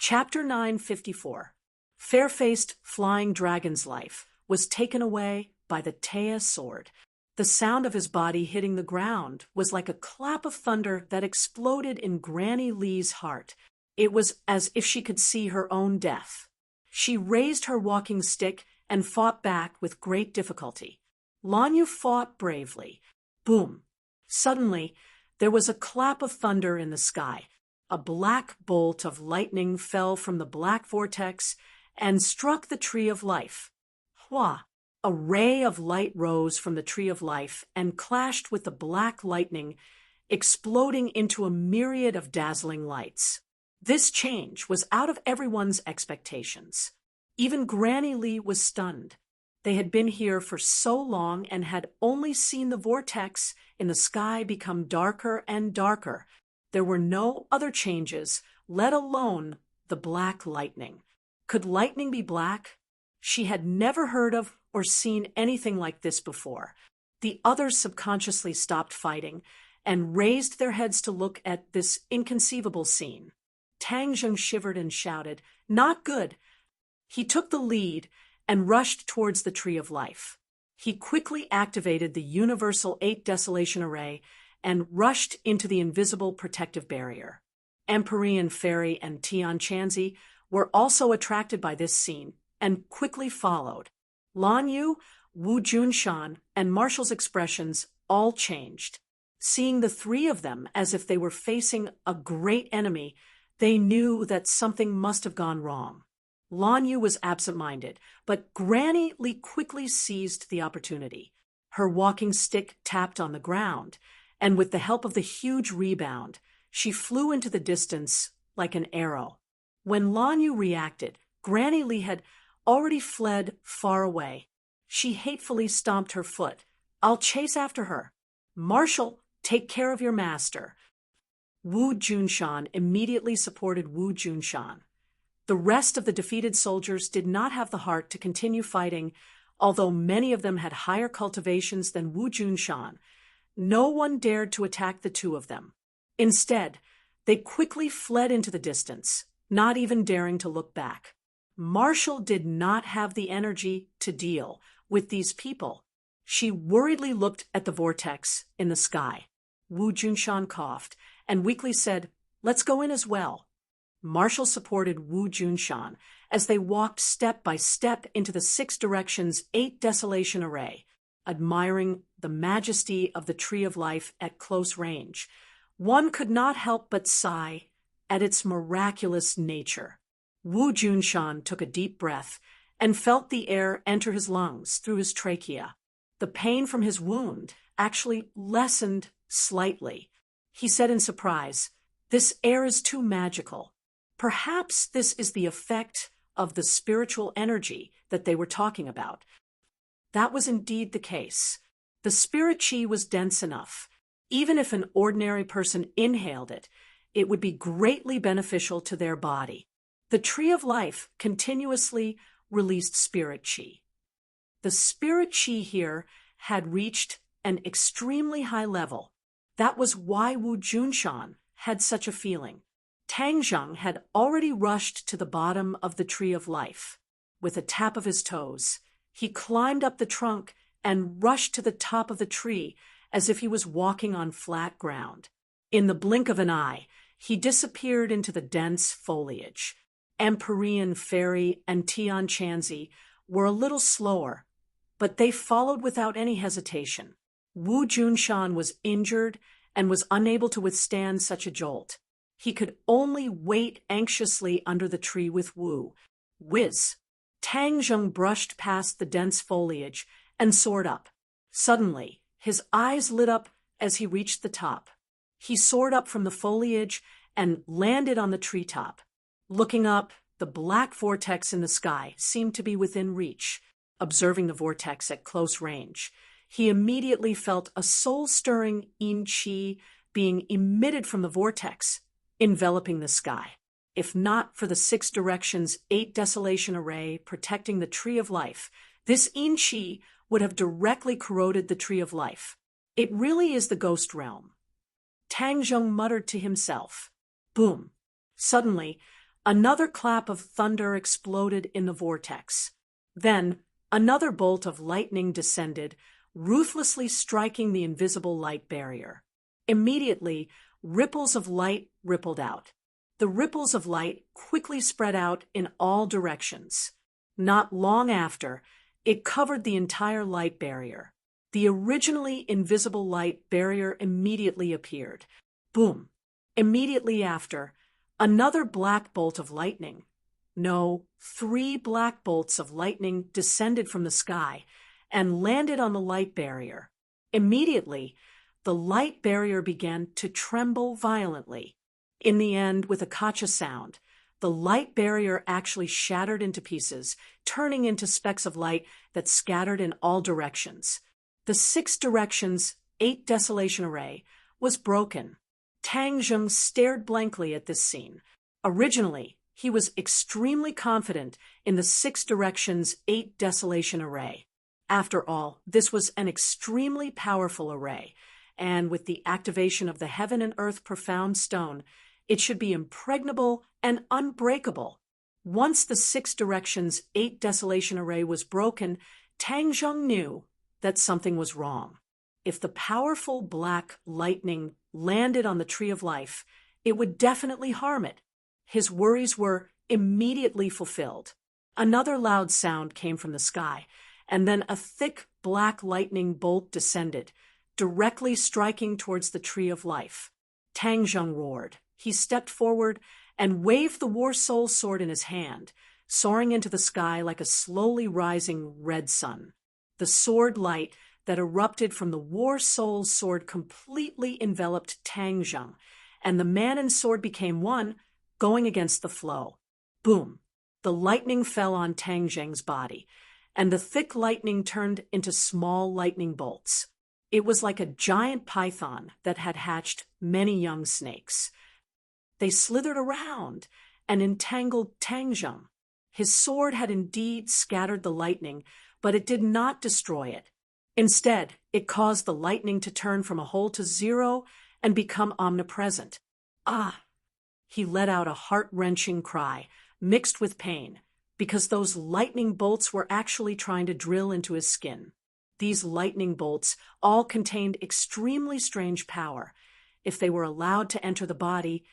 Chapter 954. Fair-faced flying dragon's life was taken away by the Taya sword. The sound of his body hitting the ground was like a clap of thunder that exploded in Granny Lee's heart. It was as if she could see her own death. She raised her walking stick and fought back with great difficulty. Lanyu fought bravely. Boom! Suddenly, there was a clap of thunder in the sky. A black bolt of lightning fell from the black vortex and struck the Tree of Life. Hua! A ray of light rose from the Tree of Life and clashed with the black lightning, exploding into a myriad of dazzling lights. This change was out of everyone's expectations. Even Granny Lee was stunned. They had been here for so long and had only seen the vortex in the sky become darker and darker. There were no other changes, let alone the black lightning. Could lightning be black? She had never heard of or seen anything like this before. The others subconsciously stopped fighting and raised their heads to look at this inconceivable scene. Tang Zheng shivered and shouted, "Not good!" He took the lead and rushed towards the Tree of Life. He quickly activated the Universal 8 Desolation Array and rushed into the invisible protective barrier. Empyrean Fairy and Tian Chanzi were also attracted by this scene and quickly followed. Lan Yu, Wu Junshan, and Marshall's expressions all changed. Seeing the three of them as if they were facing a great enemy, they knew that something must have gone wrong. Lan Yu was absent-minded, but Granny Lee quickly seized the opportunity. Her walking stick tapped on the ground, and with the help of the huge rebound, she flew into the distance like an arrow. When Lan Yu reacted, Granny Lee had already fled far away. She hatefully stomped her foot. "I'll chase after her." "Marshall, take care of your master." Wu Junshan immediately supported Wu Junshan. The rest of the defeated soldiers did not have the heart to continue fighting, although many of them had higher cultivations than Wu Junshan. No one dared to attack the two of them. Instead, they quickly fled into the distance, not even daring to look back. Marshall did not have the energy to deal with these people. She worriedly looked at the vortex in the sky. Wu Junshan coughed and weakly said, "Let's go in as well." Marshall supported Wu Junshan as they walked step by step into the 6 Directions 8 Desolation Array, admiring the majesty of the Tree of Life at close range. One could not help but sigh at its miraculous nature. Wu Junshan took a deep breath and felt the air enter his lungs through his trachea. The pain from his wound actually lessened slightly. He said in surprise, "This air is too magical. Perhaps this is the effect of the spiritual energy that they were talking about." That was indeed the case. The spirit chi was dense enough. Even if an ordinary person inhaled it, it would be greatly beneficial to their body. The Tree of Life continuously released spirit chi. The spirit chi here had reached an extremely high level. That was why Wu Junshan had such a feeling. Tang Zheng had already rushed to the bottom of the Tree of Life. With a tap of his toes, he climbed up the trunk and rushed to the top of the tree as if he was walking on flat ground. In the blink of an eye, he disappeared into the dense foliage. Empyrean Fairy and Tian Chanzi were a little slower, but they followed without any hesitation. Wu Junshan was injured and was unable to withstand such a jolt. He could only wait anxiously under the tree with Wu. Whiz! Tang Zheng brushed past the dense foliage and soared up. Suddenly, his eyes lit up as he reached the top. He soared up from the foliage and landed on the treetop. Looking up, the black vortex in the sky seemed to be within reach. Observing the vortex at close range, he immediately felt a soul-stirring yin qi being emitted from the vortex, enveloping the sky. If not for the 6 Directions 8 Desolation Array protecting the Tree of Life, this yin qi would have directly corroded the Tree of Life. It really is the ghost realm. Tang Zheng muttered to himself. Boom! Suddenly, Another clap of thunder exploded in the vortex. Then, another bolt of lightning descended, ruthlessly striking the invisible light barrier. Immediately, ripples of light rippled out. The ripples of light quickly spread out in all directions. Not long after, it covered the entire light barrier. The originally invisible light barrier immediately appeared. Boom! Immediately after, another black bolt of lightning. No, 3 black bolts of lightning descended from the sky and landed on the light barrier. Immediately, the light barrier began to tremble violently. In the end, with a kacha sound, the light barrier actually shattered into pieces, turning into specks of light that scattered in all directions. The 6 directions, 8 desolation array was broken. Tang Zheng stared blankly at this scene. Originally, he was extremely confident in the 6 directions, 8 desolation array. After all, this was an extremely powerful array, and with the activation of the Heaven and Earth Profound Stone, it should be impregnable and unbreakable. Once the 6 directions, 8 desolation array was broken, Tang Zheng knew that something was wrong. If the powerful black lightning landed on the Tree of Life, it would definitely harm it. His worries were immediately fulfilled. Another loud sound came from the sky, and then a thick black lightning bolt descended, directly striking towards the Tree of Life. Tang Zheng roared. He stepped forward and waved the War Soul sword in his hand, soaring into the sky like a slowly rising red sun. The sword light that erupted from the War Soul sword completely enveloped Tang Zheng, and the man and sword became one, going against the flow. Boom! The lightning fell on Tang Zheng's body, and the thick lightning turned into small lightning bolts. It was like a giant python that had hatched many young snakes. They slithered around and entangled Tang Zheng. His sword had indeed scattered the lightning, but it did not destroy it. Instead, it caused the lightning to turn from a whole to 0 and become omnipresent. Ah! He let out a heart-wrenching cry, mixed with pain, because those lightning bolts were actually trying to drill into his skin. These lightning bolts all contained extremely strange power. If they were allowed to enter the body,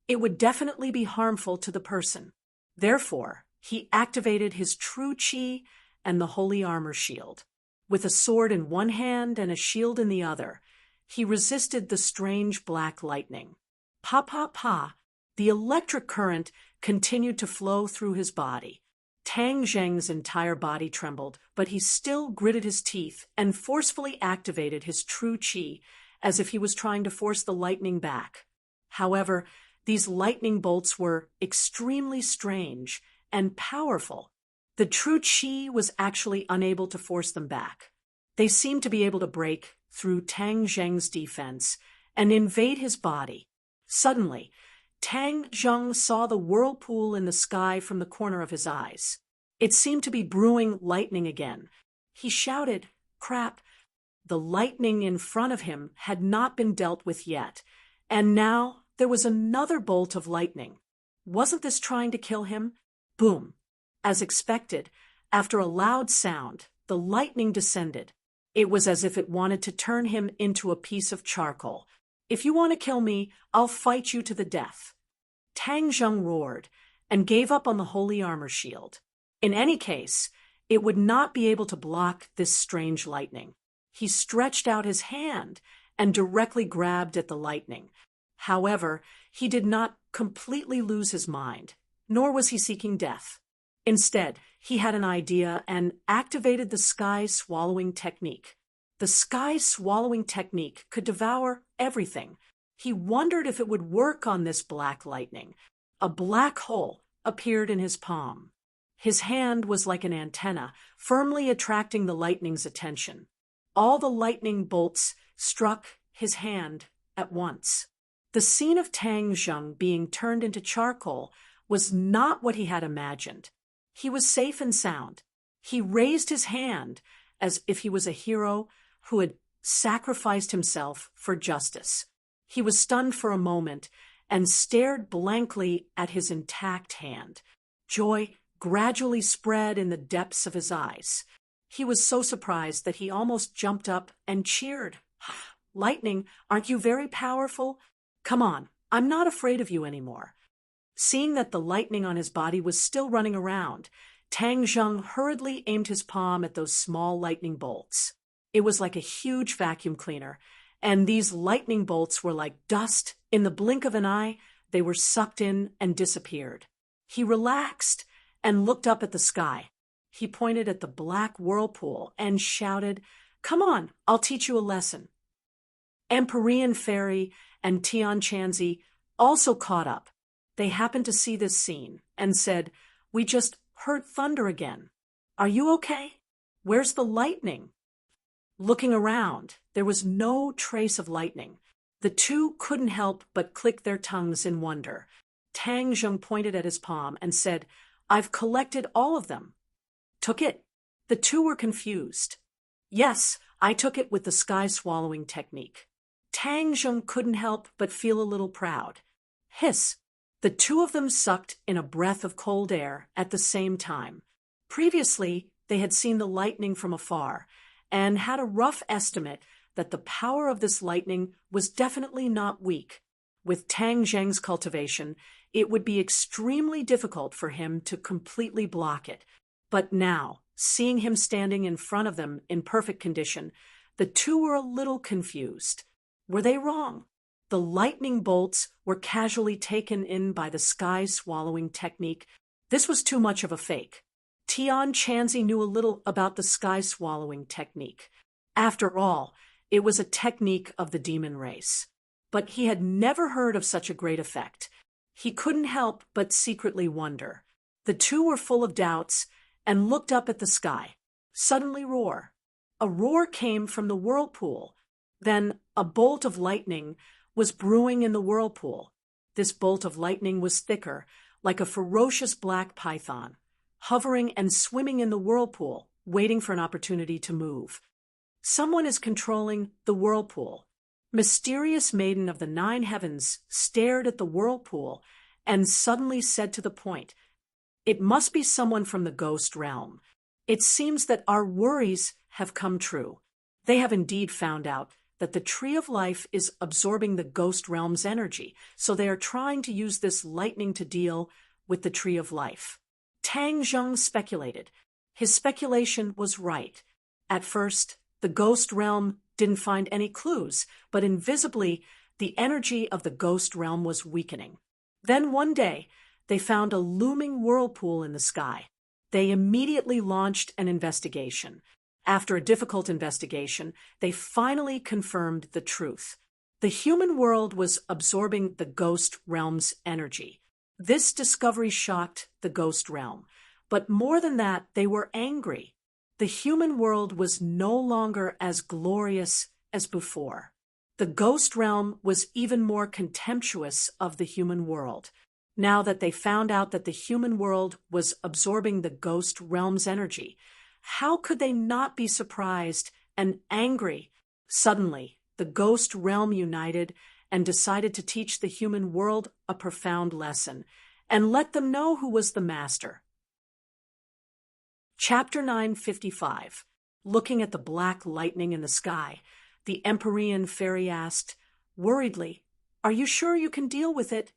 it would definitely be harmful to the person. Therefore, he activated his true chi and the holy armor shield. With a sword in one hand and a shield in the other, he resisted the strange black lightning. Pa pa pa! The electric current continued to flow through his body. Tang Zheng's entire body trembled, but he still gritted his teeth and forcefully activated his true chi, as if he was trying to force the lightning back. However, these lightning bolts were extremely strange and powerful. The true chi was actually unable to force them back. They seemed to be able to break through Tang Zheng's defense and invade his body. Suddenly, Tang Zheng saw the whirlpool in the sky from the corner of his eyes. It seemed to be brewing lightning again. He shouted, "Crap!" The lightning in front of him had not been dealt with yet, and now there was another bolt of lightning. Wasn't this trying to kill him? Boom! As expected, after a loud sound, the lightning descended. It was as if it wanted to turn him into a piece of charcoal. "If you want to kill me, I'll fight you to the death." Tang Zheng roared and gave up on the holy armor shield. In any case, it would not be able to block this strange lightning. He stretched out his hand and directly grabbed at the lightning. However, he did not completely lose his mind, nor was he seeking death. Instead, he had an idea and activated the sky-swallowing technique. The sky-swallowing technique could devour everything. He wondered if it would work on this black lightning. A black hole appeared in his palm. His hand was like an antenna, firmly attracting the lightning's attention. All the lightning bolts struck his hand at once. The scene of Tang Zheng being turned into charcoal was not what he had imagined. He was safe and sound. He raised his hand as if he was a hero who had sacrificed himself for justice. He was stunned for a moment, and stared blankly at his intact hand. Joy gradually spread in the depths of his eyes. He was so surprised that he almost jumped up and cheered. "Lightning, aren't you very powerful? Come on, I'm not afraid of you anymore." Seeing that the lightning on his body was still running around, Tang Zheng hurriedly aimed his palm at those small lightning bolts. It was like a huge vacuum cleaner, and these lightning bolts were like dust. In the blink of an eye, they were sucked in and disappeared. He relaxed and looked up at the sky. He pointed at the black whirlpool and shouted, "Come on, I'll teach you a lesson." Empyrean Fairy and Tian Chanzi also caught up. They happened to see this scene and said, "We just heard thunder again. Are you okay? Where's the lightning?" Looking around, there was no trace of lightning. The two couldn't help but click their tongues in wonder. Tang Zheng pointed at his palm and said, "I've collected all of them." "Took it?" The two were confused. "Yes, I took it with the sky-swallowing technique." Tang Zheng couldn't help but feel a little proud. Hiss! The two of them sucked in a breath of cold air at the same time. Previously, they had seen the lightning from afar and had a rough estimate that the power of this lightning was definitely not weak. With Tang Zheng's cultivation, it would be extremely difficult for him to completely block it. But now, seeing him standing in front of them in perfect condition, the two were a little confused. Were they wrong? The lightning bolts were casually taken in by the sky-swallowing technique. This was too much of a fake. Tian Chanzi knew a little about the sky-swallowing technique. After all, it was a technique of the demon race. But he had never heard of such a great effect. He couldn't help but secretly wonder. The two were full of doubts and looked up at the sky. Suddenly roar. A roar came from the whirlpool. Then a bolt of lightning was brewing in the whirlpool. This bolt of lightning was thicker, like a ferocious black python, hovering and swimming in the whirlpool, waiting for an opportunity to move. Someone is controlling the whirlpool. Mysterious Maiden of the Nine Heavens stared at the whirlpool and suddenly said to the point, "It must be someone from the ghost realm. It seems that our worries have come true. They have indeed found out that the Tree of Life is absorbing the ghost realm's energy, so they are trying to use this lightning to deal with the Tree of Life." Tang Zheng speculated. His speculation was right. At first, the ghost realm didn't find any clues, but invisibly, the energy of the ghost realm was weakening. Then one day, they found a looming whirlpool in the sky. They immediately launched an investigation. After a difficult investigation, they finally confirmed the truth. The human world was absorbing the ghost realm's energy. This discovery shocked the ghost realm. But more than that, they were angry. The human world was no longer as glorious as before. The ghost realm was even more contemptuous of the human world. Now that they found out that the human world was absorbing the ghost realm's energy, how could they not be surprised and angry? Suddenly, the ghost realm united and decided to teach the human world a profound lesson and let them know who was the master. Chapter 955. Looking at the black lightning in the sky, the Empyrean Fairy asked, worriedly, "Are you sure you can deal with it?"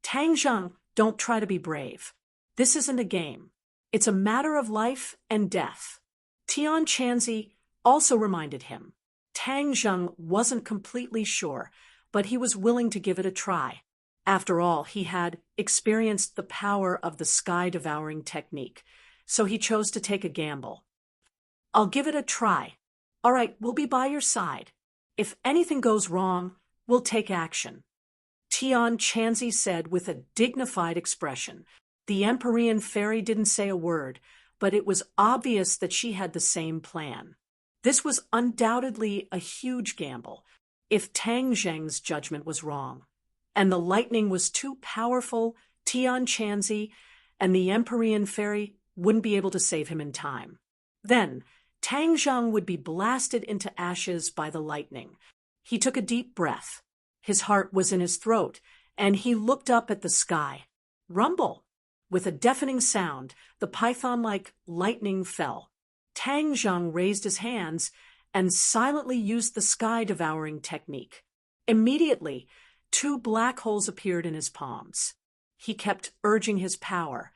"Tang Zheng, don't try to be brave. This isn't a game. It's a matter of life and death." Tian Chanzi also reminded him. Tang Zheng wasn't completely sure, but he was willing to give it a try. After all, he had experienced the power of the sky-devouring technique, so he chose to take a gamble. "I'll give it a try. All right, we'll be by your side. If anything goes wrong, we'll take action," Tian Chanzi said with a dignified expression. The Empyrean Fairy didn't say a word, but it was obvious that she had the same plan. This was undoubtedly a huge gamble. If Tang Zheng's judgment was wrong, and the lightning was too powerful, Tian Chanzi and the Empyrean Fairy wouldn't be able to save him in time. Then, Tang Zheng would be blasted into ashes by the lightning. He took a deep breath. His heart was in his throat, and he looked up at the sky. Rumble! With a deafening sound, the python like lightning fell. Tang Zheng raised his hands and silently used the sky-devouring technique. Immediately, 2 black holes appeared in his palms. He kept urging his power,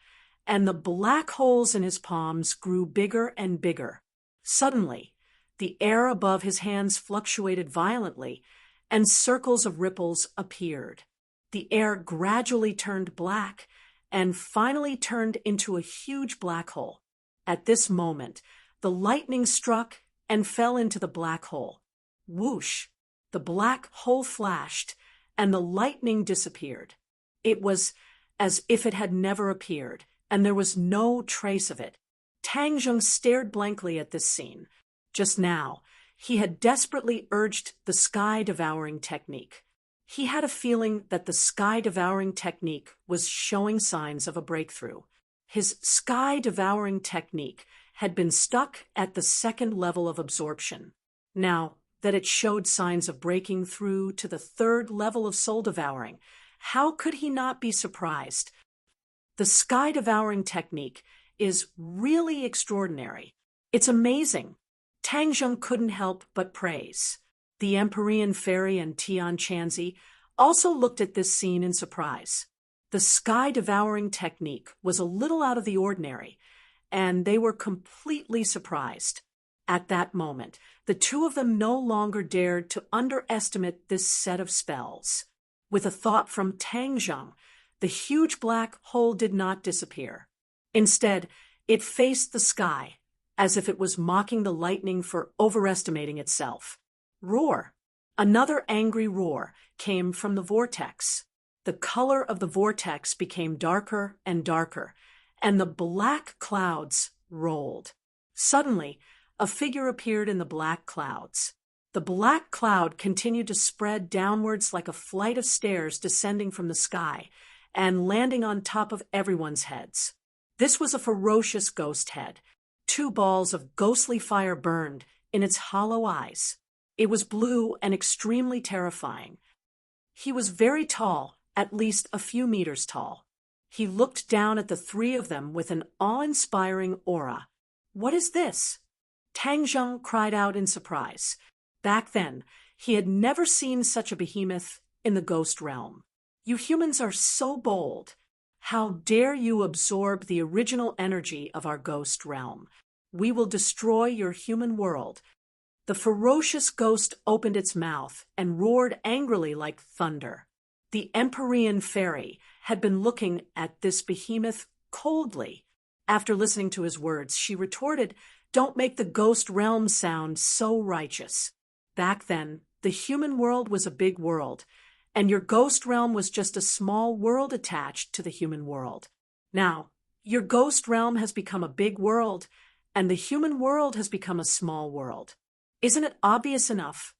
and the black holes in his palms grew bigger and bigger. Suddenly, the air above his hands fluctuated violently, and circles of ripples appeared. The air gradually turned black, and finally turned into a huge black hole. At this moment, the lightning struck and fell into the black hole. Whoosh! The black hole flashed, and the lightning disappeared. It was as if it had never appeared, and there was no trace of it. Tang Zheng stared blankly at this scene. Just now, he had desperately urged the sky-devouring technique. He had a feeling that the sky-devouring technique was showing signs of a breakthrough. His sky-devouring technique had been stuck at the 2nd level of absorption. Now that it showed signs of breaking through to the 3rd level of soul-devouring, how could he not be surprised? The sky-devouring technique is really extraordinary. It's amazing. Tang Zheng couldn't help but praise. The Empyrean Fairy and Tian Chanzi also looked at this scene in surprise. The sky-devouring technique was a little out of the ordinary, and they were completely surprised. At that moment, the 2 of them no longer dared to underestimate this set of spells. With a thought from Tang Zheng, the huge black hole did not disappear. Instead, it faced the sky, as if it was mocking the lightning for overestimating itself. Roar! Another angry roar came from the vortex. The color of the vortex became darker and darker, and the black clouds rolled. Suddenly, a figure appeared in the black clouds. The black cloud continued to spread downwards like a flight of stairs descending from the sky and landing on top of everyone's heads. This was a ferocious ghost head. 2 balls of ghostly fire burned in its hollow eyes. It was blue and extremely terrifying. He was very tall, at least a few meters tall. He looked down at the 3 of them with an awe-inspiring aura. What is this? Tang Zheng cried out in surprise. Back then, he had never seen such a behemoth in the ghost realm. You humans are so bold. How dare you absorb the original energy of our ghost realm? We will destroy your human world. The ferocious ghost opened its mouth and roared angrily like thunder. The Empyrean Fairy had been looking at this behemoth coldly. After listening to his words, she retorted, "Don't make the ghost realm sound so righteous. Back then, the human world was a big world, and your ghost realm was just a small world attached to the human world. Now, your ghost realm has become a big world, and the human world has become a small world. Isn't it obvious enough?"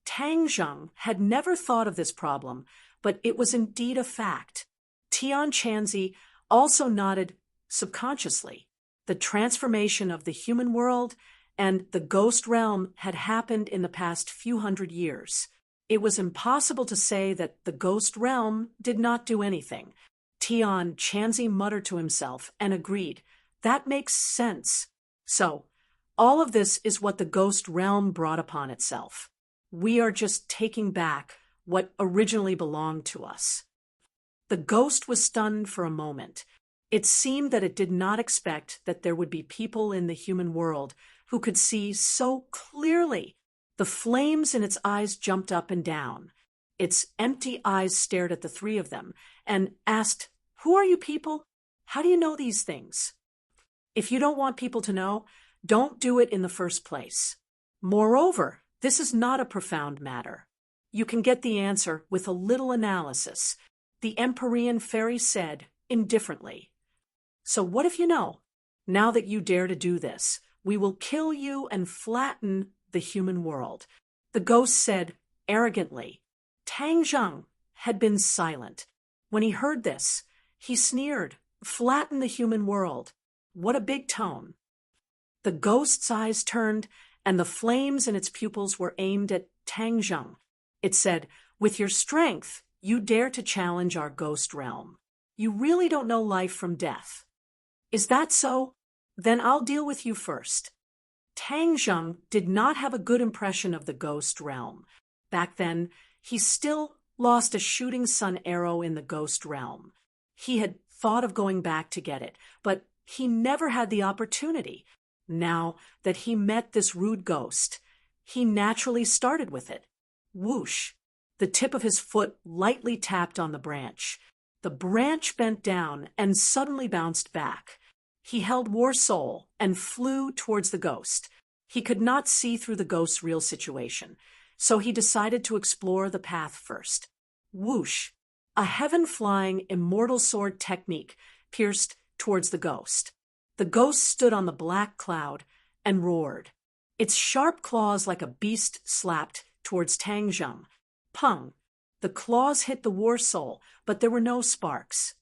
Tang Zheng had never thought of this problem, but it was indeed a fact. Tian Chanzi also nodded subconsciously. The transformation of the human world and the ghost realm had happened in the past few hundred years. It was impossible to say that the ghost realm did not do anything. Tian Chanzi muttered to himself and agreed. That makes sense. So, all of this is what the ghost realm brought upon itself. We are just taking back what originally belonged to us. The ghost was stunned for a moment. It seemed that it did not expect that there would be people in the human world who could see so clearly. The flames in its eyes jumped up and down. Its empty eyes stared at the 3 of them and asked, "Who are you people? How do you know these things?" If you don't want people to know, don't do it in the first place. Moreover, this is not a profound matter. You can get the answer with a little analysis, the Empyrean Fairy said indifferently. So what if you know? Now that you dare to do this, we will kill you and flatten the human world. The ghost said arrogantly. Tang Zheng had been silent. When he heard this, he sneered, "Flatten the human world. What a big tone." The ghost's eyes turned, and the flames in its pupils were aimed at Tang Zheng. It said, "With your strength, You dare to challenge our ghost realm. You really don't know life from death. Is that so? Then I'll deal with you first. Tang Zheng did not have a good impression of the ghost realm. Back then, he still lost a shooting sun arrow in the ghost realm. He had thought of going back to get it, but he never had the opportunity. Now that he met this rude ghost, he naturally started with it. Whoosh! The tip of his foot lightly tapped on the branch. The branch bent down and suddenly bounced back. He held War Soul and flew towards the ghost. He could not see through the ghost's real situation, so he decided to explore the path first. Whoosh! A heaven-flying immortal sword technique pierced towards the ghost. The ghost stood on the black cloud and roared. Its sharp claws like a beast slapped towards Tang Zheng. Pung! The claws hit the War Soul, but there were no sparks.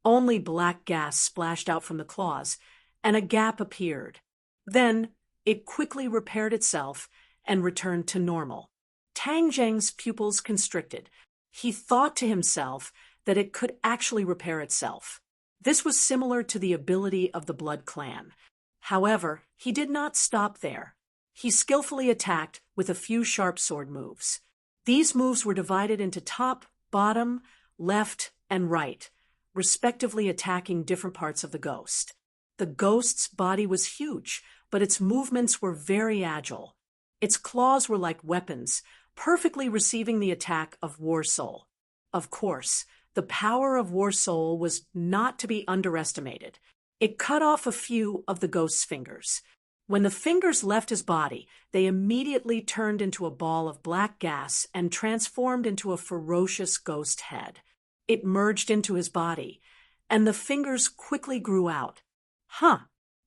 Only black gas splashed out from the claws, and a gap appeared. Then it quickly repaired itself and returned to normal. Tang Zheng's pupils constricted. He thought to himself that it could actually repair itself. This was similar to the ability of the Blood Clan. However, he did not stop there. He skillfully attacked with a few sharp sword moves. These moves were divided into top, bottom, left, and right, respectively attacking different parts of the ghost. The ghost's body was huge, but its movements were very agile. Its claws were like weapons, perfectly receiving the attack of War Soul. Of course, the power of War Soul was not to be underestimated. It cut off a few of the ghost's fingers. When the fingers left his body, they immediately turned into a ball of black gas and transformed into a ferocious ghost head. It merged into his body, and the fingers quickly grew out.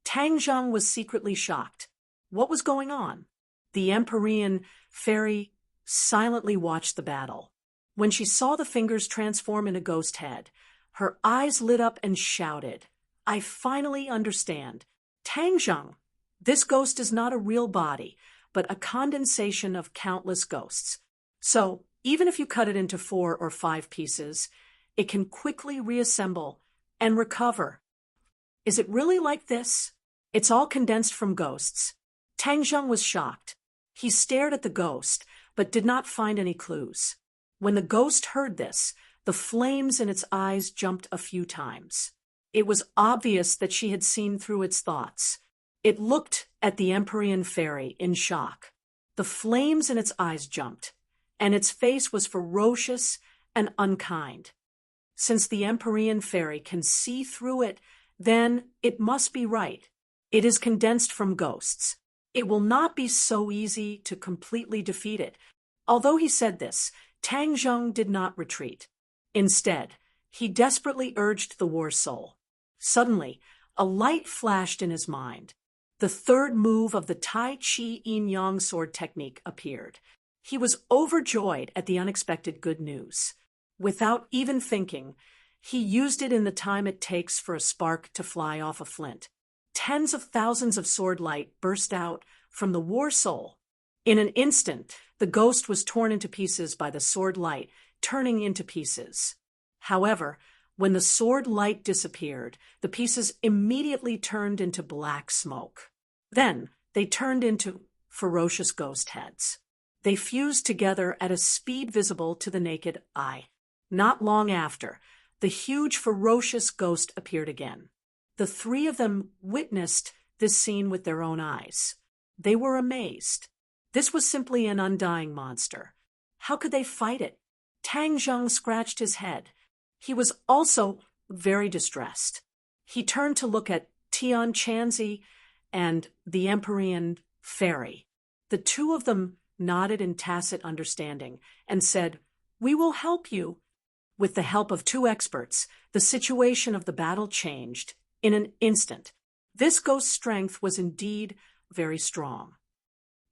Tang Zheng was secretly shocked. What was going on? The Empyrean fairy silently watched the battle. When she saw the fingers transform into ghost head, her eyes lit up and shouted, "I finally understand. Tang Zheng, this ghost is not a real body, but a condensation of countless ghosts. So, even if you cut it into 4 or 5 pieces, it can quickly reassemble and recover. Is it really like this? It's all condensed from ghosts." Tang Zheng was shocked. He stared at the ghost, but did not find any clues. When the ghost heard this, the flames in its eyes jumped a few times. It was obvious that she had seen through its thoughts. It looked at the Empyrean fairy in shock. The flames in its eyes jumped, and its face was ferocious and unkind. Since the Empyrean fairy can see through it, then it must be right. It is condensed from ghosts. It will not be so easy to completely defeat it. Although he said this, Tang Zheng did not retreat. Instead, he desperately urged the War Soul. Suddenly, a light flashed in his mind. The third move of the Tai Chi Yin-Yang sword technique appeared. He was overjoyed at the unexpected good news. Without even thinking, he used it in the time it takes for a spark to fly off a flint. Tens of thousands of sword light burst out from the War Soul. In an instant, the ghost was torn into pieces by the sword light, turning into pieces. However, when the sword light disappeared, the pieces immediately turned into black smoke. Then they turned into ferocious ghost heads. They fused together at a speed visible to the naked eye. Not long after, the huge ferocious ghost appeared again. The 3 of them witnessed this scene with their own eyes. They were amazed. This was simply an undying monster. How could they fight it? Tang Zheng scratched his head. He was also very distressed. He turned to look at Tian Chanzi and the Empyrean fairy. The 2 of them nodded in tacit understanding and said, "We will help you." With the help of 2 experts, the situation of the battle changed in an instant. This ghost's strength was indeed very strong.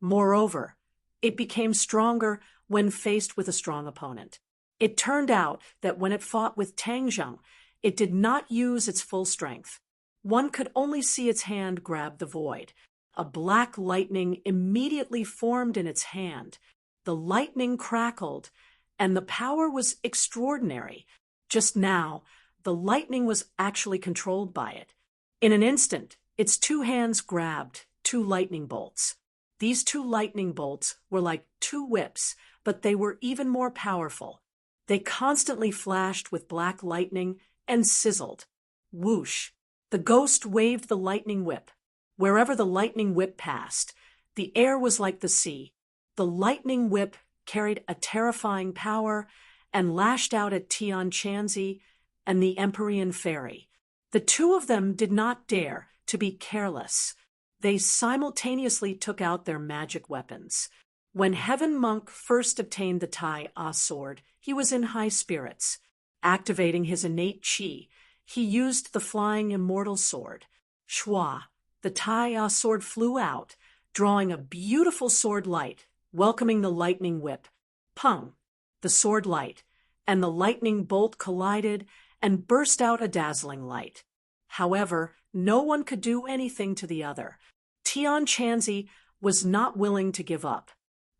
Moreover, it became stronger when faced with a strong opponent. It turned out that when it fought with Tang Zheng, it did not use its full strength. One could only see its hand grab the void. A black lightning immediately formed in its hand. The lightning crackled, and the power was extraordinary. Just now, the lightning was actually controlled by it. In an instant, its two hands grabbed two lightning bolts. These two lightning bolts were like two whips, but they were even more powerful. They constantly flashed with black lightning and sizzled. Whoosh! The ghost waved the lightning whip. Wherever the lightning whip passed, the air was like the sea. The lightning whip carried a terrifying power and lashed out at Tian Chanzi and the Empyrean fairy. The two of them did not dare to be careless. They simultaneously took out their magic weapons. When Heaven Monk first obtained the Tai-A sword, he was in high spirits. Activating his innate chi, he used the flying immortal sword. Shwa, the Tai-A sword flew out, drawing a beautiful sword light, welcoming the lightning whip. Pung! The sword light and the lightning bolt collided and burst out a dazzling light. However, no one could do anything to the other. Tian Chanzi was not willing to give up.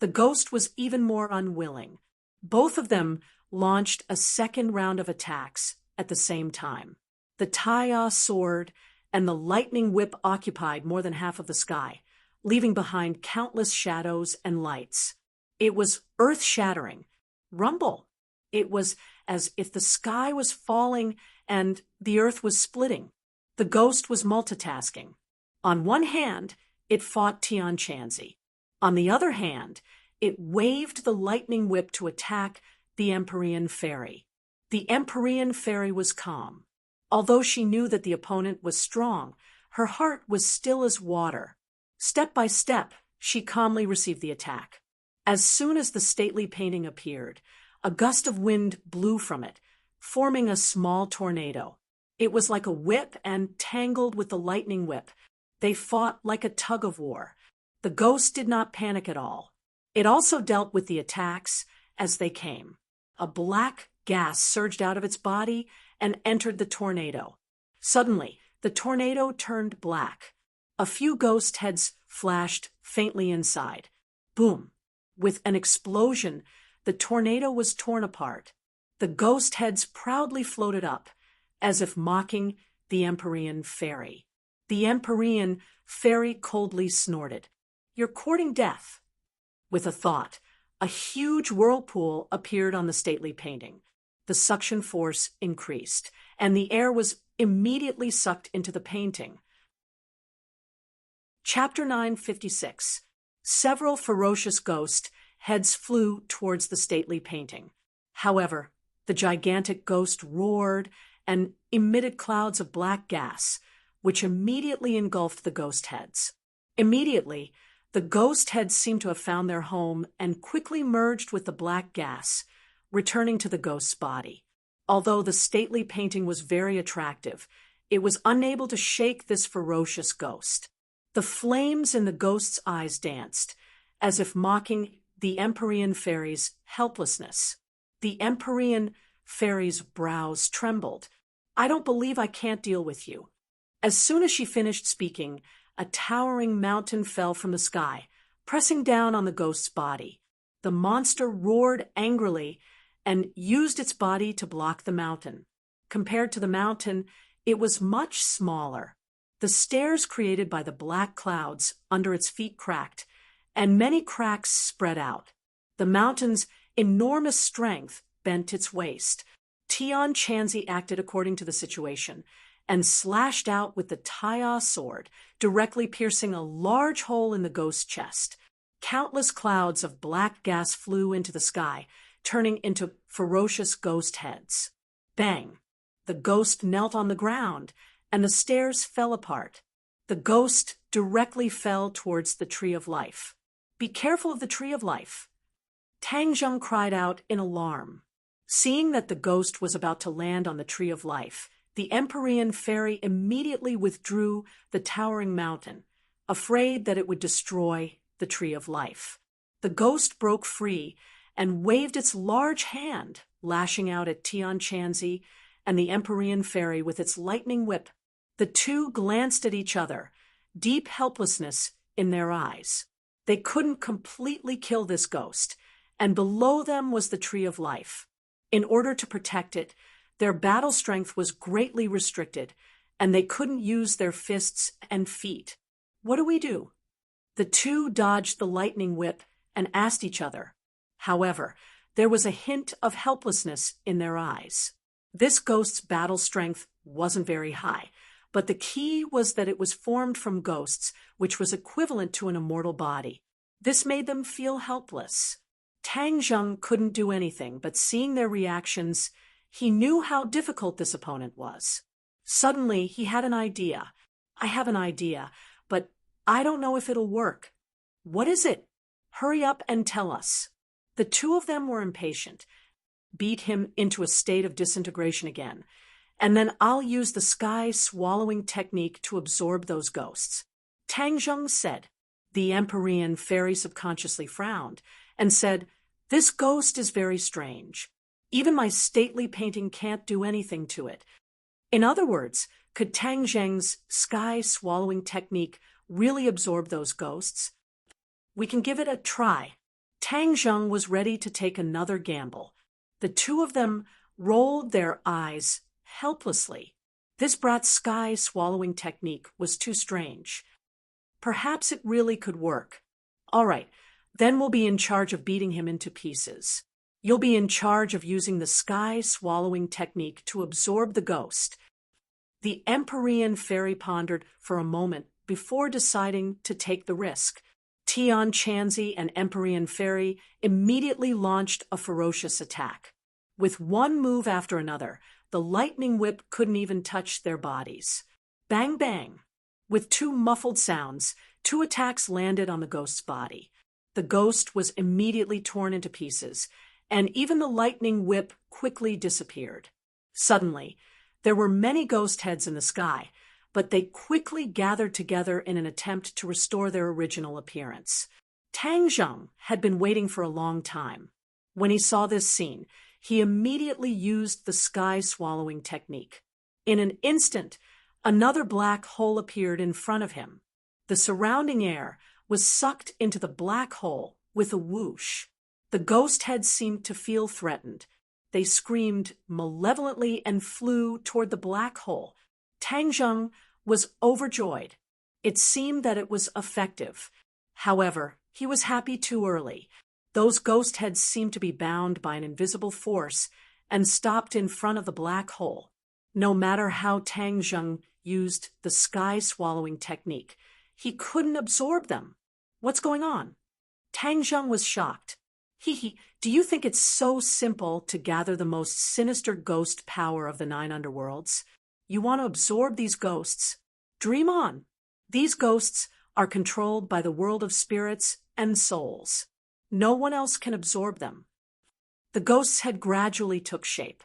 The ghost was even more unwilling. Both of them launched a second round of attacks at the same time. The Tai-A sword and the lightning whip occupied more than half of the sky, leaving behind countless shadows and lights. It was earth-shattering. Rumble! It was as if the sky was falling and the earth was splitting. The ghost was multitasking. On one hand, it fought Tian Chanzi. On the other hand, it waved the lightning whip to attack the Empyrean fairy. The Empyrean fairy was calm. Although she knew that the opponent was strong, her heart was still as water. Step by step, she calmly received the attack. As soon as the stately painting appeared, a gust of wind blew from it, forming a small tornado. It was like a whip and tangled with the lightning whip. They fought like a tug-of-war. The ghost did not panic at all. It also dealt with the attacks as they came. A black gas surged out of its body and entered the tornado. Suddenly, the tornado turned black. A few ghost heads flashed faintly inside. Boom! With an explosion, the tornado was torn apart. The ghost heads proudly floated up, as if mocking the Empyrean fairy. The Empyrean fairy coldly snorted. "You're courting death." With a thought, a huge whirlpool appeared on the stately painting. The suction force increased, and the air was immediately sucked into the painting. Chapter 956. Several ferocious ghost heads flew towards the stately painting. However, the gigantic ghost roared and emitted clouds of black gas, which immediately engulfed the ghost heads. Immediately, the ghost heads seemed to have found their home and quickly merged with the black gas, returning to the ghost's body. Although the stately painting was very attractive, it was unable to shake this ferocious ghost. The flames in the ghost's eyes danced, as if mocking the Empyrean fairy's helplessness. The Empyrean fairy's brows trembled. "I don't believe I can't deal with you." As soon as she finished speaking, a towering mountain fell from the sky, pressing down on the ghost's body. The monster roared angrily and used its body to block the mountain. Compared to the mountain, it was much smaller. The stairs created by the black clouds under its feet cracked, and many cracks spread out. The mountain's enormous strength bent its waist. Tian Chanzi acted according to the situation and slashed out with the Tai-A sword, directly piercing a large hole in the ghost's chest. Countless clouds of black gas flew into the sky, turning into ferocious ghost heads. Bang! The ghost knelt on the ground, and the stairs fell apart. The ghost directly fell towards the Tree of Life. "Be careful of the Tree of Life." Tang Zheng cried out in alarm. Seeing that the ghost was about to land on the Tree of Life, the Empyrean fairy immediately withdrew the towering mountain, afraid that it would destroy the Tree of Life. The ghost broke free and waved its large hand, lashing out at Tian Chanzi and the Empyrean fairy with its lightning whip. The two glanced at each other, deep helplessness in their eyes. They couldn't completely kill this ghost, and below them was the Tree of Life. In order to protect it, their battle strength was greatly restricted, and they couldn't use their fists and feet. What do we do? The two dodged the lightning whip and asked each other. However, there was a hint of helplessness in their eyes. This ghost's battle strength wasn't very high, but the key was that it was formed from ghosts, which was equivalent to an immortal body. This made them feel helpless. Tang Zheng couldn't do anything, but seeing their reactions, he knew how difficult this opponent was. Suddenly, he had an idea. I have an idea, but I don't know if it'll work. What is it? Hurry up and tell us. The two of them were impatient. Beat him into a state of disintegration again, and then I'll use the sky-swallowing technique to absorb those ghosts. Tang Zheng said. The Empyrean fairy subconsciously frowned and said, "This ghost is very strange. Even my stately painting can't do anything to it." In other words, could Tang Zheng's sky-swallowing technique really absorb those ghosts? We can give it a try. Tang Zheng was ready to take another gamble. The two of them rolled their eyes helplessly. This brat's sky-swallowing technique was too strange. Perhaps it really could work. All right, then we'll be in charge of beating him into pieces. You'll be in charge of using the sky-swallowing technique to absorb the ghost. The Empyrean fairy pondered for a moment before deciding to take the risk. Tian Chanzi and Empyrean fairy immediately launched a ferocious attack. With one move after another, the lightning whip couldn't even touch their bodies. Bang, bang! With two muffled sounds, two attacks landed on the ghost's body. The ghost was immediately torn into pieces, and even the lightning whip quickly disappeared. Suddenly, there were many ghost heads in the sky, but they quickly gathered together in an attempt to restore their original appearance. Tang Zheng had been waiting for a long time. When he saw this scene, he immediately used the sky-swallowing technique. In an instant, another black hole appeared in front of him. The surrounding air was sucked into the black hole with a whoosh. The ghost heads seemed to feel threatened. They screamed malevolently and flew toward the black hole. Tang Zheng was overjoyed. It seemed that it was effective. However, he was happy too early. Those ghost heads seemed to be bound by an invisible force and stopped in front of the black hole. No matter how Tang Zheng used the sky-swallowing technique, he couldn't absorb them. What's going on? Tang Zheng was shocked. Do you think it's so simple to gather the most sinister ghost power of the 9 underworlds? You want to absorb these ghosts? Dream on. These ghosts are controlled by the world of spirits and souls. No one else can absorb them. The ghost's head gradually took shape.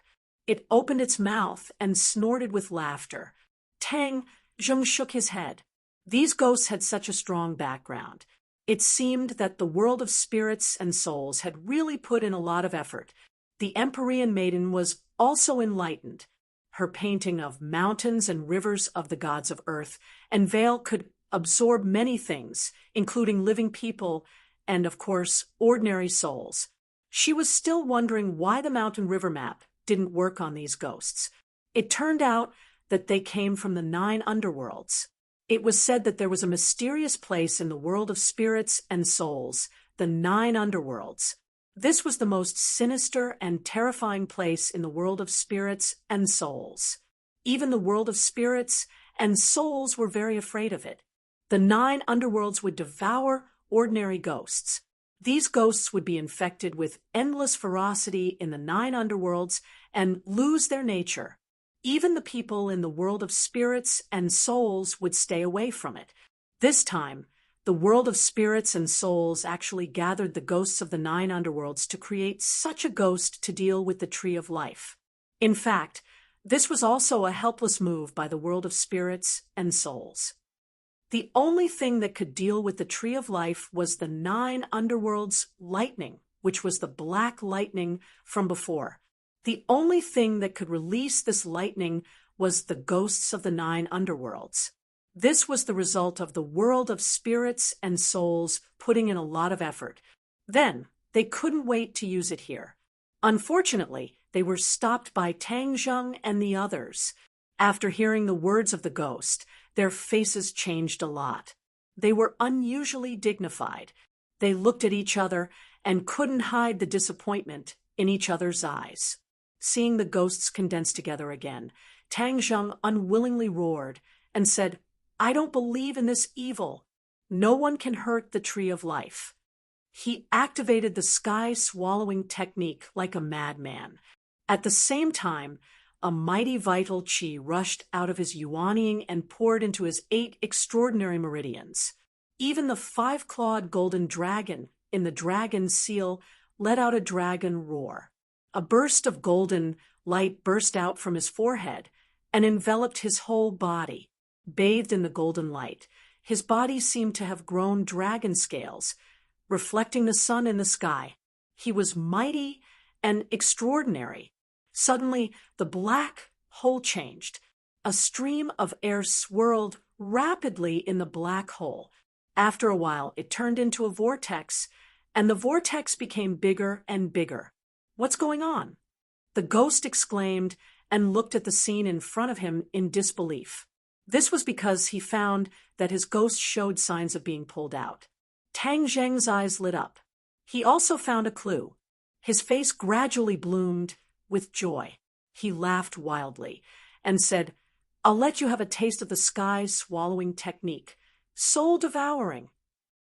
It opened its mouth and snorted with laughter. Tang Zheng shook his head. These ghosts had such a strong background. It seemed that the world of spirits and souls had really put in a lot of effort. The Empyrean maiden was also enlightened. Her painting of mountains and rivers of the gods of earth and Vale could absorb many things, including living people and, of course, ordinary souls. She was still wondering why the mountain river map didn't work on these ghosts. It turned out that they came from the 9 underworlds. It was said that there was a mysterious place in the world of spirits and souls, the 9 underworlds. This was the most sinister and terrifying place in the world of spirits and souls. Even the world of spirits and souls were very afraid of it. The 9 underworlds would devour ordinary ghosts. These ghosts would be infected with endless ferocity in the 9 underworlds and lose their nature. Even the people in the world of spirits and souls would stay away from it. This time, the world of spirits and souls actually gathered the ghosts of the 9 underworlds to create such a ghost to deal with the Tree of Life. In fact, this was also a helpless move by the world of spirits and souls. The only thing that could deal with the Tree of Life was the 9 underworlds' lightning, which was the black lightning from before. The only thing that could release this lightning was the ghosts of the 9 underworlds. This was the result of the world of spirits and souls putting in a lot of effort. Then, They couldn't wait to use it here. Unfortunately, they were stopped by Tang Zheng and the others. After hearing the words of the ghost, their faces changed a lot. They were unusually dignified. They looked at each other and couldn't hide the disappointment in each other's eyes. Seeing the ghosts condense together again, Tang Zheng unwillingly roared and said, "I don't believe in this evil. No one can hurt the tree of life." He activated the sky-swallowing technique like a madman. At the same time, a mighty vital qi rushed out of his yuanying and poured into his 8 extraordinary meridians. Even the 5-clawed golden dragon in the dragon seal let out a dragon roar. A burst of golden light burst out from his forehead and enveloped his whole body. Bathed in the golden light, his body seemed to have grown dragon scales, reflecting the sun in the sky. He was mighty and extraordinary. Suddenly, the black hole changed. A stream of air swirled rapidly in the black hole. After a while, it turned into a vortex, and the vortex became bigger and bigger. "What's going on?" The ghost exclaimed and looked at the scene in front of him in disbelief. This was because he found that his ghost showed signs of being pulled out. Tang Zheng's eyes lit up. He also found a clue. His face gradually bloomed with joy. He laughed wildly and said, "I'll let you have a taste of the sky-swallowing technique. Soul devouring."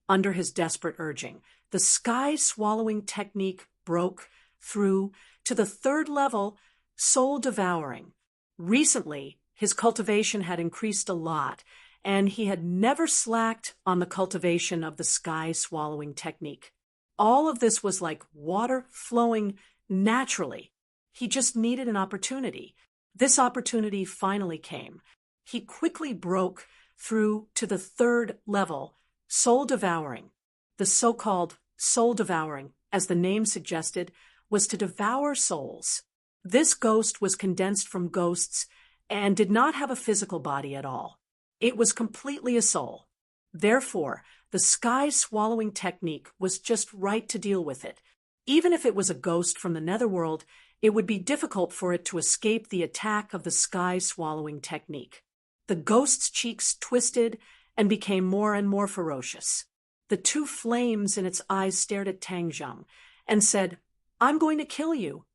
Under his desperate urging, the sky-swallowing technique broke through to the 3rd level, soul devouring. Recently, his cultivation had increased a lot, and he had never slacked on the cultivation of the sky-swallowing technique. All of this was like water flowing naturally. He just needed an opportunity. This opportunity finally came. He quickly broke through to the 3rd level, soul devouring. The so-called soul devouring, as the name suggested, was to devour souls. This ghost was condensed from ghosts and did not have a physical body at all. It was completely a soul. Therefore, the sky-swallowing technique was just right to deal with it. Even if it was a ghost from the netherworld, it would be difficult for it to escape the attack of the sky-swallowing technique. The ghost's cheeks twisted and became more and more ferocious. The 2 flames in its eyes stared at Tang Zheng and said, "I'm going to kill you."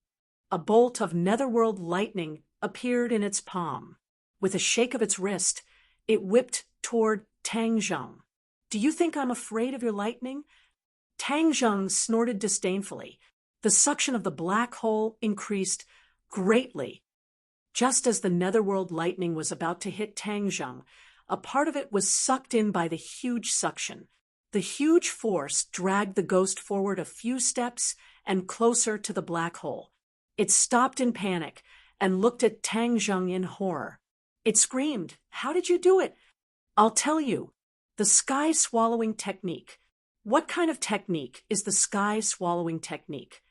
A bolt of netherworld lightning appeared in its palm. With a shake of its wrist, it whipped toward Tang Zheng. "Do you think I'm afraid of your lightning?" Tang Zheng snorted disdainfully. The suction of the black hole increased greatly. Just as the netherworld lightning was about to hit Tang Zheng, a part of it was sucked in by the huge suction. The huge force dragged the ghost forward a few steps and closer to the black hole. It stopped in panic and looked at Tang Zheng in horror. It screamed, "How did you do it?" "I'll tell you. The sky-swallowing technique." "What kind of technique is the sky-swallowing technique?"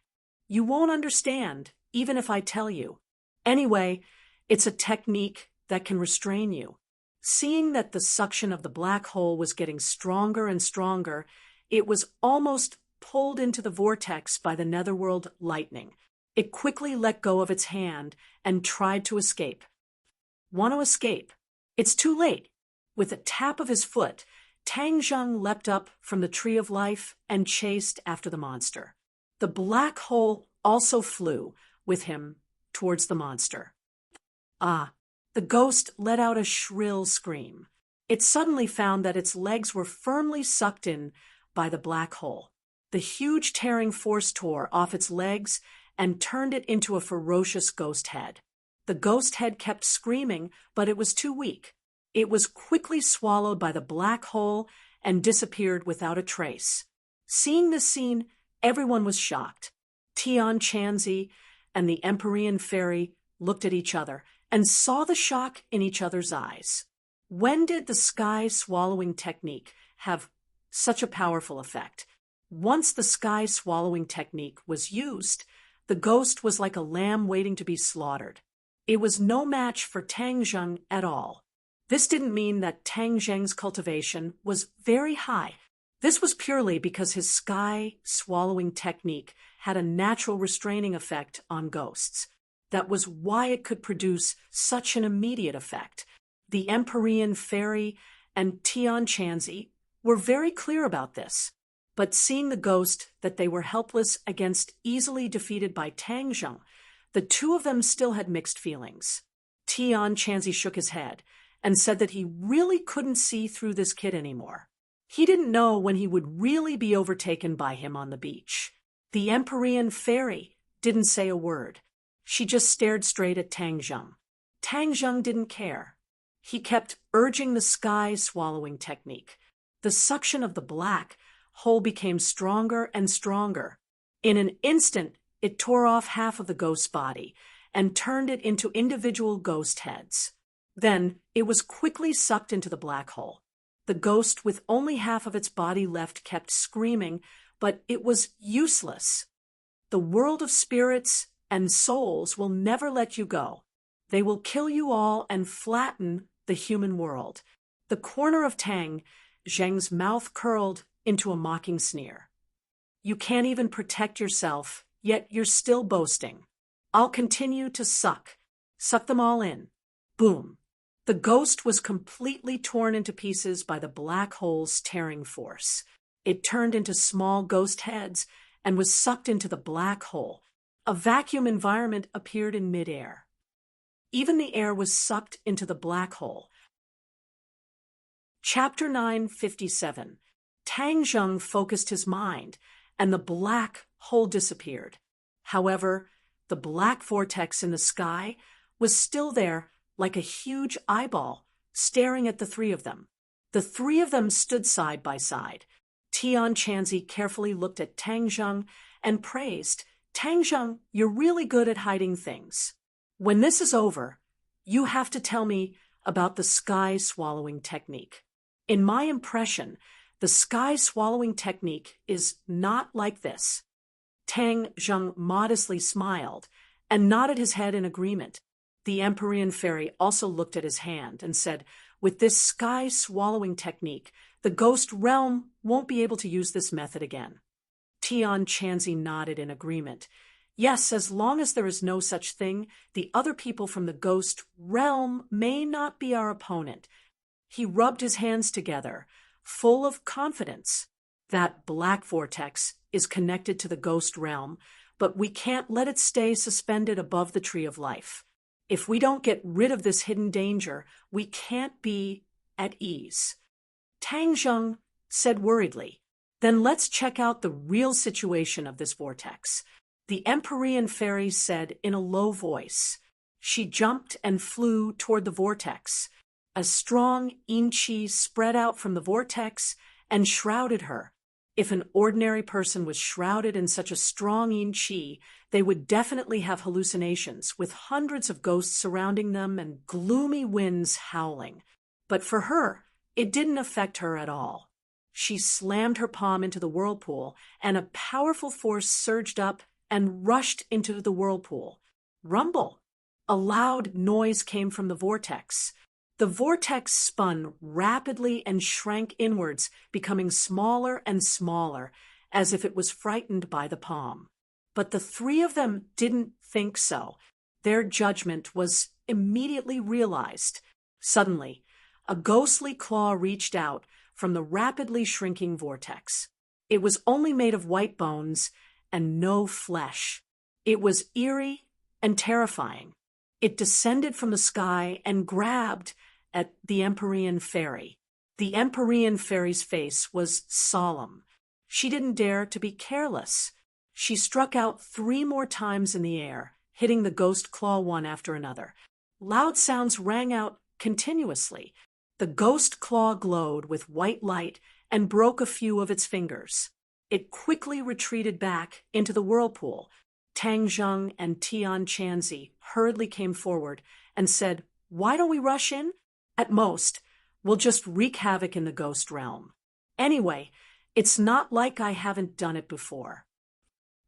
"You won't understand, even if I tell you. Anyway, it's a technique that can restrain you." Seeing that the suction of the black hole was getting stronger and stronger, it was almost pulled into the vortex by the netherworld lightning. It quickly let go of its hand and tried to escape. "Want to escape? It's too late." With a tap of his foot, Tang Zheng leapt up from the tree of life and chased after the monster. The black hole also flew with him towards the monster. Ah! The ghost let out a shrill scream. It suddenly found that its legs were firmly sucked in by the black hole. The huge tearing force tore off its legs and turned it into a ferocious ghost head. The ghost head kept screaming, but it was too weak. It was quickly swallowed by the black hole and disappeared without a trace. Seeing this scene, everyone was shocked. Tian Chanzi and the Empyrean fairy looked at each other and saw the shock in each other's eyes. When did the sky-swallowing technique have such a powerful effect? Once the sky-swallowing technique was used, the ghost was like a lamb waiting to be slaughtered. It was no match for Tang Zheng at all. This didn't mean that Tang Zheng's cultivation was very high. This was purely because his sky-swallowing technique had a natural restraining effect on ghosts. That was why it could produce such an immediate effect. The Empyrean fairy and Tian Chanzi were very clear about this, but seeing the ghost that they were helpless against easily defeated by Tang Zheng, the two of them still had mixed feelings. Tian Chanzi shook his head and said that he really couldn't see through this kid anymore. He didn't know when he would really be overtaken by him on the beach. The Empyrean fairy didn't say a word. She just stared straight at Tang Zheng. Tang Zheng didn't care. He kept urging the sky-swallowing technique. The suction of the black hole became stronger and stronger. In an instant, it tore off half of the ghost's body and turned it into individual ghost heads. Then it was quickly sucked into the black hole. The ghost, with only half of its body left, kept screaming, but it was useless. The world of spirits and souls will never let you go. They will kill you all and flatten the human world. The corner of Tang Zheng's mouth curled into a mocking sneer. You can't even protect yourself, yet you're still boasting. I'll continue to suck them all in. Boom. The ghost was completely torn into pieces by the black hole's tearing force. It turned into small ghost heads and was sucked into the black hole. A vacuum environment appeared in midair. Even the air was sucked into the black hole. Chapter 957. Tang Zheng focused his mind, and the black hole disappeared. However, the black vortex in the sky was still there, like a huge eyeball, staring at the three of them. The three of them stood side by side. Tian Chanzi carefully looked at Tang Zheng and praised, Tang Zheng, you're really good at hiding things. When this is over, you have to tell me about the sky-swallowing technique. In my impression, the sky-swallowing technique is not like this. Tang Zheng modestly smiled and nodded his head in agreement. The Empyrean fairy also looked at his hand and said, with this sky-swallowing technique, the ghost realm won't be able to use this method again. Tian Chanzi nodded in agreement. Yes, as long as there is no such thing, the other people from the ghost realm may not be our opponent. He rubbed his hands together, full of confidence. That black vortex is connected to the ghost realm, but we can't let it stay suspended above the tree of life. If we don't get rid of this hidden danger, we can't be at ease. Tang Zheng said worriedly, then let's check out the real situation of this vortex. The Empyrean fairy said in a low voice. She jumped and flew toward the vortex. A strong yin qi spread out from the vortex and shrouded her. If an ordinary person was shrouded in such a strong yin qi, they would definitely have hallucinations, with hundreds of ghosts surrounding them and gloomy winds howling. But for her, it didn't affect her at all. She slammed her palm into the whirlpool, and a powerful force surged up and rushed into the whirlpool. Rumble! A loud noise came from the vortex. The vortex spun rapidly and shrank inwards, becoming smaller and smaller, as if it was frightened by the palm. But the three of them didn't think so. Their judgment was immediately realized. Suddenly, a ghostly claw reached out from the rapidly shrinking vortex. It was only made of white bones and no flesh. It was eerie and terrifying. It descended from the sky and grabbed at the Empyrean fairy. The Empyrean fairy's face was solemn. She didn't dare to be careless. She struck out 3 more times in the air, hitting the ghost claw one after another. Loud sounds rang out continuously. The ghost claw glowed with white light and broke a few of its fingers. It quickly retreated back into the whirlpool. Tang Zheng and Tian Chanzi hurriedly came forward and said, why don't we rush in? At most, we'll just wreak havoc in the ghost realm. Anyway, it's not like I haven't done it before.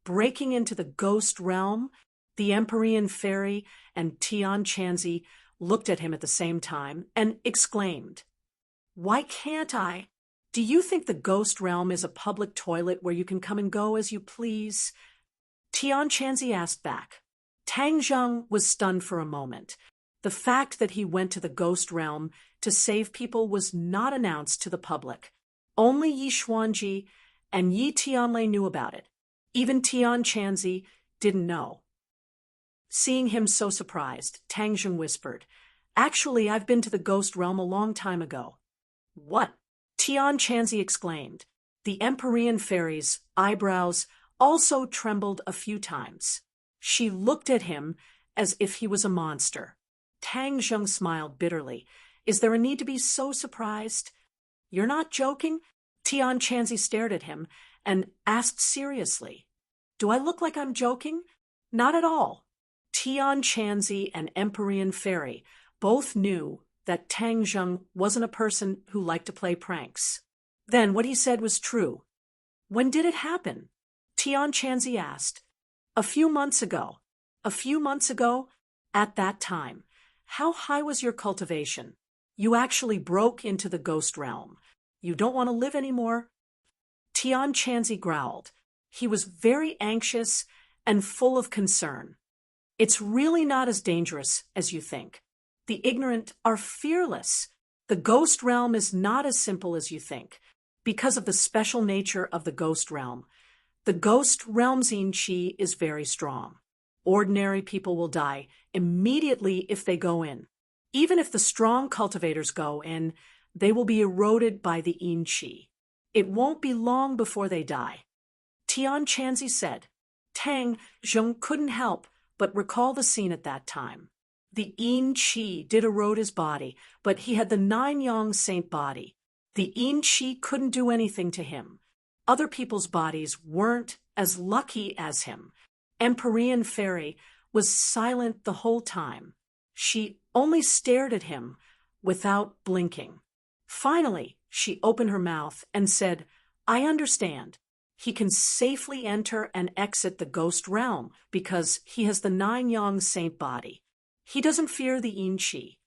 Breaking into the ghost realm, the Empyrean fairy and Tian Chanzi looked at him at the same time and exclaimed, why can't I? Do you think the ghost realm is a public toilet where you can come and go as you please? Tian Chanzi asked back. Tang Zheng was stunned for a moment. The fact that he went to the ghost realm to save people was not announced to the public. Only Yi Xuanji and Yi Tianlei knew about it. Even Tian Chanzi didn't know. Seeing him so surprised, Tang Zheng whispered, "Actually, I've been to the ghost realm a long time ago." "What?" Tian Chanzi exclaimed. The Empyrean fairy's eyebrows also trembled a few times. She looked at him as if he was a monster. Tang Zheng smiled bitterly. "Is there a need to be so surprised?" "You're not joking?" Tian Chanzi stared at him and asked seriously. "Do I look like I'm joking?" "Not at all." Tian Chanzi and Empyrean Fairy both knew that Tang Zheng wasn't a person who liked to play pranks. Then what he said was true. "When did it happen?" Tian Chanzi asked. "A few months ago." "A few months ago?" "At that time. How high was your cultivation? You actually broke into the ghost realm. You don't want to live anymore?" Tian Chanzi growled. He was very anxious and full of concern. "It's really not as dangerous as you think. The ignorant are fearless. The ghost realm is not as simple as you think. Because of the special nature of the ghost realm, the ghost realm's yin qi is very strong. Ordinary people will die immediately if they go in. Even if the strong cultivators go in, they will be eroded by the yin qi. It won't be long before they die." Tian Chanzi said. Tang Zheng couldn't help but recall the scene at that time. The yin qi did erode his body, but he had the 9-yang saint body. The yin qi couldn't do anything to him. Other people's bodies weren't as lucky as him. Empyrean Fairy was silent the whole time. She only stared at him without blinking. Finally, she opened her mouth and said, "I understand. He can safely enter and exit the ghost realm because he has the 9-yang saint body. He doesn't fear the yin qi."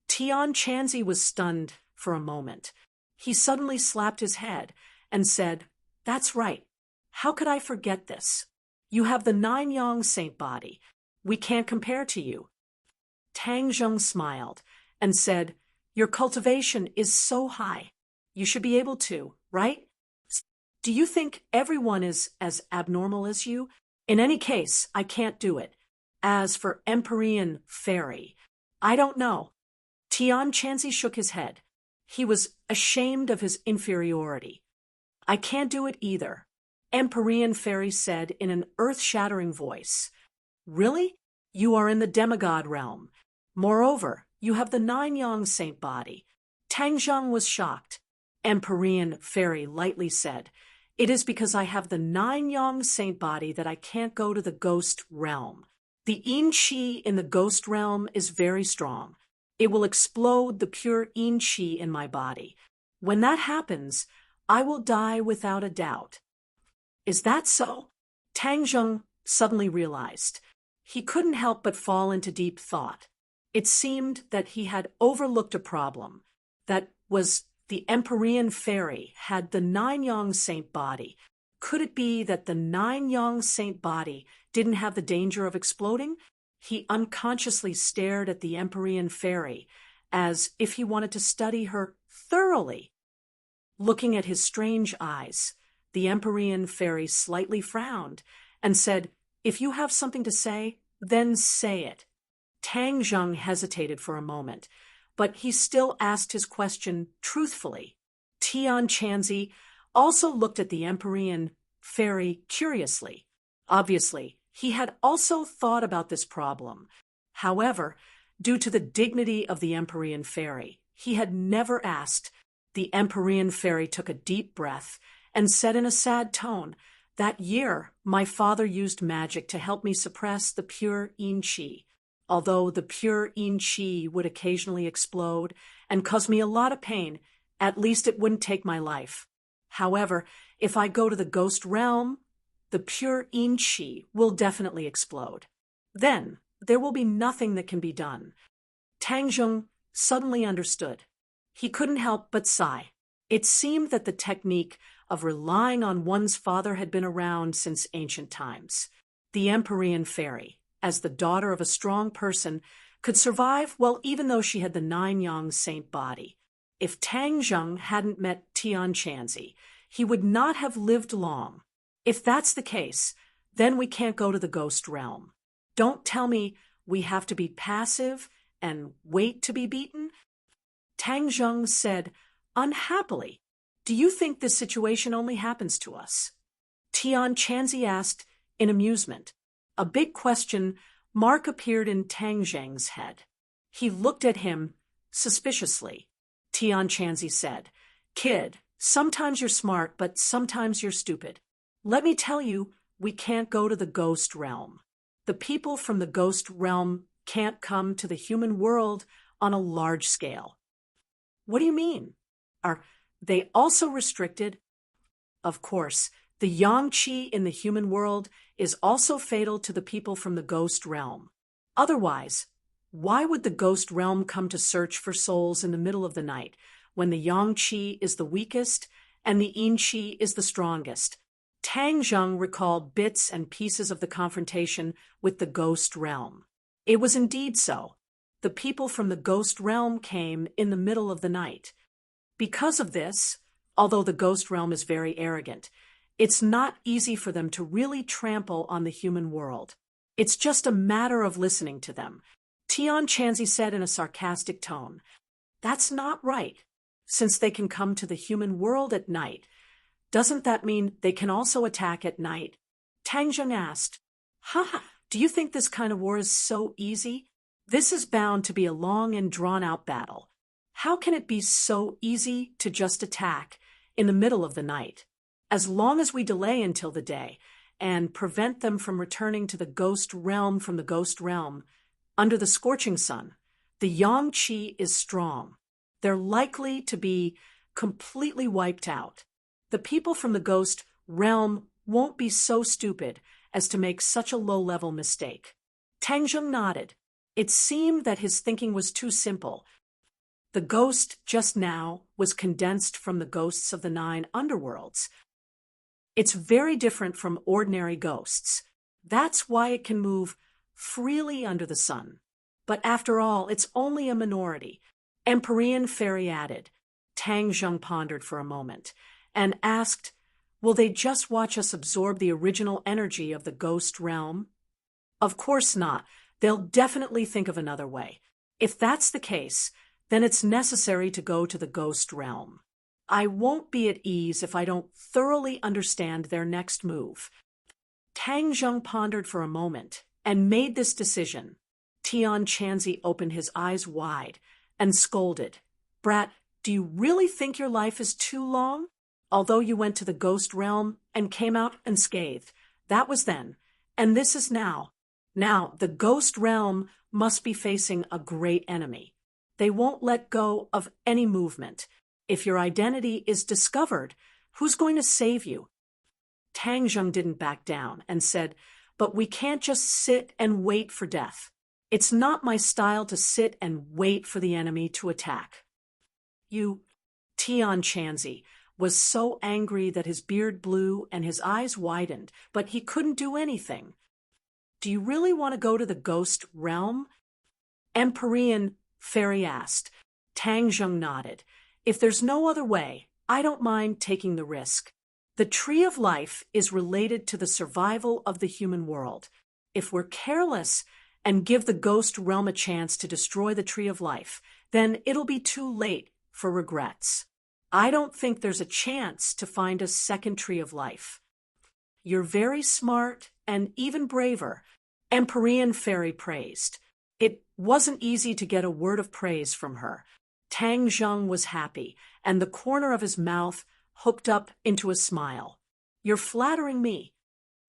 Tian Chanzi was stunned for a moment. He suddenly slapped his head and said, "That's right. How could I forget this? You have the 9-yang saint body. We can't compare to you." Tang Zheng smiled and said, "Your cultivation is so high. You should be able to, right? Do you think everyone is as abnormal as you? In any case, I can't do it. As for Empyrean Fairy, I don't know." Tian Chanzi shook his head. He was ashamed of his inferiority. "I can't do it either," Empyrean Fairy said in an earth-shattering voice. "Really? You are in the demigod realm. Moreover, you have the 9-yang saint body." Tang Zheng was shocked. Empyrean Fairy lightly said, "It is because I have the 9-yang saint body that I can't go to the ghost realm. The yin qi in the ghost realm is very strong. It will explode the pure yin qi in my body. When that happens, I will die without a doubt." "Is that so?" Tang Zheng suddenly realized. He couldn't help but fall into deep thought. It seemed that he had overlooked a problem. That was, the Empyrean Fairy had the 9-yang saint body. Could it be that the 9-yang saint body didn't have the danger of exploding? He unconsciously stared at the Empyrean Fairy as if he wanted to study her thoroughly. Looking at his strange eyes, the Empyrean Fairy slightly frowned and said, "If you have something to say, then say it." Tang Zheng hesitated for a moment, but he still asked his question truthfully. Tian Chanzi also looked at the Empyrean Fairy curiously. Obviously, he had also thought about this problem. However, due to the dignity of the Empyrean Fairy, he had never asked. The Empyrean Fairy took a deep breath and said in a sad tone, "That year, my father used magic to help me suppress the pure yin qi. Although the pure yin qi would occasionally explode and cause me a lot of pain, at least it wouldn't take my life. However, if I go to the ghost realm, the pure yin qi will definitely explode. Then there will be nothing that can be done." Tang Zheng suddenly understood. He couldn't help but sigh. It seemed that the technique of relying on one's father had been around since ancient times. The Empyrean fairy, as the daughter of a strong person, could survive, well, even though she had the nine-yang saint body. If Tang Zheng hadn't met Tian Chanzi, he would not have lived long. If that's the case, then we can't go to the ghost realm. Don't tell me we have to be passive and wait to be beaten. Tang Zheng said, unhappily, do you think this situation only happens to us? Tian Chanzi asked in amusement. A big question mark appeared in Tang Zheng's head. He looked at him suspiciously. Tian Chanzi said, Kid, sometimes you're smart, but sometimes you're stupid. Let me tell you, we can't go to the ghost realm. The people from the ghost realm can't come to the human world on a large scale. What do you mean? Are they also restricted? Of course, the yang qi in the human world is also fatal to the people from the ghost realm. Otherwise, why would the ghost realm come to search for souls in the middle of the night, when the yang qi is the weakest and the yin qi is the strongest? Tang Zheng recalled bits and pieces of the confrontation with the ghost realm. It was indeed so. The people from the ghost realm came in the middle of the night. Because of this, although the ghost realm is very arrogant, it's not easy for them to really trample on the human world. It's just a matter of listening to them. Tian Chanzi said in a sarcastic tone, That's not right. Since they can come to the human world at night, doesn't that mean they can also attack at night? Tang Zheng asked, do you think this kind of war is so easy? This is bound to be a long and drawn-out battle. How can it be so easy to just attack in the middle of the night? As long as we delay until the day and prevent them from returning to the ghost realm from the ghost realm, under the scorching sun, the yang qi is strong. They're likely to be completely wiped out. The people from the ghost realm won't be so stupid as to make such a low-level mistake. Tang Zheng nodded. It seemed that his thinking was too simple. The ghost just now was condensed from the ghosts of the 9 underworlds. It's very different from ordinary ghosts. That's why it can move freely under the sun. But after all, it's only a minority. Empyrean fairy added. Tang Zheng pondered for a moment and asked, Will they just watch us absorb the original energy of the ghost realm? Of course not. They'll definitely think of another way. If that's the case, then it's necessary to go to the ghost realm. I won't be at ease if I don't thoroughly understand their next move. Tang Zheng pondered for a moment and made this decision. Tian Chanzi opened his eyes wide and scolded. Brat, do you really think your life is too long? Although you went to the ghost realm and came out unscathed, that was then, and this is now. Now, the ghost realm must be facing a great enemy. They won't let go of any movement. If your identity is discovered, who's going to save you? Tang Zheng didn't back down and said, But we can't just sit and wait for death. It's not my style to sit and wait for the enemy to attack. Tian Chanzi was so angry that his beard blew and his eyes widened, but he couldn't do anything. Do you really want to go to the ghost realm? Empyrean fairy asked. Tang Zheng nodded. If there's no other way, I don't mind taking the risk. The tree of life is related to the survival of the human world. If we're careless and give the ghost realm a chance to destroy the tree of life, then it'll be too late for regrets. I don't think there's a chance to find a second tree of life. You're very smart and even braver, Empyrean fairy praised. It wasn't easy to get a word of praise from her. Tang Zheng was happy, and the corner of his mouth hooked up into a smile. You're flattering me,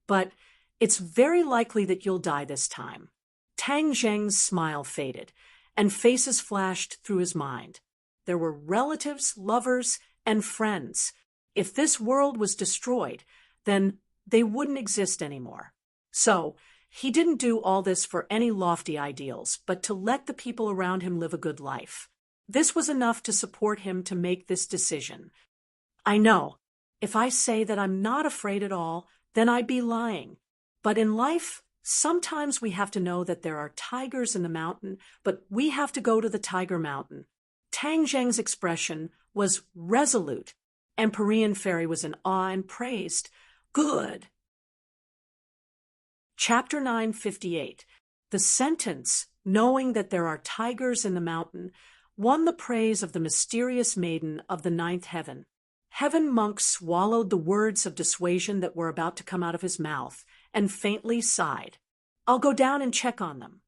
but it's very likely that you'll die this time. Tang Zheng's smile faded, and faces flashed through his mind. There were relatives, lovers, and friends. If this world was destroyed, then they wouldn't exist anymore. So, he didn't do all this for any lofty ideals, but to let the people around him live a good life. This was enough to support him to make this decision. I know. If I say that I'm not afraid at all, then I'd be lying. But in life, sometimes we have to know that there are tigers in the mountain, but we have to go to the tiger mountain. Tang Zheng's expression was resolute. Empyrean Fairy was in awe and praised. Good. Chapter 958. The sentence, knowing that there are tigers in the mountain, won the praise of the mysterious maiden of the ninth heaven. Heaven Monk swallowed the words of dissuasion that were about to come out of his mouth and faintly sighed. I'll go down and check on them.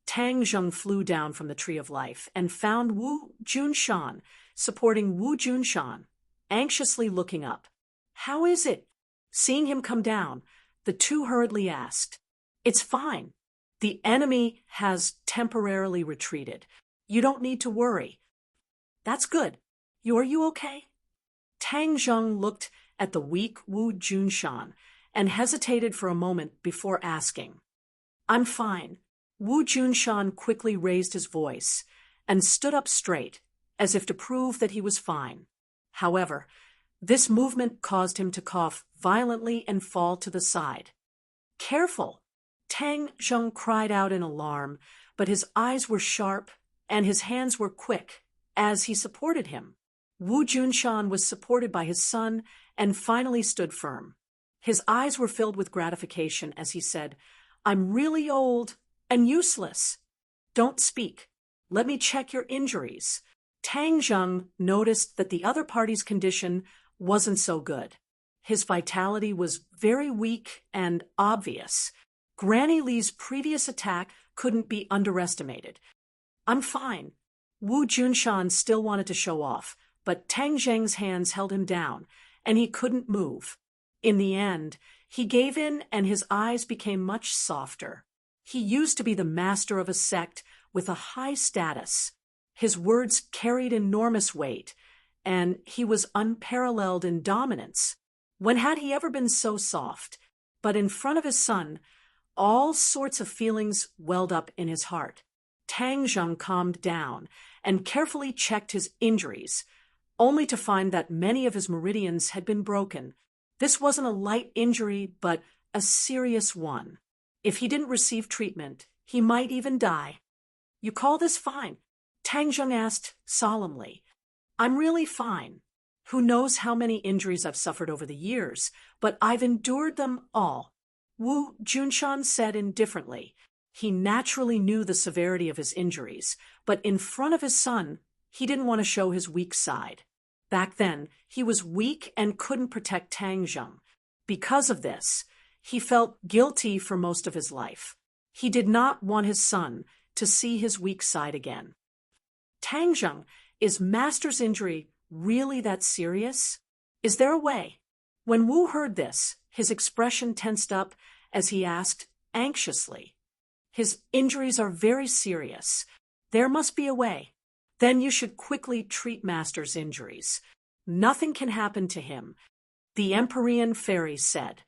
Tang Zheng flew down from the Tree of Life and found Wu Junshan supporting Wu Junshan, anxiously looking up. How is it? Seeing him come down, the two hurriedly asked. It's fine. The enemy has temporarily retreated. You don't need to worry. That's good. Are you okay? Tang Zheng looked at the weak Wu Junshan and hesitated for a moment before asking. I'm fine. Wu Junshan quickly raised his voice and stood up straight, as if to prove that he was fine. However, this movement caused him to cough violently and fall to the side. Careful! Tang Zheng cried out in alarm, but his eyes were sharp and his hands were quick as he supported him. Wu Junshan was supported by his son and finally stood firm. His eyes were filled with gratification as he said, I'm really old and useless. Don't speak. Let me check your injuries. Tang Zheng noticed that the other party's condition wasn't so good. His vitality was very weak and obvious. Granny Li's previous attack couldn't be underestimated. I'm fine. Wu Junshan still wanted to show off, but Tang Zheng's hands held him down, and he couldn't move. In the end, he gave in and his eyes became much softer. He used to be the master of a sect with a high status. His words carried enormous weight, and he was unparalleled in dominance. When had he ever been so soft? But in front of his son, all sorts of feelings welled up in his heart. Tang Zheng calmed down and carefully checked his injuries, only to find that many of his meridians had been broken. This wasn't a light injury, but a serious one. If he didn't receive treatment, he might even die. You call this fine? Tang Zheng asked solemnly. I'm really fine. Who knows how many injuries I've suffered over the years, but I've endured them all. Wu Junshan said indifferently. He naturally knew the severity of his injuries, but in front of his son, he didn't want to show his weak side. Back then, he was weak and couldn't protect Tang Zheng. Because of this, he felt guilty for most of his life. He did not want his son to see his weak side again. Tang Zheng, is Master's injury really that serious? Is there a way? When Wu heard this, his expression tensed up as he asked anxiously. His injuries are very serious. There must be a way. Then you should quickly treat Master's injuries. Nothing can happen to him, the Empyrean Fairy said.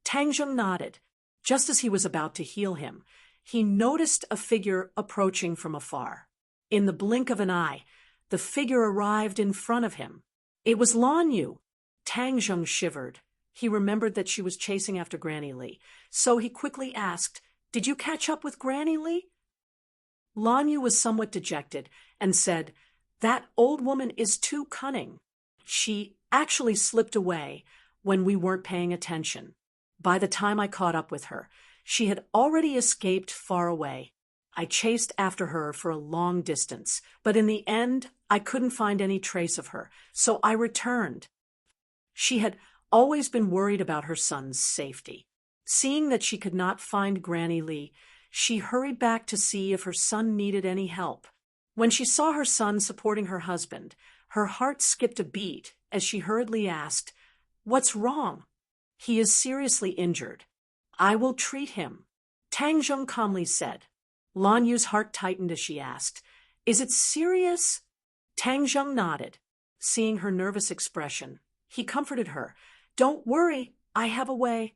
Tang Zheng nodded. Just as he was about to heal him, he noticed a figure approaching from afar. In the blink of an eye, the figure arrived in front of him. It was Lan Yu. Tang Zheng shivered. He remembered that she was chasing after Granny Li, so he quickly asked, Did you catch up with Granny Li? Lan Yu was somewhat dejected and said, That old woman is too cunning. She actually slipped away when we weren't paying attention. By the time I caught up with her, she had already escaped far away. I chased after her for a long distance, but in the end, I couldn't find any trace of her, so I returned. She had always been worried about her son's safety. Seeing that she could not find Granny Li, she hurried back to see if her son needed any help. When she saw her son supporting her husband, her heart skipped a beat as she hurriedly asked, What's wrong? He is seriously injured. I will treat him, Tang Zheng calmly said. Lan Yu's heart tightened as she asked, Is it serious? Tang Zheng nodded. Seeing her nervous expression, he comforted her. Don't worry, I have a way.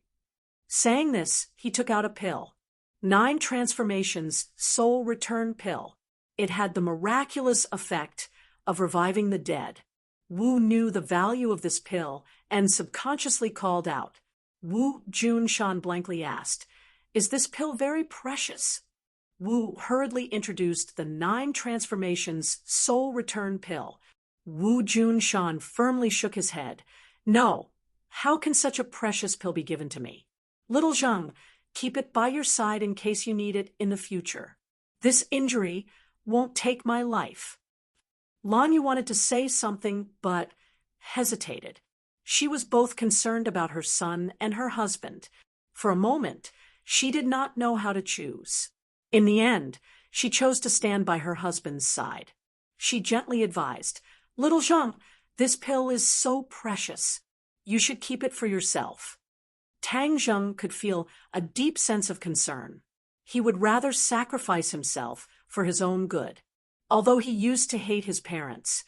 Saying this, he took out a pill. 9 Transformations Soul Return Pill. It had the miraculous effect of reviving the dead. Wu knew the value of this pill and subconsciously called out. Wu Junshan blankly asked, "Is this pill very precious?" Wu hurriedly introduced the 9 Transformations Soul Return Pill. Wu Junshan firmly shook his head. "No, how can such a precious pill be given to me? Little Zheng, keep it by your side in case you need it in the future. This injury won't take my life." Lan Yu wanted to say something, but hesitated. She was both concerned about her son and her husband. For a moment, she did not know how to choose. In the end, she chose to stand by her husband's side. She gently advised, "Little Zheng, this pill is so precious. You should keep it for yourself." Tang Zheng could feel a deep sense of concern. He would rather sacrifice himself for his own good. Although he used to hate his parents,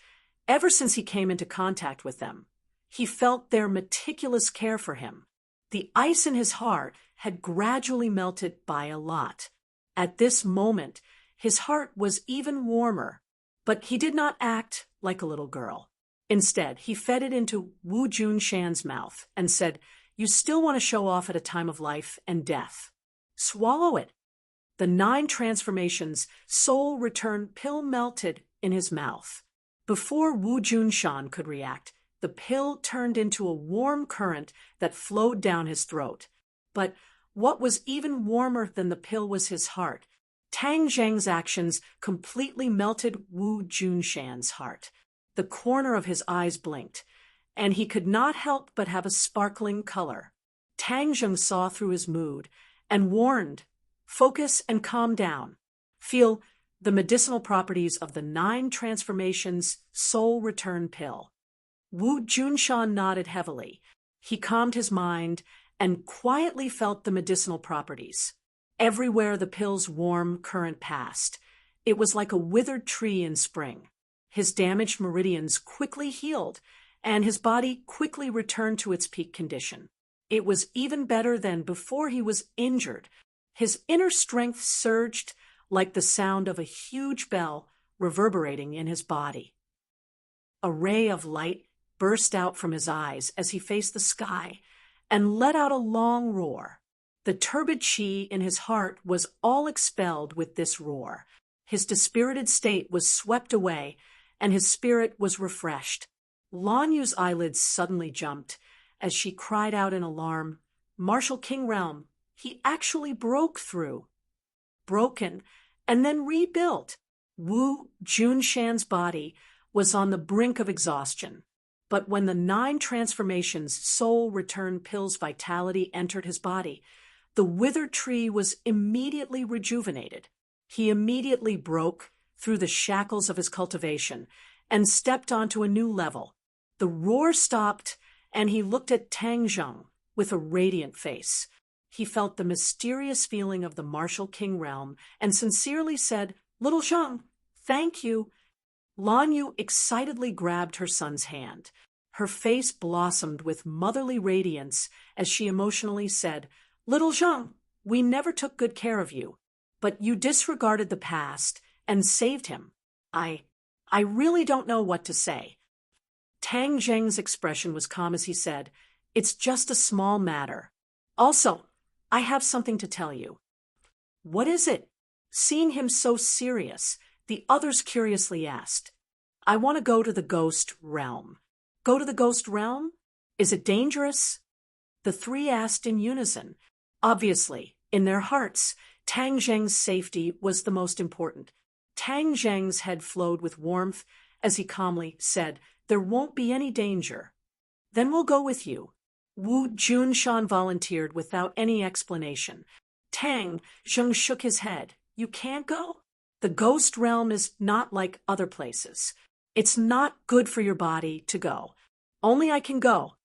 ever since he came into contact with them, he felt their meticulous care for him. The ice in his heart had gradually melted by a lot. At this moment, his heart was even warmer, but he did not act like a little girl. Instead, he fed it into Wu Junshan's mouth and said, "You still want to show off at a time of life and death. Swallow it." The 9 Transformations Soul Return Pill melted in his mouth. Before Wu Junshan could react, the pill turned into a warm current that flowed down his throat. But what was even warmer than the pill was his heart. Tang Zheng's actions completely melted Wu Junshan's heart. The corner of his eyes blinked, and he could not help but have a sparkling color. Tang Zheng saw through his mood and warned, "Focus and calm down. Feel the medicinal properties of the 9 Transformations Soul Return Pill." Wu Junshan nodded heavily. He calmed his mind and quietly felt the medicinal properties. Everywhere the pill's warm current passed, it was like a withered tree in spring. His damaged meridians quickly healed, and his body quickly returned to its peak condition. It was even better than before he was injured. His inner strength surged like the sound of a huge bell reverberating in his body. A ray of light burst out from his eyes as he faced the sky and let out a long roar. The turbid chi in his heart was all expelled with this roar. His dispirited state was swept away, and his spirit was refreshed. Lan Yu's eyelids suddenly jumped as she cried out in alarm, "Martial King Realm, he actually broke through." Broken, and then rebuilt. Wu Junshan's body was on the brink of exhaustion. But when the 9 Transformations Soul Return Pill's vitality entered his body, the withered tree was immediately rejuvenated. He immediately broke through the shackles of his cultivation and stepped onto a new level. The roar stopped, and he looked at Tang Zheng with a radiant face. He felt the mysterious feeling of the martial king realm and sincerely said, "Little Zheng, thank you." Lan Yu excitedly grabbed her son's hand. Her face blossomed with motherly radiance as she emotionally said, "Little Zheng, we never took good care of you, but you disregarded the past and saved him. I really don't know what to say." Tang Zheng's expression was calm as he said, "It's just a small matter. Also, I have something to tell you." "What is it?" Seeing him so serious, the others curiously asked. "I want to go to the ghost realm." "Go to the ghost realm? Is it dangerous?" The 3 asked in unison. Obviously, in their hearts, Tang Zheng's safety was the most important. Tang Zheng's head flowed with warmth as he calmly said, "There won't be any danger." "Then we'll go with you." Wu Junshan volunteered without any explanation. Tang Zheng shook his head. "You can't go? The ghost realm is not like other places. It's not good for your body to go. Only I can go."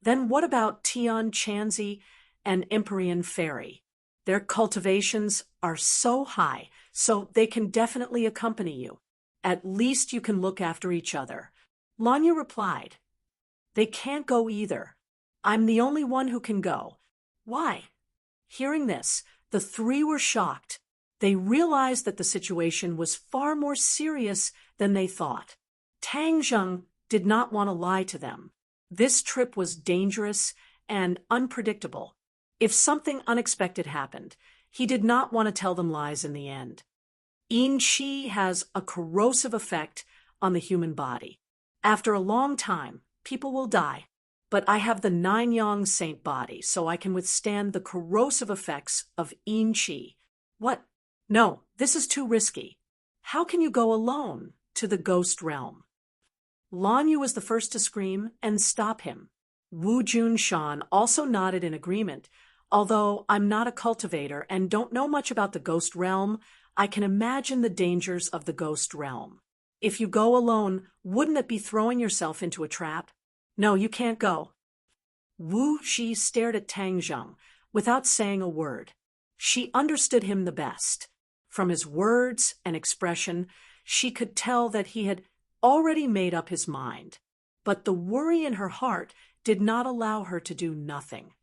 "Then what about Tian Chanzi and Empyrean Fairy? Their cultivations are so high, so they can definitely accompany you. At least you can look after each other." Lan Yu replied, "They can't go either. I'm the only one who can go." "Why?" Hearing this, the 3 were shocked. They realized that the situation was far more serious than they thought. Tang Zheng did not want to lie to them. This trip was dangerous and unpredictable. If something unexpected happened, he did not want to tell them lies in the end. Yin Qi has a corrosive effect on the human body. After a long time, people will die. But I have the 9-yang saint body, so I can withstand the corrosive effects of Yin Qi. What? No, this is too risky. How can you go alone to the ghost realm? Lan Yu was the first to scream and stop him. Wu Junshan also nodded in agreement. Although I'm not a cultivator and don't know much about the ghost realm, I can imagine the dangers of the ghost realm. If you go alone, wouldn't it be throwing yourself into a trap? No, you can't go. Wu Shi stared at Tang Zheng without saying a word. She understood him the best. From his words and expression, she could tell that he had already made up his mind. But the worry in her heart did not allow her to do nothing.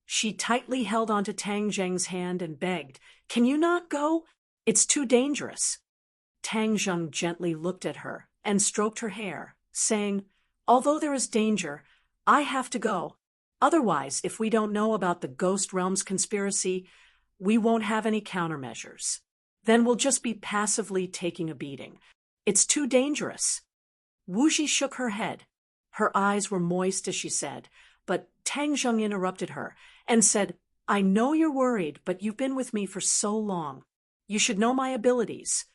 She tightly held onto Tang Zheng's hand and begged, "Can you not go? It's too dangerous." Tang Zheng gently looked at her and stroked her hair, saying, "Although there is danger, I have to go. Otherwise, if we don't know about the Ghost Realm's conspiracy, we won't have any countermeasures. Then we'll just be passively taking a beating. It's too dangerous." Wu Ji shook her head. Her eyes were moist as she said, but Tang Zheng interrupted her and said, "I know you're worried, but you've been with me for so long. You should know my abilities.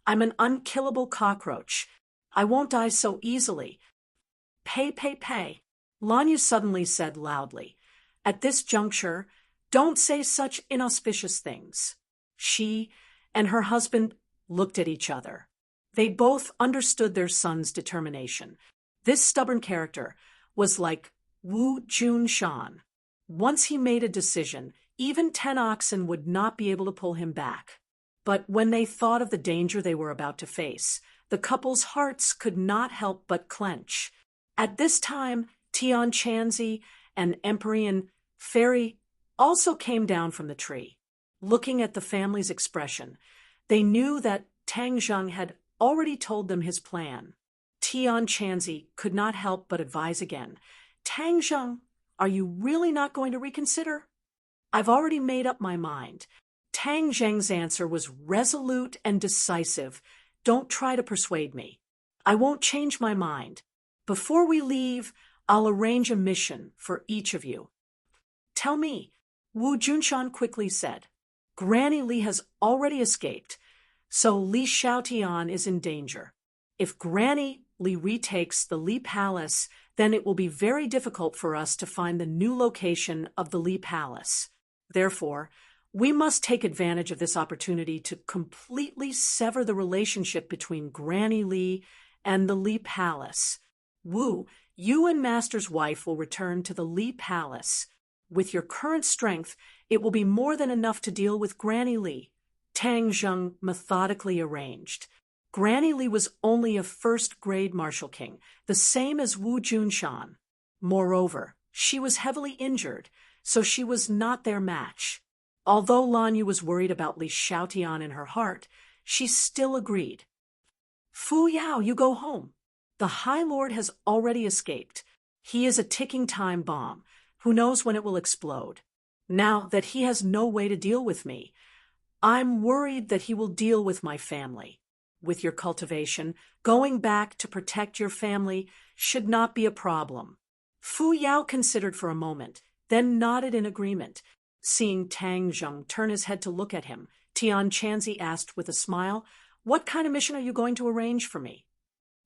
I'm an unkillable cockroach. I won't die so easily." Pay. Lan Yu suddenly said loudly, "At this juncture, don't say such inauspicious things." She and her husband looked at each other. They both understood their son's determination. This stubborn character was like Wu Junshan. Once he made a decision, even 10 oxen would not be able to pull him back. But when they thought of the danger they were about to face, the couple's hearts could not help but clench. At this time, Tian Chanzi and Empyrean Fairy also came down from the tree. Looking at the family's expression, they knew that Tang Zheng had already told them his plan. Tian Chanzi could not help but advise again, "Tang Zheng, are you really not going to reconsider?" "I've already made up my mind." Tang Zheng's answer was resolute and decisive. "Don't try to persuade me. I won't change my mind. Before we leave, I'll arrange a mission for each of you." "Tell me," Wu Junshan quickly said. "Granny Li has already escaped, so Li Xiaotian is in danger. If Granny Li retakes the Li Palace, then it will be very difficult for us to find the new location of the Li Palace. Therefore, we must take advantage of this opportunity to completely sever the relationship between Granny Li and the Li Palace. Wu, you and Master's wife will return to the Li Palace. With your current strength, it will be more than enough to deal with Granny Li." Tang Zheng methodically arranged. Granny Li was only a first-grade martial king, the same as Wu Junshan. Moreover, she was heavily injured, so she was not their match. Although Lan Yu was worried about Li Xiaotian in her heart, she still agreed. "Fu Yao, you go home. The High Lord has already escaped. He is a ticking time bomb. Who knows when it will explode? Now that he has no way to deal with me, I'm worried that he will deal with my family. With your cultivation, going back to protect your family should not be a problem." Fu Yao considered for a moment, then nodded in agreement. Seeing Tang Zheng turn his head to look at him, Tian Chanzi asked with a smile, "What kind of mission are you going to arrange for me?"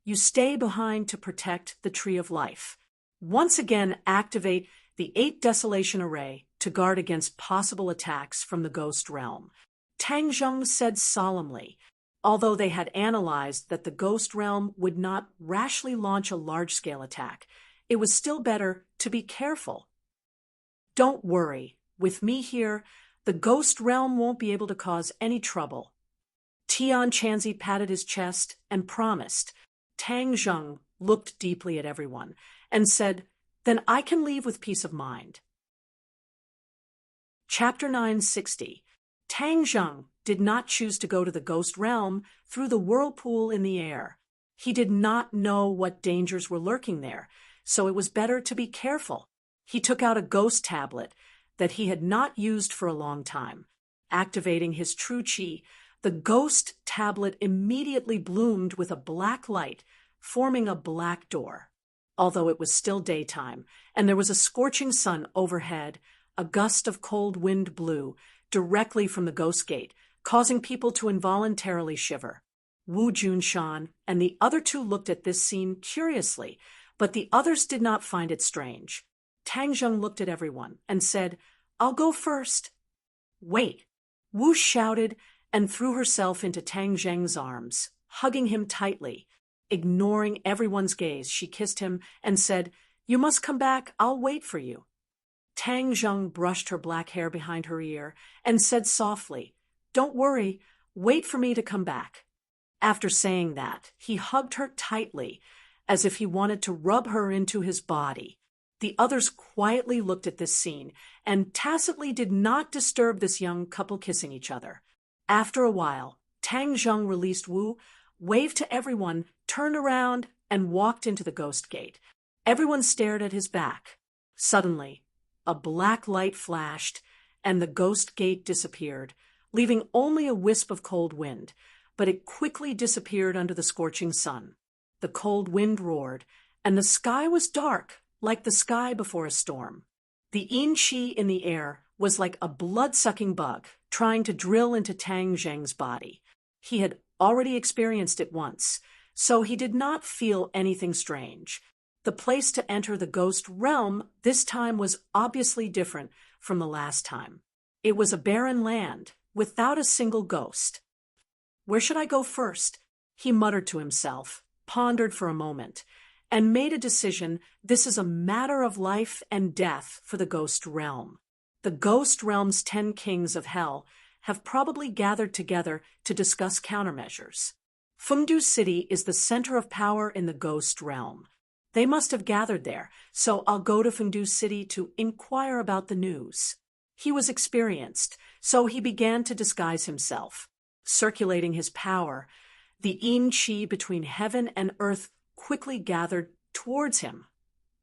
"You stay behind to protect the Tree of Life. Once again activate the 8 Desolation Array to guard against possible attacks from the Ghost Realm." Tang Zheng said solemnly. Although they had analyzed that the Ghost Realm would not rashly launch a large-scale attack, it was still better to be careful. "Don't worry. With me here, the Ghost Realm won't be able to cause any trouble." Tian Chanzi patted his chest and promised. Tang Zheng looked deeply at everyone and said, "Then I can leave with peace of mind." Chapter 960. Tang Zheng did not choose to go to the Ghost Realm through the whirlpool in the air. He did not know what dangers were lurking there, so it was better to be careful. He took out a ghost tablet that he had not used for a long time. Activating his true chi, the ghost tablet immediately bloomed with a black light, forming a black door. Although it was still daytime, and there was a scorching sun overhead, a gust of cold wind blew directly from the ghost gate, causing people to involuntarily shiver. Wu Junshan and the other two looked at this scene curiously, but the others did not find it strange. Tang Zheng looked at everyone and said, "I'll go first." "Wait!" Wu shouted and threw herself into Tang Zheng's arms, hugging him tightly. Ignoring everyone's gaze, she kissed him and said, "You must come back, I'll wait for you." Tang Zheng brushed her black hair behind her ear and said softly, "Don't worry, wait for me to come back." After saying that, he hugged her tightly, as if he wanted to rub her into his body. The others quietly looked at this scene and tacitly did not disturb this young couple kissing each other. After a while, Tang Zheng released Wu, waved to everyone, turned around, and walked into the ghost gate. Everyone stared at his back. Suddenly, a black light flashed, and the ghost gate disappeared, leaving only a wisp of cold wind, but it quickly disappeared under the scorching sun. The cold wind roared, and the sky was dark, like the sky before a storm. The yin qi in the air was like a blood-sucking bug trying to drill into Tang Zheng's body. He had already experienced it once, so he did not feel anything strange. The place to enter the ghost realm this time was obviously different from the last time. It was a barren land, without a single ghost. "Where should I go first?" he muttered to himself, pondered for a moment, and made a decision. This is a matter of life and death for the ghost realm. The ghost realm's 10 kings of hell have probably gathered together to discuss countermeasures. Fengdu City is the center of power in the ghost realm. They must have gathered there, so I'll go to Fengdu City to inquire about the news. He was experienced, so he began to disguise himself. Circulating his power, the yin qi between heaven and earth quickly gathered towards him,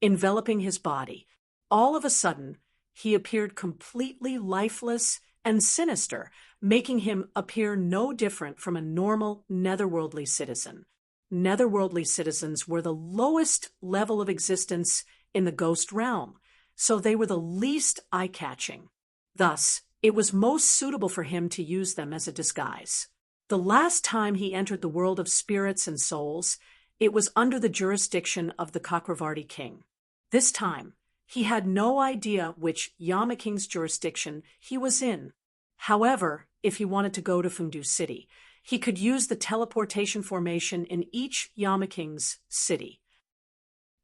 enveloping his body. All of a sudden, he appeared completely lifeless and sinister, making him appear no different from a normal netherworldly citizen. Netherworldly citizens were the lowest level of existence in the ghost realm, so they were the least eye-catching. Thus, it was most suitable for him to use them as a disguise. The last time he entered the world of spirits and souls, it was under the jurisdiction of the Chakravarti king. This time, he had no idea which Yama king's jurisdiction he was in. However, if he wanted to go to Fengdu City, he could use the teleportation formation in each Yama king's city.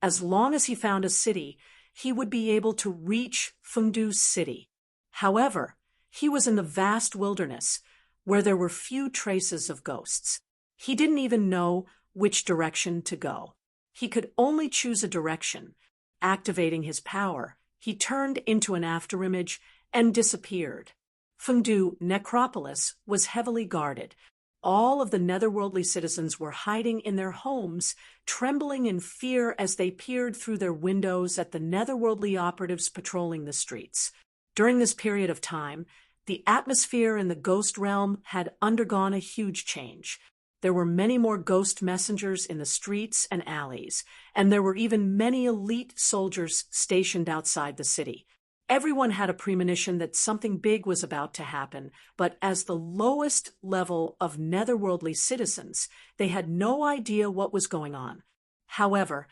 As long as he found a city, he would be able to reach Fengdu City. However, he was in the vast wilderness, where there were few traces of ghosts. He didn't even know which direction to go. He could only choose a direction. Activating his power, he turned into an afterimage and disappeared. Fengdu Necropolis was heavily guarded. All of the netherworldly citizens were hiding in their homes, trembling in fear as they peered through their windows at the netherworldly operatives patrolling the streets. During this period of time, the atmosphere in the ghost realm had undergone a huge change. There were many more ghost messengers in the streets and alleys, and there were even many elite soldiers stationed outside the city. Everyone had a premonition that something big was about to happen, but as the lowest level of netherworldly citizens, they had no idea what was going on. However,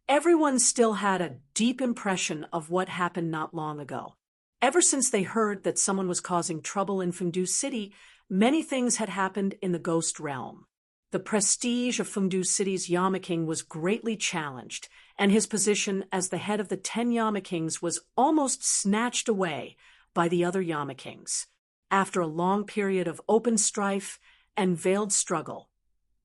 everyone still had a deep impression of what happened not long ago. Ever since they heard that someone was causing trouble in Fengdu City, many things had happened in the ghost realm. The prestige of Fengdu City's Yama King was greatly challenged, and his position as the head of the 10 Yama Kings was almost snatched away by the other Yama Kings. After a long period of open strife and veiled struggle,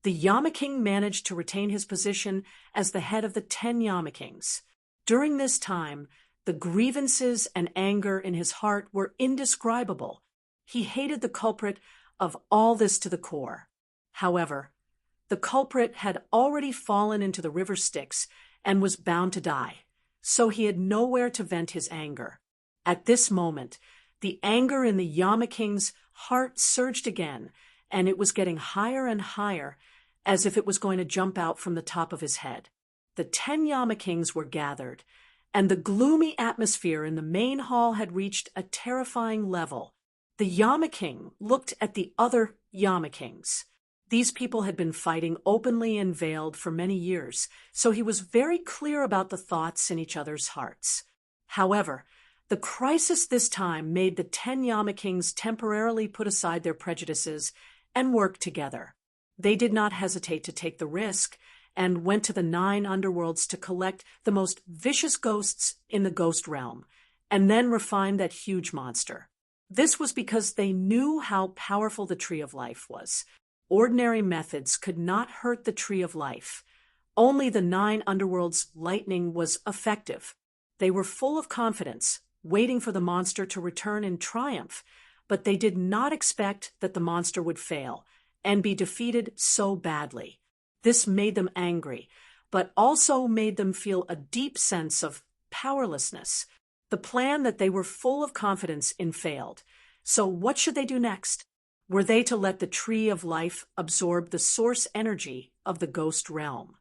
the Yama King managed to retain his position as the head of the 10 Yama Kings. During this time, the grievances and anger in his heart were indescribable. He hated the culprit of all this to the core. However, The culprit had already fallen into the river Styx and was bound to die, so he had nowhere to vent his anger. At this moment, the anger in the Yama King's heart surged again, and it was getting higher and higher, as if it was going to jump out from the top of his head. The 10 Yama Kings were gathered, and the gloomy atmosphere in the main hall had reached a terrifying level. The Yama King looked at the other Yama Kings. These people had been fighting openly and veiled for many years, so he was very clear about the thoughts in each other's hearts. However, the crisis this time made the 10 Yama Kings temporarily put aside their prejudices and work together. They did not hesitate to take the risk and went to the 9 underworlds to collect the most vicious ghosts in the ghost realm, and then refine that huge monster. This was because they knew how powerful the Tree of Life was. Ordinary methods could not hurt the Tree of Life. Only the 9 underworlds' lightning was effective. They were full of confidence, waiting for the monster to return in triumph, but they did not expect that the monster would fail and be defeated so badly. This made them angry, but also made them feel a deep sense of powerlessness. The plan that they were full of confidence in failed. So what should they do next? Were they to let the Tree of Life absorb the source energy of the ghost realm?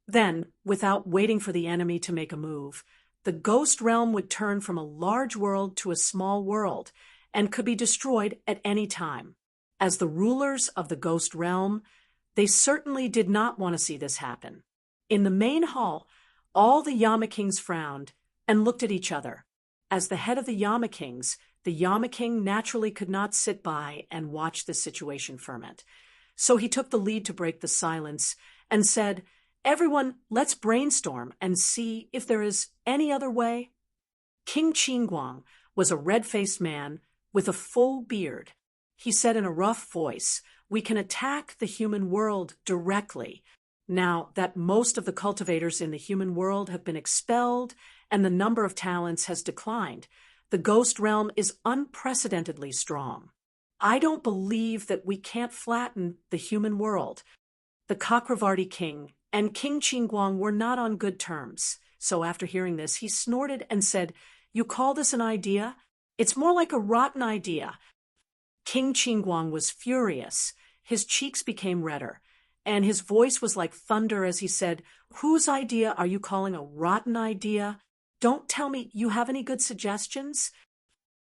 Then, without waiting for the enemy to make a move, the ghost realm would turn from a large world to a small world and could be destroyed at any time. As the rulers of the ghost realm, they certainly did not want to see this happen. In the main hall, all the Yama Kings frowned and looked at each other. As the head of the Yama Kings, the Yama King naturally could not sit by and watch the situation ferment. So he took the lead to break the silence and said, "Everyone, let's brainstorm and see if there is any other way." King Qingguang was a red-faced man with a full beard. He said in a rough voice, "We can attack the human world directly. Now that most of the cultivators in the human world have been expelled and the number of talents has declined, the ghost realm is unprecedentedly strong. I don't believe that we can't flatten the human world." The Cakravarti king and King Qingguang were not on good terms, so after hearing this, he snorted and said, "You call this an idea? It's more like a rotten idea." King Qingguang was furious. His cheeks became redder, and his voice was like thunder as he said, "Whose idea are you calling a rotten idea? Don't tell me you have any good suggestions?"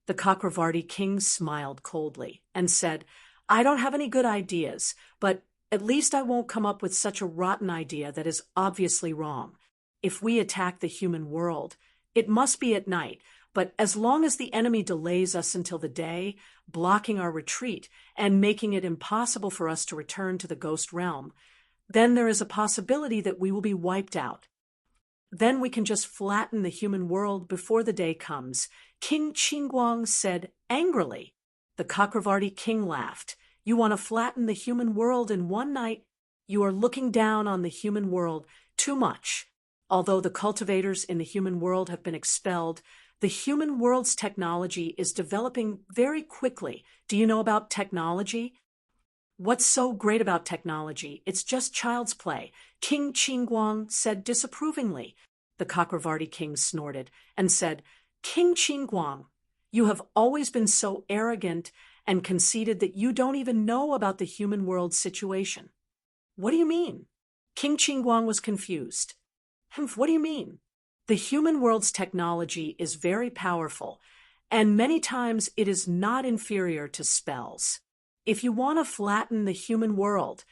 The Cakravarti king smiled coldly and said, "I don't have any good ideas, but at least I won't come up with such a rotten idea that is obviously wrong. If we attack the human world, it must be at night, but as long as the enemy delays us until the day, blocking our retreat and making it impossible for us to return to the ghost realm, then there is a possibility that we will be wiped out. Then we can just flatten the human world before the day comes," King Qingguang said angrily. The Cakravarti king laughed. "You want to flatten the human world in one night? You are looking down on the human world too much. Although the cultivators in the human world have been expelled, the human world's technology is developing very quickly. Do you know about technology?" "What's so great about technology? It's just child's play," King Qingguang said disapprovingly. The Cakravarti king snorted and said, "King Qingguang, you have always been so arrogant and conceited that you don't even know about the human world's situation." "What do you mean?" King Qingguang was confused. "What do you mean?" "The human world's technology is very powerful, and many times it is not inferior to spells. If you want to flatten the human world,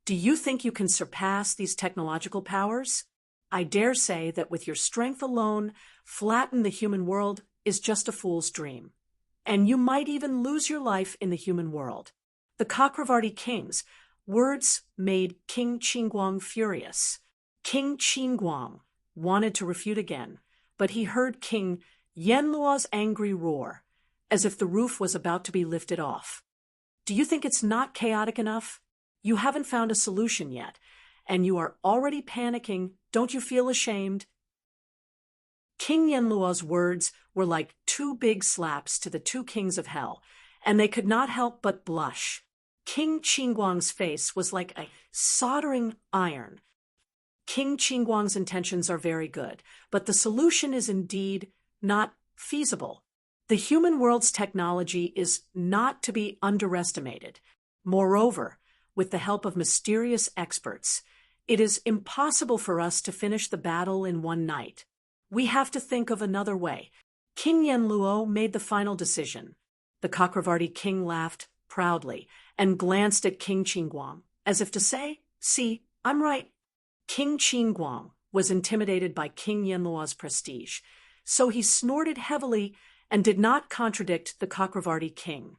do you think you can surpass these technological powers? I dare say that with your strength alone, flatten the human world is just a fool's dream. And you might even lose your life in the human world." The Cakravarti king's words made King Qingguang furious. King Qingguang wanted to refute again, but he heard King Yanluo's angry roar, as if the roof was about to be lifted off. "Do you think it's not chaotic enough? You haven't found a solution yet, and you are already panicking. Don't you feel ashamed?" King Yanluo's words were like 2 big slaps to the 2 kings of hell, and they could not help but blush. King Qingguang's face was like a soldering iron. King Qingguang's intentions are very good, but the solution is indeed not feasible. The human world's technology is not to be underestimated. Moreover, with the help of mysterious experts, it is impossible for us to finish the battle in one night. We have to think of another way. King Yanluo made the final decision. The Chakravarti king laughed proudly and glanced at King Qingguang, as if to say, "See, I'm right." King Qingguang was intimidated by King Yanluo's prestige, so he snorted heavily and did not contradict the Chakravarti king.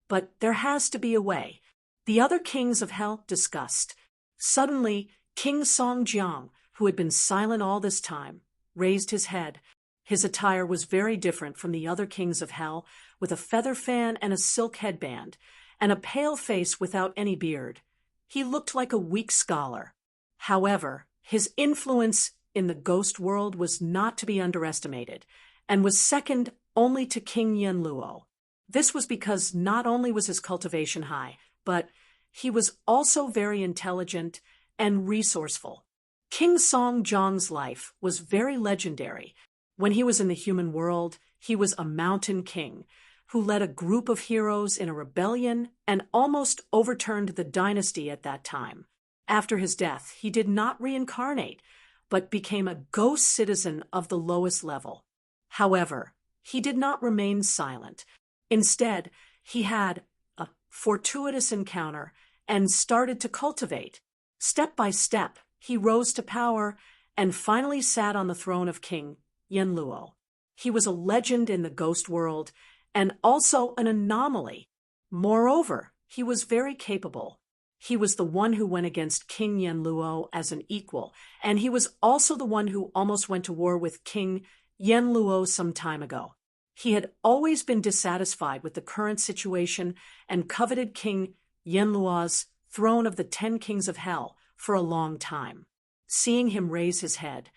But there has to be a way. The other kings of hell discussed. Suddenly, King Songjiang, who had been silent all this time, raised his head. His attire was very different from the other kings of hell, with a feather fan and a silk headband, and a pale face without any beard. He looked like a weak scholar. However, his influence in the ghost world was not to be underestimated, and was second only to King Yanluo. This was because not only was his cultivation high, but he was also very intelligent and resourceful. King Songjiang's life was very legendary. When he was in the human world, he was a mountain king who led a group of heroes in a rebellion and almost overturned the dynasty at that time. After his death, he did not reincarnate, but became a ghost citizen of the lowest level. However, he did not remain silent. Instead, he had a fortuitous encounter and started to cultivate. Step by step, he rose to power and finally sat on the throne of King Yanluo. He was a legend in the ghost world and also an anomaly. Moreover, he was very capable. He was the one who went against King Yanluo as an equal, and he was also the one who almost went to war with King Yanluo some time ago. He had always been dissatisfied with the current situation and coveted King Yanluo's throne of the 10 kings of hell for a long time. Seeing him raise his head,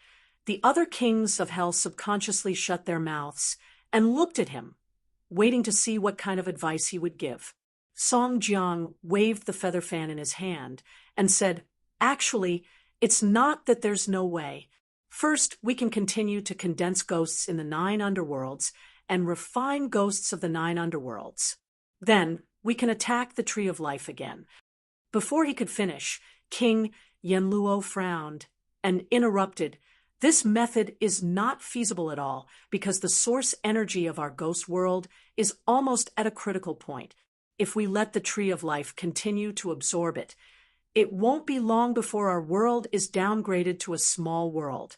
the other kings of hell subconsciously shut their mouths and looked at him, waiting to see what kind of advice he would give. Songjiang waved the feather fan in his hand and said, "Actually, it's not that there's no way. First, we can continue to condense ghosts in the 9 underworlds and refine ghosts of the 9 underworlds. Then, we can attack the Tree of Life again." Before he could finish, King Yanluo frowned and interrupted. "This method is not feasible at all because the source energy of our ghost world is almost at a critical point. If we let the Tree of Life continue to absorb it, it won't be long before our world is downgraded to a small world."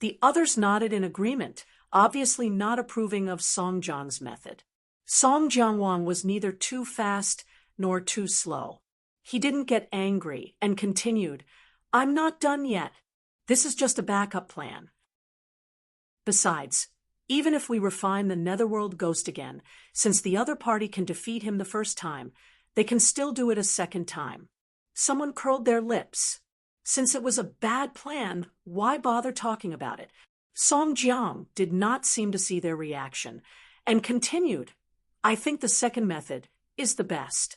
The others nodded in agreement, obviously not approving of Songjiang's method. Songjiang was neither too fast nor too slow. He didn't get angry and continued, "I'm not done yet. This is just a backup plan. Besides, even if we refine the Netherworld ghost again, since the other party can defeat him the first time, they can still do it a second time." Someone curled their lips. Since it was a bad plan, why bother talking about it? Songjiang did not seem to see their reaction and continued, "I think the second method is the best."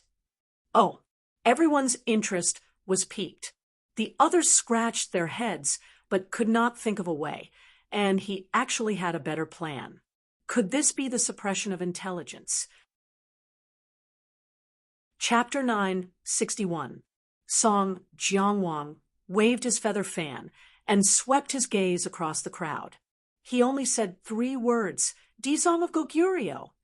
Oh, everyone's interest was piqued. The others scratched their heads but could not think of a way, and he actually had a better plan. Could this be the suppression of intelligence? Chapter 9:61. Song Jiangwang waved his feather fan and swept his gaze across the crowd. He only said 3 words, "Dizong of Goguryeo."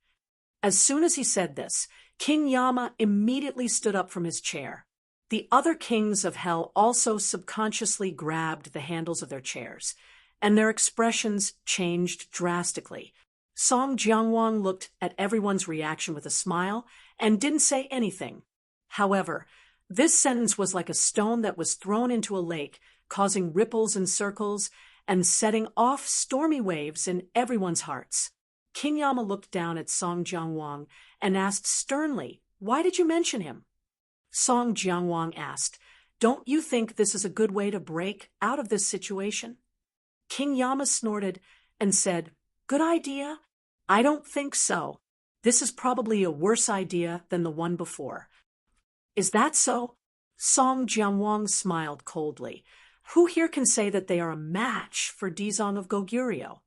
As soon as he said this, King Yama immediately stood up from his chair. The other kings of hell also subconsciously grabbed the handles of their chairs, and their expressions changed drastically. Song Jiangwang looked at everyone's reaction with a smile and didn't say anything. However, this sentence was like a stone that was thrown into a lake, causing ripples and circles and setting off stormy waves in everyone's hearts. King Yama looked down at Song Jiangwang and asked sternly, "Why did you mention him?" Song Jiangwang asked, "Don't you think this is a good way to break out of this situation?" King Yama snorted and said, "Good idea? I don't think so. This is probably a worse idea than the one before." Is that so? Song Jianwang smiled coldly. Who here can say that they are a match for Dizong of Goguryeo?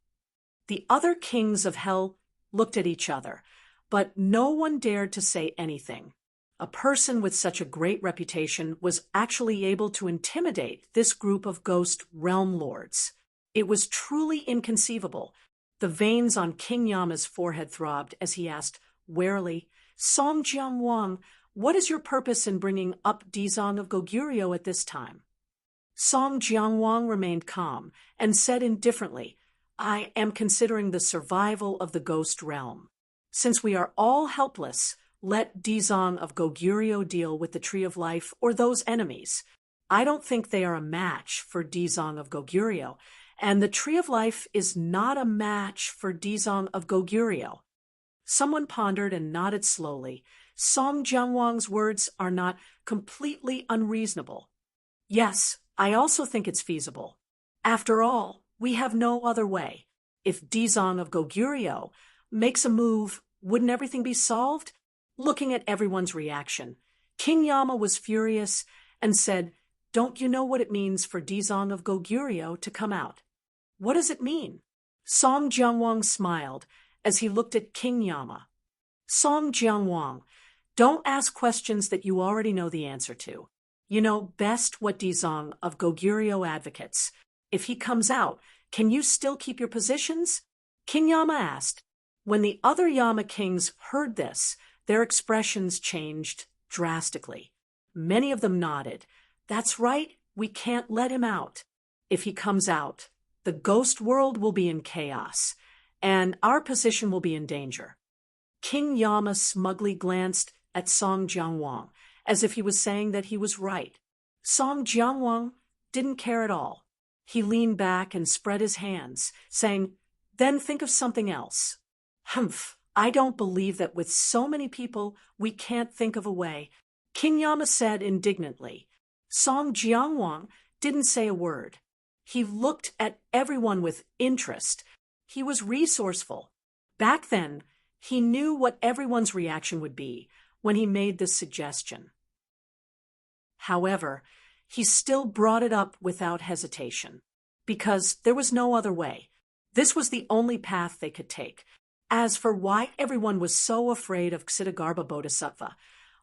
The other kings of hell looked at each other, but no one dared to say anything. A person with such a great reputation was actually able to intimidate this group of ghost realm lords. It was truly inconceivable. The veins on King Yama's forehead throbbed as he asked warily, Song Jianwang, what is your purpose in bringing up Dizong of Goguryeo at this time? Song Jianwang remained calm and said indifferently, I am considering the survival of the ghost realm. Since we are all helpless, let Dizong of Goguryeo deal with the Tree of Life or those enemies. I don't think they are a match for Dizong of Goguryeo, and the Tree of Life is not a match for Dizong of Goguryeo. Someone pondered and nodded slowly. Song Jianwang's words are not completely unreasonable. Yes, I also think it's feasible. After all, we have no other way. If Dizong of Goguryeo makes a move, wouldn't everything be solved? Looking at everyone's reaction, King Yama was furious and said, Don't you know what it means for Dizong of Goguryeo to come out? What does it mean? Song Jianwang smiled as he looked at King Yama. Song Jianwang, don't ask questions that you already know the answer to. You know best what Dizong of Goguryeo advocates. If he comes out, can you still keep your positions? King Yama asked. When the other Yama kings heard this, their expressions changed drastically. Many of them nodded. That's right, we can't let him out. If he comes out, the ghost world will be in chaos, and our position will be in danger. King Yama smugly glanced at Song Jianwang, as if he was saying that he was right. Song Jianwang didn't care at all. He leaned back and spread his hands, saying, Then think of something else. Humph, I don't believe that with so many people we can't think of a way, King Yama said indignantly. Song Jianwang didn't say a word. He looked at everyone with interest. He was resourceful. Back then, he knew what everyone's reaction would be when he made this suggestion. However, he still brought it up without hesitation, because there was no other way. This was the only path they could take. As for why everyone was so afraid of Ksitigarbha Bodhisattva,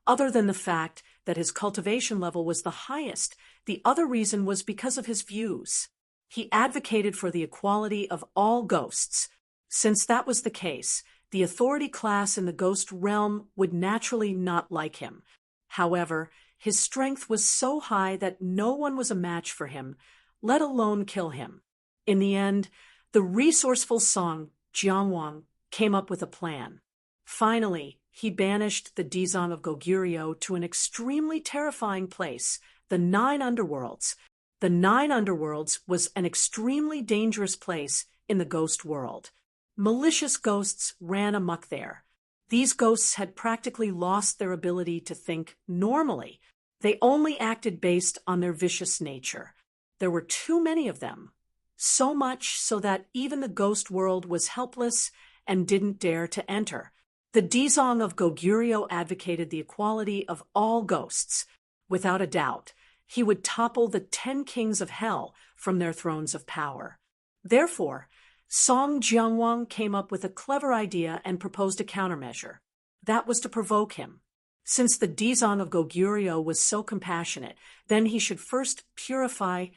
other than the fact that his cultivation level was the highest, the other reason was because of his views. He advocated for the equality of all ghosts. Since that was the case, the authority class in the ghost realm would naturally not like him. However, his strength was so high that no one was a match for him, let alone kill him. In the end, the resourceful Song Jianwang came up with a plan. Finally, he banished the Dizong of Goguryeo to an extremely terrifying place, the 9 Underworlds. The 9 Underworlds was an extremely dangerous place in the ghost world. Malicious ghosts ran amok there. These ghosts had practically lost their ability to think normally. They only acted based on their vicious nature. There were too many of them, so much so that even the ghost world was helpless and didn't dare to enter. The Dizong of Goguryeo advocated the equality of all ghosts. Without a doubt, he would topple the 10 kings of hell from their thrones of power. Therefore, Song Jianwang came up with a clever idea and proposed a countermeasure. That was to provoke him. Since the Dizong of Goguryeo was so compassionate, then he should first purify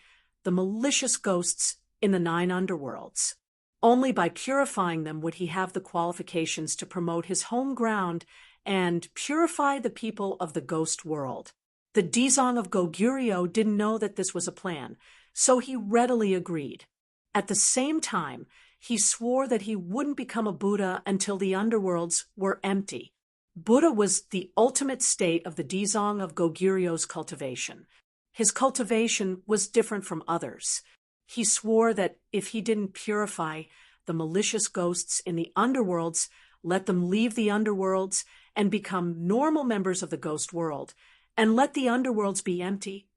the malicious ghosts in the 9 underworlds. Only by purifying them would he have the qualifications to promote his home ground and purify the people of the ghost world. The Dizong of Goguryeo didn't know that this was a plan, so he readily agreed. At the same time, he swore that he wouldn't become a Buddha until the underworlds were empty. Buddha was the ultimate state of the Dizong of Goguryeo's cultivation. His cultivation was different from others. He swore that if he didn't purify the malicious ghosts in the underworlds, let them leave the underworlds and become normal members of the ghost world, and let the underworlds be empty,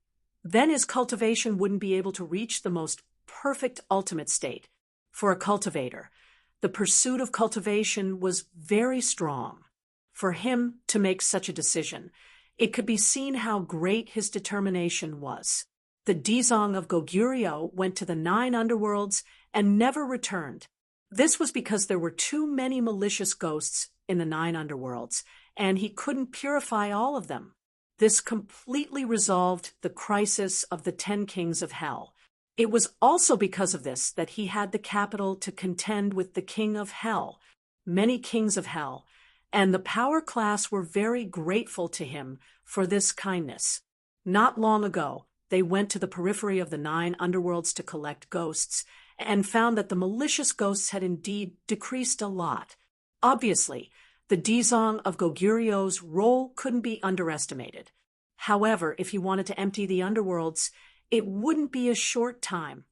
then his cultivation wouldn't be able to reach the most perfect ultimate state. For a cultivator, the pursuit of cultivation was very strong. For him to make such a decision, it could be seen how great his determination was. The Dizong of Goguryeo went to the 9 underworlds and never returned. This was because there were too many malicious ghosts in the 9 underworlds, and he couldn't purify all of them. This completely resolved the crisis of the 10 kings of hell. It was also because of this that he had the capital to contend with the king of hell, many kings of hell, and the power class were very grateful to him for this kindness. Not long ago, they went to the periphery of the 9 underworlds to collect ghosts, and found that the malicious ghosts had indeed decreased a lot. Obviously, the Dizong of Goguryeo's role couldn't be underestimated. However, if he wanted to empty the underworlds, it wouldn't be a short time.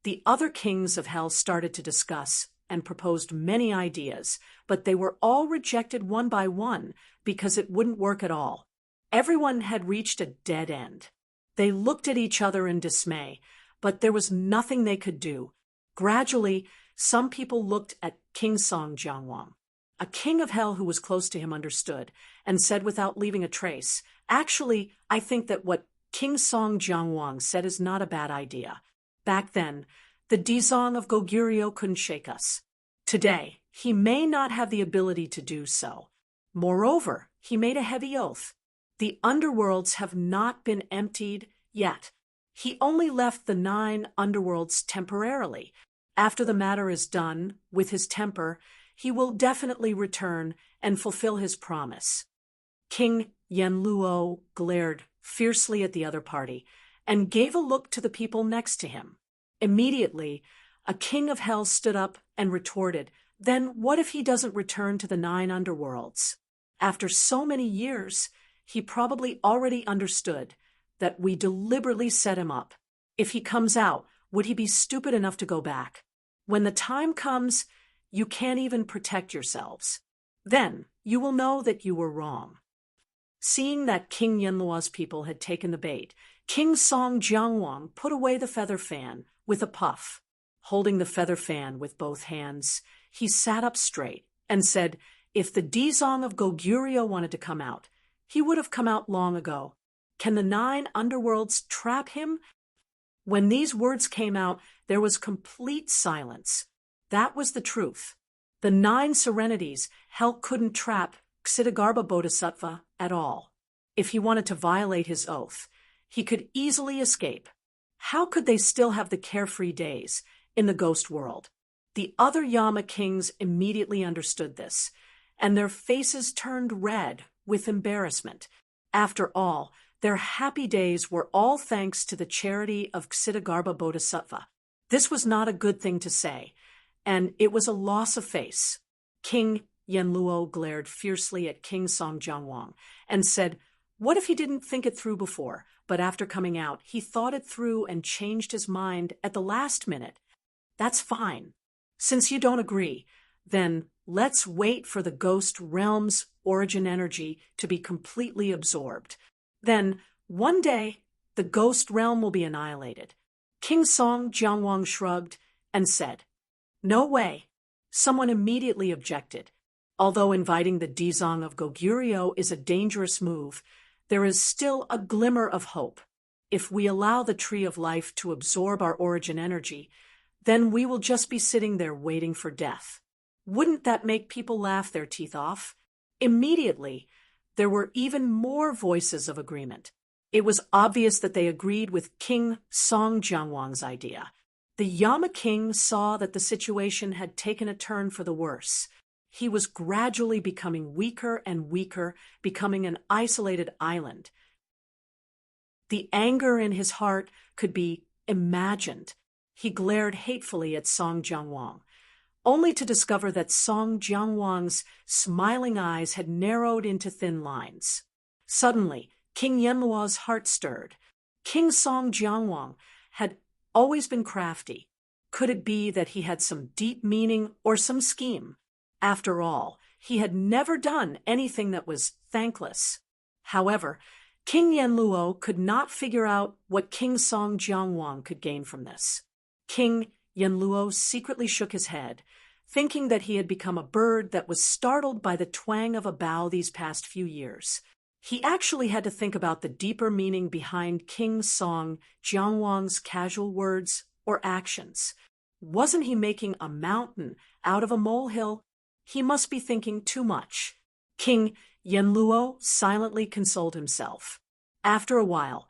The other kings of hell started to discuss and proposed many ideas, but they were all rejected one by one because it wouldn't work at all. Everyone had reached a dead end. They looked at each other in dismay, but there was nothing they could do. Gradually, some people looked at King Song Jiangwang. A king of hell who was close to him understood and said without leaving a trace, "Actually, I think that what King Song Jiangwang said is not a bad idea. Back then, the Dizong of Goguryeo couldn't shake us. Today, he may not have the ability to do so. Moreover, he made a heavy oath. The underworlds have not been emptied yet. He only left the 9 underworlds temporarily. After the matter is done with his temper, he will definitely return and fulfill his promise." King Yanluo glared fiercely at the other party and gave a look to the people next to him. Immediately, a king of hell stood up and retorted, "Then what if he doesn't return to the 9 underworlds?" After so many years, he probably already understood that we deliberately set him up. If he comes out, would he be stupid enough to go back? When the time comes, you can't even protect yourselves. Then you will know that you were wrong. Seeing that King Yanluo's people had taken the bait, King Song Jiangwang put away the feather fan with a puff. Holding the feather fan with both hands, he sat up straight and said, "If the Dizong of Goguryeo wanted to come out, he would have come out long ago. Can the 9 underworlds trap him?" When these words came out, there was complete silence. That was the truth. The 9 serenities, hell couldn't trap Ksitigarbha Bodhisattva at all. If he wanted to violate his oath, he could easily escape. How could they still have the carefree days in the ghost world? The other Yama kings immediately understood this, and their faces turned red with embarrassment. After all, their happy days were all thanks to the charity of Ksitigarbha Bodhisattva. This was not a good thing to say, and it was a loss of face. King Yanluo glared fiercely at King Song Jiangwang and said, "What if he didn't think it through before, but after coming out, he thought it through and changed his mind at the last minute? That's fine. Since you don't agree, then let's wait for the ghost realm's origin energy to be completely absorbed. Then, one day, the ghost realm will be annihilated." King Song Jiangwang shrugged and said, "No way." Someone immediately objected. Although inviting the Dizong of Goguryeo is a dangerous move, there is still a glimmer of hope. If we allow the tree of life to absorb our origin energy, then we will just be sitting there waiting for death. Wouldn't that make people laugh their teeth off? Immediately, there were even more voices of agreement. It was obvious that they agreed with King Song Jiangwang's idea. The Yama king saw that the situation had taken a turn for the worse. He was gradually becoming weaker and weaker, becoming an isolated island. The anger in his heart could be imagined. He glared hatefully at Song Jiangwang, only to discover that Song Jiangwang's smiling eyes had narrowed into thin lines. Suddenly, King Yanluo's heart stirred. King Song Jiangwang had always been crafty. Could it be that he had some deep meaning or some scheme? After all, he had never done anything that was thankless. However, King Yanluo could not figure out what King Song Jiangwang could gain from this. King Yanluo secretly shook his head, thinking that he had become a bird that was startled by the twang of a bow these past few years. He actually had to think about the deeper meaning behind King Song Jianwang's casual words or actions. Wasn't he making a mountain out of a molehill? He must be thinking too much. King Yanluo silently consoled himself. After a while,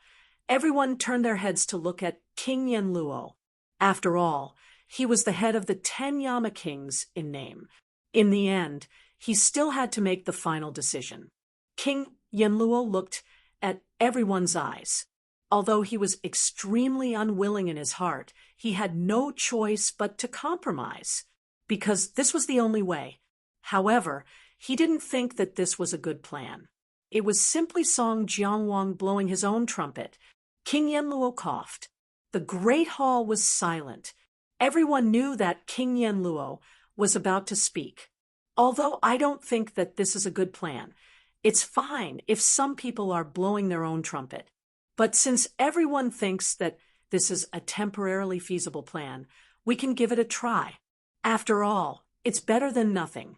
everyone turned their heads to look at King Yanluo. After all, he was the head of the 10 Yama kings in name. In the end, he still had to make the final decision. King Yanluo looked at everyone's eyes. Although he was extremely unwilling in his heart, he had no choice but to compromise, because this was the only way. However, he didn't think that this was a good plan. It was simply Song Jianwang blowing his own trumpet. King Yanluo coughed. The great hall was silent. Everyone knew that King Yanluo was about to speak. Although I don't think that this is a good plan. It's fine if some people are blowing their own trumpet. But since everyone thinks that this is a temporarily feasible plan, we can give it a try. After all, it's better than nothing.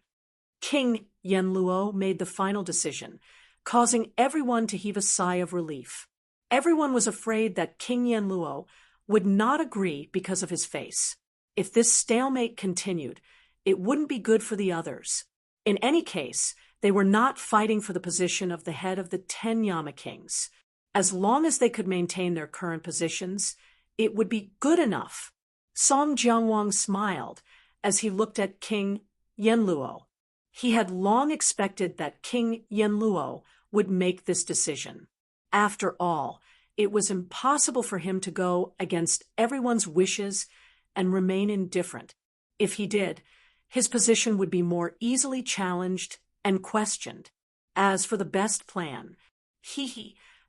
King Yanluo made the final decision, causing everyone to heave a sigh of relief. Everyone was afraid that King Yanluo would not agree because of his face. If this stalemate continued, it wouldn't be good for the others. In any case, they were not fighting for the position of the head of the 10 Yama kings. As long as they could maintain their current positions, it would be good enough. Song Jianwang smiled as he looked at King Yanluo. He had long expected that King Yanluo would make this decision. After all, it was impossible for him to go against everyone's wishes and remain indifferent. If he did, his position would be more easily challenged and questioned. As for the best plan,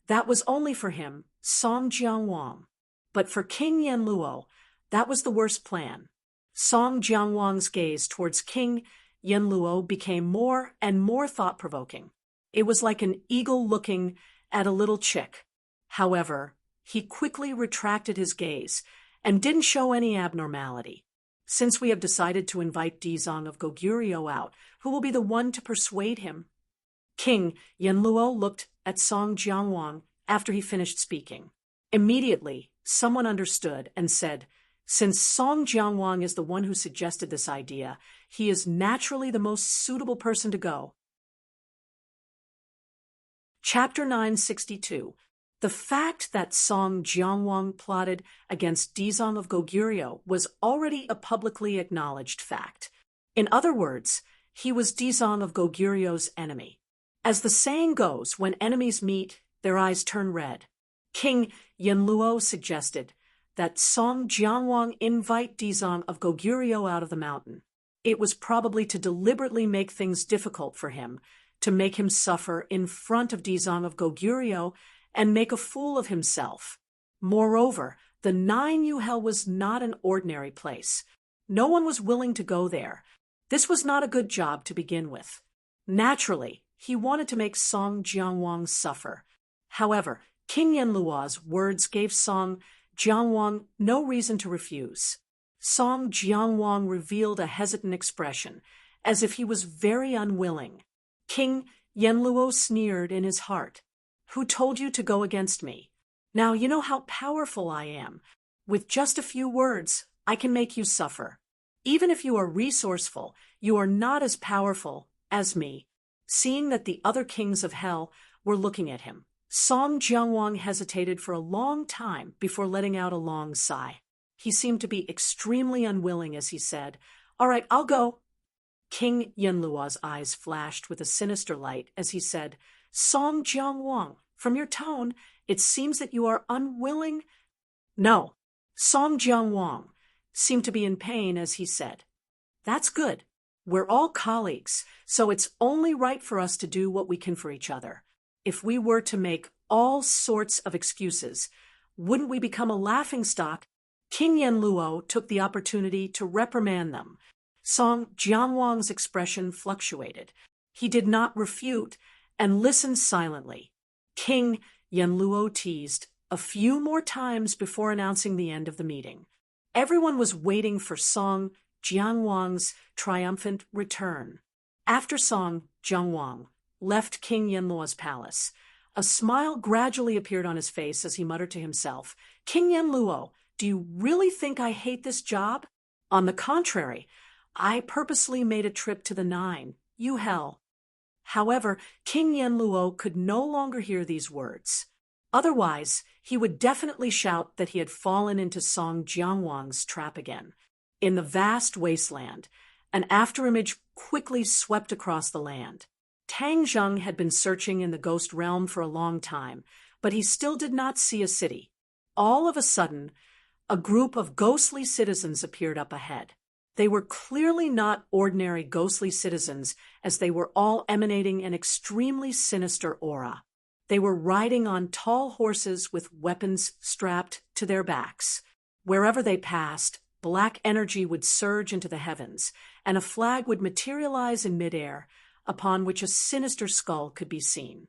that was only for him, Song Jianwang. But for King Yanluo, that was the worst plan. Song Jianwang's gaze towards King Yanluo became more and more thought-provoking. It was like an eagle looking at a little chick. However, he quickly retracted his gaze and didn't show any abnormality. Since we have decided to invite Dizong of Goguryeo out, who will be the one to persuade him? King Yanluo looked at Song Jianwang after he finished speaking. Immediately, someone understood and said, since Song Jianwang is the one who suggested this idea, he is naturally the most suitable person to go. Chapter 962. The fact that Song Jianwang plotted against Dizong of Goguryeo was already a publicly acknowledged fact. In other words, he was Dizong of Goguryeo's enemy. As the saying goes, when enemies meet, their eyes turn red. King Yanluo suggested that Song Jianwang invite Dizong of Goguryeo out of the mountain. It was probably to deliberately make things difficult for him, to make him suffer in front of Dizong of Goguryeo and make a fool of himself. Moreover, the 9 Yu Hell was not an ordinary place. No one was willing to go there. This was not a good job to begin with. Naturally, he wanted to make Song Jianwang suffer. However, King Yanluo's words gave Song Jianwang no reason to refuse. Song Jianwang revealed a hesitant expression, as if he was very unwilling. King Yanluo sneered in his heart. Who told you to go against me? Now you know how powerful I am. With just a few words, I can make you suffer. Even if you are resourceful, you are not as powerful as me. Seeing that the other kings of hell were looking at him, Song Jianwang hesitated for a long time before letting out a long sigh. He seemed to be extremely unwilling as he said, "All right, I'll go." King Yanluo's eyes flashed with a sinister light as he said, "Song Jianwang, from your tone, it seems that you are unwilling." No. Song Jianwang seemed to be in pain as he said, "That's good. We're all colleagues, so it's only right for us to do what we can for each other. If we were to make all sorts of excuses, wouldn't we become a laughingstock?" King Yanluo took the opportunity to reprimand them. Song Jianwang's expression fluctuated. He did not refute and listened silently. King Yanluo teased a few more times before announcing the end of the meeting. Everyone was waiting for Song Jianwang's triumphant return. After Song Jianwang left King Yenluo's palace. A smile gradually appeared on his face as he muttered to himself, "King Yenluo, do you really think I hate this job? On the contrary, I purposely made a trip to the Nine. You hell." However, King Yenluo could no longer hear these words. Otherwise, he would definitely shout that he had fallen into Song Jiangwang's trap again. In the vast wasteland, an afterimage quickly swept across the land. Tang Zheng had been searching in the ghost realm for a long time, but he still did not see a city. All of a sudden, a group of ghostly citizens appeared up ahead. They were clearly not ordinary ghostly citizens, as they were all emanating an extremely sinister aura. They were riding on tall horses with weapons strapped to their backs. Wherever they passed, black energy would surge into the heavens, and a flag would materialize in midair, upon which a sinister skull could be seen.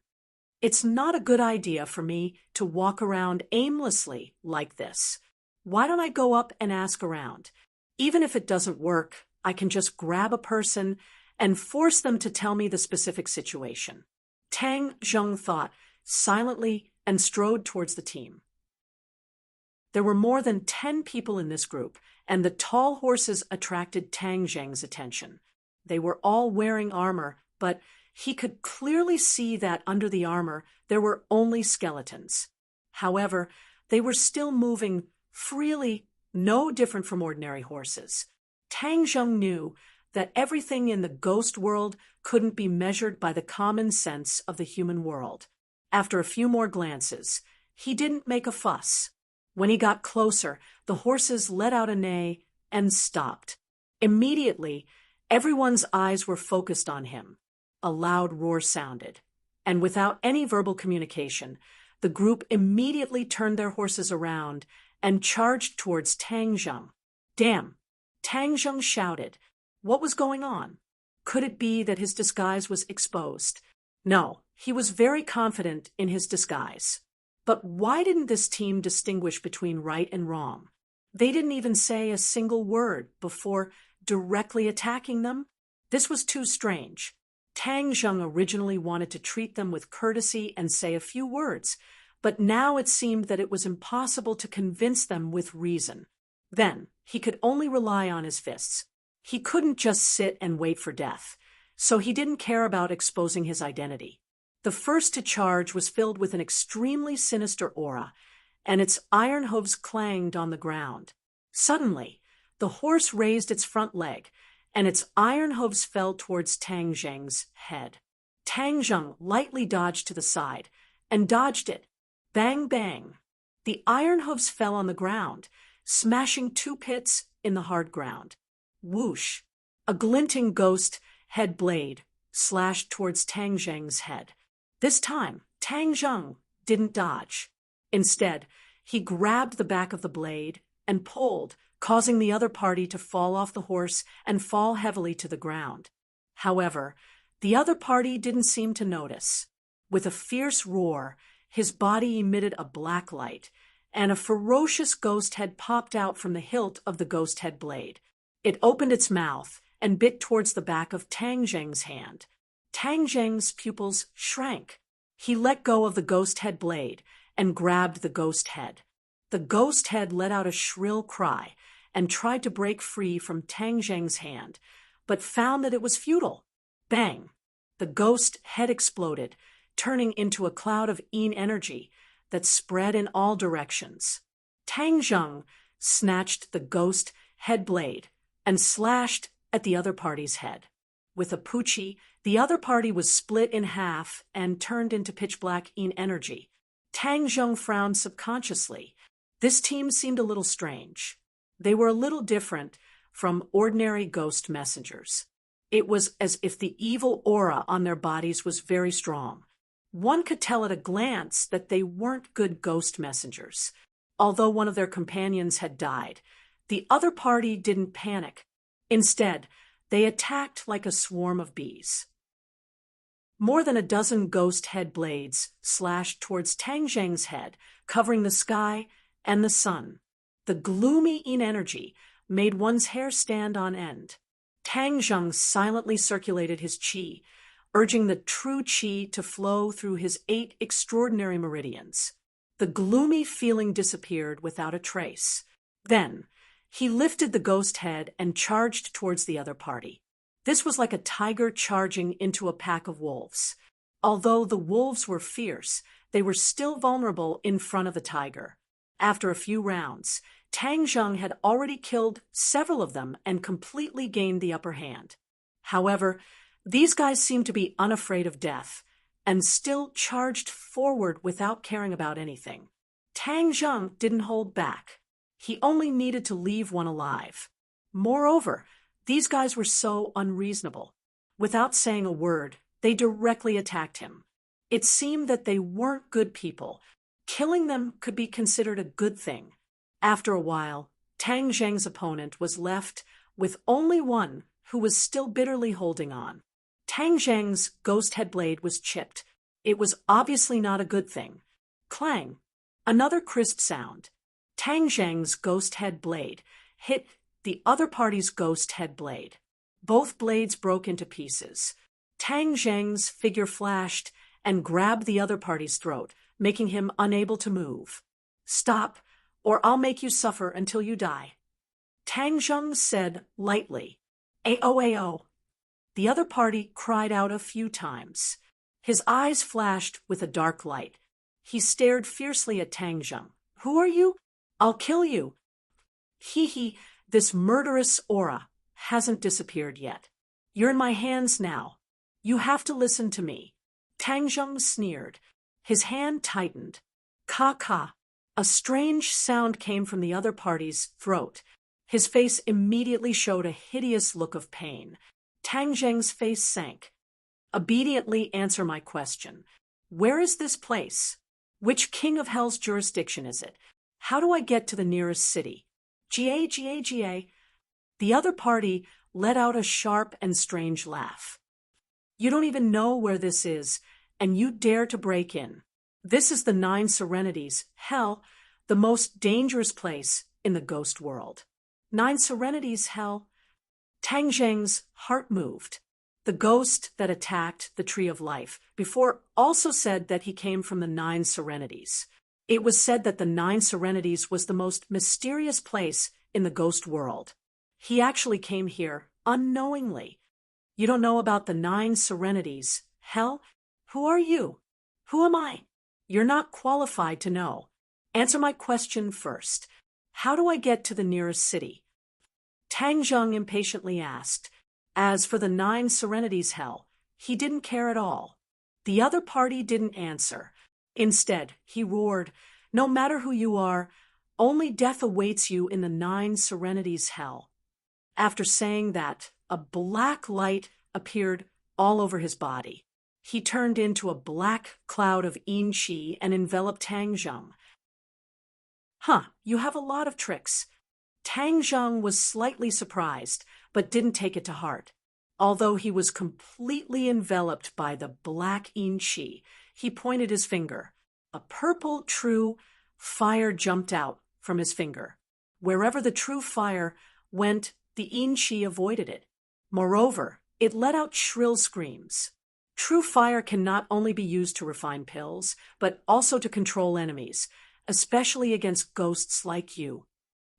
It's not a good idea for me to walk around aimlessly like this. Why don't I go up and ask around? Even if it doesn't work, I can just grab a person and force them to tell me the specific situation. Tang Zheng thought silently and strode towards the team. There were more than 10 people in this group, and the tall horses attracted Tang Zheng's attention. They were all wearing armor, but he could clearly see that under the armor there were only skeletons. However, they were still moving freely, no different from ordinary horses. Tang Zheng knew that everything in the ghost world couldn't be measured by the common sense of the human world. After a few more glances, he didn't make a fuss. When he got closer, the horses let out a neigh and stopped. Immediately, everyone's eyes were focused on him. A loud roar sounded, and without any verbal communication, the group immediately turned their horses around and charged towards Tang Zheng. "Damn!" Tang Zheng shouted. What was going on? Could it be that his disguise was exposed? No, he was very confident in his disguise. But why didn't this team distinguish between right and wrong? They didn't even say a single word before directly attacking them. This was too strange. Tang Zheng originally wanted to treat them with courtesy and say a few words, but now it seemed that it was impossible to convince them with reason. Then he could only rely on his fists. He couldn't just sit and wait for death, so he didn't care about exposing his identity. The first to charge was filled with an extremely sinister aura, and its iron hooves clanged on the ground. Suddenly, the horse raised its front leg, and its iron hooves fell towards Tang Zheng's head. Tang Zheng lightly dodged to the side, and dodged it. Bang, bang. The iron hooves fell on the ground, smashing 2 pits in the hard ground. Whoosh! A glinting ghost head blade slashed towards Tang Zheng's head. This time, Tang Zheng didn't dodge. Instead, he grabbed the back of the blade and pulled, causing the other party to fall off the horse and fall heavily to the ground. However, the other party didn't seem to notice. With a fierce roar, his body emitted a black light, and a ferocious ghost head popped out from the hilt of the ghost head blade. It opened its mouth and bit towards the back of Tang Zheng's hand. Tang Zheng's pupils shrank. He let go of the ghost head blade and grabbed the ghost head. The ghost head let out a shrill cry and tried to break free from Tang Zheng's hand, but found that it was futile. Bang! The ghost head exploded, turning into a cloud of Yin energy that spread in all directions. Tang Zheng snatched the ghost head blade and slashed at the other party's head. With a poochie, the other party was split in half and turned into pitch-black Yin energy. Tang Zheng frowned subconsciously. This team seemed a little strange. They were a little different from ordinary ghost messengers. It was as if the evil aura on their bodies was very strong. One could tell at a glance that they weren't good ghost messengers. Although one of their companions had died, the other party didn't panic. Instead, they attacked like a swarm of bees. More than a dozen ghost head blades slashed towards Tang Zheng's head, covering the sky and the sun. The gloomy Yin energy made one's hair stand on end. Tang Zheng silently circulated his qi, urging the true qi to flow through his 8 extraordinary meridians. The gloomy feeling disappeared without a trace. Then, he lifted the ghost head and charged towards the other party. This was like a tiger charging into a pack of wolves. Although the wolves were fierce, they were still vulnerable in front of the tiger. After a few rounds, Tang Zheng had already killed several of them and completely gained the upper hand. However, these guys seemed to be unafraid of death, and still charged forward without caring about anything. Tang Zheng didn't hold back. He only needed to leave one alive. Moreover, these guys were so unreasonable. Without saying a word, they directly attacked him. It seemed that they weren't good people. Killing them could be considered a good thing. After a while, Tang Zheng's opponent was left with only one who was still bitterly holding on. Tang Zheng's ghost head blade was chipped. It was obviously not a good thing. Clang! Another crisp sound. Tang Zheng's ghost head blade hit the other party's ghost head blade. Both blades broke into pieces. Tang Zheng's figure flashed and grabbed the other party's throat, making him unable to move. "Stop, or I'll make you suffer until you die," Tang Zheng said lightly. "Ao, ao." The other party cried out a few times. His eyes flashed with a dark light. He stared fiercely at Tang Zheng. "Who are you? I'll kill you." "Hee, this murderous aura hasn't disappeared yet. You're in my hands now. You have to listen to me." Tang Zheng sneered. His hand tightened. Ka. A strange sound came from the other party's throat. His face immediately showed a hideous look of pain. Tang Zheng's face sank. "Obediently answer my question. Where is this place? Which king of hell's jurisdiction is it? How do I get to the nearest city?" Ga. The other party let out a sharp and strange laugh. "You don't even know where this is, and you dare to break in. This is the 9 Serenities, hell, the most dangerous place in the ghost world." 9 Serenities, hell? Tang Zheng's heart moved. The ghost that attacked the Tree of Life before also said that he came from the 9 Serenities. It was said that the 9 Serenities was the most mysterious place in the ghost world. He actually came here unknowingly. "You don't know about the 9 Serenities, hell? Who are you? Who am I? You're not qualified to know. Answer my question first. How do I get to the nearest city?" Tang Zheng impatiently asked. As for the 9 Serenities, hell, he didn't care at all. The other party didn't answer. Instead, he roared, "No matter who you are, only death awaits you in the 9 Serenities, hell." After saying that, a black light appeared all over his body. He turned into a black cloud of yin qi and enveloped Tang Zheng. You have a lot of tricks." Tang Zheng was slightly surprised, but didn't take it to heart. Although he was completely enveloped by the black yin qi, he pointed his finger. A purple true fire jumped out from his finger. Wherever the true fire went, the yin qi avoided it. Moreover, it let out shrill screams. True fire can not only be used to refine pills, but also to control enemies, especially against ghosts like you.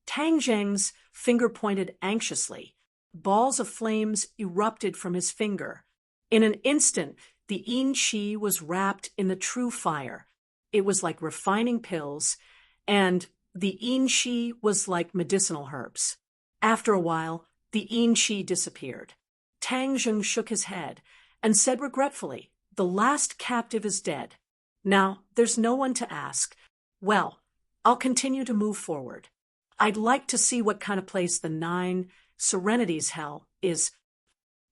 Tang Zheng's finger pointed anxiously. Balls of flames erupted from his finger. In an instant, the yin qi was wrapped in the true fire. It was like refining pills, and the yin qi was like medicinal herbs. After a while, the yin qi disappeared. Tang Zheng shook his head and said regretfully, "The last captive is dead. Now, there's no one to ask. Well, I'll continue to move forward. I'd like to see what kind of place the 9 Serenities, hell, is.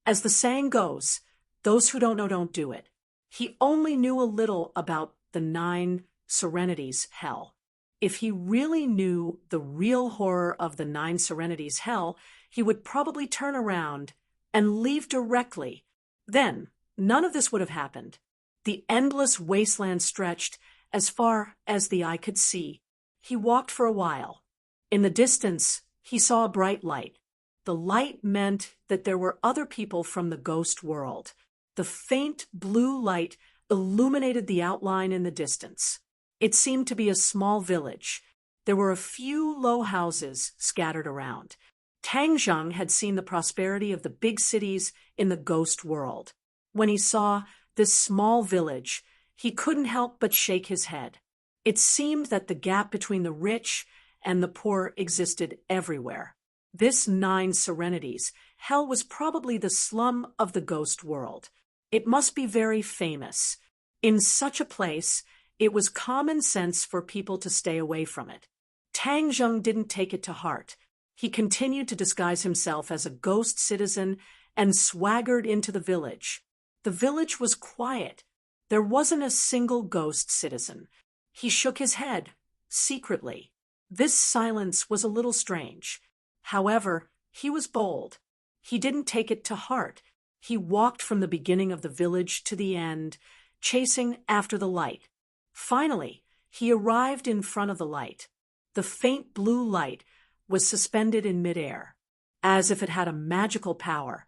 As the saying goes, those who don't know don't do it." He only knew a little about the 9 Serenities, hell. If he really knew the real horror of the 9 Serenities, hell, he would probably turn around and leave directly. Then, none of this would have happened. The endless wasteland stretched as far as the eye could see. He walked for a while. In the distance, he saw a bright light. The light meant that there were other people from the ghost world. The faint blue light illuminated the outline in the distance. It seemed to be a small village. There were a few low houses scattered around. Tang Zheng had seen the prosperity of the big cities in the ghost world. When he saw this small village, he couldn't help but shake his head. It seemed that the gap between the rich and the poor existed everywhere. This 9 serenities, hell was probably the slum of the ghost world. It must be very famous. In such a place, it was common sense for people to stay away from it. Tang Zheng didn't take it to heart. He continued to disguise himself as a ghost citizen and swaggered into the village. The village was quiet. There wasn't a single ghost citizen. He shook his head, secretly. This silence was a little strange. However, he was bold. He didn't take it to heart. He walked from the beginning of the village to the end, chasing after the light. Finally, he arrived in front of the light. The faint blue light was suspended in midair, as if it had a magical power.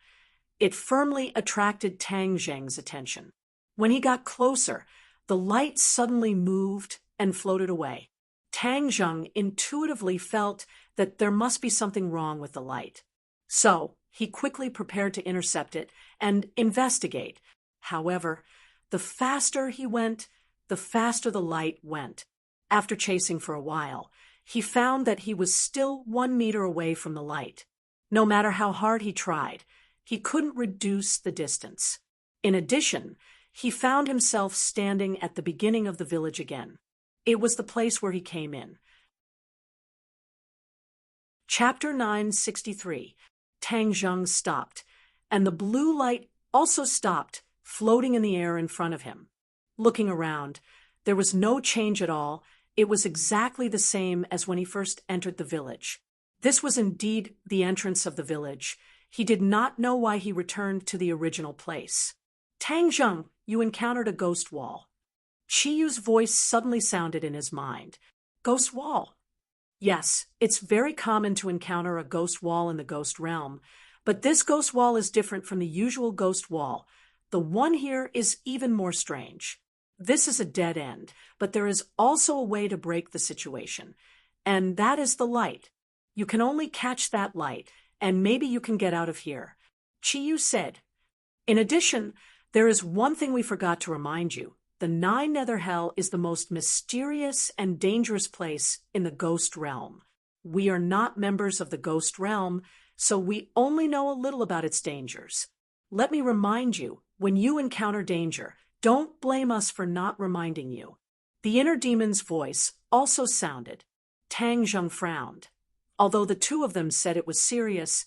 It firmly attracted Tang Zheng's attention. When he got closer, the light suddenly moved and floated away. Tang Zheng intuitively felt that there must be something wrong with the light. So, he quickly prepared to intercept it and investigate. However, the faster he went, the faster the light went. After chasing for a while, he found that he was still 1 meter away from the light. No matter how hard he tried, he couldn't reduce the distance. In addition, he found himself standing at the beginning of the village again. It was the place where he came in. Chapter 963. Tang Zheng stopped, and the blue light also stopped, floating in the air in front of him. Looking around, there was no change at all. It was exactly the same as when he first entered the village. This was indeed the entrance of the village. He did not know why he returned to the original place. Tang Zheng, you encountered a ghost wall. Chiyu's voice suddenly sounded in his mind. Ghost wall? Yes, it's very common to encounter a ghost wall in the ghost realm, but this ghost wall is different from the usual ghost wall. The one here is even more strange. This is a dead end, but there is also a way to break the situation, and that is the light. You can only catch that light, and maybe you can get out of here. Chiyu said. In addition, there is one thing we forgot to remind you. The 9 Nether Hell is the most mysterious and dangerous place in the ghost realm. We are not members of the ghost realm, so we only know a little about its dangers. Let me remind you, when you encounter danger, don't blame us for not reminding you. The inner demon's voice also sounded. Tang Zheng frowned. Although the two of them said it was serious,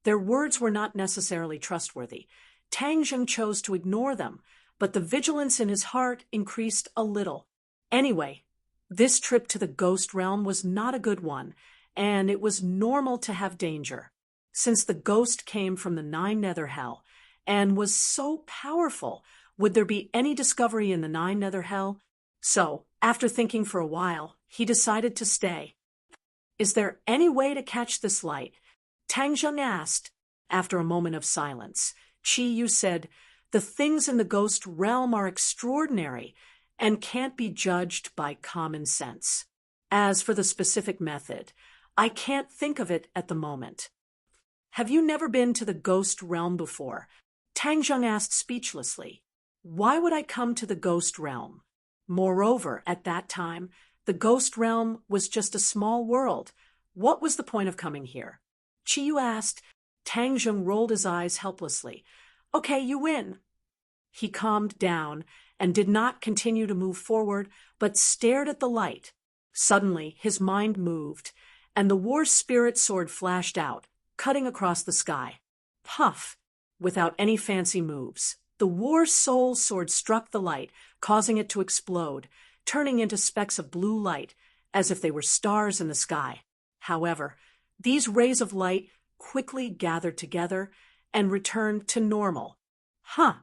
their words were not necessarily trustworthy. Tang Zheng chose to ignore them, but the vigilance in his heart increased a little. Anyway, this trip to the ghost realm was not a good one, and it was normal to have danger. Since the ghost came from the 9 Nether Hell and was so powerful, would there be any discovery in the 9 Nether Hell? So, after thinking for a while, he decided to stay. Is there any way to catch this light? Tang Zheng asked. After a moment of silence, Chiyu said, the things in the ghost realm are extraordinary and can't be judged by common sense. As for the specific method, I can't think of it at the moment. Have you never been to the ghost realm before? Tang Zheng asked speechlessly. Why would I come to the ghost realm? Moreover, at that time, the ghost realm was just a small world. What was the point of coming here? Chiyu asked. Tang Zheng rolled his eyes helplessly. Okay, you win. He calmed down and did not continue to move forward, but stared at the light. Suddenly, his mind moved, and the war spirit sword flashed out, cutting across the sky. Puff! Without any fancy moves, the war soul sword struck the light, causing it to explode, turning into specks of blue light, as if they were stars in the sky. However, these rays of light quickly gathered together and returned to normal. Huh!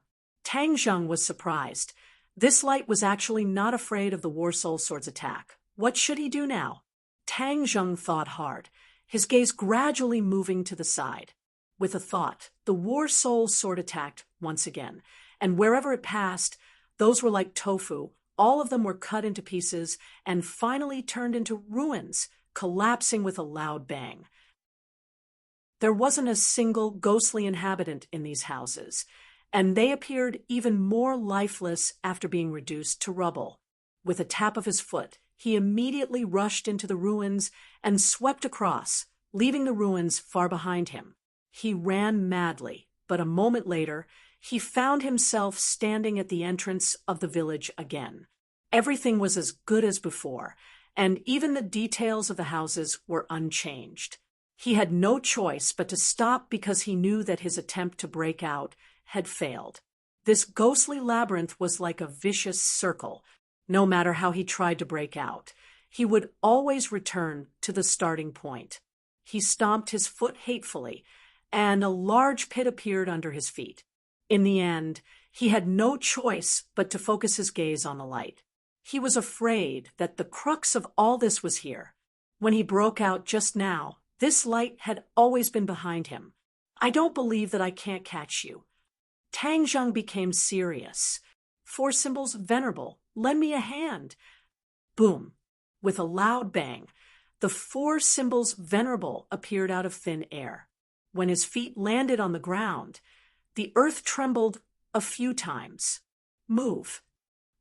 Tang Zheng was surprised. This light was actually not afraid of the War Soul Sword's attack. What should he do now? Tang Zheng thought hard, his gaze gradually moving to the side. With a thought, the War Soul Sword attacked once again, and wherever it passed, those were like tofu. All of them were cut into pieces and finally turned into ruins, collapsing with a loud bang. There wasn't a single ghostly inhabitant in these houses, and they appeared even more lifeless after being reduced to rubble. With a tap of his foot, he immediately rushed into the ruins and swept across, leaving the ruins far behind him. He ran madly, but a moment later, he found himself standing at the entrance of the village again. Everything was as good as before, and even the details of the houses were unchanged. He had no choice but to stop because he knew that his attempt to break out had failed. This ghostly labyrinth was like a vicious circle. No matter how he tried to break out, he would always return to the starting point. He stomped his foot hatefully, and a large pit appeared under his feet. In the end, he had no choice but to focus his gaze on the light. He was afraid that the crux of all this was here. When he broke out just now, this light had always been behind him. "I don't believe that I can't catch you." Tang Zheng became serious. "Four symbols venerable, lend me a hand." Boom! With a loud bang, the four symbols venerable appeared out of thin air. When his feet landed on the ground, the earth trembled a few times. "Move!"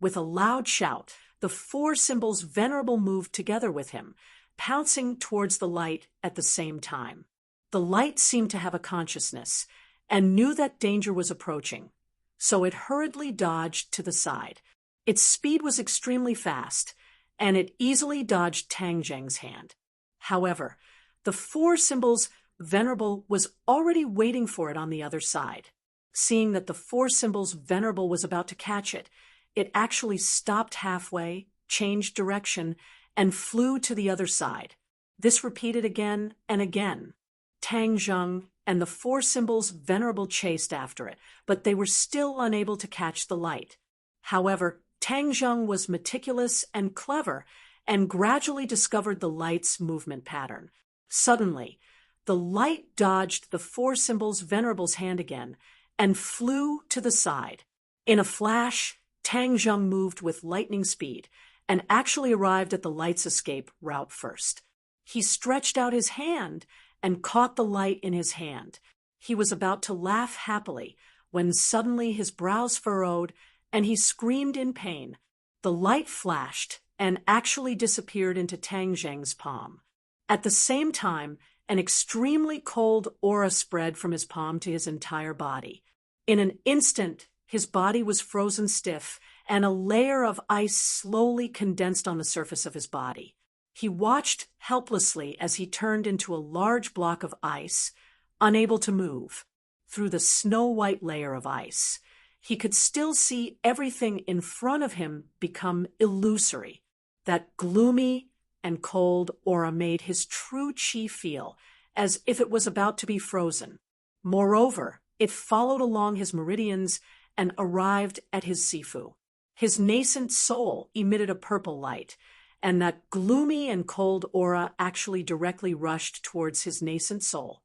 With a loud shout, the four symbols venerable moved together with him, pouncing towards the light at the same time. The light seemed to have a consciousness and knew that danger was approaching, so it hurriedly dodged to the side. Its speed was extremely fast, and it easily dodged Tang Zheng's hand. However, the four symbols venerable was already waiting for it on the other side. Seeing that the four symbols venerable was about to catch it, it actually stopped halfway, changed direction, and flew to the other side. This repeated again and again. Tang Zheng and the four symbols venerable chased after it, but they were still unable to catch the light. However, Tang Zheng was meticulous and clever and gradually discovered the light's movement pattern. Suddenly, the light dodged the four symbols venerable's hand again and flew to the side. In a flash, Tang Zheng moved with lightning speed and actually arrived at the light's escape route first. He stretched out his hand and caught the light in his hand. He was about to laugh happily when suddenly his brows furrowed and he screamed in pain. The light flashed and actually disappeared into Tang Zheng's palm. At the same time, an extremely cold aura spread from his palm to his entire body. In an instant, his body was frozen stiff, and a layer of ice slowly condensed on the surface of his body. He watched helplessly as he turned into a large block of ice, unable to move. Through the snow-white layer of ice, he could still see everything in front of him become illusory. That gloomy and cold aura made his true chi feel as if it was about to be frozen. Moreover, it followed along his meridians and arrived at his sifu. His nascent soul emitted a purple light, and that gloomy and cold aura actually directly rushed towards his nascent soul.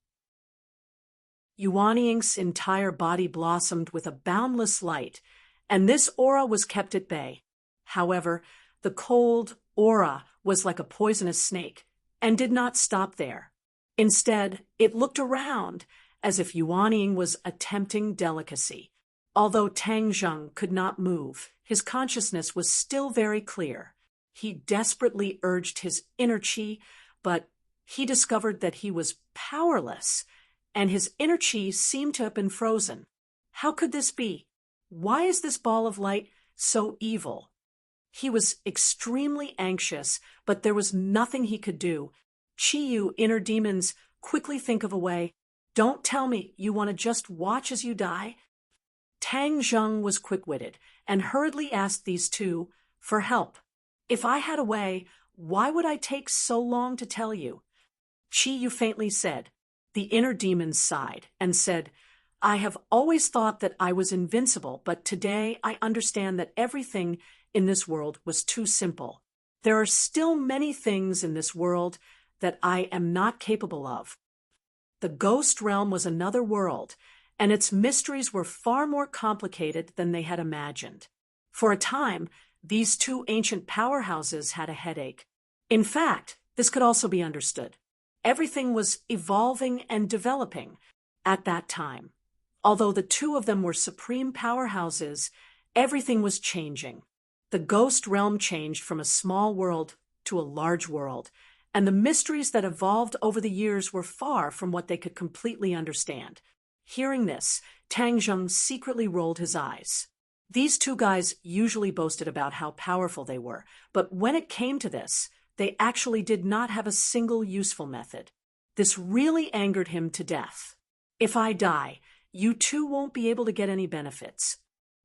Yuan Ying's entire body blossomed with a boundless light, and this aura was kept at bay. However, the cold aura was like a poisonous snake and did not stop there. Instead, it looked around as if Yuan Ying was attempting delicacy. Although Tang Zheng could not move, his consciousness was still very clear. He desperately urged his inner chi, but he discovered that he was powerless, and his inner chi seemed to have been frozen. How could this be? Why is this ball of light so evil? He was extremely anxious, but there was nothing he could do. Chi-Yu, inner demons, quickly think of a way. Don't tell me you want to just watch as you die? Tang Zheng was quick-witted and hurriedly asked these two for help. If I had a way, why would I take so long to tell you? Chi-Yu faintly said. The inner demons sighed and said, I have always thought that I was invincible, but today I understand that everything in this world was too simple. There are still many things in this world that I am not capable of. The ghost realm was another world, and its mysteries were far more complicated than they had imagined. For a time, these two ancient powerhouses had a headache. In fact, this could also be understood. Everything was evolving and developing at that time. Although the two of them were supreme powerhouses, everything was changing. The ghost realm changed from a small world to a large world, and the mysteries that evolved over the years were far from what they could completely understand. Hearing this, Tang Zheng secretly rolled his eyes. These two guys usually boasted about how powerful they were, but when it came to this, they actually did not have a single useful method. This really angered him to death. "If I die, you two won't be able to get any benefits,"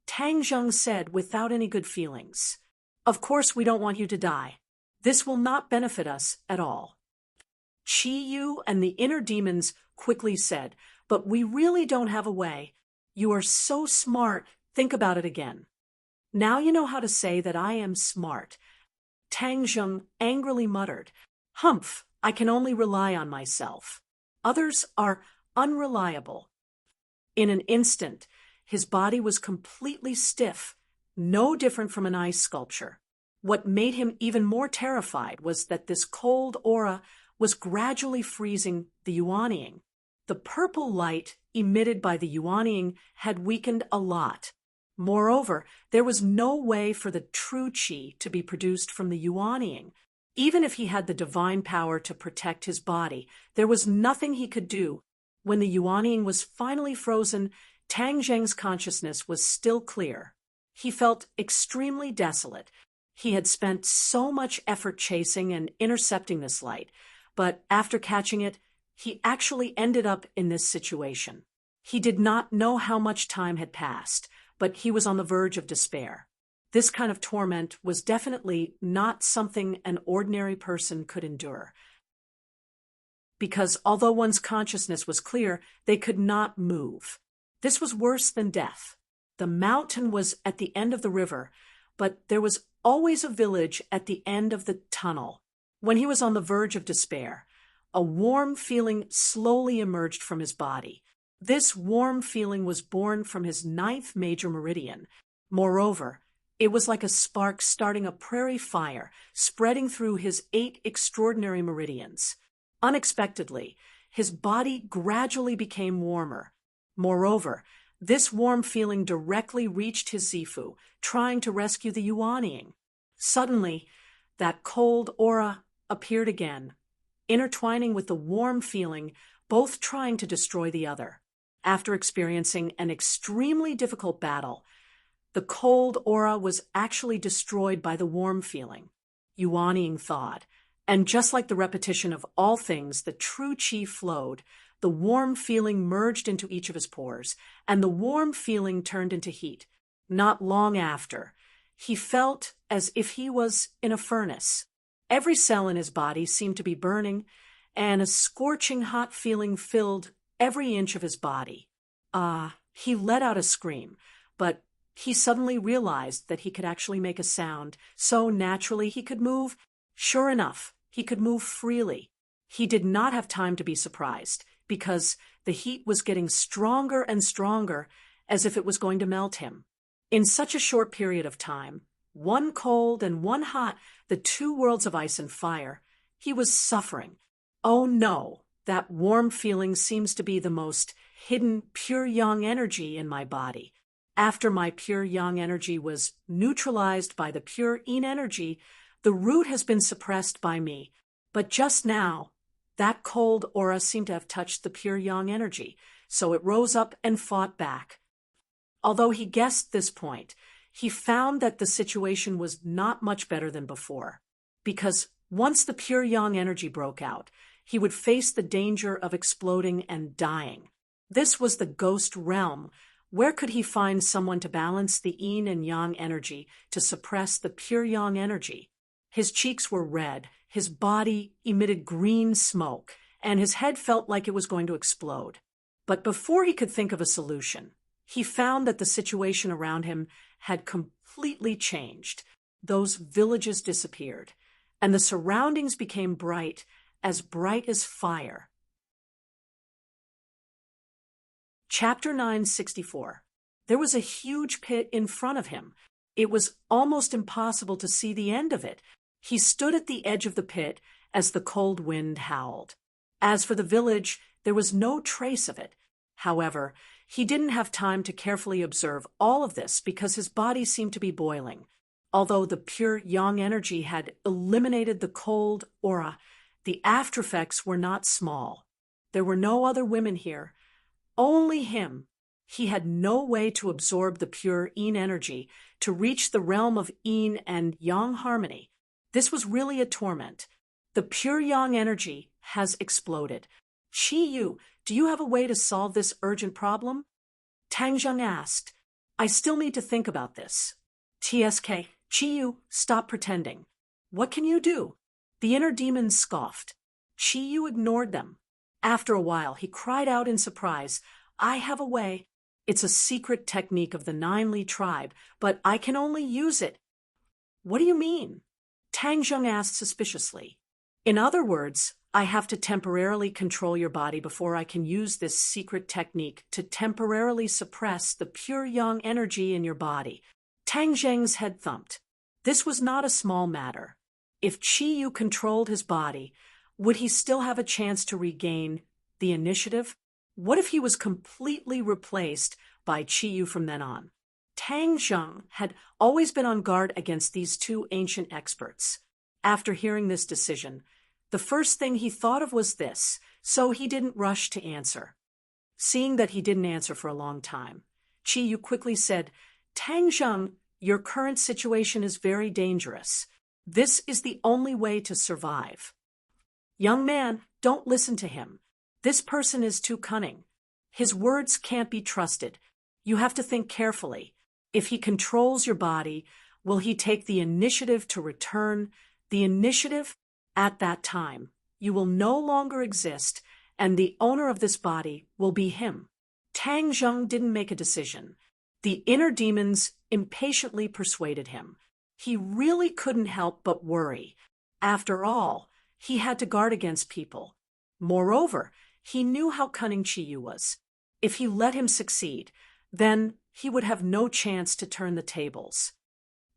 Tang Zheng said without any good feelings. "Of course we don't want you to die. This will not benefit us at all." Qi Yu and the inner demons quickly said, "But we really don't have a way. You are so smart, think about it again." "Now you know how to say that I am smart," Tang Zheng angrily muttered. "Humph, I can only rely on myself. Others are unreliable." In an instant, his body was completely stiff, no different from an ice sculpture. What made him even more terrified was that this cold aura was gradually freezing the Yuanying. The purple light emitted by the Yuanying had weakened a lot. Moreover, there was no way for the true qi to be produced from the Yuanying. Even if he had the divine power to protect his body, there was nothing he could do. When the Yuanying was finally frozen, Tang Zheng's consciousness was still clear. He felt extremely desolate. He had spent so much effort chasing and intercepting this light, but after catching it, he actually ended up in this situation. He did not know how much time had passed, but he was on the verge of despair. This kind of torment was definitely not something an ordinary person could endure. Because although one's consciousness was clear, they could not move. This was worse than death. The mountain was at the end of the river, but there was always a village at the end of the tunnel. When he was on the verge of despair, a warm feeling slowly emerged from his body. This warm feeling was born from his 9th major meridian. Moreover, it was like a spark starting a prairie fire, spreading through his 8 extraordinary meridians. Unexpectedly, his body gradually became warmer. Moreover, this warm feeling directly reached his Zifu, trying to rescue the Yuanying. Suddenly, that cold aura appeared again, intertwining with the warm feeling, both trying to destroy the other. After experiencing an extremely difficult battle, the cold aura was actually destroyed by the warm feeling. Yuanying thawed, and just like the repetition of all things, the true qi flowed. The warm feeling merged into each of his pores, and the warm feeling turned into heat. Not long after, he felt as if he was in a furnace. Every cell in his body seemed to be burning, and a scorching hot feeling filled every inch of his body. He let out a scream, but he suddenly realized that he could actually make a sound so naturally he could move. Sure enough, he could move freely. He did not have time to be surprised, because the heat was getting stronger and stronger, as if it was going to melt him. In such a short period of time, one cold and one hot, the two worlds of ice and fire, he was suffering. Oh no, that warm feeling seems to be the most hidden pure yang energy in my body. After my pure yang energy was neutralized by the pure yin energy, the root has been suppressed by me. But just now, that cold aura seemed to have touched the pure yang energy, so it rose up and fought back. Although he guessed this point, he found that the situation was not much better than before, because once the pure yang energy broke out, he would face the danger of exploding and dying. This was the ghost realm. Where could he find someone to balance the yin and yang energy to suppress the pure yang energy? His cheeks were red, his body emitted green smoke, and his head felt like it was going to explode. But before he could think of a solution, he found that the situation around him had completely changed. Those villages disappeared, and the surroundings became bright as fire. Chapter 964. There was a huge pit in front of him. It was almost impossible to see the end of it. He stood at the edge of the pit as the cold wind howled. As for the village, there was no trace of it. However, he didn't have time to carefully observe all of this because his body seemed to be boiling. Although the pure yang energy had eliminated the cold aura, the aftereffects were not small. There were no other women here. Only him. He had no way to absorb the pure yin energy, to reach the realm of yin and yang harmony. This was really a torment. The pure yang energy has exploded. Qi Yu, do you have a way to solve this urgent problem? Tang Zheng asked. I still need to think about this. TSK, Qi Yu, stop pretending. What can you do? The inner demons scoffed. Qi Yu ignored them. After a while, he cried out in surprise, I have a way. It's a secret technique of the Nine-Li tribe, but I can only use it. What do you mean? Tang Zheng asked suspiciously. In other words, I have to temporarily control your body before I can use this secret technique to temporarily suppress the pure yang energy in your body. Tang Zheng's head thumped. This was not a small matter. If Qi Yu controlled his body, would he still have a chance to regain the initiative? What if he was completely replaced by Qi Yu from then on? Tang Zheng had always been on guard against these two ancient experts. After hearing this decision, the first thing he thought of was this, so he didn't rush to answer. Seeing that he didn't answer for a long time, Qi Yu quickly said, Tang Zheng, your current situation is very dangerous. This is the only way to survive. Young man, don't listen to him. This person is too cunning. His words can't be trusted. You have to think carefully. If he controls your body, will he take the initiative to return? The initiative? At that time, you will no longer exist, and the owner of this body will be him. Tang Zheng didn't make a decision. The inner demons impatiently persuaded him. He really couldn't help but worry. After all, he had to guard against people. Moreover, he knew how cunning Qi Yu was. If he let him succeed, then he would have no chance to turn the tables.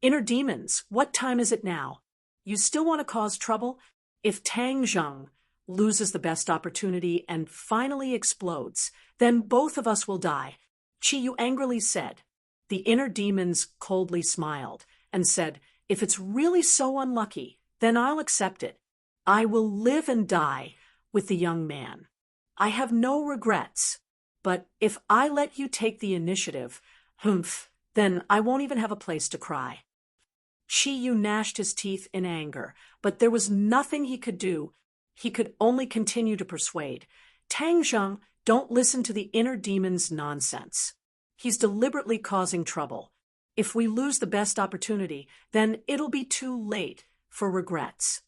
Inner demons, what time is it now? You still want to cause trouble? If Tang Zheng loses the best opportunity and finally explodes, then both of us will die, Qi Yu angrily said. The inner demons coldly smiled and said, if it's really so unlucky, then I'll accept it. I will live and die with the young man. I have no regrets. But if I let you take the initiative, then I won't even have a place to cry. Qi Yu gnashed his teeth in anger, but there was nothing he could do. He could only continue to persuade. Tang Zheng, don't listen to the inner demon's nonsense. He's deliberately causing trouble. If we lose the best opportunity, then it'll be too late for regrets.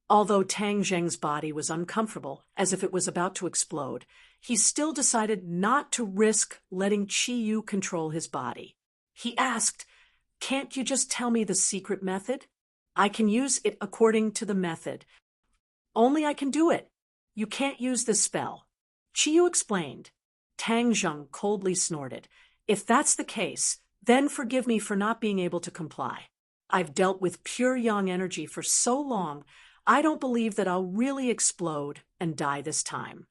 Although Tang Zheng's body was uncomfortable, as if it was about to explode, he still decided not to risk letting Qi Yu control his body. He asked, can't you just tell me the secret method? I can use it according to the method. Only I can do it. You can't use this spell. Qi Yu explained. Tang Zheng coldly snorted. If that's the case, then forgive me for not being able to comply. I've dealt with pure yang energy for so long, I don't believe that I'll really explode and die this time.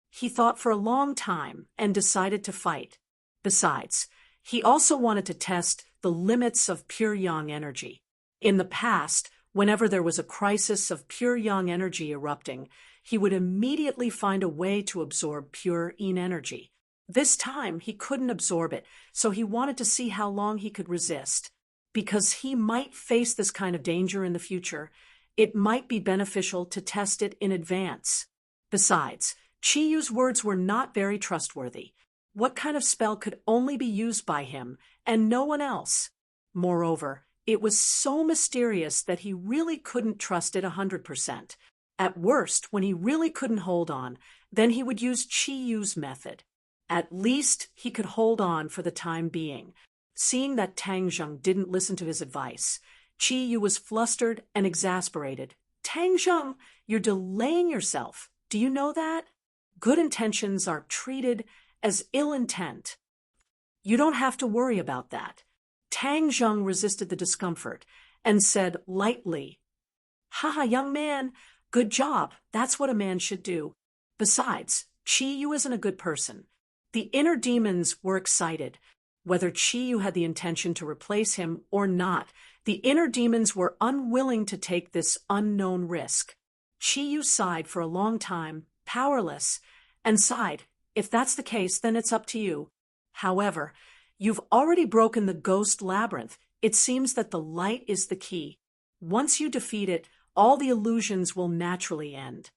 He thought for a long time and decided to fight. Besides, he also wanted to test the limits of pure yang energy. In the past, whenever there was a crisis of pure yang energy erupting, he would immediately find a way to absorb pure yin energy. This time, he couldn't absorb it, so he wanted to see how long he could resist. Because he might face this kind of danger in the future, it might be beneficial to test it in advance. Besides, Qi Yu's words were not very trustworthy. What kind of spell could only be used by him and no one else? Moreover, it was so mysterious that he really couldn't trust it 100%. At worst, when he really couldn't hold on, then he would use Qi Yu's method. At least he could hold on for the time being. Seeing that Tang Zheng didn't listen to his advice, Qi Yu was flustered and exasperated. Tang Zheng, you're delaying yourself. Do you know that? good intentions are treated as ill intent. You don't have to worry about that. Tang Zheng resisted the discomfort and said lightly, "Haha, young man, good job. That's what a man should do. Besides, Qi Yu isn't a good person." The inner demons were excited. Whether Qi Yu had the intention to replace him or not, the inner demons were unwilling to take this unknown risk. Qi Yu sighed for a long time, powerless, and sighed, "If that's the case, then it's up to you. However, you've already broken the ghost labyrinth. It seems that the light is the key. Once you defeat it, all the illusions will naturally end."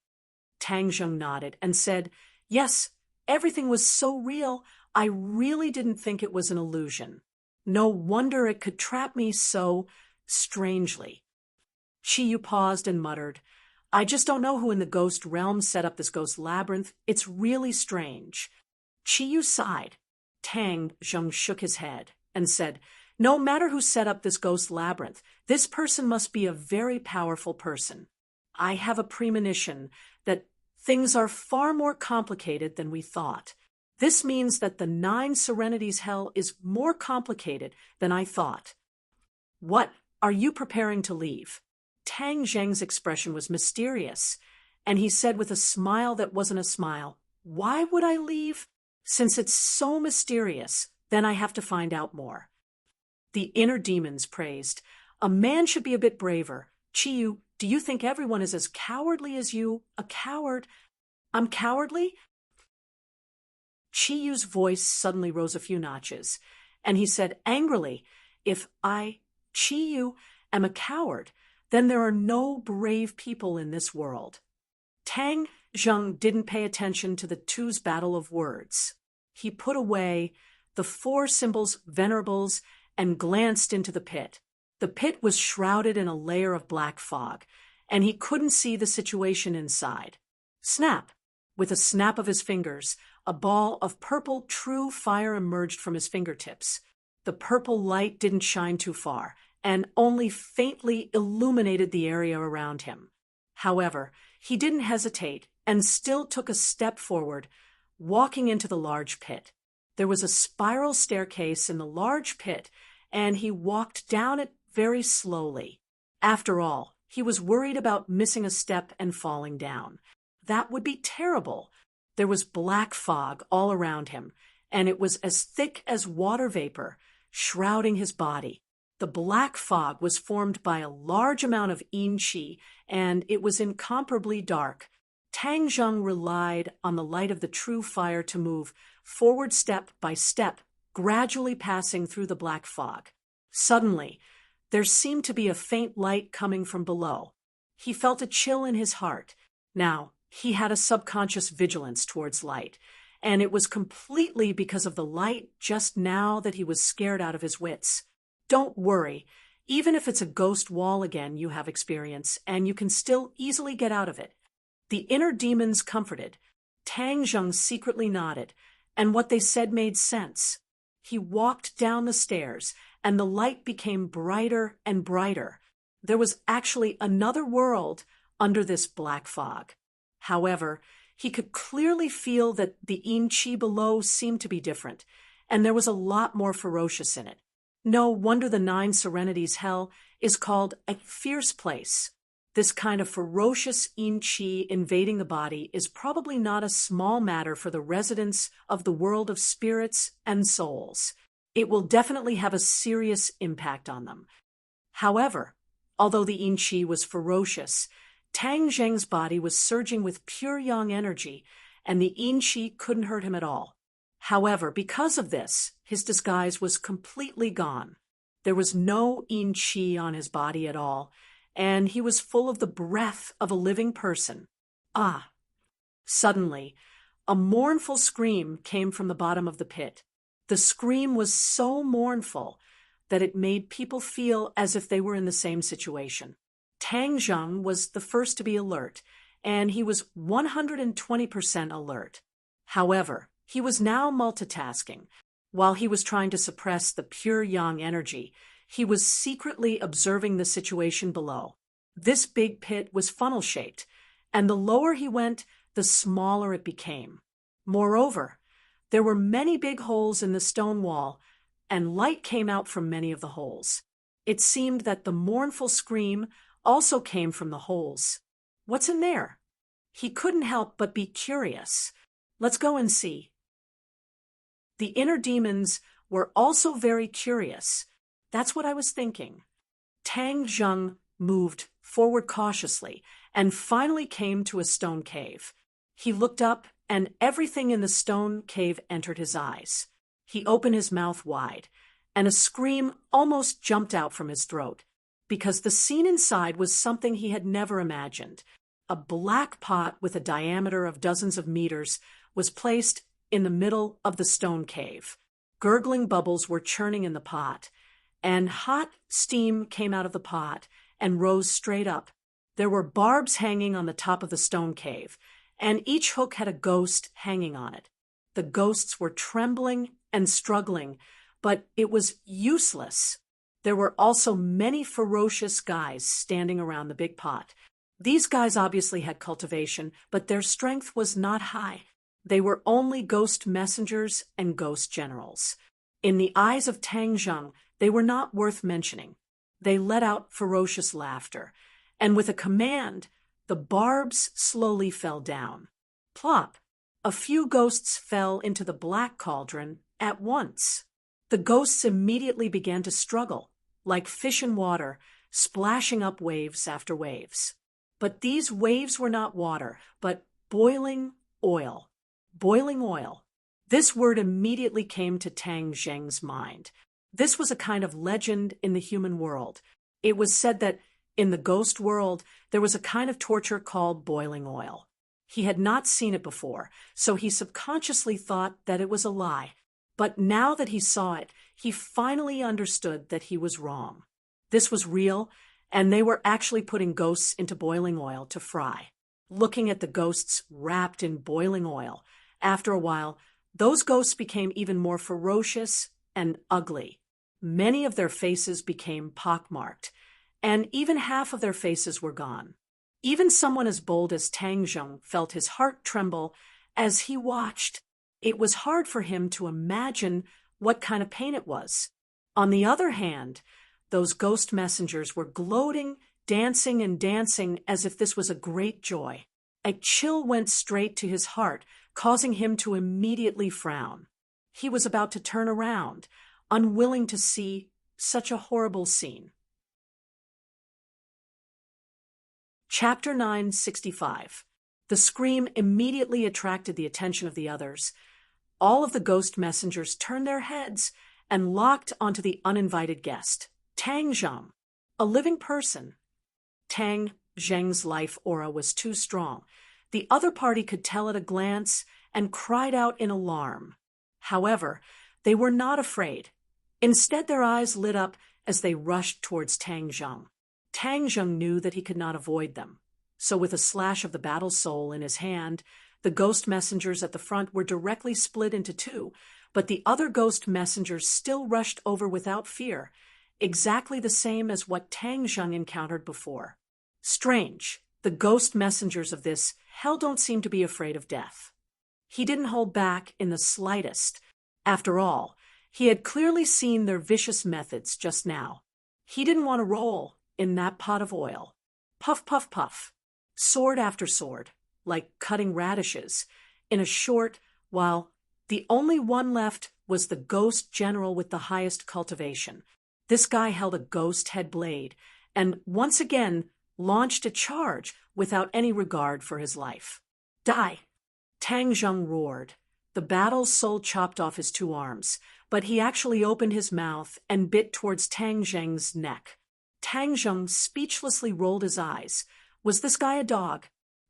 Tang Zheng nodded and said, "Yes, everything was so real, I really didn't think it was an illusion. No wonder it could trap me so strangely." Qi Yu paused and muttered, "I just don't know who in the ghost realm set up this ghost labyrinth. It's really strange." Qi Yu sighed. Tang Zheng shook his head and said, "No matter who set up this ghost labyrinth, this person must be a very powerful person. I have a premonition that things are far more complicated than we thought. This means that the 9 Serenities Hell is more complicated than I thought." "What, are you preparing to leave?" Tang Zheng's expression was mysterious, and he said with a smile that wasn't a smile, "Why would I leave? Since it's so mysterious, then I have to find out more." The inner demons praised, "A man should be a bit braver. Qi Yu, do you think everyone is as cowardly as you? A coward? I'm cowardly?" Qi Yu's voice suddenly rose a few notches, and he said angrily, "If I, Qi Yu, am a coward, then there are no brave people in this world." Tang Zheng didn't pay attention to the two's battle of words. He put away the 4 symbols, venerables, and glanced into the pit. The pit was shrouded in a layer of black fog, and he couldn't see the situation inside. Snap! With a snap of his fingers, a ball of purple true fire emerged from his fingertips. The purple light didn't shine too far, and only faintly illuminated the area around him. However, he didn't hesitate and still took a step forward, walking into the large pit. There was a spiral staircase in the large pit, and he walked down it very slowly. After all, he was worried about missing a step and falling down. That would be terrible. There was black fog all around him, and it was as thick as water vapor, shrouding his body. The black fog was formed by a large amount of yin qi, and it was incomparably dark. Tang Zheng relied on the light of the true fire to move forward step by step, gradually passing through the black fog. Suddenly, there seemed to be a faint light coming from below. He felt a chill in his heart. Now, he had a subconscious vigilance towards light, and it was completely because of the light just now that he was scared out of his wits. Don't worry. Even if it's a ghost wall again, you have experience, and you can still easily get out of it. The inner demons comforted. Tang Zheng secretly nodded, and what they said made sense. He walked down the stairs, and the light became brighter and brighter. There was actually another world under this black fog. However, he could clearly feel that the yin qi below seemed to be different, and there was a lot more ferocious in it. No wonder the 9 Serenities Hell is called a fierce place. This kind of ferocious yin qi invading the body is probably not a small matter for the residents of the world of spirits and souls. It will definitely have a serious impact on them. However, although the yin qi was ferocious, Tang Zheng's body was surging with pure yang energy, and the yin qi couldn't hurt him at all. However, because of this, his disguise was completely gone. There was no yin qi on his body at all, and he was full of the breath of a living person. Ah! Suddenly, a mournful scream came from the bottom of the pit. The scream was so mournful that it made people feel as if they were in the same situation. Tang Zheng was the first to be alert, and he was 120% alert. However, he was now multitasking. While he was trying to suppress the pure yang energy, he was secretly observing the situation below. This big pit was funnel-shaped, and the lower he went, the smaller it became. Moreover, there were many big holes in the stone wall, and light came out from many of the holes. It seemed that the mournful scream also came from the holes. What's in there? He couldn't help but be curious. Let's go and see. The inner demons were also very curious. That's what I was thinking. Tang Zheng moved forward cautiously and finally came to a stone cave. He looked up, and everything in the stone cave entered his eyes. He opened his mouth wide, and a scream almost jumped out from his throat, because the scene inside was something he had never imagined. A black pot with a diameter of dozens of meters was placed in the middle of the stone cave. Gurgling bubbles were churning in the pot, and hot steam came out of the pot and rose straight up. There were barbs hanging on the top of the stone cave, and each hook had a ghost hanging on it. The ghosts were trembling and struggling, but it was useless. There were also many ferocious guys standing around the big pot. These guys obviously had cultivation, but their strength was not high. They were only ghost messengers and ghost generals. In the eyes of Tang Zheng, they were not worth mentioning. They let out ferocious laughter, and with a command, the barbs slowly fell down. Plop! A few ghosts fell into the black cauldron at once. The ghosts immediately began to struggle, like fish in water, splashing up waves after waves. But these waves were not water, but boiling oil. Boiling oil. This word immediately came to Tang Zheng's mind. This was a kind of legend in the human world. It was said that in the ghost world, there was a kind of torture called boiling oil. He had not seen it before, so he subconsciously thought that it was a lie. But now that he saw it, he finally understood that he was wrong. This was real, and they were actually putting ghosts into boiling oil to fry. Looking at the ghosts wrapped in boiling oil, after a while, those ghosts became even more ferocious and ugly. Many of their faces became pockmarked, and even half of their faces were gone. Even someone as bold as Tang Zheng felt his heart tremble as he watched. It was hard for him to imagine what kind of pain it was. On the other hand, those ghost messengers were gloating, dancing and dancing as if this was a great joy. A chill went straight to his heart, causing him to immediately frown. He was about to turn around, unwilling to see such a horrible scene. Chapter 965. The scream immediately attracted the attention of the others. All of the ghost messengers turned their heads and locked onto the uninvited guest, Tang Zheng, a living person. Tang Zheng's life aura was too strong. The other party could tell at a glance and cried out in alarm. However, they were not afraid. Instead, their eyes lit up as they rushed towards Tang Zheng. Tang Zheng knew that he could not avoid them. So with a slash of the battle soul in his hand, the ghost messengers at the front were directly split into two, but the other ghost messengers still rushed over without fear, exactly the same as what Tang Zheng encountered before. Strange, the ghost messengers of this hell don't seem to be afraid of death. He didn't hold back in the slightest. After all, he had clearly seen their vicious methods just now. He didn't want to roll in that pot of oil. Puff, puff, puff. Sword after sword, like cutting radishes, in a short, while the only one left was the ghost general with the highest cultivation. This guy held a ghost head blade, and once again launched a charge without any regard for his life. Die! Tang Zheng roared. The battle's soul chopped off his two arms, but he actually opened his mouth and bit towards Tang Zheng's neck. Tang Zheng speechlessly rolled his eyes. Was this guy a dog?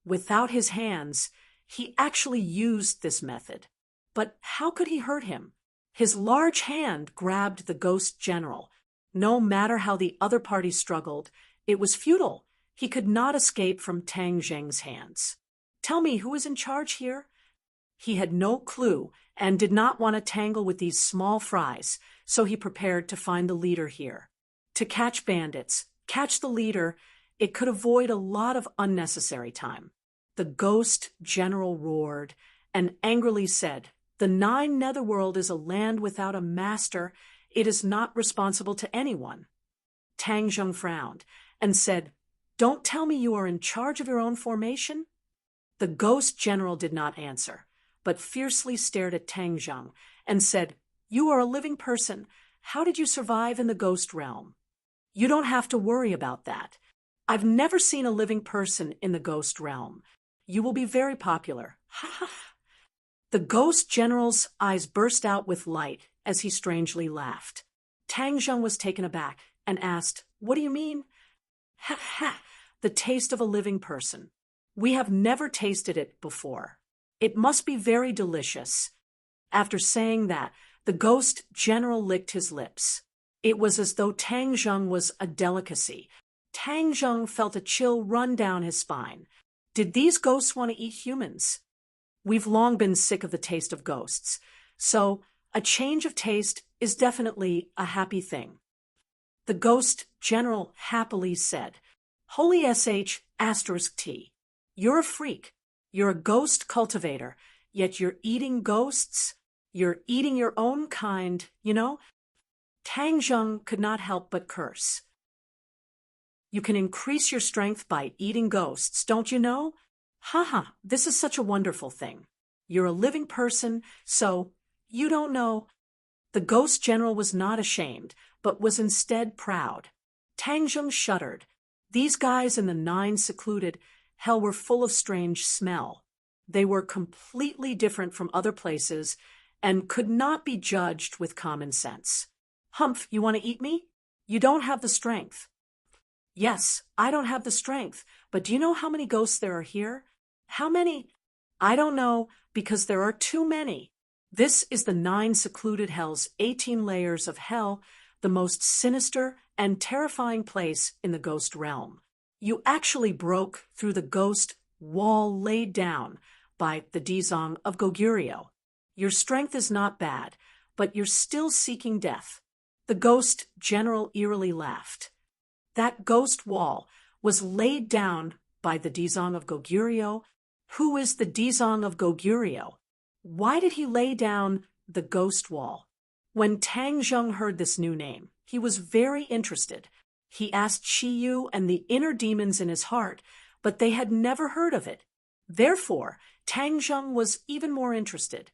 Without his hands, he actually used this method. But how could he hurt him? His large hand grabbed the ghost general. No matter how the other party struggled, it was futile. He could not escape from Tang Zheng's hands. Tell me, who is in charge here? He had no clue and did not want to tangle with these small fries, so he prepared to find the leader here. To catch bandits, catch the leader, it could avoid a lot of unnecessary time. The ghost general roared and angrily said, "The 9 Netherworld is a land without a master. It is not responsible to anyone." Tang Zheng frowned and said, "Don't tell me you are in charge of your own formation?" The ghost general did not answer, but fiercely stared at Tang Zheng and said, "You are a living person. How did you survive in the ghost realm? You don't have to worry about that. I've never seen a living person in the ghost realm. You will be very popular." Ha ha. The ghost general's eyes burst out with light as he strangely laughed. Tang Zheng was taken aback and asked, "What do you mean?" "Ha ha, the taste of a living person. We have never tasted it before. It must be very delicious." After saying that, the ghost general licked his lips. It was as though Tang Zheng was a delicacy. Tang Zheng felt a chill run down his spine. Did these ghosts want to eat humans? We've long been sick of the taste of ghosts, so a change of taste is definitely a happy thing. The ghost general happily said, "Holy sh*T. You're a freak. You're a ghost cultivator, yet you're eating ghosts? You're eating your own kind, you know?" Tang Zheng could not help but curse. "You can increase your strength by eating ghosts, don't you know? Haha, this is such a wonderful thing. You're a living person, so you don't know." The ghost general was not ashamed, but was instead proud. Tang Zheng shuddered. These guys in the 9 secluded hell were full of strange smell. They were completely different from other places and could not be judged with common sense. "Humph, you want to eat me? You don't have the strength." "Yes, I don't have the strength, but do you know how many ghosts there are here?" "How many?" "I don't know, because there are too many. This is the 9 secluded hells, 18 layers of hell, the most sinister and terrifying place in the ghost realm. You actually broke through the ghost wall laid down by the Dizong of Goguryeo. Your strength is not bad, but you're still seeking death." The ghost general eerily laughed. "That ghost wall was laid down by the Dizong of Goguryeo. Who is the Dizong of Goguryeo? Why did he lay down the ghost wall?" When Tang Zheng heard this new name, he was very interested. He asked Shiyu and the inner demons in his heart, but they had never heard of it. Therefore, Tang Zheng was even more interested.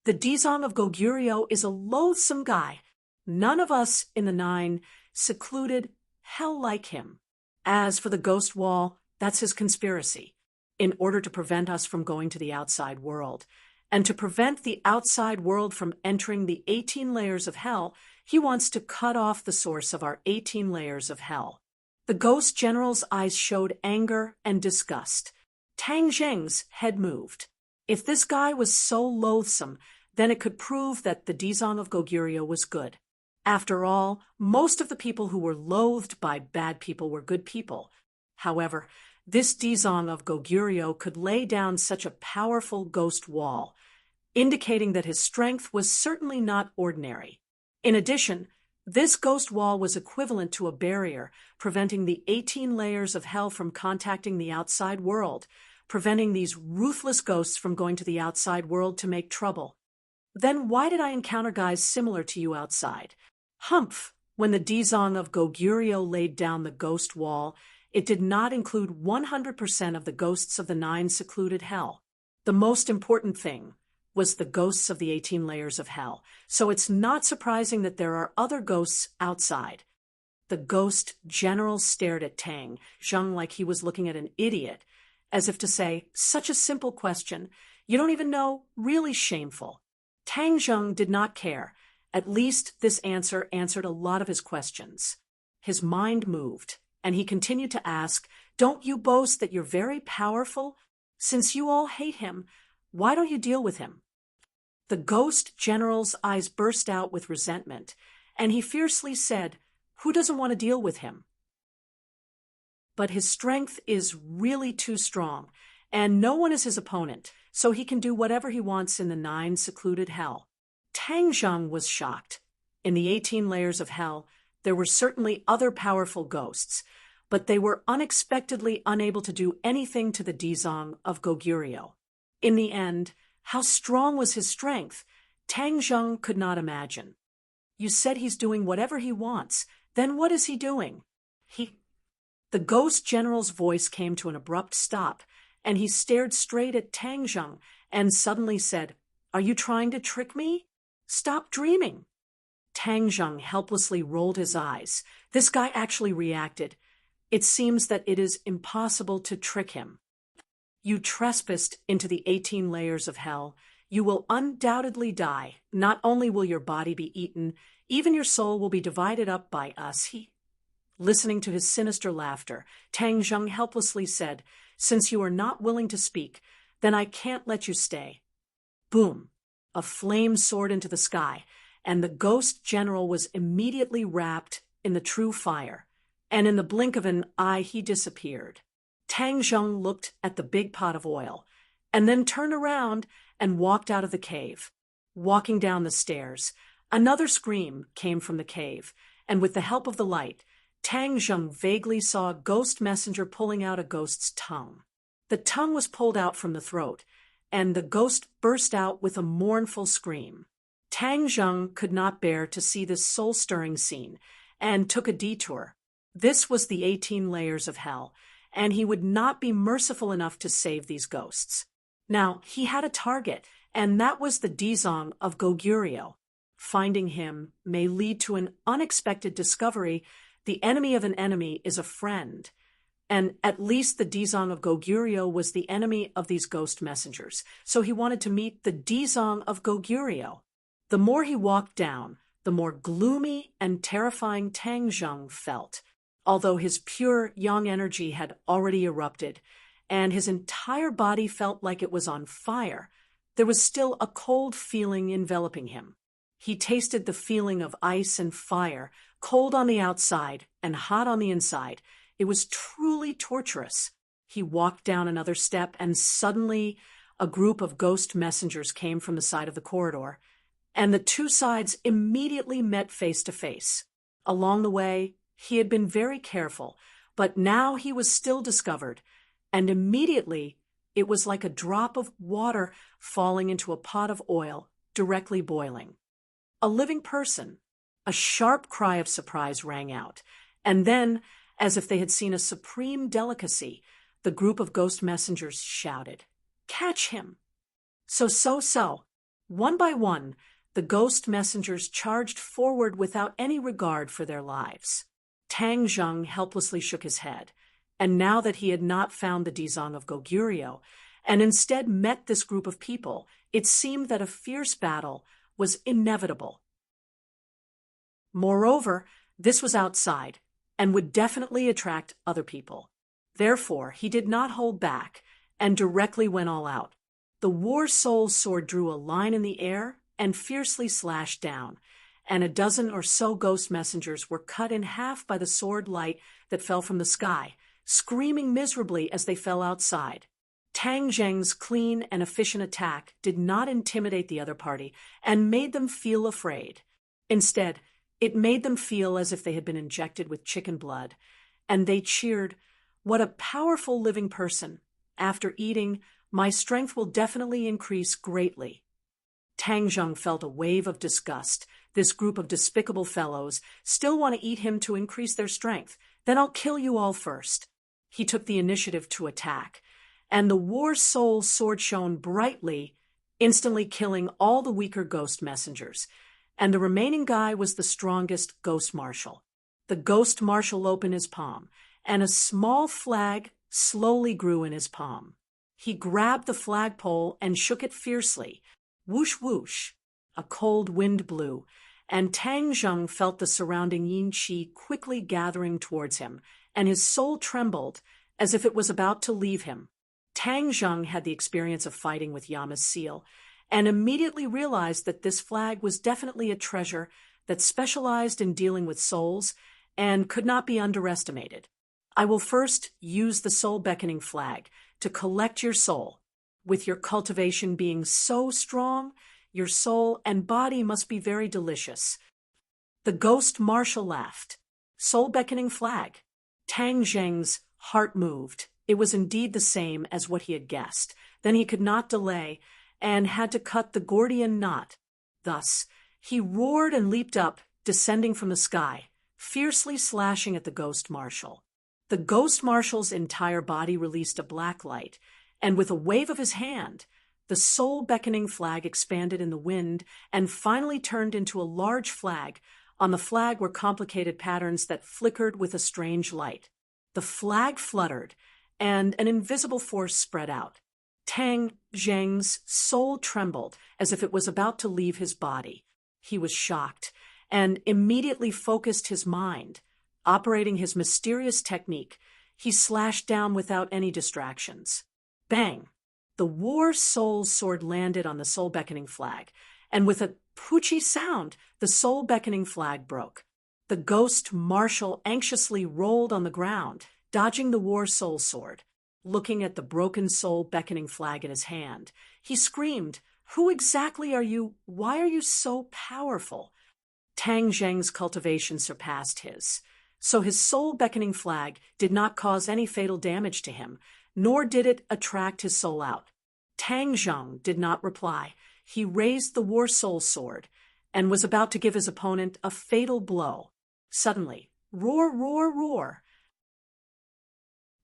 "The Dizong of Goguryeo is a loathsome guy. None of us in the 9 secluded hell like him. As for the ghost wall, that's his conspiracy, in order to prevent us from going to the outside world. And to prevent the outside world from entering the 18 layers of hell, he wants to cut off the source of our 18 layers of hell." The ghost general's eyes showed anger and disgust. Tang Zheng's head moved. If this guy was so loathsome, then it could prove that the Dizong of Goguryeo was good. After all, most of the people who were loathed by bad people were good people. However, this Dizong of Goguryeo could lay down such a powerful ghost wall, indicating that his strength was certainly not ordinary. In addition, this ghost wall was equivalent to a barrier, preventing the 18 layers of hell from contacting the outside world, preventing these ruthless ghosts from going to the outside world to make trouble. Then why did I encounter guys similar to you outside? Humph! When the Dizong of Goguryeo laid down the ghost wall, it did not include 100% of the ghosts of the 9 secluded hell. The most important thing was the ghosts of the 18 layers of hell, so it's not surprising that there are other ghosts outside. The ghost general stared at Tang Zheng like he was looking at an idiot, as if to say, "Such a simple question. You don't even know, really shameful." Tang Zheng did not care. At least this answer answered a lot of his questions. His mind moved, and he continued to ask, "Don't you boast that you're very powerful? Since you all hate him, why don't you deal with him?" The ghost general's eyes burst out with resentment, and he fiercely said, "Who doesn't want to deal with him? But his strength is really too strong, and no one is his opponent, so he can do whatever he wants in the 9 secluded hell." Tang Zheng was shocked. In the 18 layers of hell, there were certainly other powerful ghosts, but they were unexpectedly unable to do anything to the Dizong of Goguryeo. In the end, how strong was his strength? Tang Zheng could not imagine. You said he's doing whatever he wants. Then what is he doing? The ghost general's voice came to an abrupt stop, and he stared straight at Tang Zheng and suddenly said, "Are you trying to trick me? Stop dreaming." Tang Zheng helplessly rolled his eyes. This guy actually reacted. It seems that it is impossible to trick him. You trespassed into the 18 layers of hell. You will undoubtedly die. Not only will your body be eaten, even your soul will be divided up by us. Listening to his sinister laughter, Tang Zheng helplessly said, "Since you are not willing to speak, then I can't let you stay." Boom! A flame soared into the sky, and the ghost general was immediately wrapped in the true fire, and in the blink of an eye he disappeared. Tang Zheng looked at the big pot of oil, and then turned around and walked out of the cave. Walking down the stairs, another scream came from the cave, and with the help of the light, Tang Zheng vaguely saw a ghost messenger pulling out a ghost's tongue. The tongue was pulled out from the throat, and the ghost burst out with a mournful scream. Tang Zheng could not bear to see this soul-stirring scene, and took a detour. This was the 18 layers of hell, and he would not be merciful enough to save these ghosts. Now, he had a target, and that was the Dizong of Goguryeo. Finding him may lead to an unexpected discovery. The enemy of an enemy is a friend, and at least the Dizong of Goguryeo was the enemy of these ghost messengers, so he wanted to meet the Dizong of Goguryeo. The more he walked down, the more gloomy and terrifying Tang Zheng felt, although his pure yang energy had already erupted, and his entire body felt like it was on fire. There was still a cold feeling enveloping him. He tasted the feeling of ice and fire, cold on the outside and hot on the inside. It was truly torturous. He walked down another step, and suddenly a group of ghost messengers came from the side of the corridor, and the two sides immediately met face to face. Along the way, he had been very careful, but now he was still discovered, and immediately it was like a drop of water falling into a pot of oil, directly boiling. A living person. A sharp cry of surprise rang out, and then, as if they had seen a supreme delicacy, the group of ghost messengers shouted, "Catch him!" So. One by one, the ghost messengers charged forward without any regard for their lives. Tang Zheng helplessly shook his head, and now that he had not found the Dizong of Goguryeo, and instead met this group of people, it seemed that a fierce battle was inevitable. Moreover, this was outside, and would definitely attract other people. Therefore, he did not hold back, and directly went all out. The war soul sword drew a line in the air and fiercely slashed down, and a dozen or so ghost messengers were cut in half by the sword light that fell from the sky, screaming miserably as they fell outside. Tang Zheng's clean and efficient attack did not intimidate the other party and made them feel afraid. Instead, it made them feel as if they had been injected with chicken blood, and they cheered, "What a powerful living person! After eating, my strength will definitely increase greatly." Tang Zheng felt a wave of disgust. This group of despicable fellows still want to eat him to increase their strength. Then I'll kill you all first. He took the initiative to attack, and the war soul sword shone brightly, instantly killing all the weaker ghost messengers. And the remaining guy was the strongest ghost marshal. The ghost marshal opened his palm, and a small flag slowly grew in his palm. He grabbed the flagpole and shook it fiercely. Whoosh, whoosh. A cold wind blew, and Tang Zheng felt the surrounding yin qi quickly gathering towards him, and his soul trembled as if it was about to leave him. Tang Zheng had the experience of fighting with Yama's seal, and immediately realized that this flag was definitely a treasure that specialized in dealing with souls and could not be underestimated. I will first use the soul beckoning flag to collect your soul. With your cultivation being so strong, your soul and body must be very delicious. The ghost marshal laughed. Soul beckoning flag. Tang Zheng's heart moved. It was indeed the same as what he had guessed. Then he could not delay, and had to cut the Gordian knot. Thus, he roared and leaped up, descending from the sky, fiercely slashing at the ghost marshal. The ghost marshal's entire body released a black light, and with a wave of his hand, the soul-beckoning flag expanded in the wind and finally turned into a large flag. On the flag were complicated patterns that flickered with a strange light. The flag fluttered, and an invisible force spread out. Tang Zheng's soul trembled as if it was about to leave his body. He was shocked and immediately focused his mind. Operating his mysterious technique, he slashed down without any distractions. Bang! The war soul sword landed on the soul-beckoning flag, and with a poochie sound, the soul-beckoning flag broke. The ghost marshal anxiously rolled on the ground, dodging the war soul sword. Looking at the broken soul-beckoning flag in his hand, he screamed, "Who exactly are you? Why are you so powerful?" Tang Zheng's cultivation surpassed his, so his soul-beckoning flag did not cause any fatal damage to him, nor did it attract his soul out. Tang Zheng did not reply. He raised the war soul sword and was about to give his opponent a fatal blow. Suddenly, roar, roar, roar.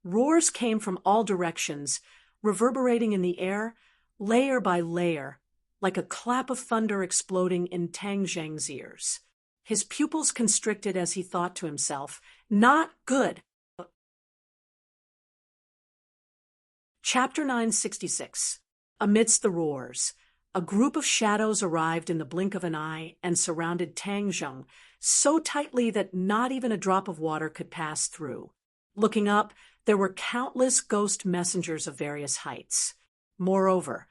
Roars came from all directions, reverberating in the air, layer by layer, like a clap of thunder exploding in Tang Zheng's ears. His pupils constricted as he thought to himself, "Not good." Chapter 966. Amidst the roars, a group of shadows arrived in the blink of an eye and surrounded Tang Zheng so tightly that not even a drop of water could pass through. Looking up, there were countless ghost messengers of various heights. Moreover,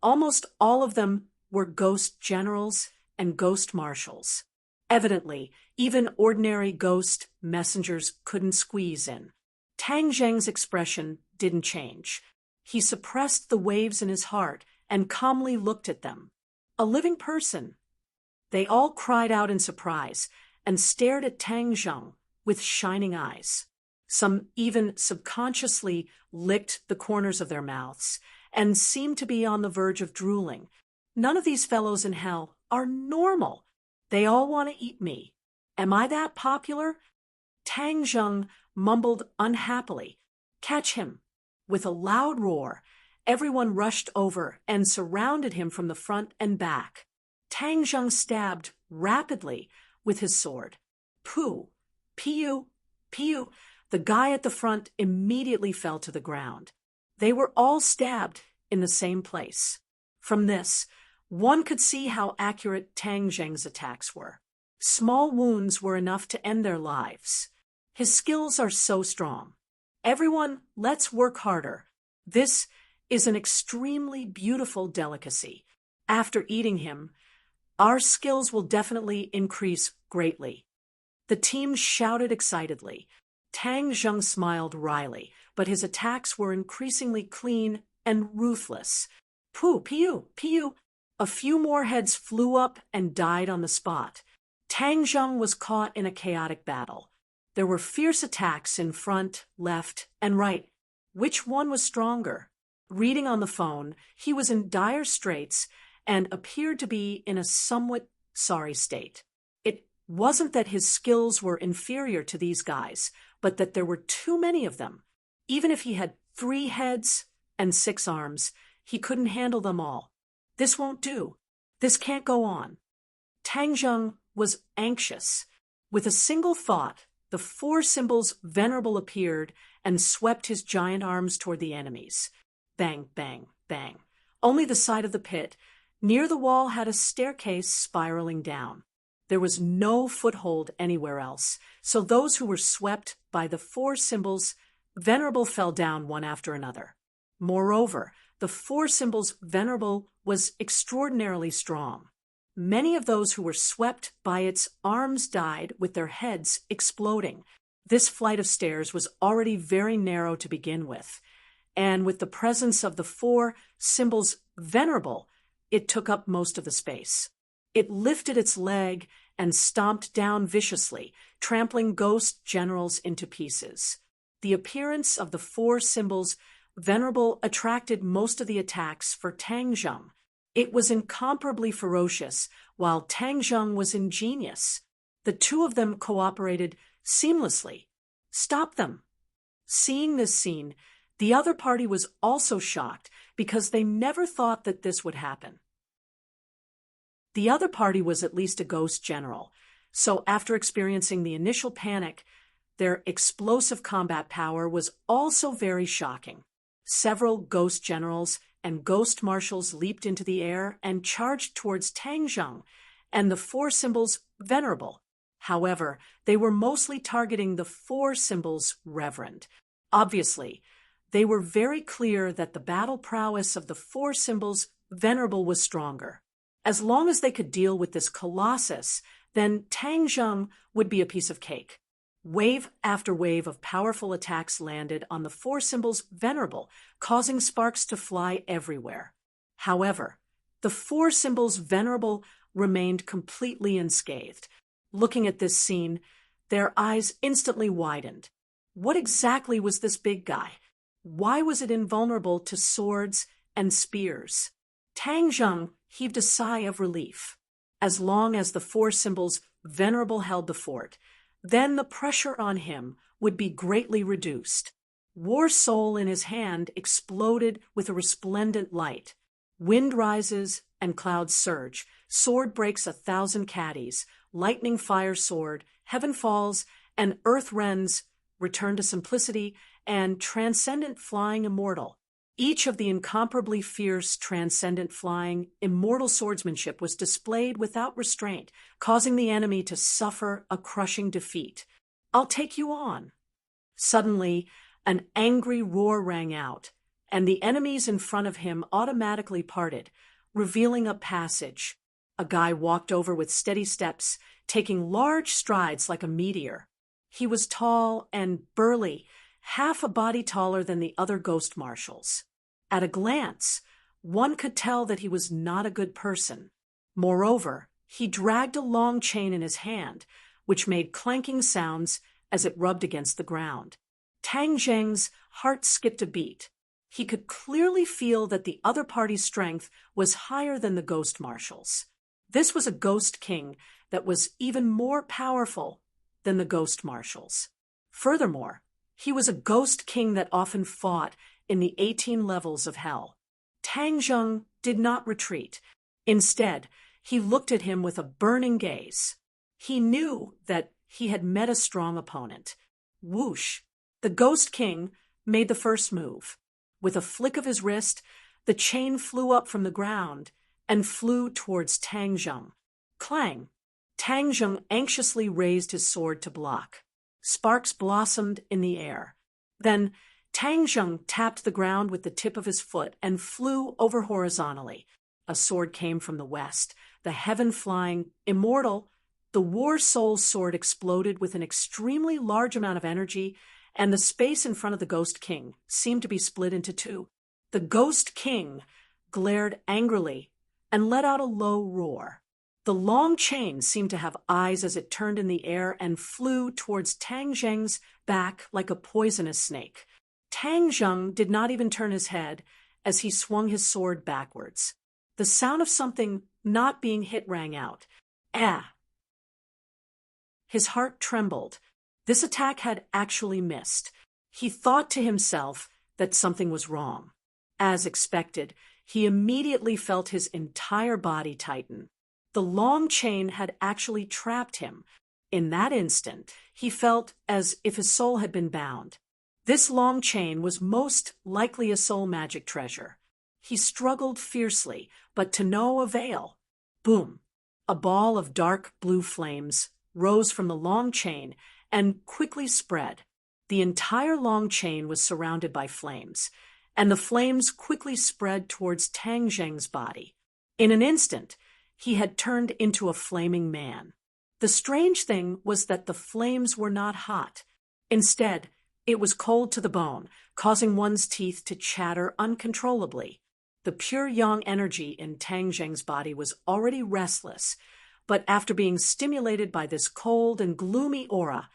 almost all of them were ghost generals and ghost marshals. Evidently, even ordinary ghost messengers couldn't squeeze in. Tang Zheng's expression didn't change. He suppressed the waves in his heart and calmly looked at them. A living person. They all cried out in surprise and stared at Tang Zheng with shining eyes. Some even subconsciously licked the corners of their mouths and seemed to be on the verge of drooling. None of these fellows in hell are normal. They all want to eat me. Am I that popular? Tang Zheng mumbled unhappily. "Catch him." With a loud roar, everyone rushed over and surrounded him from the front and back. Tang Zheng stabbed rapidly with his sword. Pooh, Piu, Piu. The guy at the front immediately fell to the ground. They were all stabbed in the same place. From this, one could see how accurate Tang Zheng's attacks were. Small wounds were enough to end their lives. His skills are so strong. Everyone, let's work harder. This is an extremely beautiful delicacy. After eating him, our skills will definitely increase greatly. The team shouted excitedly. Tang Zheng smiled wryly, but his attacks were increasingly clean and ruthless. Pooh, Piu, Piu. A few more heads flew up and died on the spot. Tang Zheng was caught in a chaotic battle. There were fierce attacks in front, left, and right. Which one was stronger? Reading on the phone, he was in dire straits and appeared to be in a somewhat sorry state. It wasn't that his skills were inferior to these guys, but that there were too many of them. Even if he had 3 heads and 6 arms, he couldn't handle them all. This won't do. This can't go on. Tang Zheng was anxious. With a single thought, the 4 symbols venerable appeared and swept his giant arms toward the enemies. Bang, bang, bang. Only the side of the pit, near the wall, had a staircase spiraling down. There was no foothold anywhere else, so those who were swept by the 4 symbols venerable fell down one after another. Moreover, the 4 symbols venerable was extraordinarily strong. Many of those who were swept by its arms died with their heads exploding. This flight of stairs was already very narrow to begin with, and with the presence of the 4 symbols venerable, it took up most of the space. It lifted its leg and stomped down viciously, trampling ghost generals into pieces. The appearance of the four symbols venerable attracted most of the attacks for Tang Zheng. It was incomparably ferocious, while Tang Zheng was ingenious. The two of them cooperated seamlessly. Stop them! Seeing this scene, the other party was also shocked because they never thought that this would happen. The other party was at least a ghost general, so after experiencing the initial panic, their explosive combat power was also very shocking. Several ghost generals and ghost marshals leaped into the air and charged towards Tang Zheng and the four symbols venerable. However, they were mostly targeting the four symbols reverend. Obviously, they were very clear that the battle prowess of the four symbols venerable was stronger. As long as they could deal with this colossus, then Tang Zheng would be a piece of cake. Wave after wave of powerful attacks landed on the four symbols venerable, causing sparks to fly everywhere. However, the four symbols venerable remained completely unscathed. Looking at this scene, their eyes instantly widened. What exactly was this big guy? Why was it invulnerable to swords and spears? Tang Zheng heaved a sigh of relief. As long as the four symbols venerable held the fort, then the pressure on him would be greatly reduced. War Soul in his hand exploded with a resplendent light. Wind rises and clouds surge. Sword breaks 1,000 caddies. Lightning fire sword. Heaven falls and earth rends. Return to simplicity and transcendent flying immortal. Each of the incomparably fierce, transcendent flying, immortal swordsmanship was displayed without restraint, causing the enemy to suffer a crushing defeat. I'll take you on. Suddenly, an angry roar rang out, and the enemies in front of him automatically parted, revealing a passage. A guy walked over with steady steps, taking large strides like a meteor. He was tall and burly, half a body taller than the other ghost marshals. At a glance, one could tell that he was not a good person. Moreover, he dragged a long chain in his hand, which made clanking sounds as it rubbed against the ground. Tang Zheng's heart skipped a beat. He could clearly feel that the other party's strength was higher than the ghost marshals. This was a ghost king that was even more powerful than the ghost marshals. Furthermore, he was a ghost king that often fought in the 18 levels of hell. Tang Zheng did not retreat. Instead, he looked at him with a burning gaze. He knew that he had met a strong opponent. Whoosh! The ghost king made the first move. With a flick of his wrist, the chain flew up from the ground and flew towards Tang Zheng. Clang! Tang Zheng anxiously raised his sword to block. Sparks blossomed in the air. Then Tang Zheng tapped the ground with the tip of his foot and flew over horizontally. A sword came from the west, the heaven-flying, immortal. The War Soul sword exploded with an extremely large amount of energy, and the space in front of the Ghost King seemed to be split into two. The Ghost King glared angrily and let out a low roar. The long chain seemed to have eyes as it turned in the air and flew towards Tang Zheng's back like a poisonous snake. Tang Zheng did not even turn his head as he swung his sword backwards. The sound of something not being hit rang out. Ah! His heart trembled. This attack had actually missed. He thought to himself that something was wrong. As expected, he immediately felt his entire body tighten. The long chain had actually trapped him. In that instant, he felt as if his soul had been bound. This long chain was most likely a soul magic treasure. He struggled fiercely, but to no avail. Boom! A ball of dark blue flames rose from the long chain and quickly spread. The entire long chain was surrounded by flames, and the flames quickly spread towards Tang Zheng's body. In an instant, he had turned into a flaming man. The strange thing was that the flames were not hot. Instead, it was cold to the bone, causing one's teeth to chatter uncontrollably. The pure yang energy in Tang Zheng's body was already restless, but after being stimulated by this cold and gloomy aura,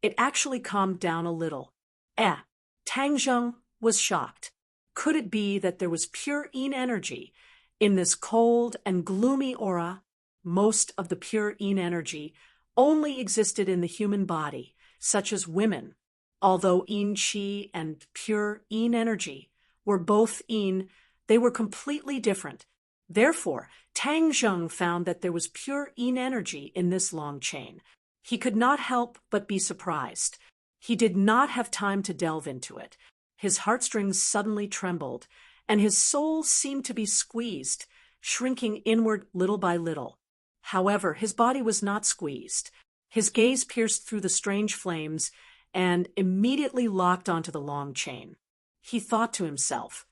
it actually calmed down a little. Tang Zheng was shocked. Could it be that there was pure yin energy in this cold and gloomy aura? Most of the pure yin energy only existed in the human body, such as women. Although yin qi and pure yin energy were both yin, they were completely different. Therefore, Tang Zheng found that there was pure yin energy in this long chain. He could not help but be surprised. He did not have time to delve into it. His heartstrings suddenly trembled, and his soul seemed to be squeezed, shrinking inward little by little. However, his body was not squeezed. His gaze pierced through the strange flames and immediately locked onto the long chain. He thought to himself,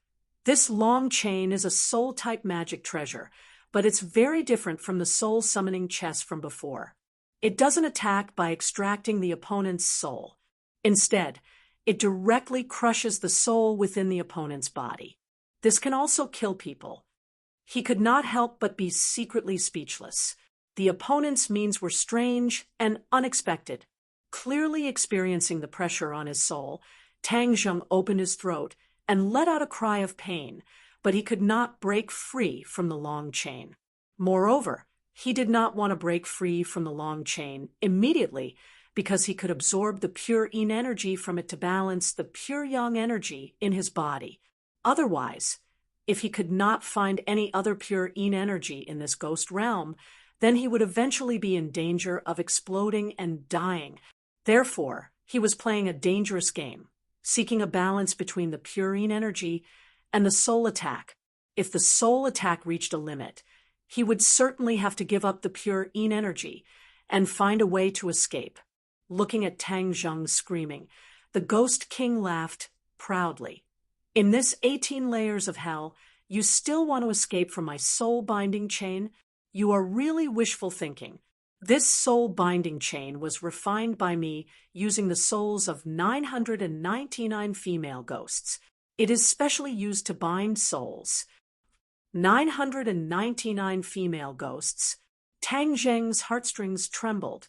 "This long chain is a soul-type magic treasure, but it's very different from the soul-summoning chess from before. It doesn't attack by extracting the opponent's soul. Instead, it directly crushes the soul within the opponent's body. This can also kill people." He could not help but be secretly speechless. The opponent's means were strange and unexpected. Clearly experiencing the pressure on his soul, Tang Zheng opened his throat and let out a cry of pain, but he could not break free from the long chain. Moreover, he did not want to break free from the long chain immediately because he could absorb the pure yin energy from it to balance the pure yang energy in his body. Otherwise, if he could not find any other pure yin energy in this ghost realm, then he would eventually be in danger of exploding and dying. Therefore, he was playing a dangerous game, seeking a balance between the pure yin energy and the soul attack. If the soul attack reached a limit, he would certainly have to give up the pure yin energy and find a way to escape. Looking at Tang Zheng screaming, the Ghost King laughed proudly. "In this 18 layers of hell, you still want to escape from my soul-binding chain? You are really wishful thinking. This soul-binding chain was refined by me using the souls of 999 female ghosts. It is specially used to bind souls." 999 female ghosts. Tang Zheng's heartstrings trembled.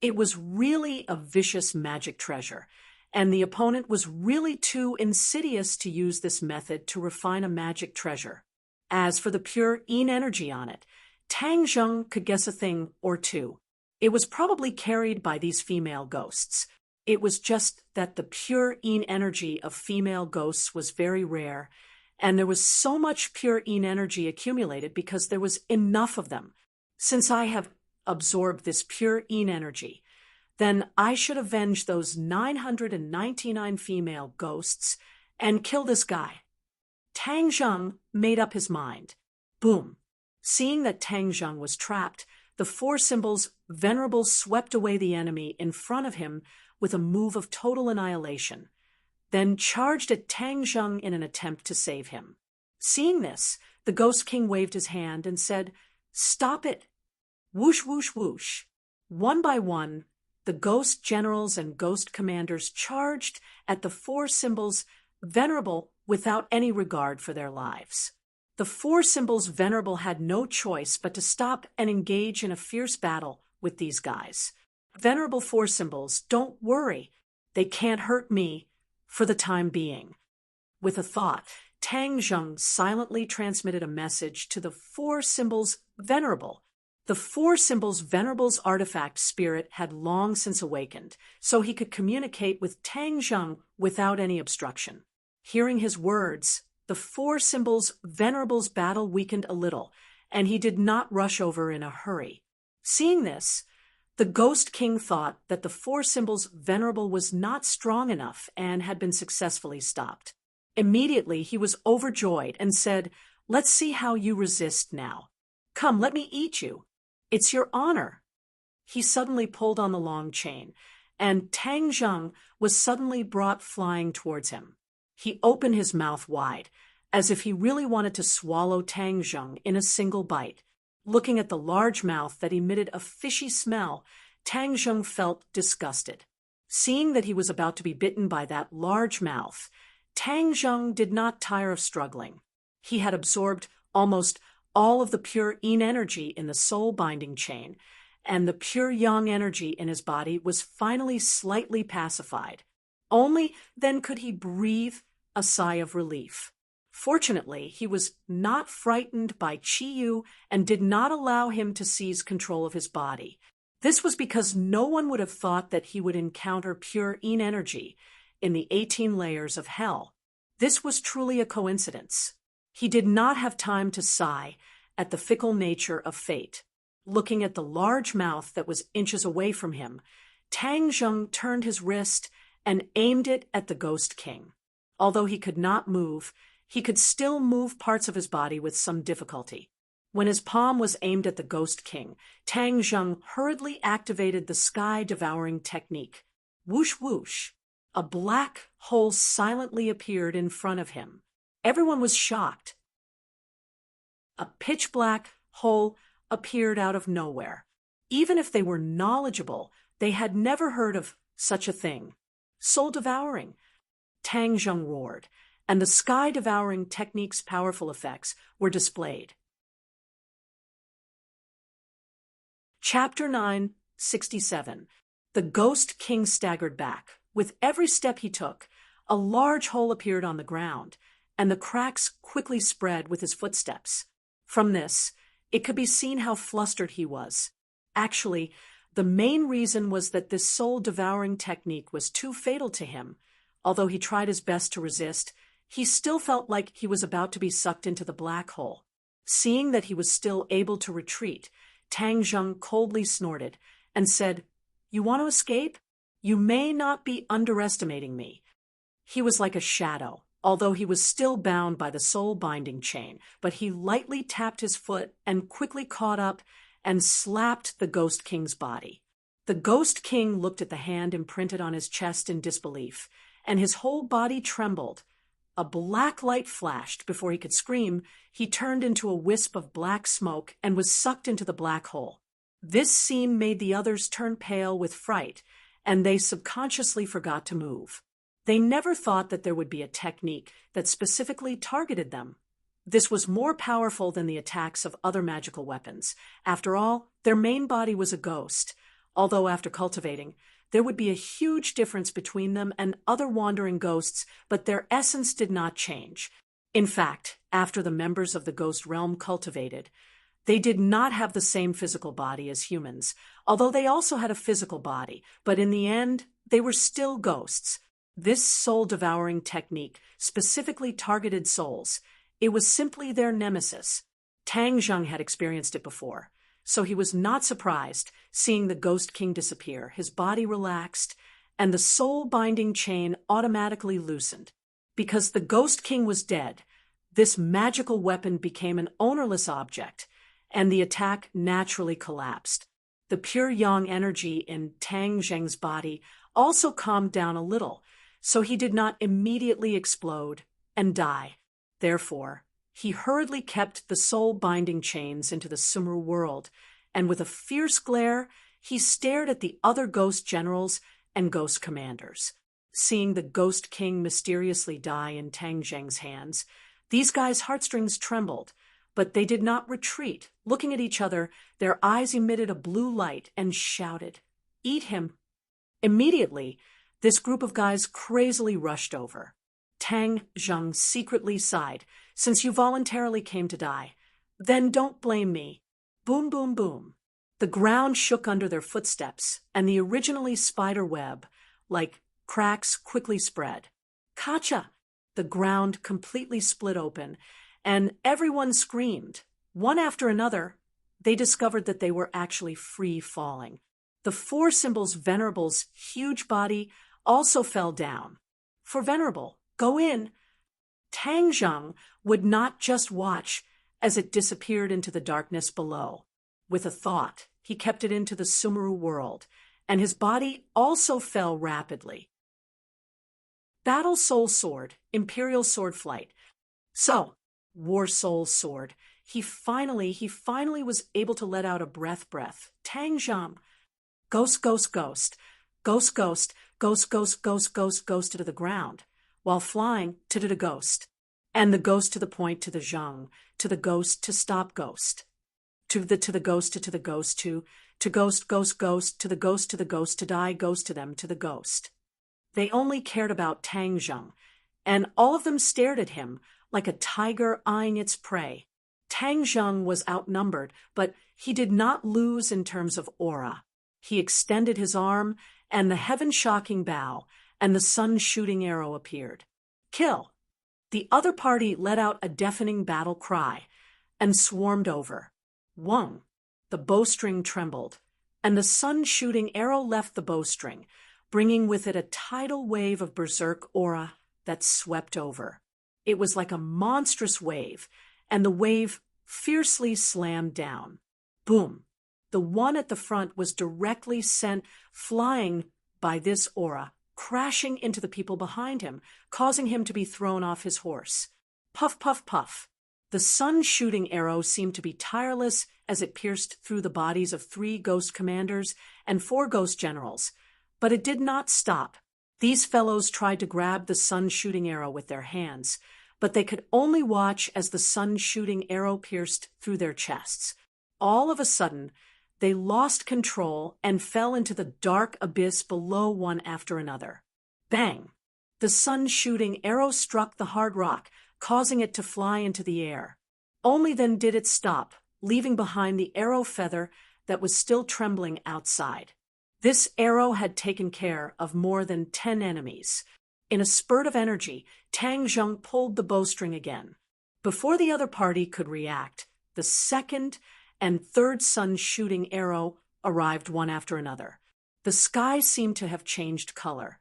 It was really a vicious magic treasure, and the opponent was really too insidious to use this method to refine a magic treasure. As for the pure yin energy on it, Tang Zheng could guess a thing or two. It was probably carried by these female ghosts. It was just that the pure yin energy of female ghosts was very rare, and there was so much pure yin energy accumulated because there was enough of them. Since I have absorbed this pure yin energy, then I should avenge those 999 female ghosts and kill this guy. Tang Zheng made up his mind. Boom! Seeing that Tang Zheng was trapped, the four symbols Venerable swept away the enemy in front of him with a move of total annihilation, then charged at Tang Zheng in an attempt to save him. Seeing this, the Ghost King waved his hand and said, "Stop it!" Whoosh, whoosh, whoosh. One by one, the ghost generals and ghost commanders charged at the four symbols Venerable without any regard for their lives. The four symbols Venerable had no choice but to stop and engage in a fierce battle with these guys. "Venerable four symbols, don't worry. They can't hurt me for the time being." With a thought, Tang Zheng silently transmitted a message to the four symbols Venerable. The four symbols Venerable's artifact spirit had long since awakened, so he could communicate with Tang Zheng without any obstruction. Hearing his words, the four symbols Venerable's battle weakened a little, and he did not rush over in a hurry. Seeing this, the Ghost King thought that the four symbols Venerable was not strong enough and had been successfully stopped. Immediately, he was overjoyed and said, "Let's see how you resist now. Come, let me eat you. It's your honor." He suddenly pulled on the long chain, and Tang Zheng was suddenly brought flying towards him. He opened his mouth wide, as if he really wanted to swallow Tang Zheng in a single bite. Looking at the large mouth that emitted a fishy smell, Tang Zheng felt disgusted. Seeing that he was about to be bitten by that large mouth, Tang Zheng did not tire of struggling. He had absorbed almost all of the pure yin energy in the soul-binding chain, and the pure yang energy in his body was finally slightly pacified. Only then could he breathe a sigh of relief. Fortunately, he was not frightened by Chi-Yu and did not allow him to seize control of his body. This was because no one would have thought that he would encounter pure yin energy in the 18 layers of hell. This was truly a coincidence. He did not have time to sigh at the fickle nature of fate. Looking at the large mouth that was inches away from him, Tang Zheng turned his wrist and aimed it at the Ghost King. Although he could not move, he could still move parts of his body with some difficulty. When his palm was aimed at the Ghost King, Tang Zheng hurriedly activated the sky-devouring technique. Whoosh whoosh! A black hole silently appeared in front of him. Everyone was shocked. A pitch-black hole appeared out of nowhere. Even if they were knowledgeable, they had never heard of such a thing. Soul-devouring! Tang Zheng roared, and the sky-devouring technique's powerful effects were displayed. Chapter 9:67. The Ghost King staggered back. With every step he took, a large hole appeared on the ground, and the cracks quickly spread with his footsteps. From this, it could be seen how flustered he was. Actually, the main reason was that this soul-devouring technique was too fatal to him. Although he tried his best to resist, he still felt like he was about to be sucked into the black hole. Seeing that he was still able to retreat, Tang Zheng coldly snorted and said, "You want to escape? You may not be underestimating me." He was like a shadow, although he was still bound by the soul-binding chain, but he lightly tapped his foot and quickly caught up and slapped the Ghost King's body. The Ghost King looked at the hand imprinted on his chest in disbelief, and his whole body trembled. A black light flashed. Before he could scream, he turned into a wisp of black smoke and was sucked into the black hole. This scene made the others turn pale with fright, and they subconsciously forgot to move. They never thought that there would be a technique that specifically targeted them. This was more powerful than the attacks of other magical weapons. After all, their main body was a ghost, although after cultivating, there would be a huge difference between them and other wandering ghosts, but their essence did not change. In fact, after the members of the ghost realm cultivated, they did not have the same physical body as humans, although they also had a physical body, but in the end, they were still ghosts. This soul-devouring technique specifically targeted souls. It was simply their nemesis. Tang Zheng had experienced it before, so he was not surprised seeing the Ghost King disappear. His body relaxed, and the soul-binding chain automatically loosened. Because the Ghost King was dead, this magical weapon became an ownerless object, and the attack naturally collapsed. The pure yang energy in Tang Zheng's body also calmed down a little, so he did not immediately explode and die. Therefore, he hurriedly kept the soul-binding chains into the Sumru world, and with a fierce glare, he stared at the other ghost generals and ghost commanders. Seeing the Ghost King mysteriously die in Tang Zheng's hands, these guys' heartstrings trembled, but they did not retreat. Looking at each other, their eyes emitted a blue light and shouted, "Eat him!" Immediately, this group of guys crazily rushed over. Tang Zheng secretly sighed, "Since you voluntarily came to die, then don't blame me." Boom, boom, boom. The ground shook under their footsteps, and the originally spider web, like cracks, quickly spread. Kacha! The ground completely split open, and everyone screamed. One after another, they discovered that they were actually free falling. The four symbols' Venerable's huge body also fell down. For Venerable, go in. Tang Zheng would not just watch as it disappeared into the darkness below. With a thought, he kept it into the Sumru world, and his body also fell rapidly. Battle Soul Sword, Imperial Sword Flight. So, War Soul Sword. He finally was able to let out a breath. Tang Zheng. Ghost, ghost, ghost. Ghost, ghost, ghost, ghost, ghost, ghost, ghosted to the ground. While flying, to the ghost. And the ghost to the point to the zheng, to the ghost to stop ghost, to the ghost to the ghost to ghost ghost to the ghost to die ghost to them to the ghost. They only cared about Tang Zheng, and all of them stared at him like a tiger eyeing its prey. Tang Zheng was outnumbered, but he did not lose in terms of aura. He extended his arm, and the heaven-shocking bow and the sun-shooting arrow appeared. Kill! The other party let out a deafening battle cry and swarmed over. Wong! The bowstring trembled, and the sun-shooting arrow left the bowstring, bringing with it a tidal wave of berserk aura that swept over. It was like a monstrous wave, and the wave fiercely slammed down. Boom! The one at the front was directly sent flying by this aura, crashing into the people behind him, causing him to be thrown off his horse. Puff, puff, puff. The sun-shooting arrow seemed to be tireless as it pierced through the bodies of 3 ghost commanders and 4 ghost generals, but it did not stop. These fellows tried to grab the sun-shooting arrow with their hands, but they could only watch as the sun-shooting arrow pierced through their chests. All of a sudden, they lost control and fell into the dark abyss below one after another. Bang! The sun-shooting arrow struck the hard rock, causing it to fly into the air. Only then did it stop, leaving behind the arrow feather that was still trembling outside. This arrow had taken care of more than 10 enemies. In a spurt of energy, Tang Zheng pulled the bowstring again. Before the other party could react, the second and third sun-shooting arrow arrived one after another. The sky seemed to have changed color,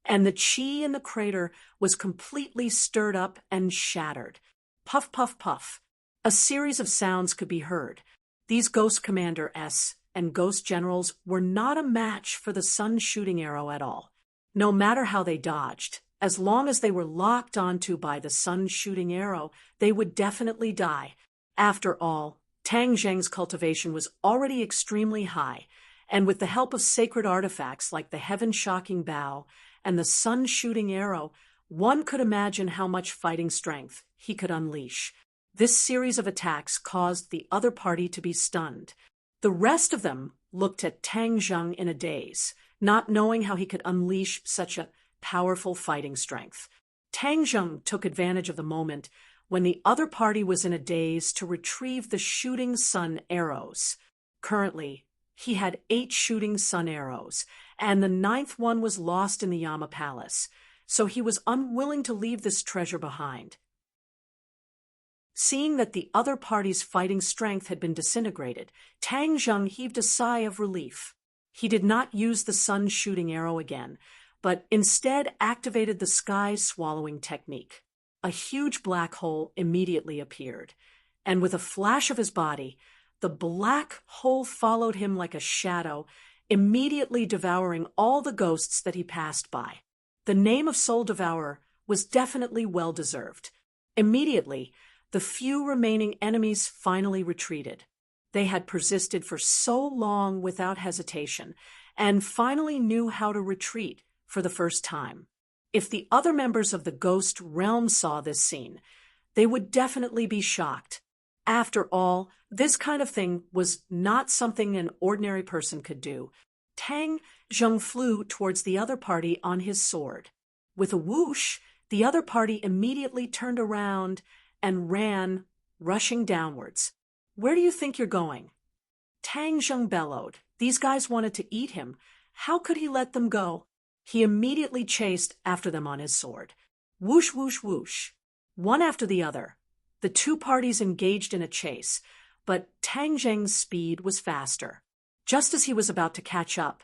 and the chi in the crater was completely stirred up and shattered. Puff, puff, puff. A series of sounds could be heard. These Ghost Commander S and Ghost Generals were not a match for the sun-shooting arrow at all. No matter how they dodged, as long as they were locked onto by the sun-shooting arrow, they would definitely die. After all, Tang Zheng's cultivation was already extremely high, and with the help of sacred artifacts like the heaven-shocking bow and the sun-shooting arrow, one could imagine how much fighting strength he could unleash. This series of attacks caused the other party to be stunned. The rest of them looked at Tang Zheng in a daze, not knowing how he could unleash such a powerful fighting strength. Tang Zheng took advantage of the moment when the other party was in a daze to retrieve the shooting sun arrows. Currently, he had 8 shooting sun arrows, and the 9th one was lost in the Yama Palace, so he was unwilling to leave this treasure behind. Seeing that the other party's fighting strength had been disintegrated, Tang Zheng heaved a sigh of relief. He did not use the sun-shooting arrow again, but instead activated the sky-swallowing technique. A huge black hole immediately appeared, and with a flash of his body, the black hole followed him like a shadow, immediately devouring all the ghosts that he passed by. The name of Soul Devourer was definitely well-deserved. Immediately, the few remaining enemies finally retreated. They had persisted for so long without hesitation, and finally knew how to retreat for the first time. If the other members of the Ghost Realm saw this scene, they would definitely be shocked. After all, this kind of thing was not something an ordinary person could do. Tang Zheng flew towards the other party on his sword. With a whoosh, the other party immediately turned around and ran, rushing downwards. "Where do you think you're going?" Tang Zheng bellowed. These guys wanted to eat him. How could he let them go? He immediately chased after them on his sword. Whoosh, whoosh, whoosh. One after the other, the 2 parties engaged in a chase, but Tang Zheng's speed was faster. Just as he was about to catch up,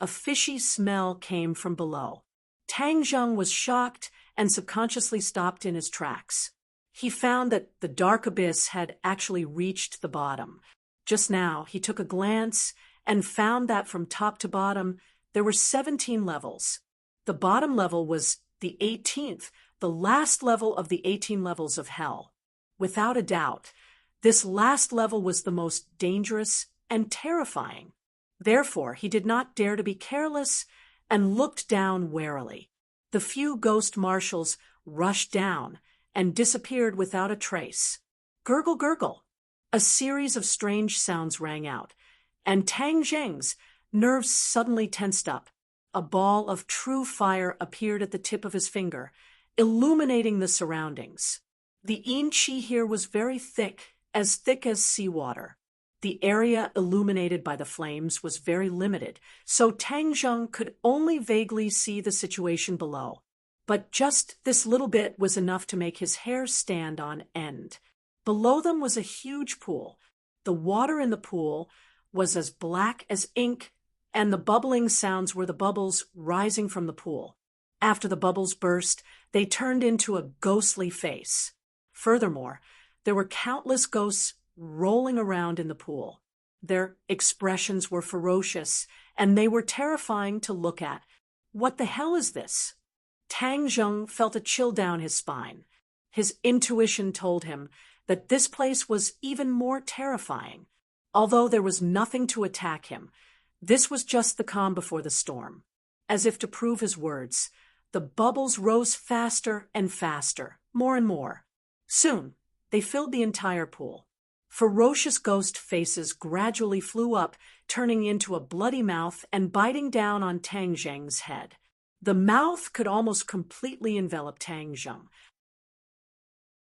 a fishy smell came from below. Tang Zheng was shocked and subconsciously stopped in his tracks. He found that the dark abyss had actually reached the bottom. Just now, he took a glance and found that from top to bottom, there were 17 levels. The bottom level was the 18th, the last level of the 18 levels of hell. Without a doubt, this last level was the most dangerous and terrifying. Therefore, he did not dare to be careless and looked down warily. The few ghost marshals rushed down and disappeared without a trace. Gurgle, gurgle. A series of strange sounds rang out, and Tang Zheng's nerves suddenly tensed up. A ball of true fire appeared at the tip of his finger, illuminating the surroundings. The yin qi here was very thick as seawater. The area illuminated by the flames was very limited, so Tang Zheng could only vaguely see the situation below. But just this little bit was enough to make his hair stand on end. Below them was a huge pool. The water in the pool was as black as ink, and the bubbling sounds were the bubbles rising from the pool. After the bubbles burst, they turned into a ghostly face. Furthermore, there were countless ghosts rolling around in the pool. Their expressions were ferocious, and they were terrifying to look at. What the hell is this? Tang Zheng felt a chill down his spine. His intuition told him that this place was even more terrifying. Although there was nothing to attack him, this was just the calm before the storm. As if to prove his words, the bubbles rose faster and faster, more and more. Soon, they filled the entire pool. Ferocious ghost faces gradually flew up, turning into a bloody mouth and biting down on Tang Zheng's head. The mouth could almost completely envelop Tang Zheng.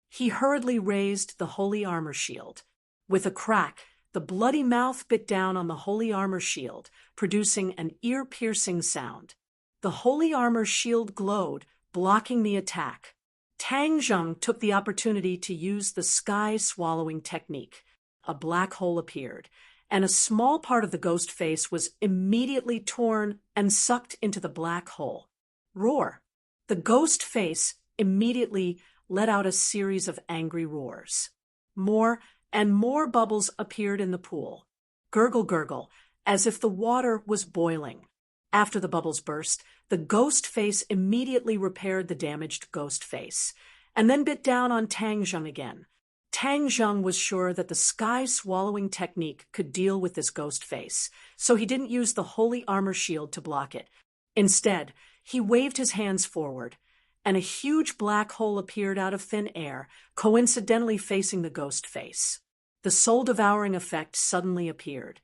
He hurriedly raised the holy armor shield. With a crack, the bloody mouth bit down on the holy armor shield, producing an ear-piercing sound. The holy armor shield glowed, blocking the attack. Tang Zheng took the opportunity to use the sky-swallowing technique. A black hole appeared, and a small part of the ghost face was immediately torn and sucked into the black hole. Roar! The ghost face immediately let out a series of angry roars. More and more bubbles appeared in the pool. Gurgle, gurgle, as if the water was boiling. After the bubbles burst, the ghost face immediately repaired the damaged ghost face, and then bit down on Tang Zheng again. Tang Zheng was sure that the sky-swallowing technique could deal with this ghost face, so he didn't use the holy armor shield to block it. Instead, he waved his hands forward, and a huge black hole appeared out of thin air, coincidentally facing the ghost face. The soul-devouring effect suddenly appeared,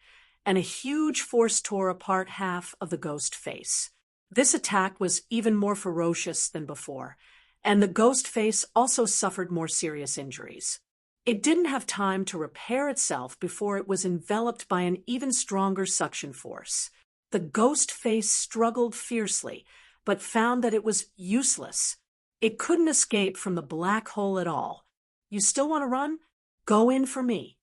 and a huge force tore apart half of the ghost face. This attack was even more ferocious than before, and the ghost face also suffered more serious injuries. It didn't have time to repair itself before it was enveloped by an even stronger suction force. The ghost face struggled fiercely, but found that it was useless. It couldn't escape from the black hole at all. You still want to run? Go in for me.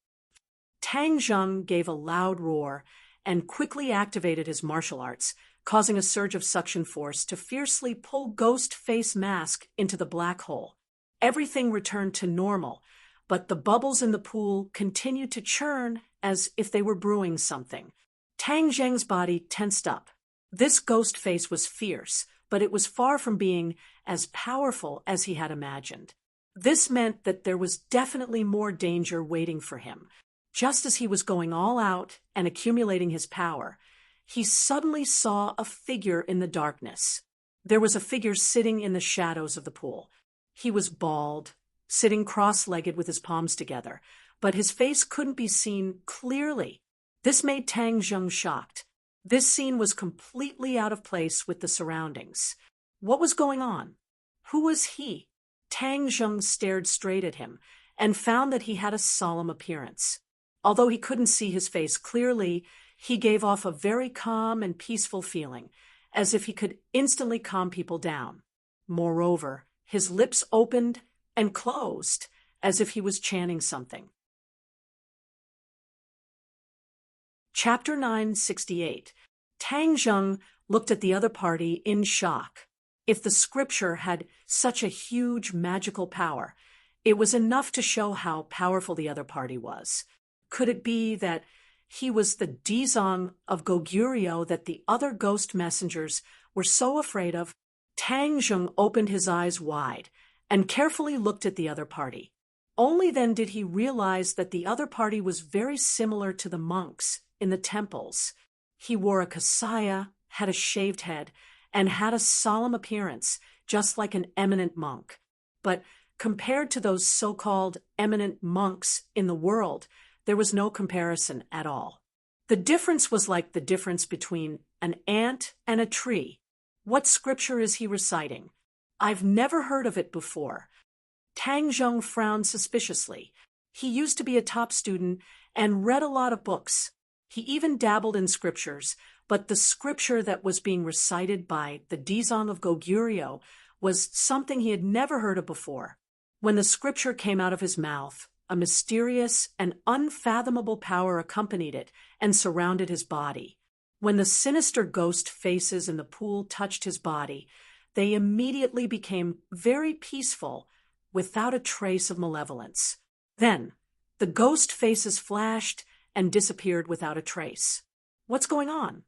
Tang Zheng gave a loud roar and quickly activated his martial arts, causing a surge of suction force to fiercely pull ghost face mask into the black hole. Everything returned to normal, but the bubbles in the pool continued to churn as if they were brewing something. Tang Zheng's body tensed up. This ghost face was fierce, but it was far from being as powerful as he had imagined. This meant that there was definitely more danger waiting for him. Just as he was going all out and accumulating his power, he suddenly saw a figure in the darkness. There was a figure sitting in the shadows of the pool. He was bald, sitting cross-legged with his palms together, but his face couldn't be seen clearly. This made Tang Zheng shocked. This scene was completely out of place with the surroundings. What was going on? Who was he? Tang Zheng stared straight at him and found that he had a solemn appearance. Although he couldn't see his face clearly, he gave off a very calm and peaceful feeling, as if he could instantly calm people down. Moreover, his lips opened and closed, as if he was chanting something. Chapter 968. Tang Zheng looked at the other party in shock. If the scripture had such a huge magical power, it was enough to show how powerful the other party was. Could it be that he was the Dizang of Goguryeo that the other ghost messengers were so afraid of? Tang Zheng opened his eyes wide and carefully looked at the other party. Only then did he realize that the other party was very similar to the monks in the temples. He wore a kasaya, had a shaved head, and had a solemn appearance, just like an eminent monk. But Compared to those so-called eminent monks in the world, there was no comparison at all. The difference was like the difference between an ant and a tree. What scripture is he reciting? I've never heard of it before. Tang Zheng frowned suspiciously. He used to be a top student and read a lot of books. He even dabbled in scriptures, but the scripture that was being recited by the Dizang of Goguryeo was something he had never heard of before. When the scripture came out of his mouth, a mysterious and unfathomable power accompanied it and surrounded his body. When the sinister ghost faces in the pool touched his body, they immediately became very peaceful, without a trace of malevolence. Then, the ghost faces flashed and disappeared without a trace. What's going on?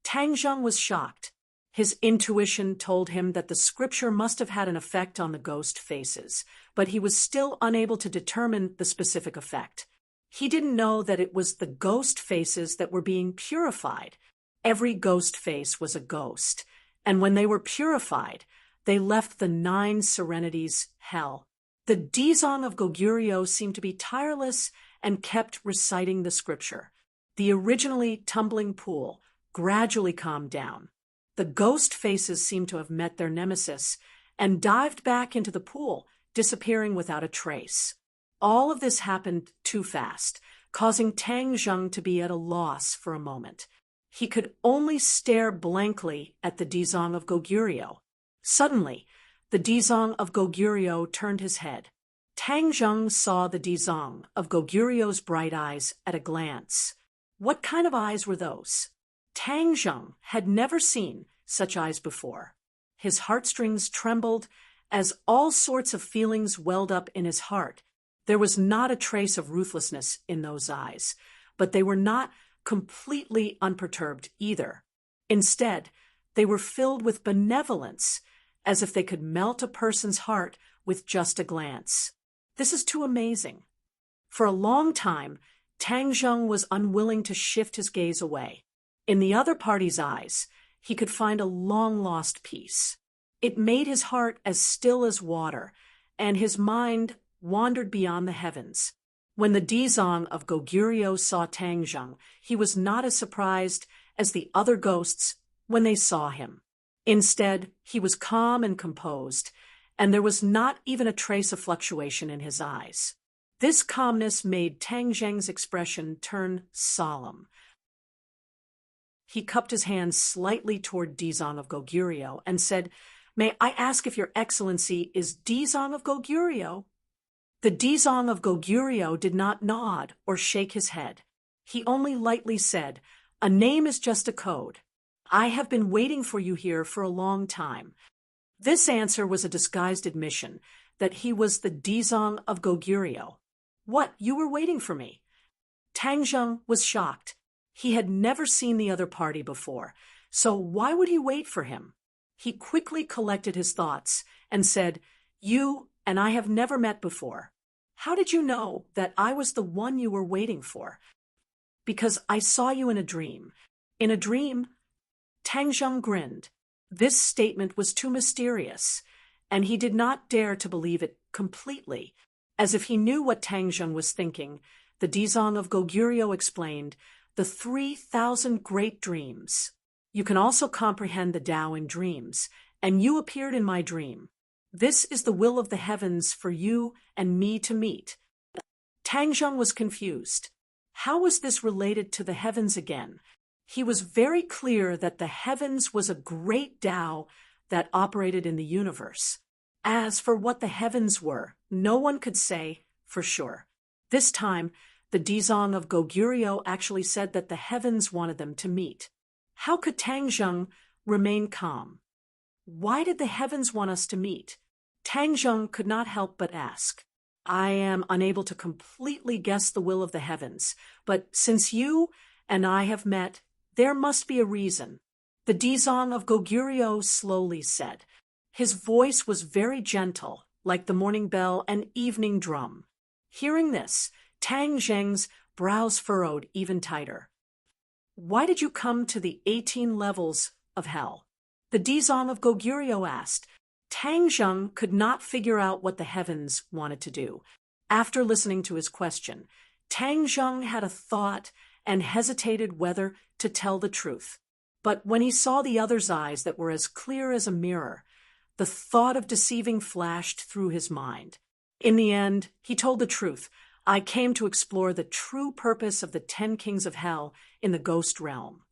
Tang Zheng was shocked. His intuition told him that the scripture must have had an effect on the ghost faces, but he was still unable to determine the specific effect. He didn't know that it was the ghost faces that were being purified. Every ghost face was a ghost, and when they were purified, they left the 9 serenities hell. The Dizang of Goguryeo seemed to be tireless and kept reciting the scripture. The originally tumbling pool gradually calmed down. The ghost faces seemed to have met their nemesis and dived back into the pool, disappearing without a trace. All of this happened too fast, causing Tang Zheng to be at a loss for a moment. He could only stare blankly at the Dizang of Goguryeo. Suddenly, the Dizang of Goguryeo turned his head. Tang Zheng saw the Dizang of Goguryeo's bright eyes at a glance. What kind of eyes were those? Tang Zheng had never seen such eyes before. His heartstrings trembled as all sorts of feelings welled up in his heart. There was not a trace of ruthlessness in those eyes, but they were not completely unperturbed either. Instead, they were filled with benevolence, as if they could melt a person's heart with just a glance. This is too amazing. For a long time, Tang Zheng was unwilling to shift his gaze away. In the other party's eyes, he could find a long-lost peace. It made his heart as still as water, and his mind wandered beyond the heavens. When the Dizang of Goguryeo saw Tang Zheng, he was not as surprised as the other ghosts when they saw him. Instead, he was calm and composed, and there was not even a trace of fluctuation in his eyes. This calmness made Tang Zheng's expression turn solemn. He cupped his hands slightly toward Dizang of Goguryeo and said, "May I ask if your excellency is Dizang of Goguryeo?" The Dizang of Goguryeo did not nod or shake his head. He only lightly said, "A name is just a code. I have been waiting for you here for a long time." This answer was a disguised admission that he was the Dizang of Goguryeo. "What, you were waiting for me?" Tang Zheng was shocked. He had never seen the other party before, so why would he wait for him? He quickly collected his thoughts and said, "You and I have never met before. How did you know that I was the one you were waiting for?" "Because I saw you in a dream." "In a dream?" Tang Zheng grinned. This statement was too mysterious, and he did not dare to believe it completely. As if he knew what Tang Zheng was thinking, the Dizang of Goguryeo explained, "The 3,000 great dreams. You can also comprehend the Tao in dreams, and you appeared in my dream. This is the will of the heavens for you and me to meet." Tang Zheng was confused. How was this related to the heavens again? He was very clear that the heavens was a great Tao that operated in the universe. As for what the heavens were, no one could say for sure. This time, the Dizang of Goguryeo actually said that the heavens wanted them to meet. How could Tang Zheng remain calm? Why did the heavens want us to meet? Tang Zheng could not help but ask. "I am unable to completely guess the will of the heavens, but since you and I have met, there must be a reason." The Dizang of Goguryeo slowly said. His voice was very gentle, like the morning bell and evening drum. Hearing this, Tang Zheng's brows furrowed even tighter. "Why did you come to the 18 levels of hell?" the Dizang of Goguryeo asked. Tang Zheng could not figure out what the heavens wanted to do. After listening to his question, Tang Zheng had a thought and hesitated whether to tell the truth. But when he saw the other's eyes that were as clear as a mirror, the thought of deceiving flashed through his mind. In the end, he told the truth. I came to explore the true purpose of the 10 kings of hell in the ghost realm.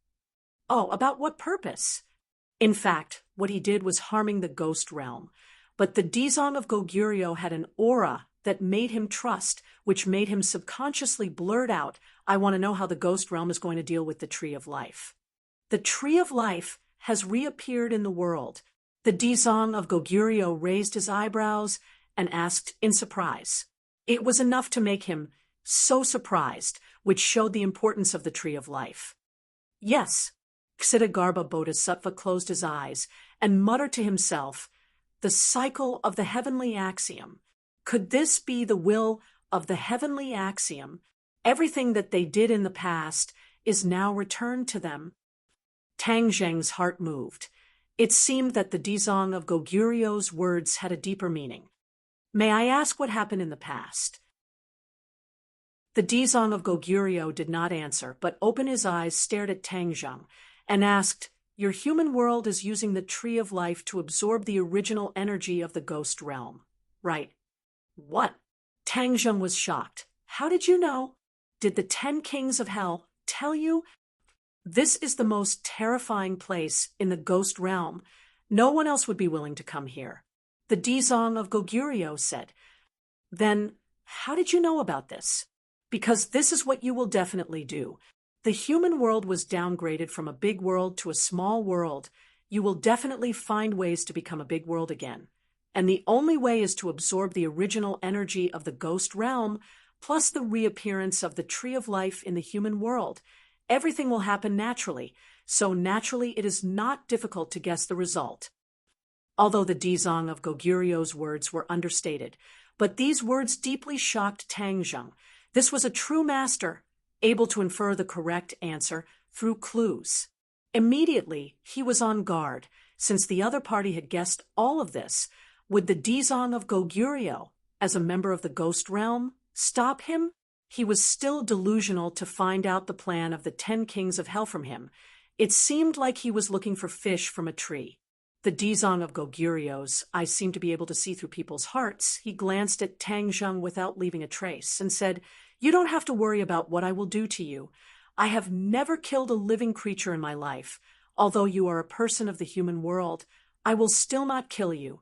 Oh, about what purpose? In fact, what he did was harming the ghost realm. But the Dizong of Goguryeo had an aura that made him trust, which made him subconsciously blurt out, I want to know how the ghost realm is going to deal with the Tree of Life. The Tree of Life has reappeared in the world. The Dizong of Goguryeo raised his eyebrows and asked in surprise. It was enough to make him so surprised, which showed the importance of the Tree of Life. Yes, Ksitigarbha Bodhisattva closed his eyes and muttered to himself, the cycle of the heavenly axiom. Could this be the will of the heavenly axiom? Everything that they did in the past is now returned to them. Tang Zheng's heart moved. It seemed that the Dizong of Goguryeo's words had a deeper meaning. May I ask what happened in the past? The Dizong of Goguryeo did not answer, but opened his eyes, stared at Tang Zheng, and asked, your human world is using the Tree of Life to absorb the original energy of the ghost realm, right? What? Tang Zheng was shocked. How did you know? Did the 10 kings of hell tell you? This is the most terrifying place in the ghost realm. No one else would be willing to come here. The Dizong of Goguryeo said. Then, how did you know about this? Because this is what you will definitely do. The human world was downgraded from a big world to a small world. You will definitely find ways to become a big world again. And the only way is to absorb the original energy of the ghost realm, plus the reappearance of the Tree of Life in the human world. Everything will happen naturally, so naturally it is not difficult to guess the result. Although the Dizong of Goguryeo's words were understated, but these words deeply shocked Tang Zheng. This was a true master, able to infer the correct answer through clues. Immediately, he was on guard. Since the other party had guessed all of this, would the Dizong of Goguryeo, as a member of the ghost realm, stop him? He was still delusional to find out the plan of the 10 kings of hell from him. It seemed like he was looking for fish from a tree. The Dizong of Goguryeo's eyes seemed to be able to see through people's hearts. He glanced at Tang Zheng without leaving a trace and said, you don't have to worry about what I will do to you. I have never killed a living creature in my life. Although you are a person of the human world, I will still not kill you.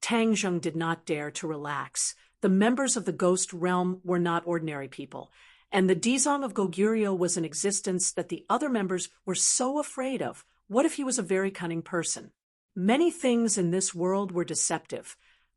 Tang Zheng did not dare to relax. The members of the ghost realm were not ordinary people, and the Dizong of Goguryeo was an existence that the other members were so afraid of. What if he was a very cunning person? Many things in this world were deceptive.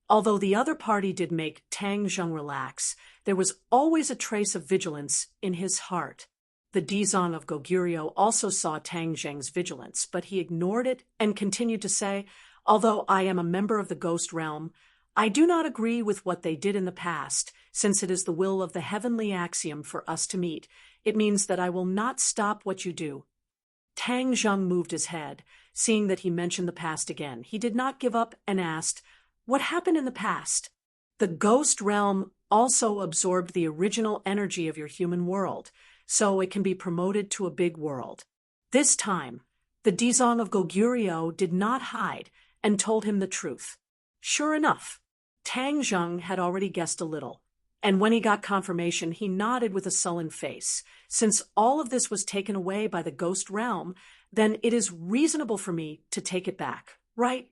Although the other party did make Tang Zheng relax, there was always a trace of vigilance in his heart. The Dizong of Goguryeo also saw Tang Zheng's vigilance, but he ignored it and continued to say, although I am a member of the ghost realm, I do not agree with what they did in the past, since it is the will of the heavenly axiom for us to meet. It means that I will not stop what you do. Tang Zheng moved his head, seeing that he mentioned the past again. He did not give up and asked, what happened in the past? The ghost realm also absorbed the original energy of your human world, so it can be promoted to a big world. This time, the Dizong of Goguryeo did not hide and told him the truth. Sure enough, Tang Zheng had already guessed a little, and when he got confirmation, he nodded with a sullen face. Since all of this was taken away by the ghost realm, then it is reasonable for me to take it back, right?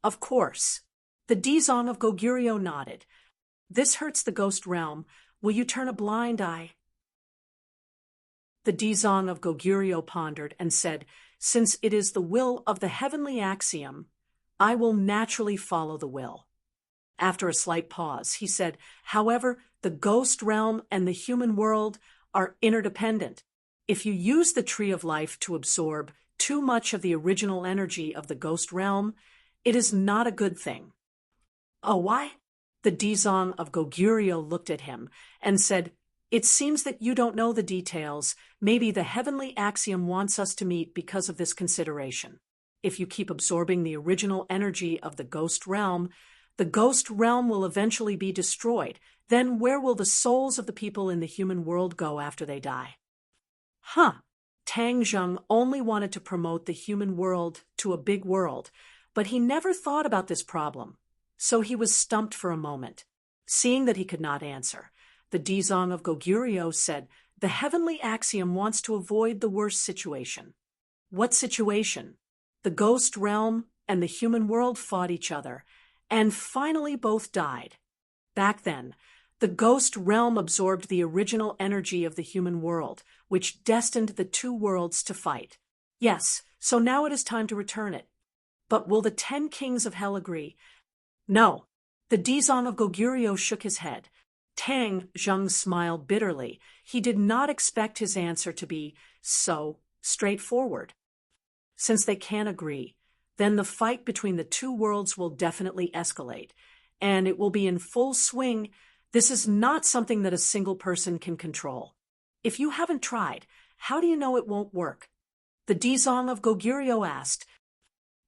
Of course. The Dizong of Goguryeo nodded. This hurts the ghost realm. Will you turn a blind eye? The Dizong of Goguryeo pondered and said, since it is the will of the heavenly axiom, I will naturally follow the will. After a slight pause, he said, however, the ghost realm and the human world are interdependent. If you use the Tree of Life to absorb too much of the original energy of the ghost realm, it is not a good thing. Oh, why? The Dizong of Goguryeo looked at him and said, it seems that you don't know the details. Maybe the heavenly axiom wants us to meet because of this consideration. If you keep absorbing the original energy of the ghost realm will eventually be destroyed. Then where will the souls of the people in the human world go after they die? Huh. Tang Zheng only wanted to promote the human world to a big world, but he never thought about this problem. So he was stumped for a moment. Seeing that he could not answer, the Dizong of Goguryeo said, "The heavenly axiom wants to avoid the worst situation." What situation? The ghost realm and the human world fought each other, and finally both died. Back then, the ghost realm absorbed the original energy of the human world, which destined the two worlds to fight. Yes, so now it is time to return it. But will the 10 kings of hell agree? No. The Dizong of Goguryeo shook his head. Tang Zheng smiled bitterly. He did not expect his answer to be so straightforward. Since they can't agree, then the fight between the two worlds will definitely escalate, and it will be in full swing. This is not something that a single person can control. If you haven't tried, how do you know it won't work? The Dizong of Goguryeo asked.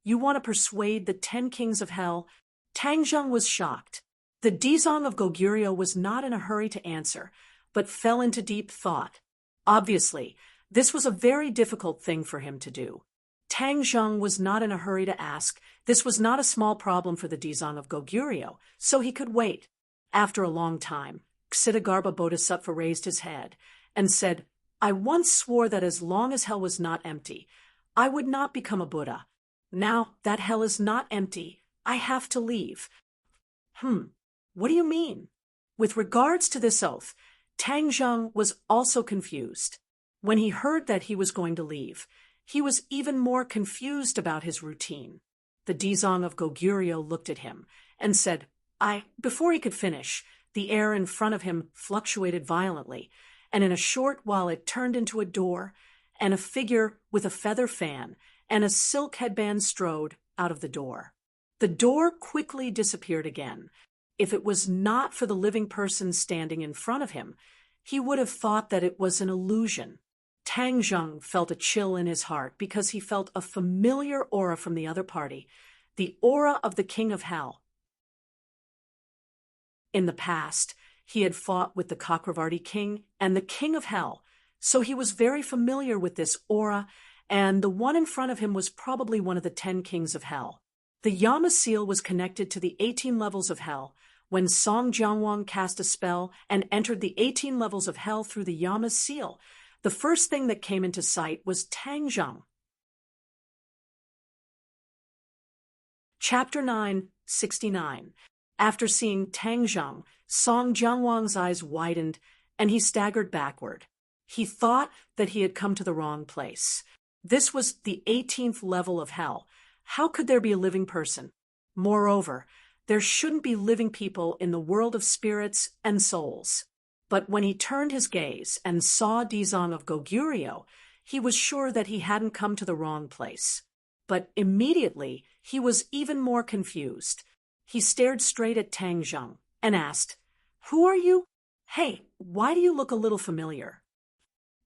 You want to persuade the 10 kings of hell? Tang Zheng was shocked. The Dizong of Goguryeo was not in a hurry to answer, but fell into deep thought. Obviously, this was a very difficult thing for him to do. Tang Zheng was not in a hurry to ask. This was not a small problem for the Dizong of Goguryeo, so he could wait. After a long time, Ksitigarbha Bodhisattva raised his head and said, I once swore that as long as hell was not empty, I would not become a Buddha. Now that hell is not empty, I have to leave. What do you mean? With regards to this oath, Tang Zheng was also confused. When he heard that he was going to leave, he was even more confused about his routine. The Dizong of Goguryeo looked at him and said, Before he could finish, the air in front of him fluctuated violently, and in a short while it turned into a door, and a figure with a feather fan and a silk headband strode out of the door. The door quickly disappeared again. If it was not for the living person standing in front of him, he would have thought that it was an illusion. Tang Zheng felt a chill in his heart because he felt a familiar aura from the other party, the aura of the King of Hell. In the past, he had fought with the Cakravarti King and the King of Hell, so he was very familiar with this aura, and the one in front of him was probably one of the 10 kings of hell. The Yama seal was connected to the 18 levels of hell. When Song Jianwang cast a spell and entered the 18 levels of hell through the Yama seal, the first thing that came into sight was Tang Zheng. Chapter 9:69. After seeing Tang Zheng, Song Jianwang's eyes widened and he staggered backward. He thought that he had come to the wrong place. This was the 18th level of hell. How could there be a living person? Moreover, there shouldn't be living people in the world of spirits and souls. But when he turned his gaze and saw Dizong of Goguryeo, he was sure that he hadn't come to the wrong place. But immediately, he was even more confused. He stared straight at Tang Zheng and asked, Who are you? Hey, why do you look a little familiar?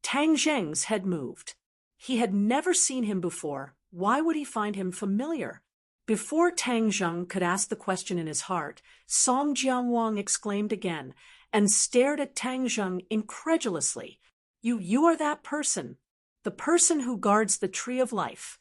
Tang Zheng's head moved. He had never seen him before. Why would he find him familiar? Before Tang Zheng could ask the question in his heart, Song Jianwang exclaimed again and stared at Tang Zheng incredulously. You are that person, the person who guards the tree of life.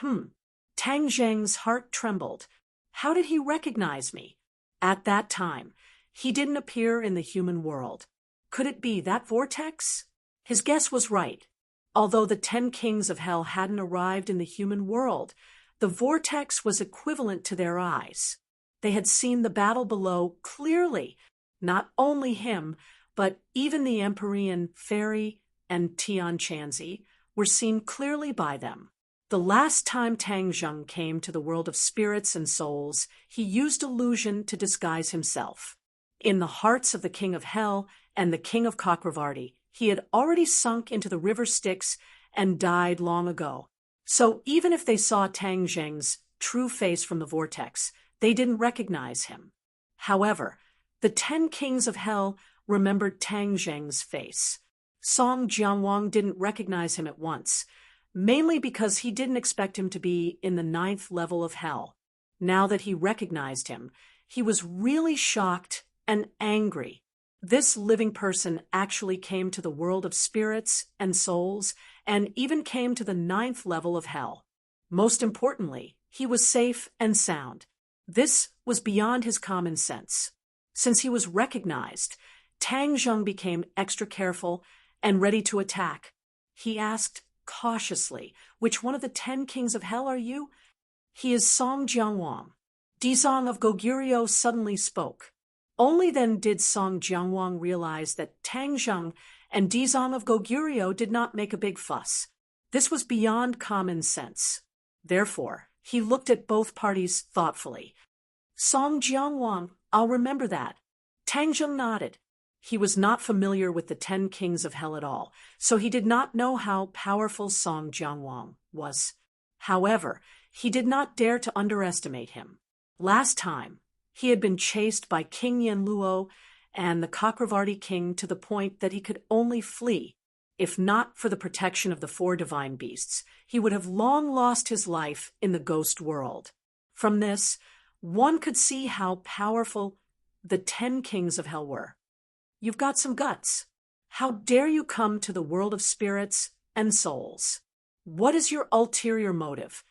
Tang Zheng's heart trembled. How did he recognize me? At that time, he didn't appear in the human world. Could it be that vortex? His guess was right. Although the 10 kings of hell hadn't arrived in the human world, the vortex was equivalent to their eyes. They had seen the battle below clearly. Not only him, but even the Empyrean Fairy and Tian Chanzi were seen clearly by them. The last time Tang Zheng came to the world of spirits and souls, he used illusion to disguise himself. In the hearts of the King of Hell and the King of Cakravarti, he had already sunk into the river Styx and died long ago. So even if they saw Tang Zheng's true face from the vortex, they didn't recognize him. However, the 10 kings of hell remembered Tang Zheng's face. Song Jianwang didn't recognize him at once. mainly because he didn't expect him to be in the 9th level of hell. Now that he recognized him, he was really shocked and angry. This living person actually came to the world of spirits and souls, and even came to the 9th level of hell. Most importantly, he was safe and sound. This was beyond his common sense. Since he was recognized, Tang Zheng became extra careful and ready to attack. He asked cautiously, "Which one of the 10 kings of hell are you?" "He is Song Jiangwang." Dizong of Goguryeo suddenly spoke. Only then did Song Jiangwang realize that Tang Zheng and Dizong of Goguryeo did not make a big fuss. This was beyond common sense. Therefore, he looked at both parties thoughtfully. "Song Jiangwang, I'll remember that." Tang Zheng nodded. He was not familiar with the 10 kings of hell at all, so he did not know how powerful Song Jiangwang was. However, he did not dare to underestimate him. Last time, he had been chased by King Yanluo and the Cakravarti king to the point that he could only flee. If not for the protection of the 4 divine beasts, he would have long lost his life in the ghost world. From this, one could see how powerful the 10 kings of hell were. You've got some guts. How dare you come to the world of spirits and souls? What is your ulterior motive?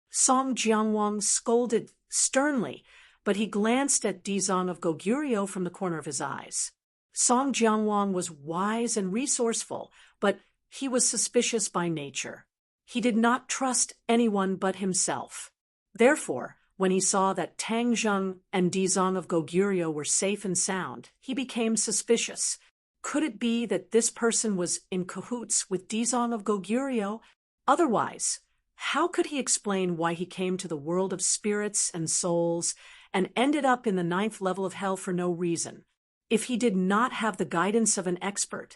Song Jiangwang scolded sternly, but he glanced at Dizong of Goguryeo from the corner of his eyes. Song Jiangwang was wise and resourceful, but he was suspicious by nature. He did not trust anyone but himself. Therefore, when he saw that Tang Zheng and Dizong of Goguryeo were safe and sound, he became suspicious. Could it be that this person was in cahoots with Dizong of Goguryeo? Otherwise, how could he explain why he came to the world of spirits and souls and ended up in the 9th level of hell for no reason? If he did not have the guidance of an expert,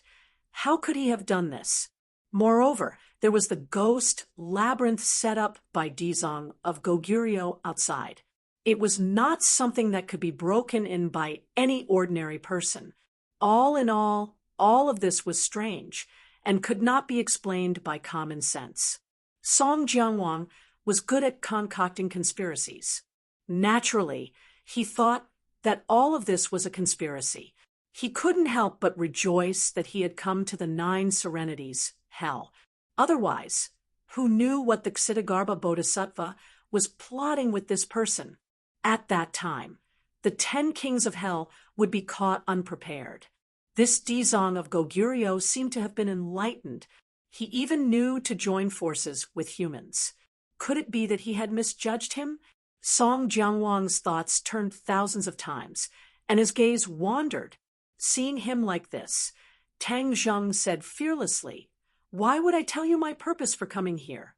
how could he have done this? Moreover, there was the ghost labyrinth set up by Dizong of Goguryeo outside. It was not something that could be broken in by any ordinary person. All in all of this was strange and could not be explained by common sense. Song Jiangwang was good at concocting conspiracies. Naturally, he thought that all of this was a conspiracy. He couldn't help but rejoice that he had come to the 9 serenities, hell. Otherwise, who knew what the Ksitigarbha Bodhisattva was plotting with this person? At that time, the 10 kings of hell would be caught unprepared. This Dizong of Goguryeo seemed to have been enlightened. He even knew to join forces with humans. Could it be that he had misjudged him? Song Jiangwang's thoughts turned thousands of times, and his gaze wandered. Seeing him like this, Tang Zheng said fearlessly, "Why would I tell you my purpose for coming here?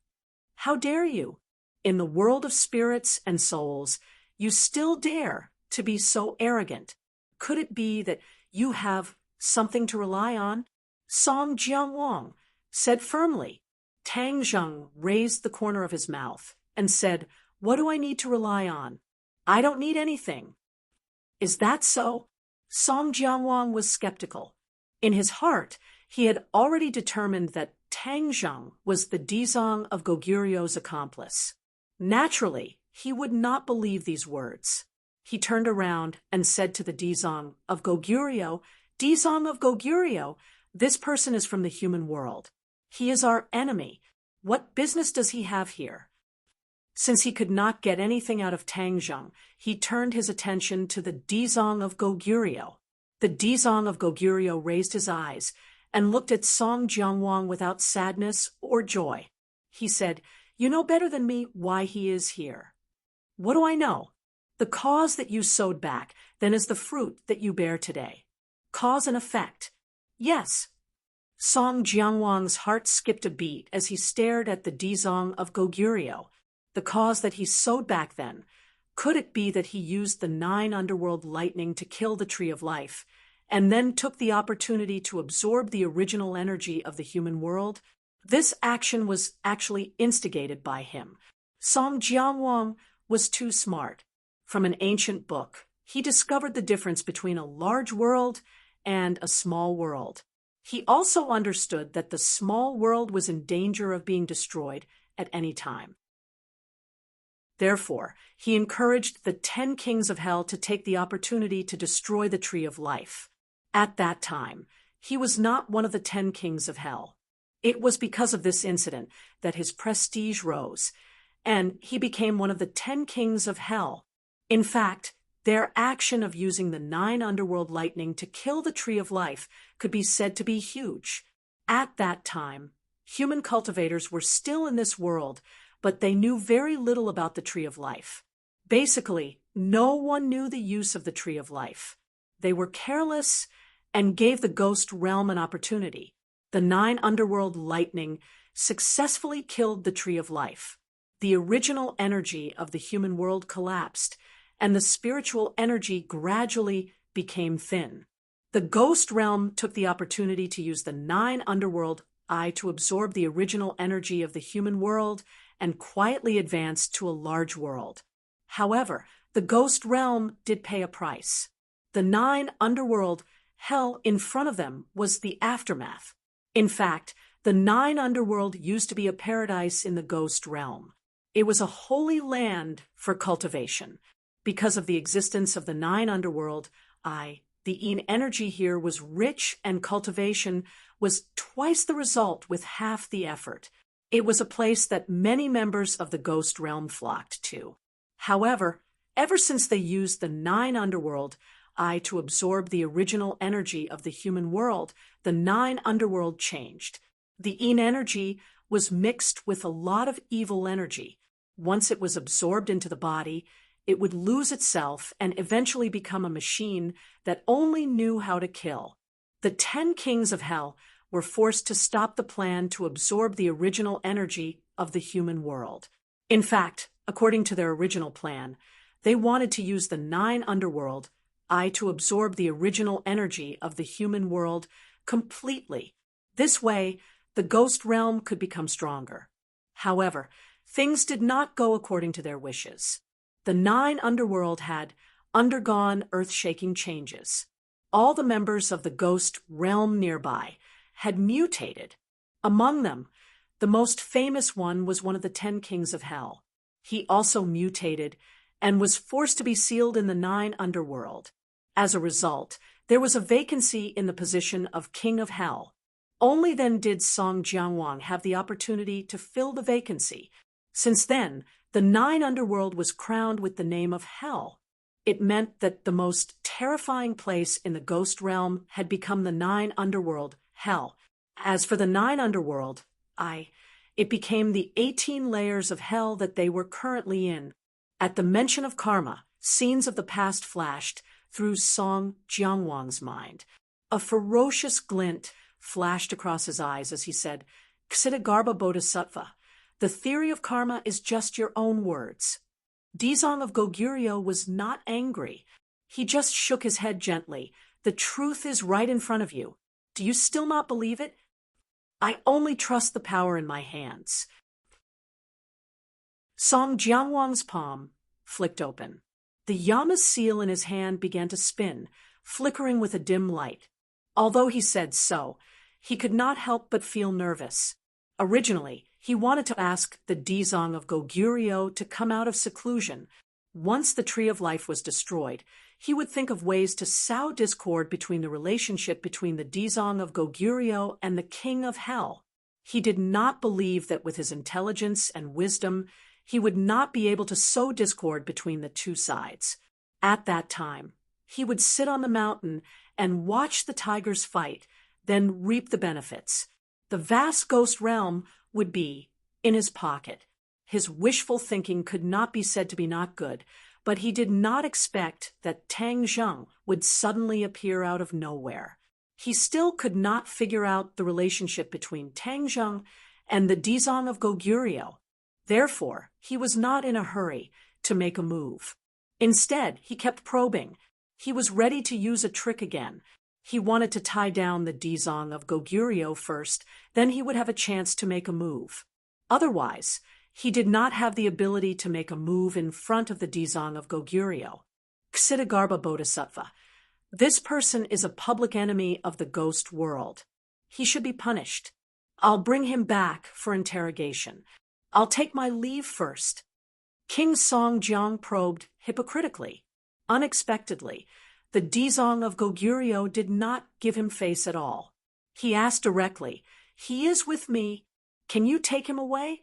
How dare you? In the world of spirits and souls, you still dare to be so arrogant. Could it be that you have something to rely on?" Song Jiangwang said firmly. Tang Zheng raised the corner of his mouth and said, "What do I need to rely on? I don't need anything." "Is that so?" Song Jiangwang was skeptical. In his heart, he had already determined that Tang Zheng was the Dizong of Goguryeo's accomplice. Naturally, he would not believe these words. He turned around and said to the Dizong of Goguryeo, "Dizong of Goguryeo, this person is from the human world. He is our enemy. What business does he have here?" Since he could not get anything out of Tang Zheng, he turned his attention to the Dizong of Goguryeo. The Dizong of Goguryeo raised his eyes and looked at Song Jiangwang without sadness or joy. He said, "You know better than me why he is here." "What do I know? The cause that you sowed back then is the fruit that you bear today. Cause and effect. Yes." Song Jiangwang's heart skipped a beat as he stared at the Dizong of Goguryeo. The cause that he sowed back then, could it be that he used the 9 underworld lightning to kill the tree of life, and then took the opportunity to absorb the original energy of the human world? This action was actually instigated by him. Song Jiangwang was too smart. From an ancient book, he discovered the difference between a large world and a small world. He also understood that the small world was in danger of being destroyed at any time. Therefore, he encouraged the 10 kings of hell to take the opportunity to destroy the tree of life. At that time, he was not one of the 10 kings of hell. It was because of this incident that his prestige rose, and he became one of the 10 kings of hell. In fact, their action of using the 9 underworld lightning to kill the tree of life could be said to be huge. At that time, human cultivators were still in this world, but they knew very little about the tree of life. Basically, no one knew the use of the tree of life. They were careless and gave the ghost realm an opportunity. The 9 underworld lightning successfully killed the tree of life. The original energy of the human world collapsed, and the spiritual energy gradually became thin. The ghost realm took the opportunity to use the 9 underworld eye to absorb the original energy of the human world and quietly advance to a large world. However, the ghost realm did pay a price. The 9 underworld hell in front of them was the aftermath. In fact, the 9 underworld used to be a paradise in the ghost realm. It was a holy land for cultivation. Because of the existence of the 9 underworld, the energy here was rich and cultivation was twice the result with half the effort. It was a place that many members of the ghost realm flocked to. However, ever since they used the 9 underworld to absorb the original energy of the human world, the 9 underworld changed. The energy was mixed with a lot of evil energy. Once it was absorbed into the body, it would lose itself and eventually become a machine that only knew how to kill. The 10 kings of hell were forced to stop the plan to absorb the original energy of the human world. In fact, according to their original plan, they wanted to use the 9 underworld to absorb the original energy of the human world completely. This way, the ghost realm could become stronger. However, things did not go according to their wishes. The 9 underworld had undergone earth-shaking changes. All the members of the ghost realm nearby had mutated. Among them, the most famous one was one of the 10 kings of hell. He also mutated and was forced to be sealed in the 9 underworld. As a result, there was a vacancy in the position of king of hell. Only then did Song Jianguang have the opportunity to fill the vacancy. Since then, the 9 underworld was crowned with the name of hell. It meant that the most terrifying place in the ghost realm had become the 9 underworld, hell. As for the 9 underworld, it became the 18 layers of hell that they were currently in. At the mention of karma, scenes of the past flashed through Song Jianguang's mind. A ferocious glint flashed across his eyes as he said, Ksitigarbha Bodhisattva, the theory of karma is just your own words. Dizong of Goguryeo was not angry. He just shook his head gently. The truth is right in front of you. Do you still not believe it? I only trust the power in my hands. Song Jianguang's palm flicked open. The Yama's seal in his hand began to spin, flickering with a dim light. Although he said so, he could not help but feel nervous. Originally, he wanted to ask the Dizong of Goguryeo to come out of seclusion. Once the Tree of Life was destroyed, he would think of ways to sow discord between the relationship between the Dizong of Goguryeo and the King of Hell. He did not believe that with his intelligence and wisdom, he would not be able to sow discord between the two sides. At that time, he would sit on the mountain and watch the tigers fight, then reap the benefits. The vast ghost realm would be in his pocket. His wishful thinking could not be said to be not good, but he did not expect that Tang Zheng would suddenly appear out of nowhere. He still could not figure out the relationship between Tang Zheng and the Dizong of Goguryeo. Therefore, he was not in a hurry to make a move. Instead, he kept probing. He was ready to use a trick again. He wanted to tie down the Dizong of Goguryeo first, then he would have a chance to make a move. Otherwise, he did not have the ability to make a move in front of the Dizong of Goguryeo. Ksitigarbha Bodhisattva. This person is a public enemy of the ghost world. He should be punished. I'll bring him back for interrogation. I'll take my leave first. King Song-jiang probed hypocritically. Unexpectedly, the Dizong of Goguryeo did not give him face at all. He asked directly, "He is with me. Can you take him away?"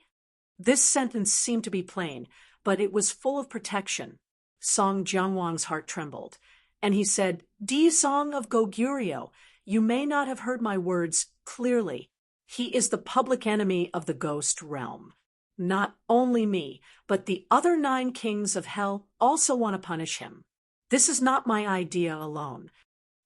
This sentence seemed to be plain, but it was full of protection. Song Jiangwang's heart trembled, and he said, "Dizong of Goguryeo, you may not have heard my words clearly. He is the public enemy of the ghost realm. Not only me, but the other 9 kings of hell also want to punish him. This is not my idea alone."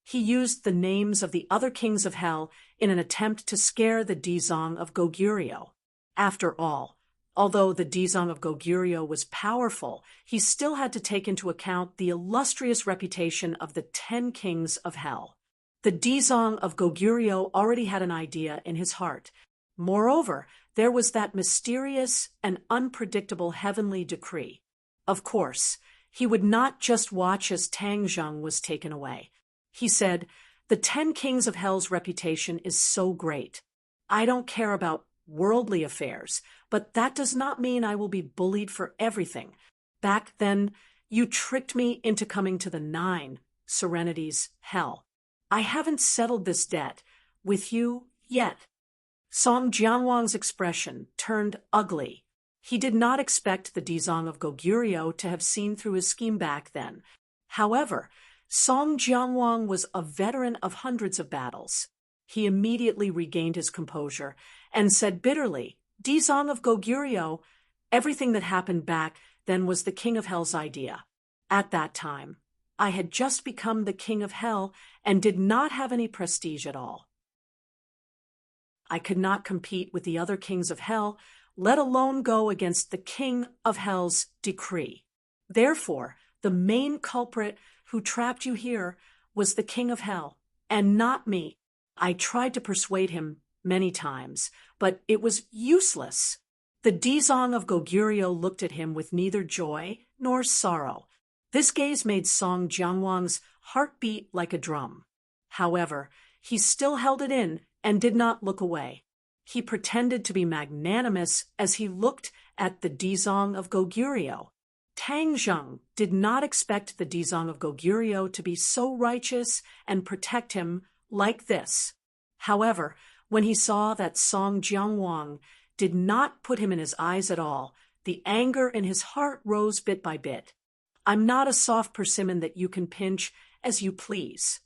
He used the names of the other kings of hell in an attempt to scare the Dizong of Goguryeo. After all, although the Dizong of Goguryeo was powerful, he still had to take into account the illustrious reputation of the 10 kings of hell. The Dizong of Goguryeo already had an idea in his heart. Moreover, there was that mysterious and unpredictable heavenly decree. Of course, he would not just watch as Tang Zheng was taken away. He said, "The 10 kings of hell's reputation is so great. I don't care about worldly affairs, but that does not mean I will be bullied for everything. Back then, you tricked me into coming to the 9 Serenity's hell. I haven't settled this debt with you yet." Song Jiangwang's expression turned ugly. He did not expect the Dizong of Goguryeo to have seen through his scheme back then. However, Song Jiangwang was a veteran of hundreds of battles. He immediately regained his composure and said bitterly, "Dizong of Goguryeo, everything that happened back then was the King of Hell's idea. At that time, I had just become the King of Hell and did not have any prestige at all. I could not compete with the other kings of hell, let alone go against the King of Hell's decree. Therefore, the main culprit who trapped you here was the King of Hell, and not me. I tried to persuade him many times, but it was useless." The Dizong of Goguryeo looked at him with neither joy nor sorrow. This gaze made Song Jiangwang's heart beat like a drum. However, he still held it in and did not look away. He pretended to be magnanimous as he looked at the Dizong of Goguryeo. Tang Zheng did not expect the Dizong of Goguryeo to be so righteous and protect him like this. However, when he saw that Song Jiangwang did not put him in his eyes at all, the anger in his heart rose bit by bit. "I'm not a soft persimmon that you can pinch as you please."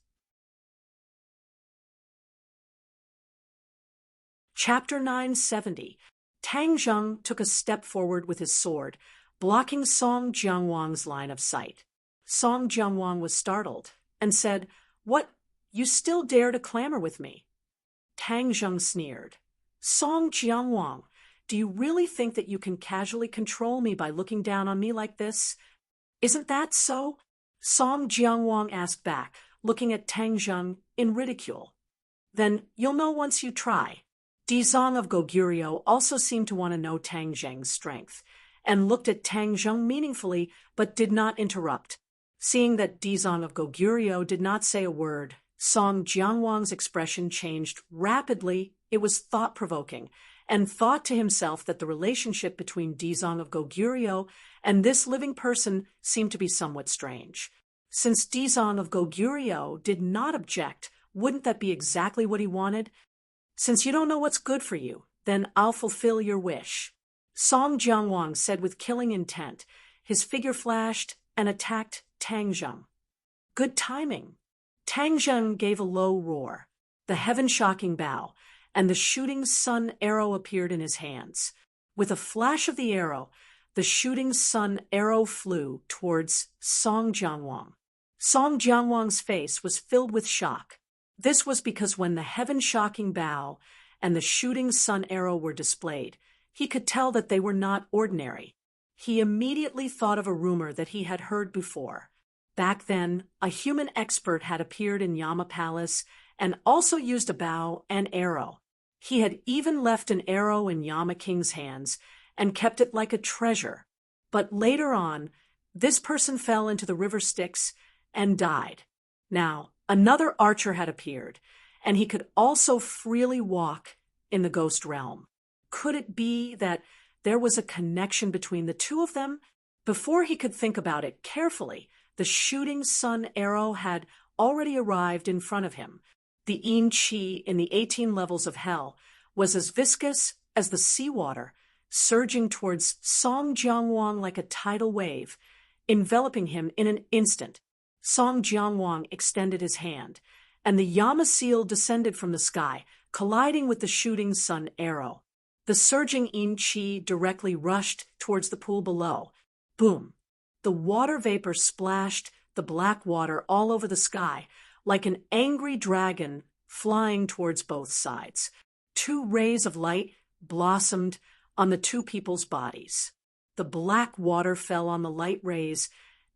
Chapter 970. Tang Zheng took a step forward with his sword, blocking Song Jiangwang's line of sight. Song Jiangwang was startled and said, "What? You still dare to clamor with me?" Tang Zheng sneered. "Song Jiangwang, do you really think that you can casually control me by looking down on me like this? Isn't that so?" Song Jiangwang asked back, looking at Tang Zheng in ridicule. "Then you'll know once you try." Dizong of Goguryeo also seemed to want to know Tang Zheng's strength, and looked at Tang Zheng meaningfully, but did not interrupt. Seeing that Dizong of Goguryeo did not say a word, Song Jiangwang's expression changed rapidly. It was thought-provoking, and thought to himself that the relationship between Dizong of Goguryeo and this living person seemed to be somewhat strange. Since Dizong of Goguryeo did not object, wouldn't that be exactly what he wanted? "Since you don't know what's good for you, then I'll fulfill your wish." Song Jiangwang said with killing intent. His figure flashed and attacked Tang Zheng. Good timing. Tang Zheng gave a low roar, the heaven-shocking bow, and the shooting sun arrow appeared in his hands. With a flash of the arrow, the shooting sun arrow flew towards Song Jiangwang. Song Jiangwang's face was filled with shock. This was because when the heaven-shocking bow and the shooting sun arrow were displayed, he could tell that they were not ordinary. He immediately thought of a rumor that he had heard before. Back then, a human expert had appeared in Yama Palace and also used a bow and arrow. He had even left an arrow in Yama King's hands and kept it like a treasure. But later on, this person fell into the river Styx and died. Now, another archer had appeared, and he could also freely walk in the ghost realm. Could it be that there was a connection between the two of them? Before he could think about it carefully, the shooting sun arrow had already arrived in front of him. The yin qi in the 18 levels of hell was as viscous as the seawater, surging towards Song Jiangwang like a tidal wave, enveloping him in an instant. Song Jiangwang extended his hand, and the Yama seal descended from the sky, colliding with the shooting sun arrow. The surging yin qi directly rushed towards the pool below. Boom! The water vapor splashed the black water all over the sky, like an angry dragon flying towards both sides. 2 rays of light blossomed on the 2 people's bodies. The black water fell on the light rays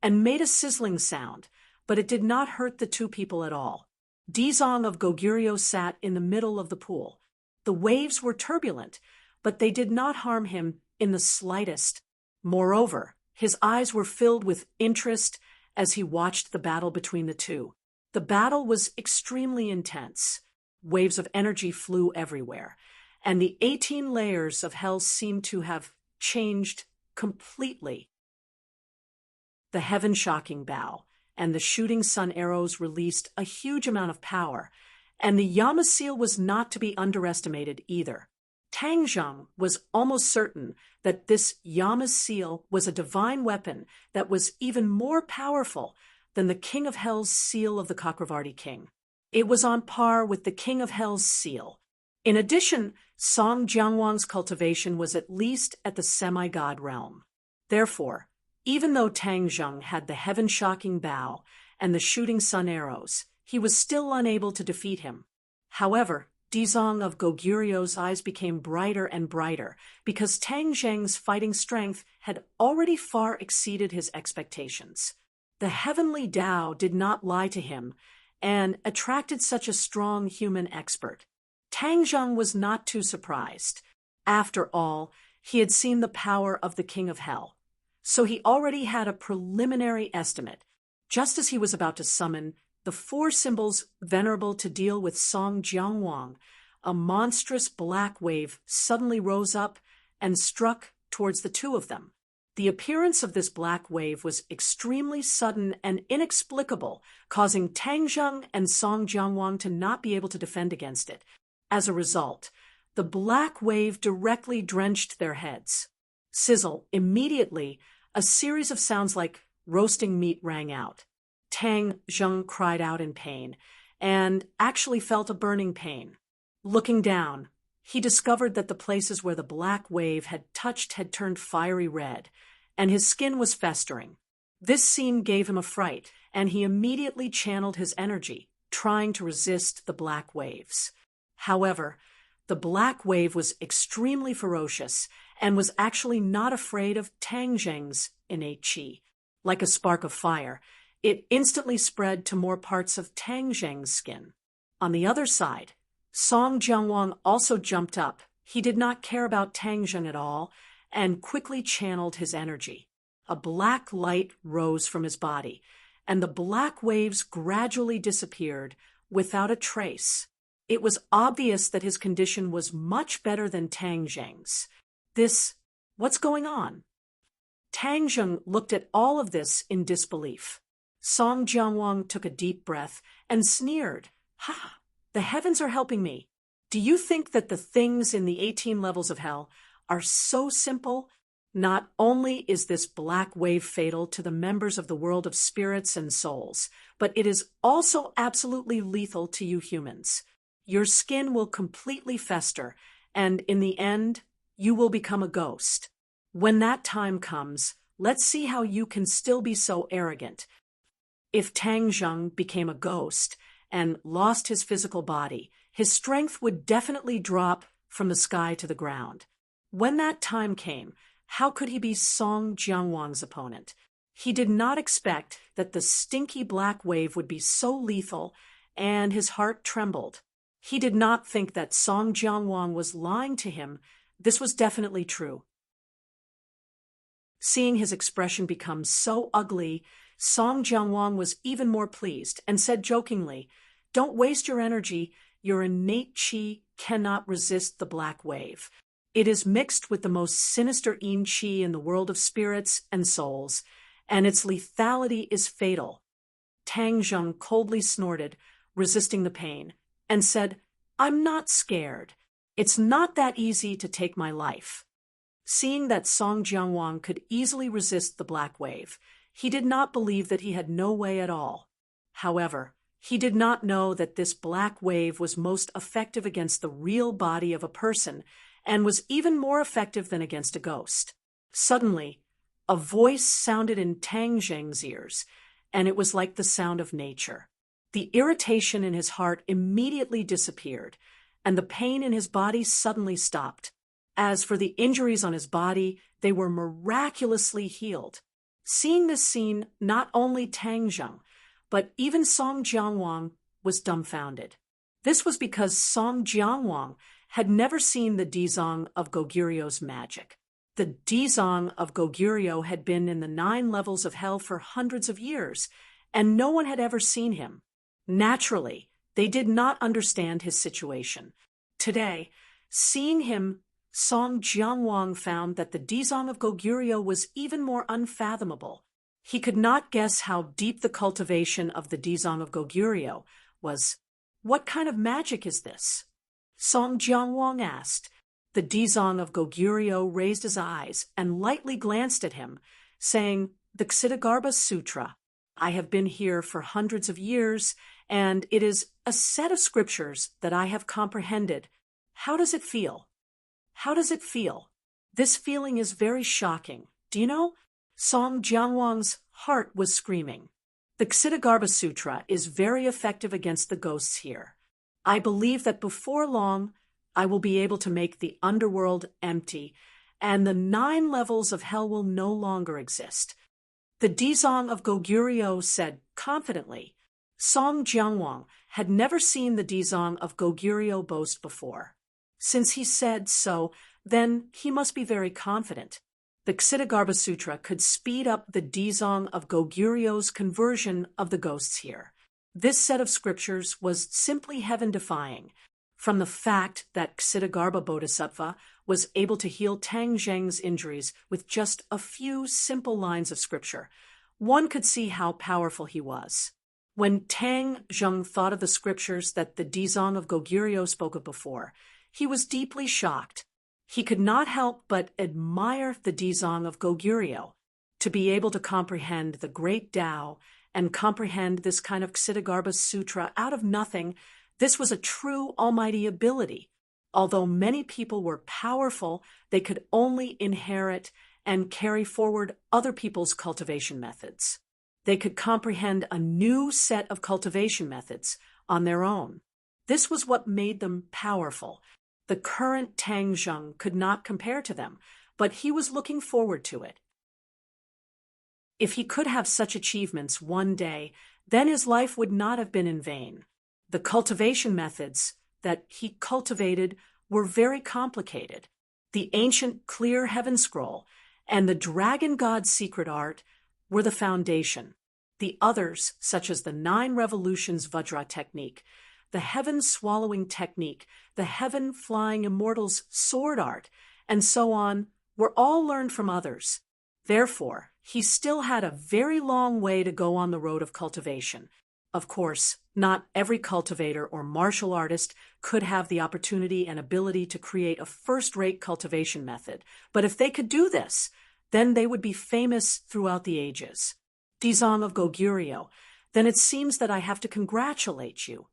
and made a sizzling sound, but it did not hurt the 2 people at all. Dizong of Goguryeo sat in the middle of the pool. The waves were turbulent, but they did not harm him in the slightest. Moreover, his eyes were filled with interest as he watched the battle between the 2. The battle was extremely intense. Waves of energy flew everywhere, and the 18 layers of hell seemed to have changed completely. The heaven-shocking bow and the shooting sun arrows released a huge amount of power, and the Yama seal was not to be underestimated either. Tang Zheng was almost certain that this Yama seal was a divine weapon that was even more powerful than the King of Hell's seal of the Chakravarti King. It was on par with the King of Hell's seal. In addition, Song Jiangwang's cultivation was at least at the semi-god realm. Therefore, even though Tang Zheng had the heaven-shocking bow and the shooting sun arrows, he was still unable to defeat him. However, Dizong of Goguryeo's eyes became brighter and brighter because Tang Zheng's fighting strength had already far exceeded his expectations. The heavenly Tao did not lie to him and attracted such a strong human expert. Tang Zheng was not too surprised. After all, he had seen the power of the King of Hell, so he already had a preliminary estimate. Just as he was about to summon the 4 symbols venerable to deal with Song Jiangwang, a monstrous black wave suddenly rose up and struck towards the 2 of them. The appearance of this black wave was extremely sudden and inexplicable, causing Tang Zheng and Song Jiangwang to not be able to defend against it. As a result, the black wave directly drenched their heads. Sizzle! Immediately, a series of sounds like roasting meat rang out. Tang Zheng cried out in pain, and actually felt a burning pain. Looking down, he discovered that the places where the black wave had touched had turned fiery red, and his skin was festering. This scene gave him a fright, and he immediately channeled his energy, trying to resist the black waves. However, the black wave was extremely ferocious and was actually not afraid of Tang Zheng's innate qi. Like a spark of fire, it instantly spread to more parts of Tang Zheng's skin. On the other side, Song Jiangwang also jumped up. He did not care about Tang Zheng at all and quickly channeled his energy. A black light rose from his body, and the black waves gradually disappeared without a trace. It was obvious that his condition was much better than Tang Zheng's. What's going on? Tang Zheng looked at all of this in disbelief. Song Jiangwang took a deep breath and sneered. "Ha! The heavens are helping me. Do you think that the things in the 18 levels of hell are so simple? Not only is this black wave fatal to the members of the world of spirits and souls, but it is also absolutely lethal to you humans. Your skin will completely fester, and in the end, you will become a ghost. When that time comes, let's see how you can still be so arrogant." If Tang Zheng became a ghost and lost his physical body, his strength would definitely drop from the sky to the ground. When that time came, how could he be Song Jiangwang's opponent? He did not expect that the stinky black wave would be so lethal, and his heart trembled. He did not think that Song Jiangwang was lying to him. This was definitely true. Seeing his expression become so ugly, Song Jiangwang was even more pleased and said jokingly, "Don't waste your energy. your innate qi cannot resist the black wave. It is mixed with the most sinister yin qi in the world of spirits and souls, and its lethality is fatal. Tang Zheng coldly snorted, resisting the pain, and said, "I'm not scared. It's not that easy to take my life." Seeing that Song Jianwang could easily resist the black wave, he did not believe that he had no way at all. However, he did not know that this black wave was most effective against the real body of a person and was even more effective than against a ghost. Suddenly, a voice sounded in Tang Zheng's ears, and it was like the sound of nature. The irritation in his heart immediately disappeared, and the pain in his body suddenly stopped. As for the injuries on his body, they were miraculously healed. Seeing this scene, not only Tang Zheng, but even Song Jianwang was dumbfounded. This was because Song Jianwang had never seen the Dizang of Goguryeu's magic. The Dizang of Goguryeu had been in the 9 levels of hell for hundreds of years, and no one had ever seen him. Naturally, they did not understand his situation. Today, seeing him, Song Jianwang found that the Dizang of Goguryeu was even more unfathomable. He could not guess how deep the cultivation of the Dizang of Goguryeu was. "What kind of magic is this?" Song Jianwang asked. The Dizang of Goguryeu raised his eyes and lightly glanced at him, saying, "The Ksitigarbha Sutra. I have been here for hundreds of years, and it is a set of scriptures that I have comprehended. How does it feel?" "How does it feel?" "This feeling is very shocking. Do you know?" Song Jianwang's heart was screaming. "The Ksitigarbha Sutra is very effective against the ghosts here. I believe that before long, I will be able to make the underworld empty, and the 9 levels of hell will no longer exist." The Dizang of Goguryeu said confidently. Song Jianwang had never seen the Dizang of Goguryeu boast before. Since he said so, then he must be very confident. The Ksitigarbha Sutra could speed up the Dizang of Goguryeu's conversion of the ghosts here. This set of scriptures was simply heaven-defying. From the fact that Ksitigarbha Bodhisattva was able to heal Tang Zheng's injuries with just a few simple lines of scripture, one could see how powerful he was. When Tang Zheng thought of the scriptures that the Dizang of Goguryeu spoke of before, he was deeply shocked. He could not help but admire the Dizang of Goguryeu. To be able to comprehend the great Tao and comprehend this kind of Ksitigarbha Sutra out of nothing, this was a true almighty ability. Although many people were powerful, they could only inherit and carry forward other people's cultivation methods. They could comprehend a new set of cultivation methods on their own. This was what made them powerful. The current Tang Zheng could not compare to them, but he was looking forward to it. If he could have such achievements one day, then his life would not have been in vain. The cultivation methods that he cultivated were very complicated. The ancient clear heaven scroll and the dragon god's secret art were the foundation. The others, such as the 9 revolutions Vajra technique, the heaven swallowing technique, the heaven flying immortal's sword art, and so on, were all learned from others. Therefore, he still had a very long way to go on the road of cultivation. Of course, not every cultivator or martial artist could have the opportunity and ability to create a first-rate cultivation method, but if they could do this, then they would be famous throughout the ages. Dizang of Goguryeu, then it seems that I have to congratulate you.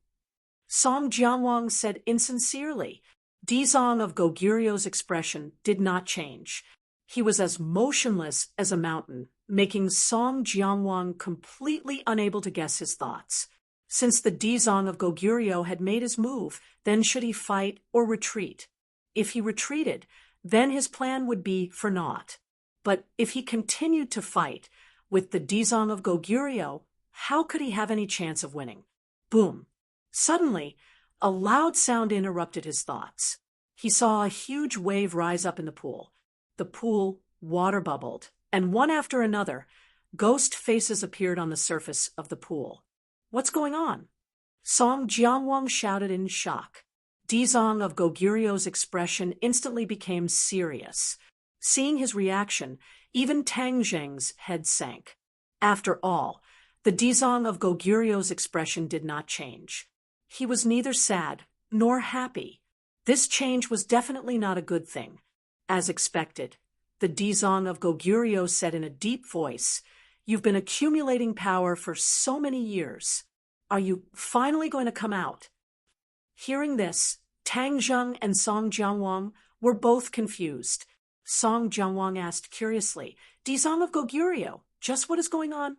Song Jianwang said insincerely. Dizang of Goguryeu's expression did not change. He was as motionless as a mountain, making Song Jianwang completely unable to guess his thoughts. Since the Dizang of Goguryeu had made his move, then should he fight or retreat? If he retreated, then his plan would be for naught. But if he continued to fight, with the Dizang of Goguryeu, how could he have any chance of winning? Boom! Suddenly, a loud sound interrupted his thoughts. He saw a huge wave rise up in the pool. The pool water bubbled, and one after another, ghost faces appeared on the surface of the pool. What's going on? Song Jianwang shouted in shock. Dizong of Goguryu's expression instantly became serious. Seeing his reaction, even Tang Zheng's head sank. After all, the Dizong of Goguryu's expression did not change. He was neither sad nor happy. This change was definitely not a good thing. As expected, the Dizong of Goguryo said in a deep voice, "You've been accumulating power for so many years. Are you finally going to come out?" Hearing this, Tang Zheng and Song Jianwang were both confused. Song Jianwang asked curiously, "Dizong of Goguryo, just what is going on?"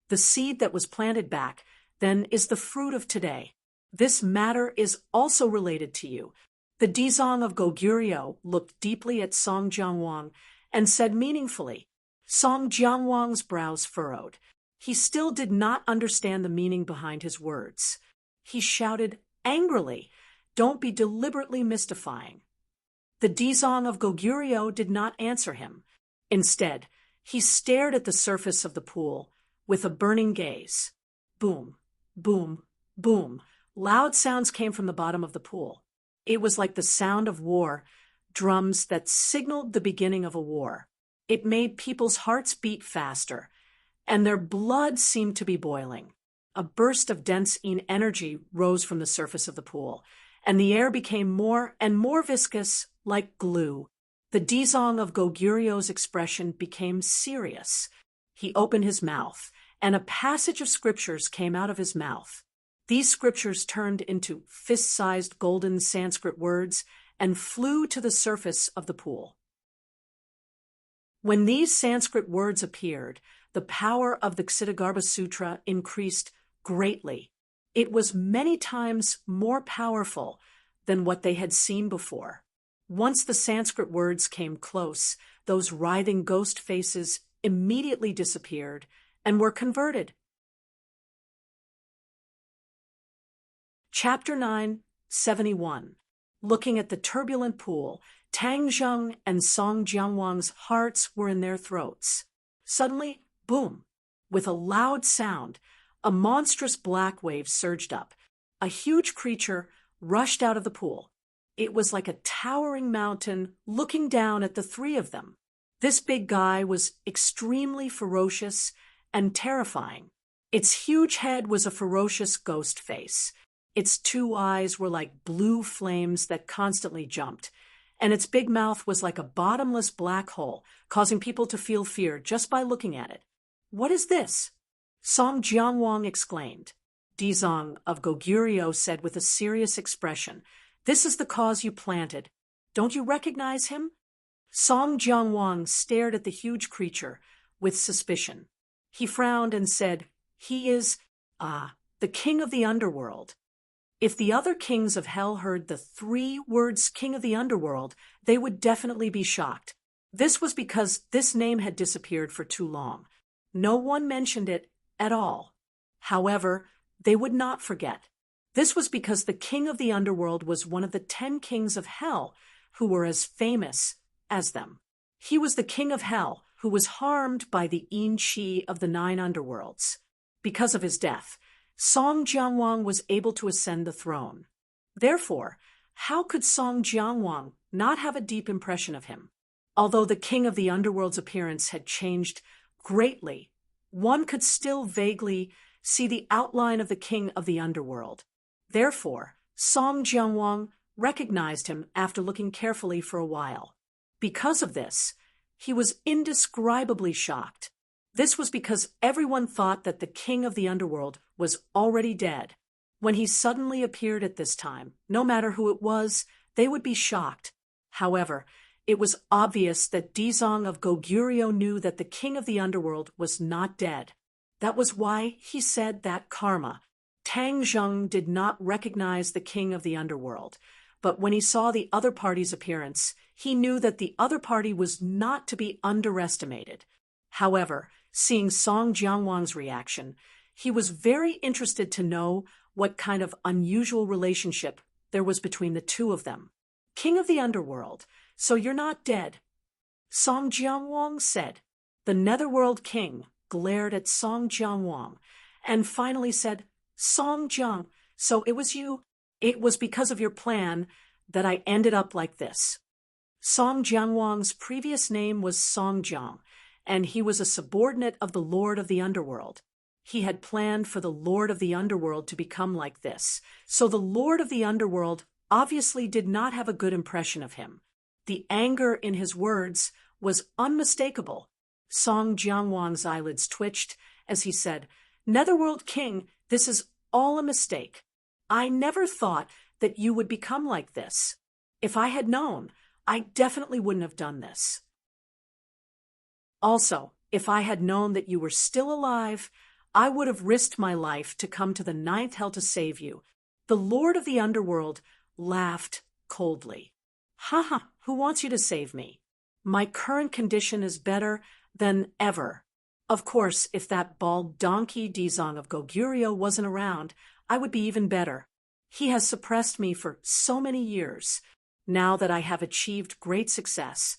"The seed that was planted back, then, is the fruit of today. This matter is also related to you." The Dizong of Goguryo looked deeply at Song Jianwang and said meaningfully. Song Jianwang's brows furrowed. He still did not understand the meaning behind his words. He shouted angrily, "Don't be deliberately mystifying." The Dizong of Goguryo did not answer him. Instead, he stared at the surface of the pool with a burning gaze. Boom, boom, boom. Loud sounds came from the bottom of the pool. It was like the sound of war, drums that signaled the beginning of a war. It made people's hearts beat faster, and their blood seemed to be boiling. A burst of dense energy rose from the surface of the pool, and the air became more and more viscous, like glue. The Dizong of Goguryo's expression became serious. He opened his mouth, and a passage of scriptures came out of his mouth. These scriptures turned into fist-sized golden Sanskrit words and flew to the surface of the pool. When these Sanskrit words appeared, the power of the Ksitigarbha Sutra increased greatly. It was many times more powerful than what they had seen before. Once the Sanskrit words came close, those writhing ghost faces immediately disappeared and were converted. Chapter 9, 71. Looking at the turbulent pool, Tang Zheng and Song Jianwang's hearts were in their throats. Suddenly, boom! With a loud sound, a monstrous black wave surged up. A huge creature rushed out of the pool. It was like a towering mountain looking down at the three of them. This big guy was extremely ferocious and terrifying. Its huge head was a ferocious ghost face. Its two eyes were like blue flames that constantly jumped, and its big mouth was like a bottomless black hole, causing people to feel fear just by looking at it. "What is this?" Song Jianwang exclaimed. Dizong of Goguryo said with a serious expression, "This is the cause you planted. Don't you recognize him?" Song Jianwang stared at the huge creature with suspicion. He frowned and said, "He is, the king of the underworld." If the other kings of hell heard the 3 words king of the underworld, they would definitely be shocked. This was because this name had disappeared for too long. No one mentioned it at all. However, they would not forget. This was because the king of the underworld was one of the 10 kings of hell who were as famous as them. He was the king of hell who was harmed by the Yin Qi of the 9 underworlds. Because of his death, Song Jianwang was able to ascend the throne. Therefore, how could Song Jianwang not have a deep impression of him? Although the king of the underworld's appearance had changed greatly, one could still vaguely see the outline of the king of the underworld. Therefore, Song Jianwang recognized him after looking carefully for a while. Because of this, he was indescribably shocked. This was because everyone thought that the king of the underworld was already dead. When he suddenly appeared at this time, no matter who it was, they would be shocked. However, it was obvious that Dizong of Goguryo knew that the king of the underworld was not dead. That was why he said that karma. Tang Zheng did not recognize the king of the underworld, but when he saw the other party's appearance, he knew that the other party was not to be underestimated. However, seeing Song Jianwang's reaction, he was very interested to know what kind of unusual relationship there was between the two of them. "King of the underworld, so you're not dead?" Song Jianwang said. The Netherworld king glared at Song Jianwang and finally said, "Song Jiang, So it was you. It was because of your plan that I ended up like this. Song Jianguang's previous name was Song Jiang, and he was a subordinate of the Lord of the Underworld. He had planned for the Lord of the Underworld to become like this, so the Lord of the Underworld obviously did not have a good impression of him. The anger in his words was unmistakable. Song Jianguang's eyelids twitched as he said, "Netherworld King, this is all a mistake. I never thought that you would become like this. If I had known, I definitely wouldn't have done this. Also, if I had known that you were still alive, I would have risked my life to come to the ninth hell to save you." The Lord of the Underworld laughed coldly. "Haha, who wants you to save me? My current condition is better than ever. Of course, if that bald donkey Dizong of Goguryeo wasn't around, I would be even better. He has suppressed me for so many years. Now that I have achieved great success,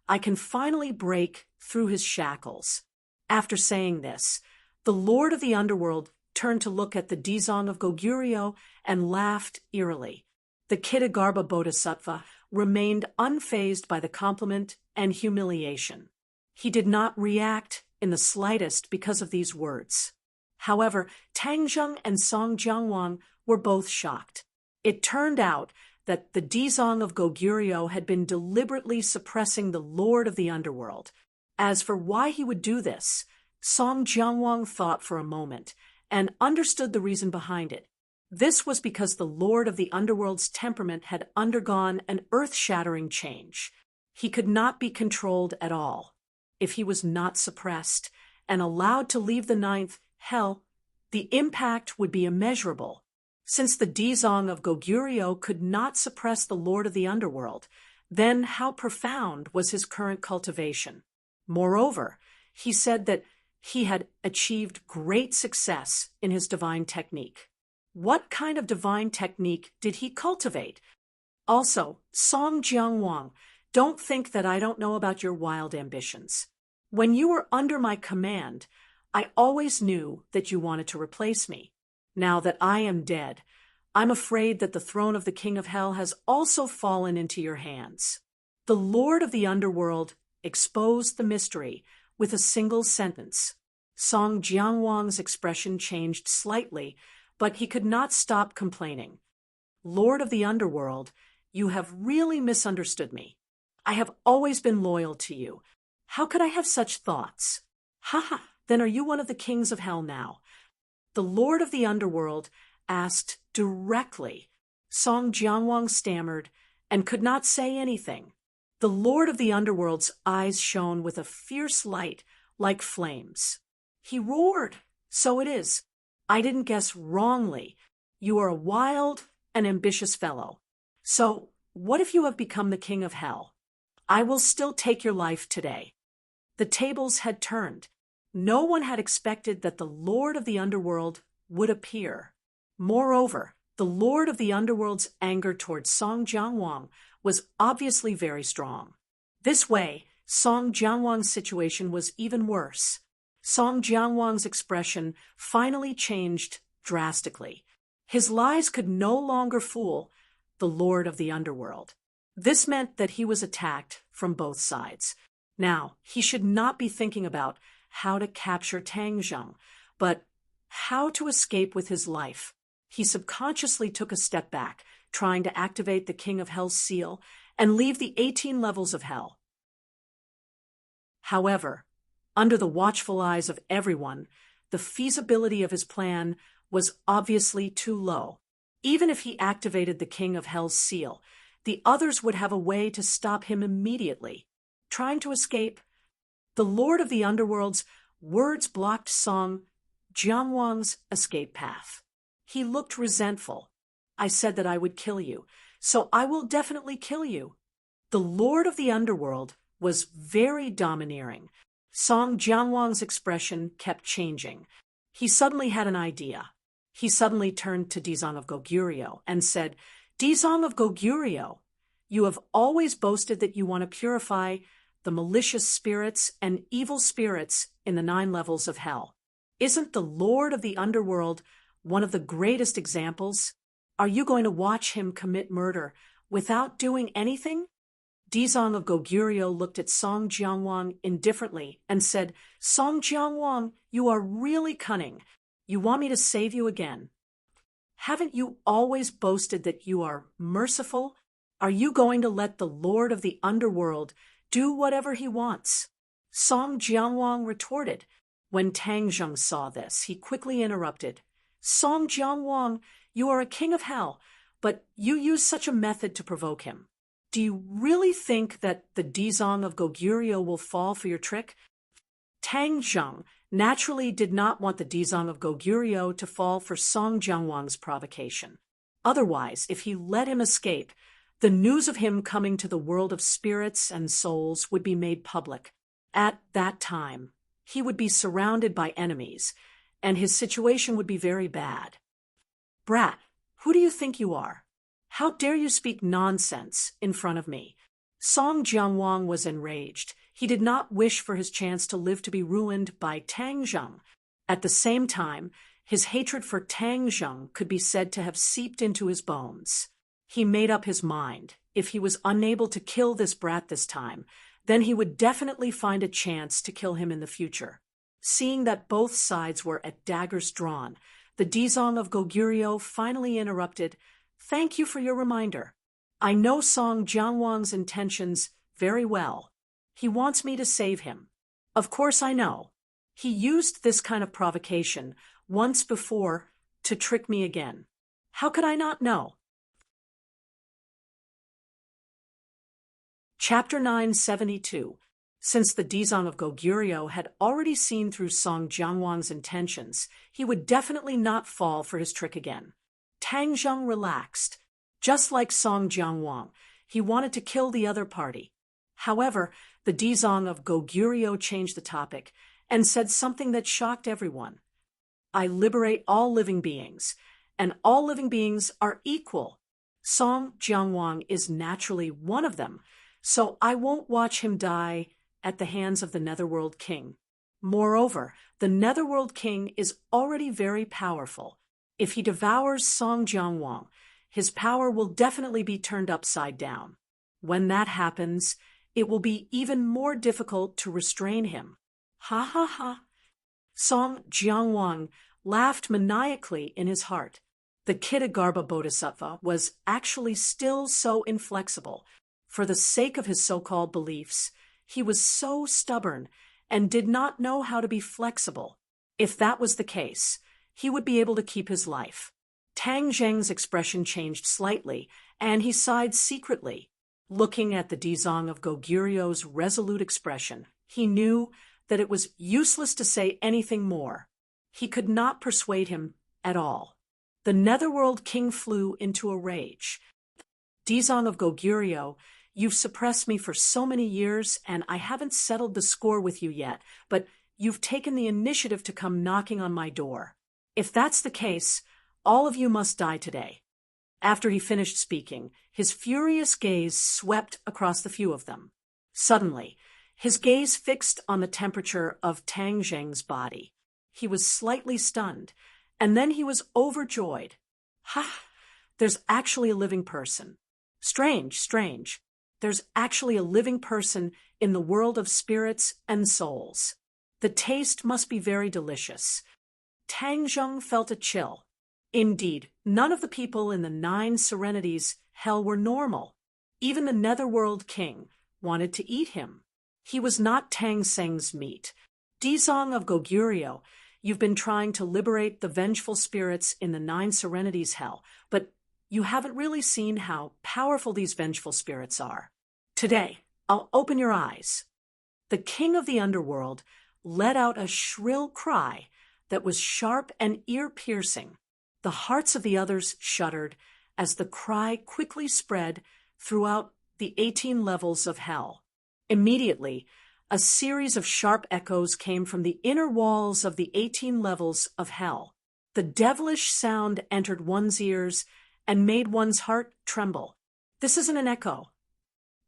I can finally break through his shackles." After saying this, the Lord of the Underworld turned to look at the Dizong of Goguryeo and laughed eerily. The Kitagarbha Bodhisattva remained unfazed by the compliment and humiliation. He did not react in the slightest because of these words. However, Tang Zheng and Song Jianguang were both shocked. It turned out that the Dizong of Goguryeo had been deliberately suppressing the Lord of the Underworld. As for why he would do this, Song Jianguang thought for a moment and understood the reason behind it. This was because the Lord of the Underworld's temperament had undergone an earth-shattering change. He could not be controlled at all. If he was not suppressed and allowed to leave the ninth hell, the impact would be immeasurable. Since the Dizong of Goguryeo could not suppress the Lord of the Underworld, then how profound was his current cultivation? Moreover, he said that he had achieved great success in his divine technique. What kind of divine technique did he cultivate? Also, Song Jianguang, don't think that I don't know about your wild ambitions. When you were under my command, I always knew that you wanted to replace me. Now that I am dead, I'm afraid that the throne of the King of Hell has also fallen into your hands. The Lord of the Underworld exposed the mystery with a single sentence. Song Jianguang's expression changed slightly, but he could not stop complaining. "Lord of the Underworld, you have really misunderstood me. I have always been loyal to you. How could I have such thoughts? Haha, then are you one of the kings of hell now?" The Lord of the Underworld asked directly. Song Jianguang stammered and could not say anything. The Lord of the Underworld's eyes shone with a fierce light like flames. He roared, "So it is. I didn't guess wrongly. You are a wild and ambitious fellow. So, what if you have become the king of hell? I will still take your life today." The tables had turned. No one had expected that the Lord of the Underworld would appear. Moreover, the Lord of the Underworld's anger towards Song Jianguang was obviously very strong. This way, Song Jianguang's situation was even worse. Song Jianguang's expression finally changed drastically. His lies could no longer fool the Lord of the Underworld. This meant that he was attacked from both sides. Now, he should not be thinking about how to capture Tang Zheng, but how to escape with his life. He subconsciously took a step back, trying to activate the King of Hell's seal and leave the 18 levels of hell. However, under the watchful eyes of everyone, the feasibility of his plan was obviously too low. Even if he activated the King of Hell's seal, the others would have a way to stop him immediately. Trying to escape, the Lord of the Underworld's words blocked Song Jianguang's escape path. He looked resentful. "I said that I would kill you, so I will definitely kill you." The Lord of the Underworld was very domineering. Song Jianguang's expression kept changing. He suddenly had an idea. He suddenly turned to Dizong of Goguryeo and said, "Dizong of Goguryeo, you have always boasted that you want to purify the malicious spirits and evil spirits in the 9 levels of hell. Isn't the Lord of the Underworld one of the greatest examples? Are you going to watch him commit murder without doing anything? Dizong of Goguryeo looked at Song Jianguang indifferently and said, Song Jianguang, you are really cunning. You want me to save you again. Haven't you always boasted that you are merciful? Are you going to let the Lord of the Underworld do whatever he wants? Song Jianguang retorted. When Tang Zheng saw this, he quickly interrupted. Song Jianguang, you are a king of hell, but you use such a method to provoke him. Do you really think that the Dizong of Goguryeo will fall for your trick? Tang Zheng naturally did not want the Dizong of Goguryeo to fall for Song Jianguang's provocation. Otherwise, if he let him escape, the news of him coming to the world of spirits and souls would be made public. At that time, he would be surrounded by enemies, and his situation would be very bad. Brat, who do you think you are? How dare you speak nonsense in front of me? Song Jianguang was enraged. He did not wish for his chance to live to be ruined by Tang Zheng. At the same time, his hatred for Tang Zheng could be said to have seeped into his bones. He made up his mind. If he was unable to kill this brat this time, then he would definitely find a chance to kill him in the future. Seeing that both sides were at daggers drawn, the Dizong of Goguryeo finally interrupted, Thank you for your reminder. I know Song Jianguang's intentions very well. He wants me to save him. Of course I know. He used this kind of provocation once before to trick me again. How could I not know? Chapter 972. Since the Dizong of Goguryeo had already seen through Song Jianguang's intentions, he would definitely not fall for his trick again. Tang Zheng relaxed. Just like Song Jianguang, he wanted to kill the other party. However, the Dizong of Goguryeo changed the topic and said something that shocked everyone. I liberate all living beings, and all living beings are equal. Song Jianguang is naturally one of them, so I won't watch him die at the hands of the Netherworld King. Moreover, the Netherworld King is already very powerful. If he devours Song Jianguang, his power will definitely be turned upside down. When that happens, it will be even more difficult to restrain him. Ha ha ha. Song Jianguang laughed maniacally in his heart. The Kittagarbha Bodhisattva was actually still so inflexible. For the sake of his so-called beliefs, he was so stubborn and did not know how to be flexible. If that was the case, he would be able to keep his life. Tang Zheng's expression changed slightly, and he sighed secretly. Looking at the Dizong of Goguryeo's resolute expression, he knew that it was useless to say anything more. He could not persuade him at all. The Netherworld King flew into a rage. Dizong of Goguryeo, you've suppressed me for so many years, and I haven't settled the score with you yet, but you've taken the initiative to come knocking on my door. If that's the case, all of you must die today. After he finished speaking, his furious gaze swept across the few of them. Suddenly, his gaze fixed on the temperature of Tang Zheng's body. He was slightly stunned, and then he was overjoyed. Ha! There's actually a living person. Strange. There's actually a living person in the world of spirits and souls. The taste must be very delicious. Tang Zheng felt a chill. Indeed, none of the people in the 9 Serenities hell were normal. Even the Netherworld King wanted to eat him. He was not Tang Seng's meat. Dizong of Goguryeo, you've been trying to liberate the vengeful spirits in the 9 Serenities hell, but you haven't really seen how powerful these vengeful spirits are. Today, I'll open your eyes. The king of the underworld let out a shrill cry that was sharp and ear-piercing. The hearts of the others shuddered as the cry quickly spread throughout the 18 levels of hell. Immediately, a series of sharp echoes came from the inner walls of the 18 levels of hell. The devilish sound entered one's ears and made one's heart tremble. This isn't an echo.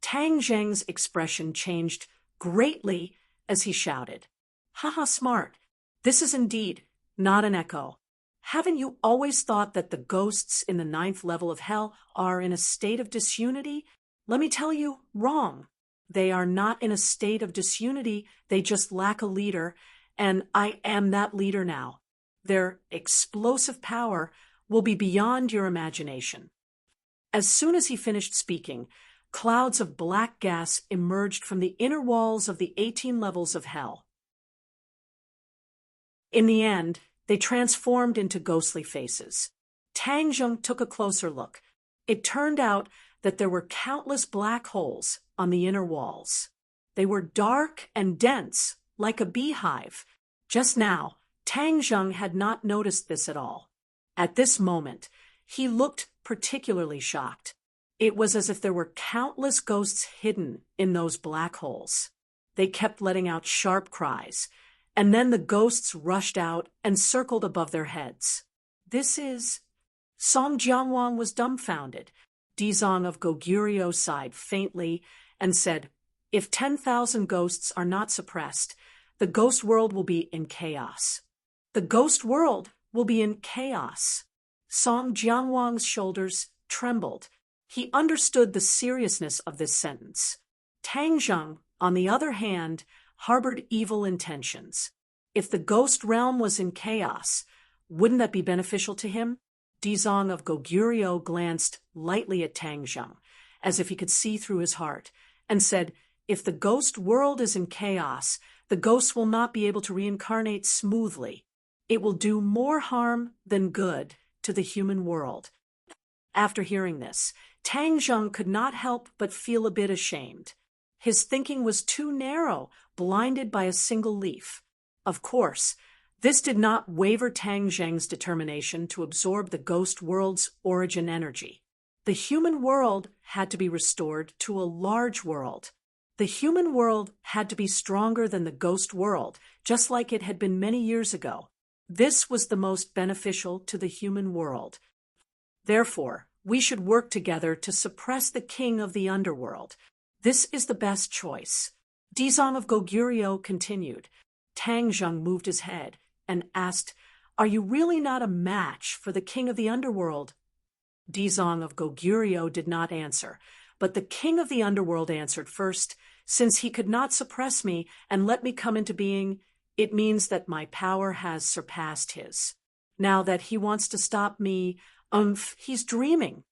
Tang Zheng's expression changed greatly as he shouted, "Haha, smart. This is indeed not an echo. Haven't you always thought that the ghosts in the 9th level of hell are in a state of disunity? Let me tell you, wrong. They are not in a state of disunity, they just lack a leader, and I am that leader now. Their explosive power will be beyond your imagination. As soon as he finished speaking, clouds of black gas emerged from the inner walls of the 18 levels of hell. In the end, they transformed into ghostly faces. Tang Zheng took a closer look. It turned out that there were countless black holes on the inner walls. They were dark and dense, like a beehive. Just now, Tang Zheng had not noticed this at all. At this moment, he looked particularly shocked. It was as if there were countless ghosts hidden in those black holes. They kept letting out sharp cries, and then the ghosts rushed out and circled above their heads. This is... Song Jianguang was dumbfounded. Dizong of Goguryeo sighed faintly and said, "If 10,000 ghosts are not suppressed, the ghost world will be in chaos." The ghost world will be in chaos. Song Jianguang's shoulders trembled. He understood the seriousness of this sentence. Tang Zheng, on the other hand, harbored evil intentions. If the ghost realm was in chaos, wouldn't that be beneficial to him? Dizong of Goguryeo glanced lightly at Tang Zheng, as if he could see through his heart, and said, "If the ghost world is in chaos, the ghosts will not be able to reincarnate smoothly. It will do more harm than good to the human world." After hearing this, Tang Zheng could not help but feel a bit ashamed. His thinking was too narrow, blinded by a single leaf. Of course, this did not waver Tang Zheng's determination to absorb the ghost world's origin energy. The human world had to be restored to a large world. The human world had to be stronger than the ghost world, just like it had been many years ago. This was the most beneficial to the human world. Therefore, we should work together to suppress the king of the underworld. This is the best choice. Dizong of Goguryeo continued. Tang Zheng moved his head and asked, "Are you really not a match for the king of the underworld?" Dizong of Goguryeo did not answer, but the king of the underworld answered first. "Since he could not suppress me and let me come into being, it means that my power has surpassed his. Now that he wants to stop me, he's dreaming."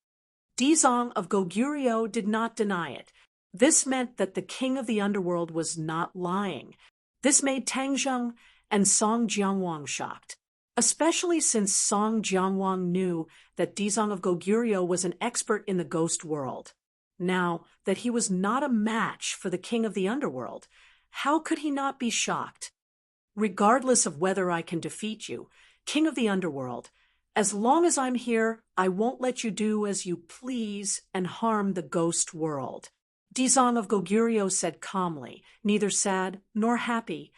Dizong of Goguryeo did not deny it. This meant that the king of the underworld was not lying. This made Tang Zheng and Song Jianguang shocked, especially since Song Jianguang knew that Dizong of Goguryeo was an expert in the ghost world. Now that he was not a match for the king of the underworld, how could he not be shocked? "Regardless of whether I can defeat you, king of the underworld, as long as I'm here, I won't let you do as you please and harm the ghost world." Dizong of Goguryeo said calmly, neither sad nor happy.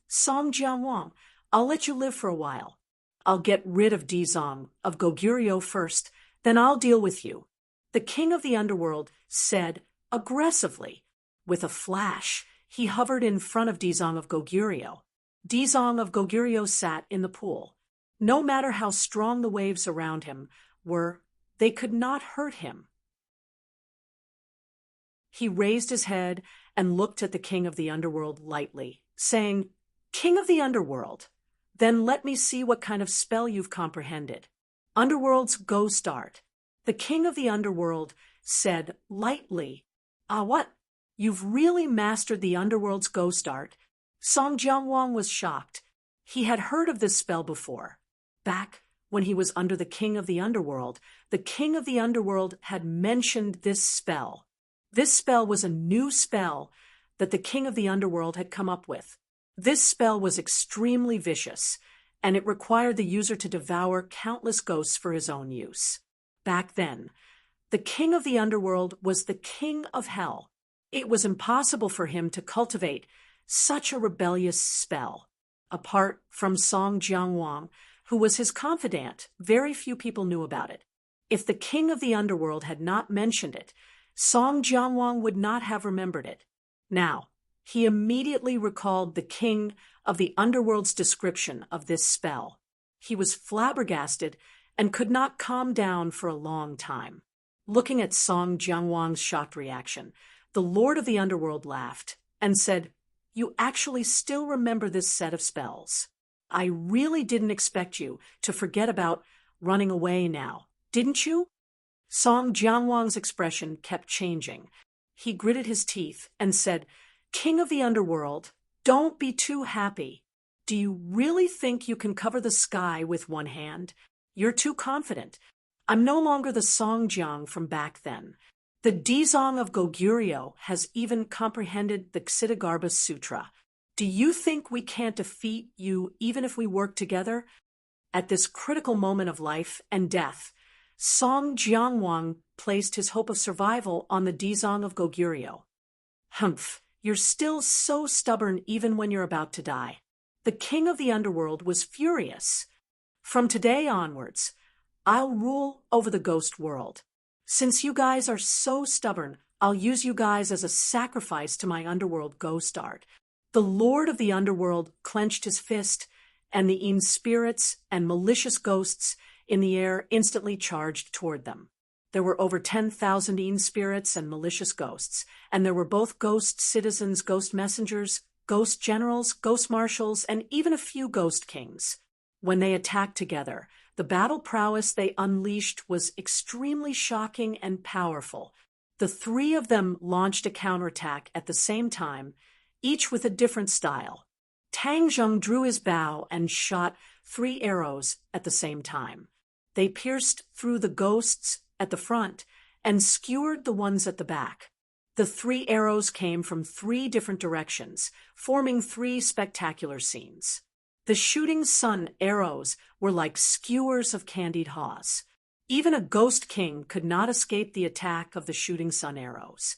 Song Jianguang, I'll let you live for a while. I'll get rid of Dizong of Goguryeo first, then I'll deal with you," the king of the underworld said aggressively. With a flash, he hovered in front of Dizong of Goguryeo. Dizong of Goguryeo sat in the pool. No matter how strong the waves around him were, they could not hurt him. He raised his head and looked at the king of the underworld lightly, saying, "King of the underworld, then let me see what kind of spell you've comprehended. Underworld's ghost art." The king of the underworld said lightly, "Ah, what? You've really mastered the underworld's ghost art?" Song Jianguang was shocked. He had heard of this spell before. Back when he was under the king of the underworld, the king of the underworld had mentioned this spell. This spell was a new spell that the king of the underworld had come up with. This spell was extremely vicious, and it required the user to devour countless ghosts for his own use. Back then, the king of the underworld was the king of hell. It was impossible for him to cultivate such a rebellious spell. Apart from Song Jianguang, who was his confidant, very few people knew about it. If the king of the underworld had not mentioned it, Song Jianguang would not have remembered it. Now, he immediately recalled the king of the underworld's description of this spell. He was flabbergasted and could not calm down for a long time. Looking at Song Jianguang's shocked reaction, the Lord of the Underworld laughed and said, "You actually still remember this set of spells. I really didn't expect you to forget about running away now, didn't you?" Song Jianguang's expression kept changing. He gritted his teeth and said, "King of the Underworld, don't be too happy. Do you really think you can cover the sky with one hand? You're too confident. I'm no longer the Song Jiang from back then. The Dizong of Goguryeo has even comprehended the Ksitigarbha Sutra. Do you think we can't defeat you even if we work together?" At this critical moment of life and death, Song Jianguang placed his hope of survival on the Dizong of Goguryeo. "Humph, you're still so stubborn even when you're about to die." The king of the underworld was furious. "From today onwards, I'll rule over the ghost world. Since you guys are so stubborn, I'll use you guys as a sacrifice to my underworld ghost art." The Lord of the Underworld clenched his fist, and the Ean spirits and malicious ghosts in the air instantly charged toward them. There were over 10,000 Ean spirits and malicious ghosts, and there were both ghost citizens, ghost messengers, ghost generals, ghost marshals, and even a few ghost kings. When they attacked together, the battle prowess they unleashed was extremely shocking and powerful. The three of them launched a counterattack at the same time, each with a different style. Tang Zheng drew his bow and shot 3 arrows at the same time. They pierced through the ghosts at the front and skewered the ones at the back. The 3 arrows came from 3 different directions, forming 3 spectacular scenes. The shooting sun arrows were like skewers of candied haws. Even a ghost king could not escape the attack of the shooting sun arrows.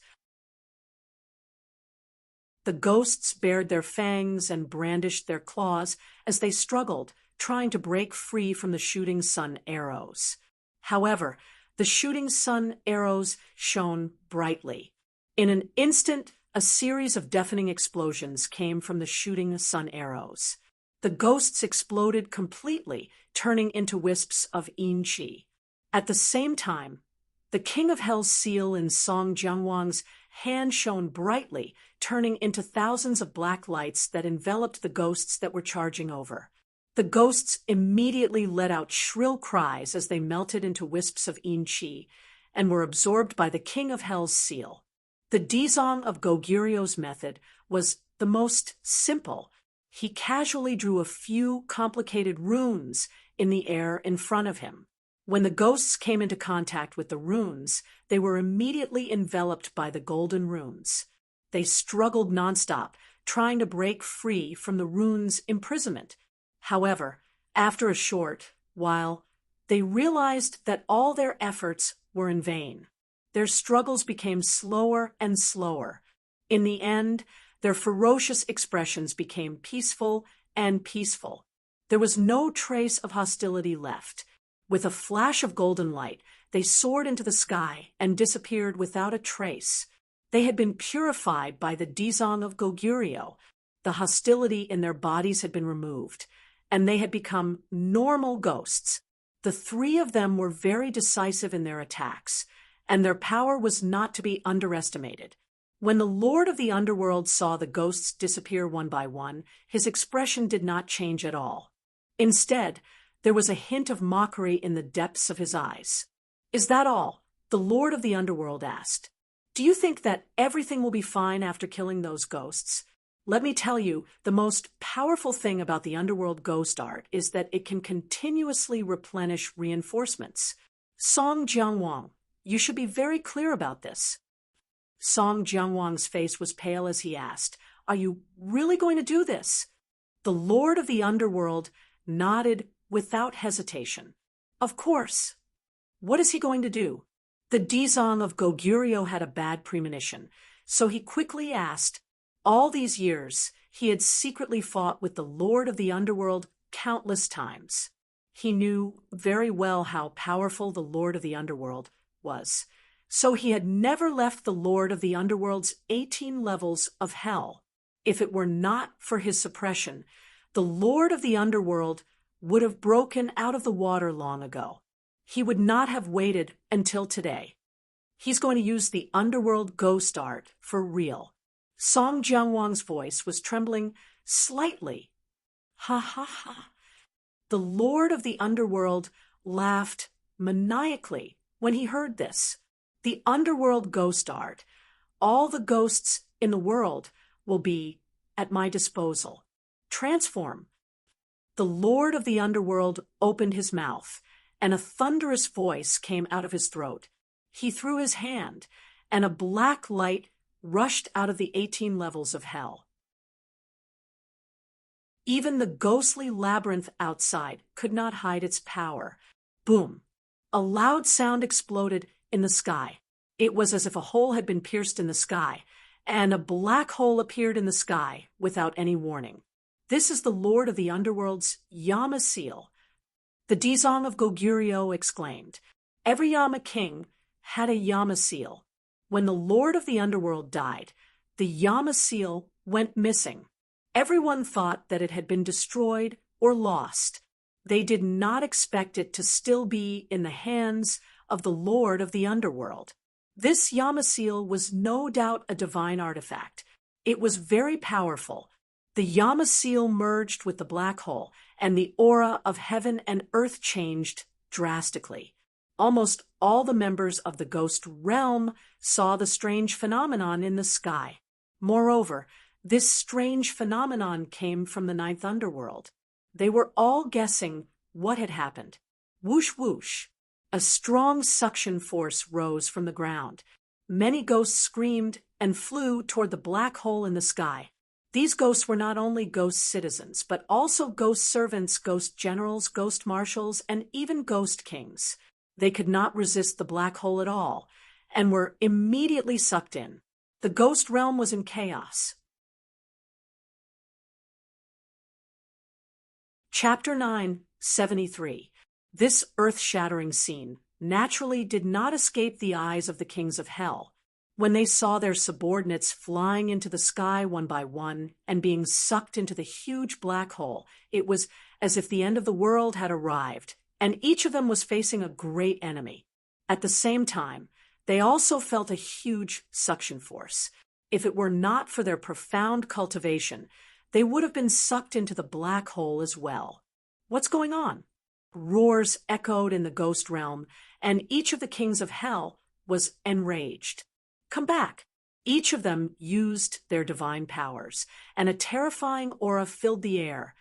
The ghosts bared their fangs and brandished their claws as they struggled, trying to break free from the shooting sun arrows. However, the shooting sun arrows shone brightly. In an instant, a series of deafening explosions came from the shooting sun arrows. The ghosts exploded completely, turning into wisps of Yin Qi. At the same time, the King of Hell's seal in Song Jianguang's hand shone brightly, turning into thousands of black lights that enveloped the ghosts that were charging over. The ghosts immediately let out shrill cries as they melted into wisps of Yin Qi and were absorbed by the King of Hell's seal. The Dizong of Goguryo's method was the most simple. He casually drew a few complicated runes in the air in front of him. When the ghosts came into contact with the runes, they were immediately enveloped by the golden runes. They struggled nonstop, trying to break free from the runes' imprisonment. However, after a short while, they realized that all their efforts were in vain. Their struggles became slower and slower. In the end, their ferocious expressions became peaceful and peaceful. There was no trace of hostility left. With a flash of golden light, they soared into the sky and disappeared without a trace. They had been purified by the Dizong of Goguryeo. The hostility in their bodies had been removed, and they had become normal ghosts. The 3 of them were very decisive in their attacks, and their power was not to be underestimated. When the Lord of the Underworld saw the ghosts disappear one by one, his expression did not change at all. Instead, there was a hint of mockery in the depths of his eyes. "Is that all?" the Lord of the Underworld asked. "Do you think that everything will be fine after killing those ghosts? Let me tell you, the most powerful thing about the Underworld ghost art is that it can continuously replenish reinforcements. Song Jianguang, you should be very clear about this." Song Jianguang's face was pale as he asked, "Are you really going to do this?" The Lord of the Underworld nodded without hesitation. "Of course. What is he going to do?" The Dizong of Goguryeo had a bad premonition, so he quickly asked. All these years, he had secretly fought with the Lord of the Underworld countless times. He knew very well how powerful the Lord of the Underworld was, so he had never left the Lord of the Underworld's 18 levels of hell. If it were not for his suppression, the Lord of the Underworld would have broken out of the water long ago. He would not have waited until today. He's going to use the underworld ghost art for real. Song Jiangwang's voice was trembling slightly. Ha ha ha. The Lord of the Underworld laughed maniacally when he heard this. The underworld ghost art. All the ghosts in the world will be at my disposal. Transform. The Lord of the Underworld opened his mouth, and a thunderous voice came out of his throat. He threw his hand, and a black light rushed out of the 18 levels of hell. Even the ghostly labyrinth outside could not hide its power. Boom! A loud sound exploded in the sky. It was as if a hole had been pierced in the sky, and a black hole appeared in the sky without any warning. This is the Lord of the Underworld's Yama seal. The Dizong of Goguryeo exclaimed. Every Yama king had a Yama seal. When the Lord of the Underworld died, the Yama seal went missing. Everyone thought that it had been destroyed or lost. They did not expect it to still be in the hands of the Lord of the Underworld. This Yama seal was no doubt a divine artifact. It was very powerful. The Yama seal merged with the black hole, and the aura of heaven and earth changed drastically. Almost all the members of the ghost realm saw the strange phenomenon in the sky. Moreover, this strange phenomenon came from the ninth underworld. They were all guessing what had happened. Whoosh whoosh. A strong suction force rose from the ground. Many ghosts screamed and flew toward the black hole in the sky. These ghosts were not only ghost citizens, but also ghost servants, ghost generals, ghost marshals, and even ghost kings. They could not resist the black hole at all, and were immediately sucked in. The ghost realm was in chaos. Chapter 9:73. This earth-shattering scene naturally did not escape the eyes of the kings of hell. When they saw their subordinates flying into the sky one by one and being sucked into the huge black hole, it was as if the end of the world had arrived, and each of them was facing a great enemy. At the same time, they also felt a huge suction force. If it were not for their profound cultivation, they would have been sucked into the black hole as well. What's going on? Roars echoed in the ghost realm, and each of the kings of hell was enraged. Come back. Each of them used their divine powers, and a terrifying aura filled the air,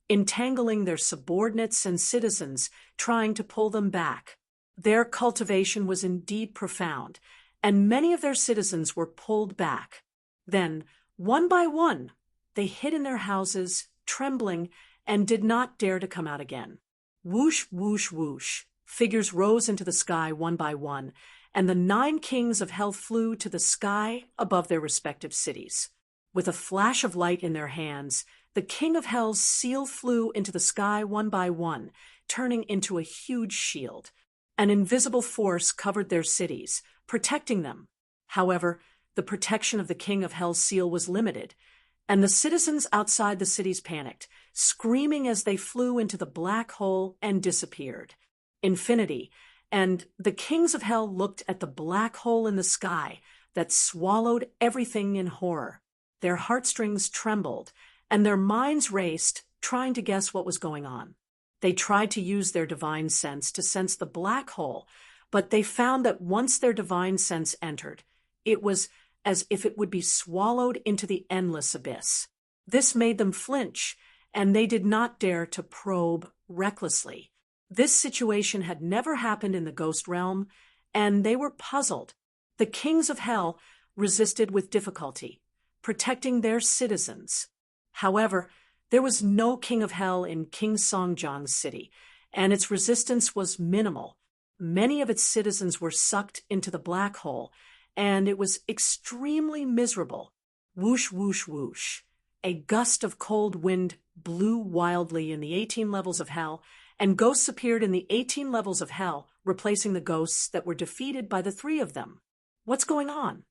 entangling their subordinates and citizens, trying to pull them back. Their cultivation was indeed profound, and many of their citizens were pulled back. Then, one by one, they hid in their houses, trembling, and did not dare to come out again. Whoosh, whoosh, whoosh. Figures rose into the sky one by one, and the 9 kings of hell flew to the sky above their respective cities. With a flash of light in their hands, the king of hell's seal flew into the sky one by one, turning into a huge shield. An invisible force covered their cities, protecting them. However, the protection of the king of hell's seal was limited, and the citizens outside the cities panicked, screaming as they flew into the black hole and disappeared. Infinity, and the kings of hell looked at the black hole in the sky that swallowed everything in horror. Their heartstrings trembled, and their minds raced, trying to guess what was going on. They tried to use their divine sense to sense the black hole, but they found that once their divine sense entered, it was as if it would be swallowed into the endless abyss. This made them flinch, and they did not dare to probe recklessly. This situation had never happened in the ghost realm, and they were puzzled. The kings of hell resisted with difficulty, protecting their citizens. However, there was no king of hell in King Songjiang's city, and its resistance was minimal. Many of its citizens were sucked into the black hole, and it was extremely miserable. Whoosh, whoosh, whoosh. A gust of cold wind blew wildly in the 18 levels of hell, and ghosts appeared in the 18 levels of hell, replacing the ghosts that were defeated by the 3 of them. What's going on?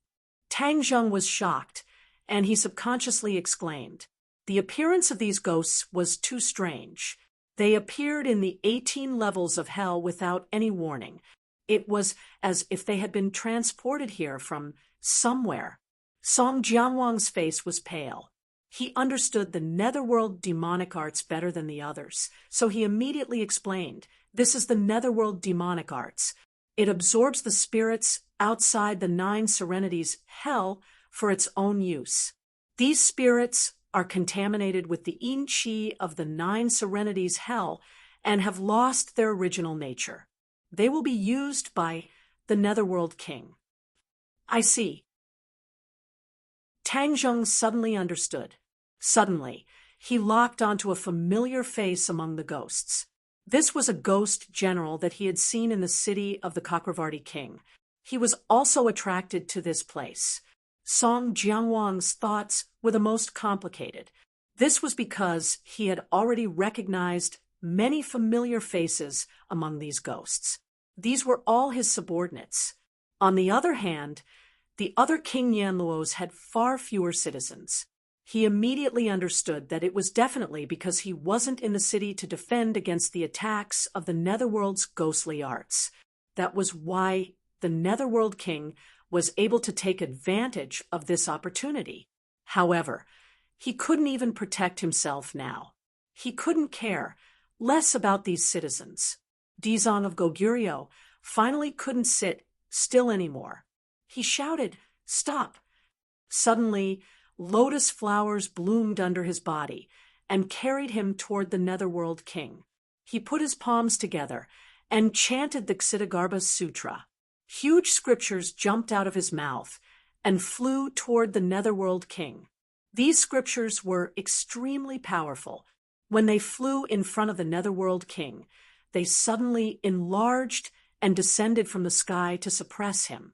Tang Zheng was shocked, and he subconsciously exclaimed, "The appearance of these ghosts was too strange. They appeared in the 18 levels of hell without any warning. It was as if they had been transported here from somewhere. Song Jianwang's face was pale. He understood the netherworld demonic arts better than the others, so he immediately explained, "This is the netherworld demonic arts. It absorbs the spirits outside the 9 serenities hell for its own use. These spirits are contaminated with the yin qi of the 9 serenities hell and have lost their original nature. They will be used by the netherworld king." "I see." Tang Zheng suddenly understood. Suddenly, he locked onto a familiar face among the ghosts. This was a ghost general that he had seen in the city of the Chakravarti king. He was also attracted to this place. Song Jianwang's thoughts were the most complicated. This was because he had already recognized many familiar faces among these ghosts. These were all his subordinates. On the other hand, the other King Yanluos had far fewer citizens. He immediately understood that it was definitely because he wasn't in the city to defend against the attacks of the netherworld's ghostly arts. That was why the netherworld king was able to take advantage of this opportunity. However, he couldn't even protect himself now. He couldn't care less about these citizens. Dizong of Goguryeo finally couldn't sit still anymore. He shouted, "Stop!" Suddenly, lotus flowers bloomed under his body and carried him toward the netherworld king. He put his palms together and chanted the Ksitigarbha Sutra. Huge scriptures jumped out of his mouth and flew toward the netherworld king. These scriptures were extremely powerful. When they flew in front of the netherworld king, they suddenly enlarged and descended from the sky to suppress him.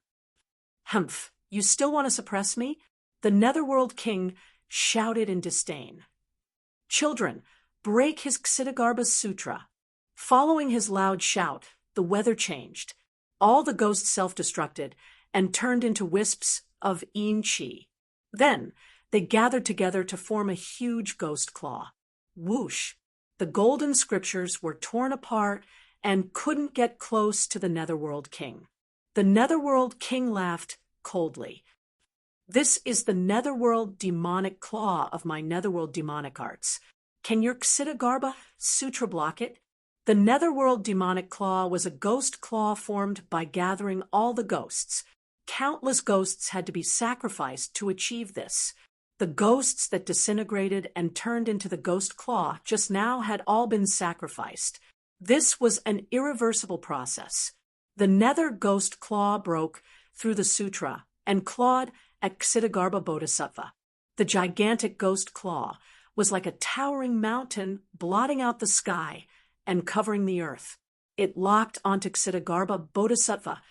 "Humph, you still want to suppress me?" The netherworld king shouted in disdain. "Children, break his Ksitigarbha Sutra." Following his loud shout, the weather changed. All the ghosts self-destructed and turned into wisps of yin qi. Then they gathered together to form a huge ghost claw. Whoosh! The golden scriptures were torn apart and couldn't get close to the netherworld king. The netherworld king laughed coldly. "This is the netherworld demonic claw of my netherworld demonic arts. Can your Ksitigarbha Sutra block it?" The netherworld demonic claw was a ghost claw formed by gathering all the ghosts. Countless ghosts had to be sacrificed to achieve this. The ghosts that disintegrated and turned into the ghost claw just now had all been sacrificed. This was an irreversible process. The nether ghost claw broke through the sutra and clawed at Ksitigarbha Bodhisattva. The gigantic ghost claw was like a towering mountain blotting out the sky and covering the earth. It locked onto Ksitigarbha Bodhisattva,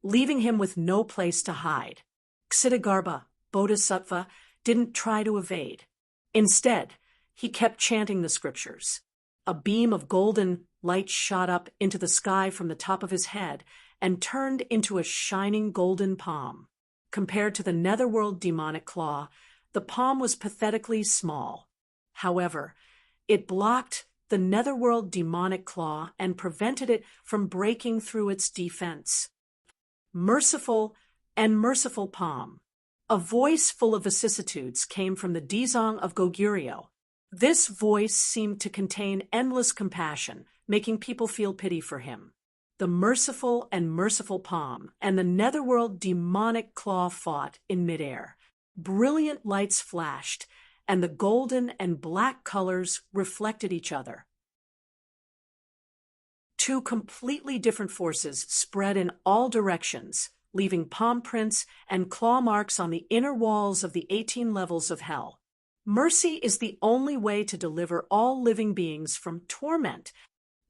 leaving him with no place to hide. Ksitigarbha Bodhisattva didn't try to evade. Instead, he kept chanting the scriptures. A beam of golden light shot up into the sky from the top of his head and turned into a shining golden palm. Compared to the netherworld demonic claw, the palm was pathetically small. However, it blocked the netherworld demonic claw and prevented it from breaking through its defense. Merciful and merciful palm. A voice full of vicissitudes came from the Dizong of Goguryeo. This voice seemed to contain endless compassion, making people feel pity for him. The merciful and merciful palm and the netherworld demonic claw fought in midair. Brilliant lights flashed, and the golden and black colors reflected each other. Two completely different forces spread in all directions, leaving palm prints and claw marks on the inner walls of the 18 levels of hell. Mercy is the only way to deliver all living beings from torment.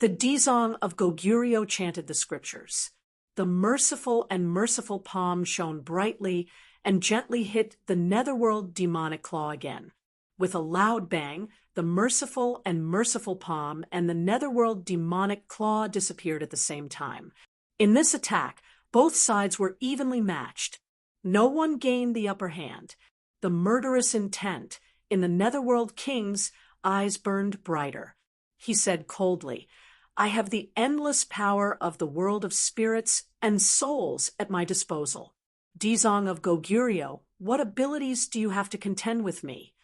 The Dizong of Goguryeo chanted the scriptures. The merciful and merciful palm shone brightly and gently hit the netherworld demonic claw again. With a loud bang, the merciful and merciful palm and the netherworld demonic claw disappeared at the same time. In this attack, both sides were evenly matched. No one gained the upper hand. The murderous intent in the netherworld king's eyes burned brighter. He said coldly, "I have the endless power of the world of spirits and souls at my disposal. Dizong of Goguryeo, what abilities do you have to contend with me?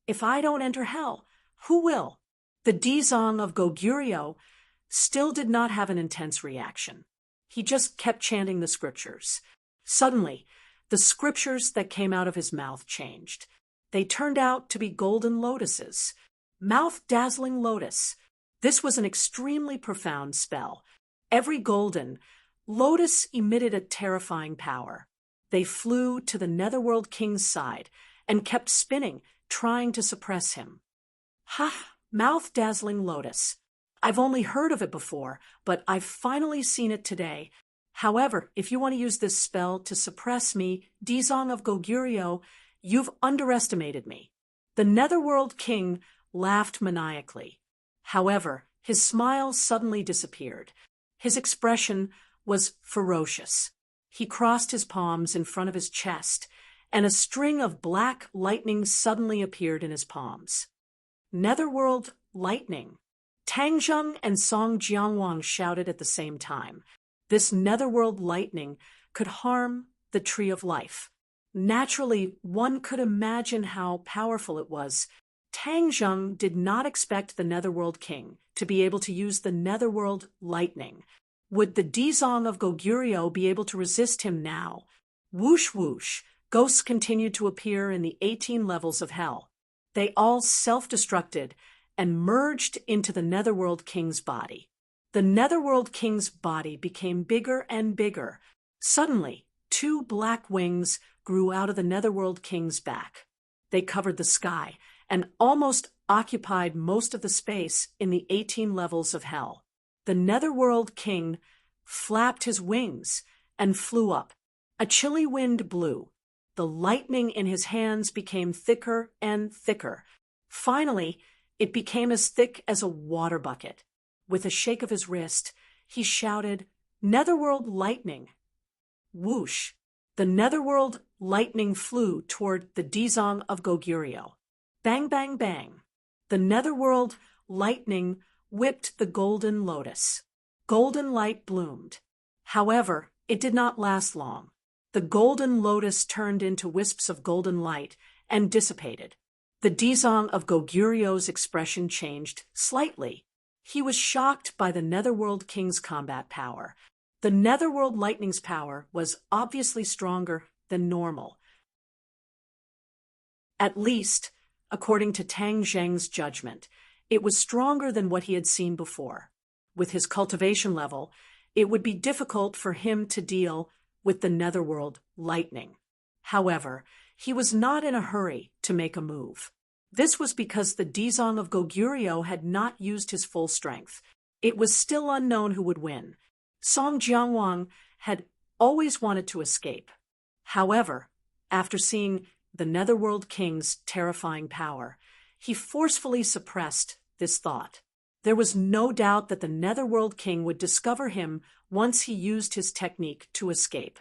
If I don't enter hell, who will?" The Dizong of Goguryeo still did not have an intense reaction. He just kept chanting the scriptures. Suddenly, the scriptures that came out of his mouth changed. They turned out to be golden lotuses. Mouth-dazzling lotus. This was an extremely profound spell. Every golden lotus emitted a terrifying power. They flew to the Netherworld King's side and kept spinning, trying to suppress him. Ha! Mouth-dazzling lotus. I've only heard of it before, but I've finally seen it today. However, if you want to use this spell to suppress me, Dizong of Goguryeo, you've underestimated me. The Netherworld King laughed maniacally. However, his smile suddenly disappeared. His expression was ferocious. He crossed his palms in front of his chest, and a string of black lightning suddenly appeared in his palms. Netherworld lightning. Tang Zheng and Song Jiangwang shouted at the same time. This netherworld lightning could harm the Tree of Life. Naturally, one could imagine how powerful it was. Tang Zheng did not expect the Netherworld King to be able to use the netherworld lightning. Would the Dizong of Goguryeo be able to resist him now? Whoosh whoosh, ghosts continued to appear in the 18 levels of hell. They all self-destructed and merged into the Netherworld King's body. The Netherworld King's body became bigger and bigger. Suddenly, 2 black wings grew out of the Netherworld King's back. They covered the sky and almost occupied most of the space in the 18 levels of hell. The Netherworld King flapped his wings and flew up. A chilly wind blew. The lightning in his hands became thicker and thicker. Finally, it became as thick as a water bucket. With a shake of his wrist, he shouted, "Netherworld lightning!" Whoosh! The Netherworld lightning flew toward the Dizong of Goguryeo. Bang, bang, bang! The Netherworld lightning whipped the golden lotus. Golden light bloomed. However, it did not last long. The golden lotus turned into wisps of golden light and dissipated. The Dizong of Goguryeo's expression changed slightly. He was shocked by the Netherworld King's combat power. The Netherworld Lightning's power was obviously stronger than normal. At least, according to Tang Zheng's judgment, it was stronger than what he had seen before. With his cultivation level, it would be difficult for him to deal with the Netherworld Lightning. However, he was not in a hurry to make a move. This was because the Dizong of Goguryeo had not used his full strength. It was still unknown who would win. Song Jiangwang had always wanted to escape. However, after seeing the Netherworld King's terrifying power, he forcefully suppressed this thought. There was no doubt that the Netherworld King would discover him once he used his technique to escape.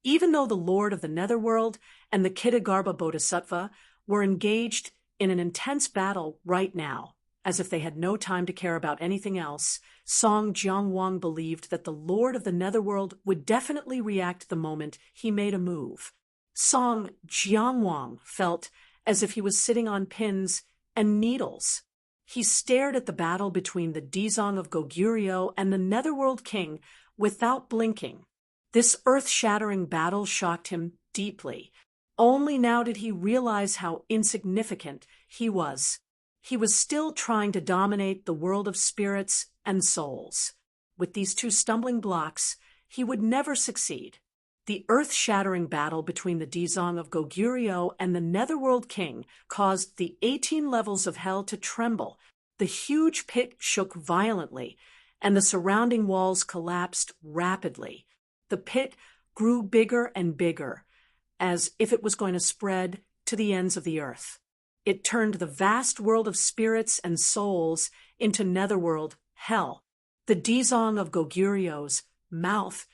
Even though the Lord of the Netherworld and the Kitagarbha Bodhisattva were engaged in an intense battle right now, as if they had no time to care about anything else, Song Jiangwang believed that the Lord of the Netherworld would definitely react the moment he made a move. Song Jiangwang felt as if he was sitting on pins and needles. He stared at the battle between the Dizong of Goguryeo and the Netherworld King without blinking. This earth-shattering battle shocked him deeply. Only now did he realize how insignificant he was. He was still trying to dominate the world of spirits and souls. With these 2 stumbling blocks, he would never succeed. The earth-shattering battle between the Dizong of Goguryeo and the Netherworld King caused the 18 levels of hell to tremble. The huge pit shook violently, and the surrounding walls collapsed rapidly. The pit grew bigger and bigger, as if it was going to spread to the ends of the earth. It turned the vast world of spirits and souls into netherworld hell. The Dizong of Goguryeo's mouth,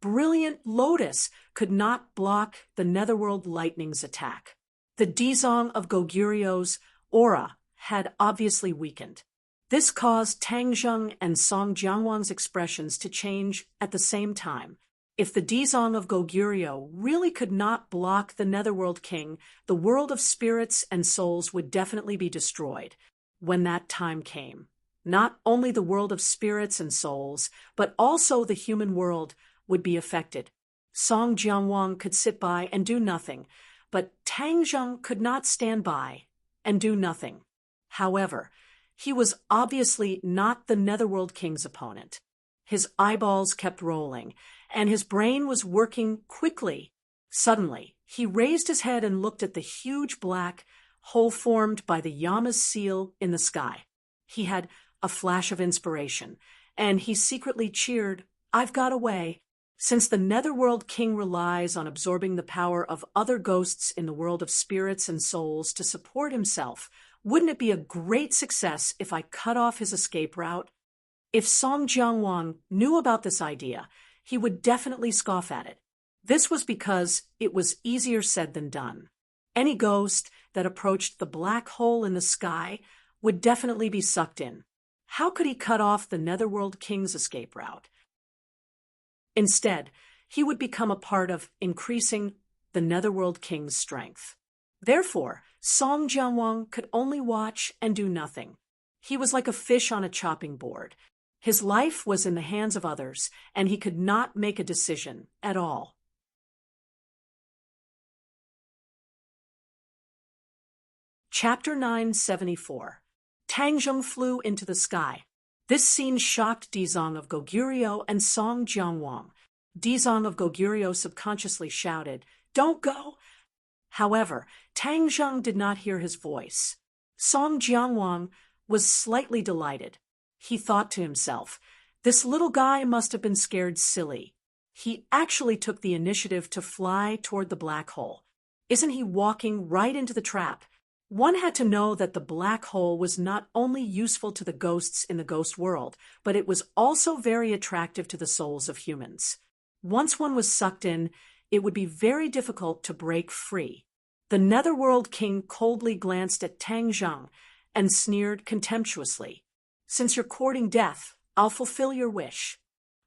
brilliant lotus, could not block the netherworld lightning's attack. The Dizong of Goguryeo's aura had obviously weakened. This caused Tang Zheng and Song Jianwang's expressions to change at the same time. If the Dizong of Goguryeo really could not block the Netherworld King, the world of spirits and souls would definitely be destroyed when that time came. Not only the world of spirits and souls, but also the human world would be affected. Song Jianwang could sit by and do nothing, but Tang Zheng could not stand by and do nothing. However, he was obviously not the Netherworld King's opponent. His eyeballs kept rolling, and his brain was working quickly. Suddenly, he raised his head and looked at the huge black hole formed by the Yama's seal in the sky. He had a flash of inspiration, and he secretly cheered, "I've got a way." Since the Netherworld King relies on absorbing the power of other ghosts in the world of spirits and souls to support himself, wouldn't it be a great success if I cut off his escape route? If Song Jianwang knew about this idea, he would definitely scoff at it. This was because it was easier said than done. Any ghost that approached the black hole in the sky would definitely be sucked in. How could he cut off the Netherworld King's escape route? Instead, he would become a part of increasing the Netherworld King's strength. Therefore, Song Jianwang could only watch and do nothing. He was like a fish on a chopping board. His life was in the hands of others, and he could not make a decision at all. Chapter 974. Tang Zheng flew into the sky. This scene shocked Dizong of Goguryeo and Song Jianwang. Dizong of Goguryeo subconsciously shouted, "Don't go!" However, Tang Zheng did not hear his voice. Song Jianwang was slightly delighted. He thought to himself, "This little guy must have been scared silly. He actually took the initiative to fly toward the black hole. Isn't he walking right into the trap?" One had to know that the black hole was not only useful to the ghosts in the ghost world, but it was also very attractive to the souls of humans. Once one was sucked in, it would be very difficult to break free. The Netherworld King coldly glanced at Tang Zheng and sneered contemptuously. "Since you're courting death, I'll fulfill your wish."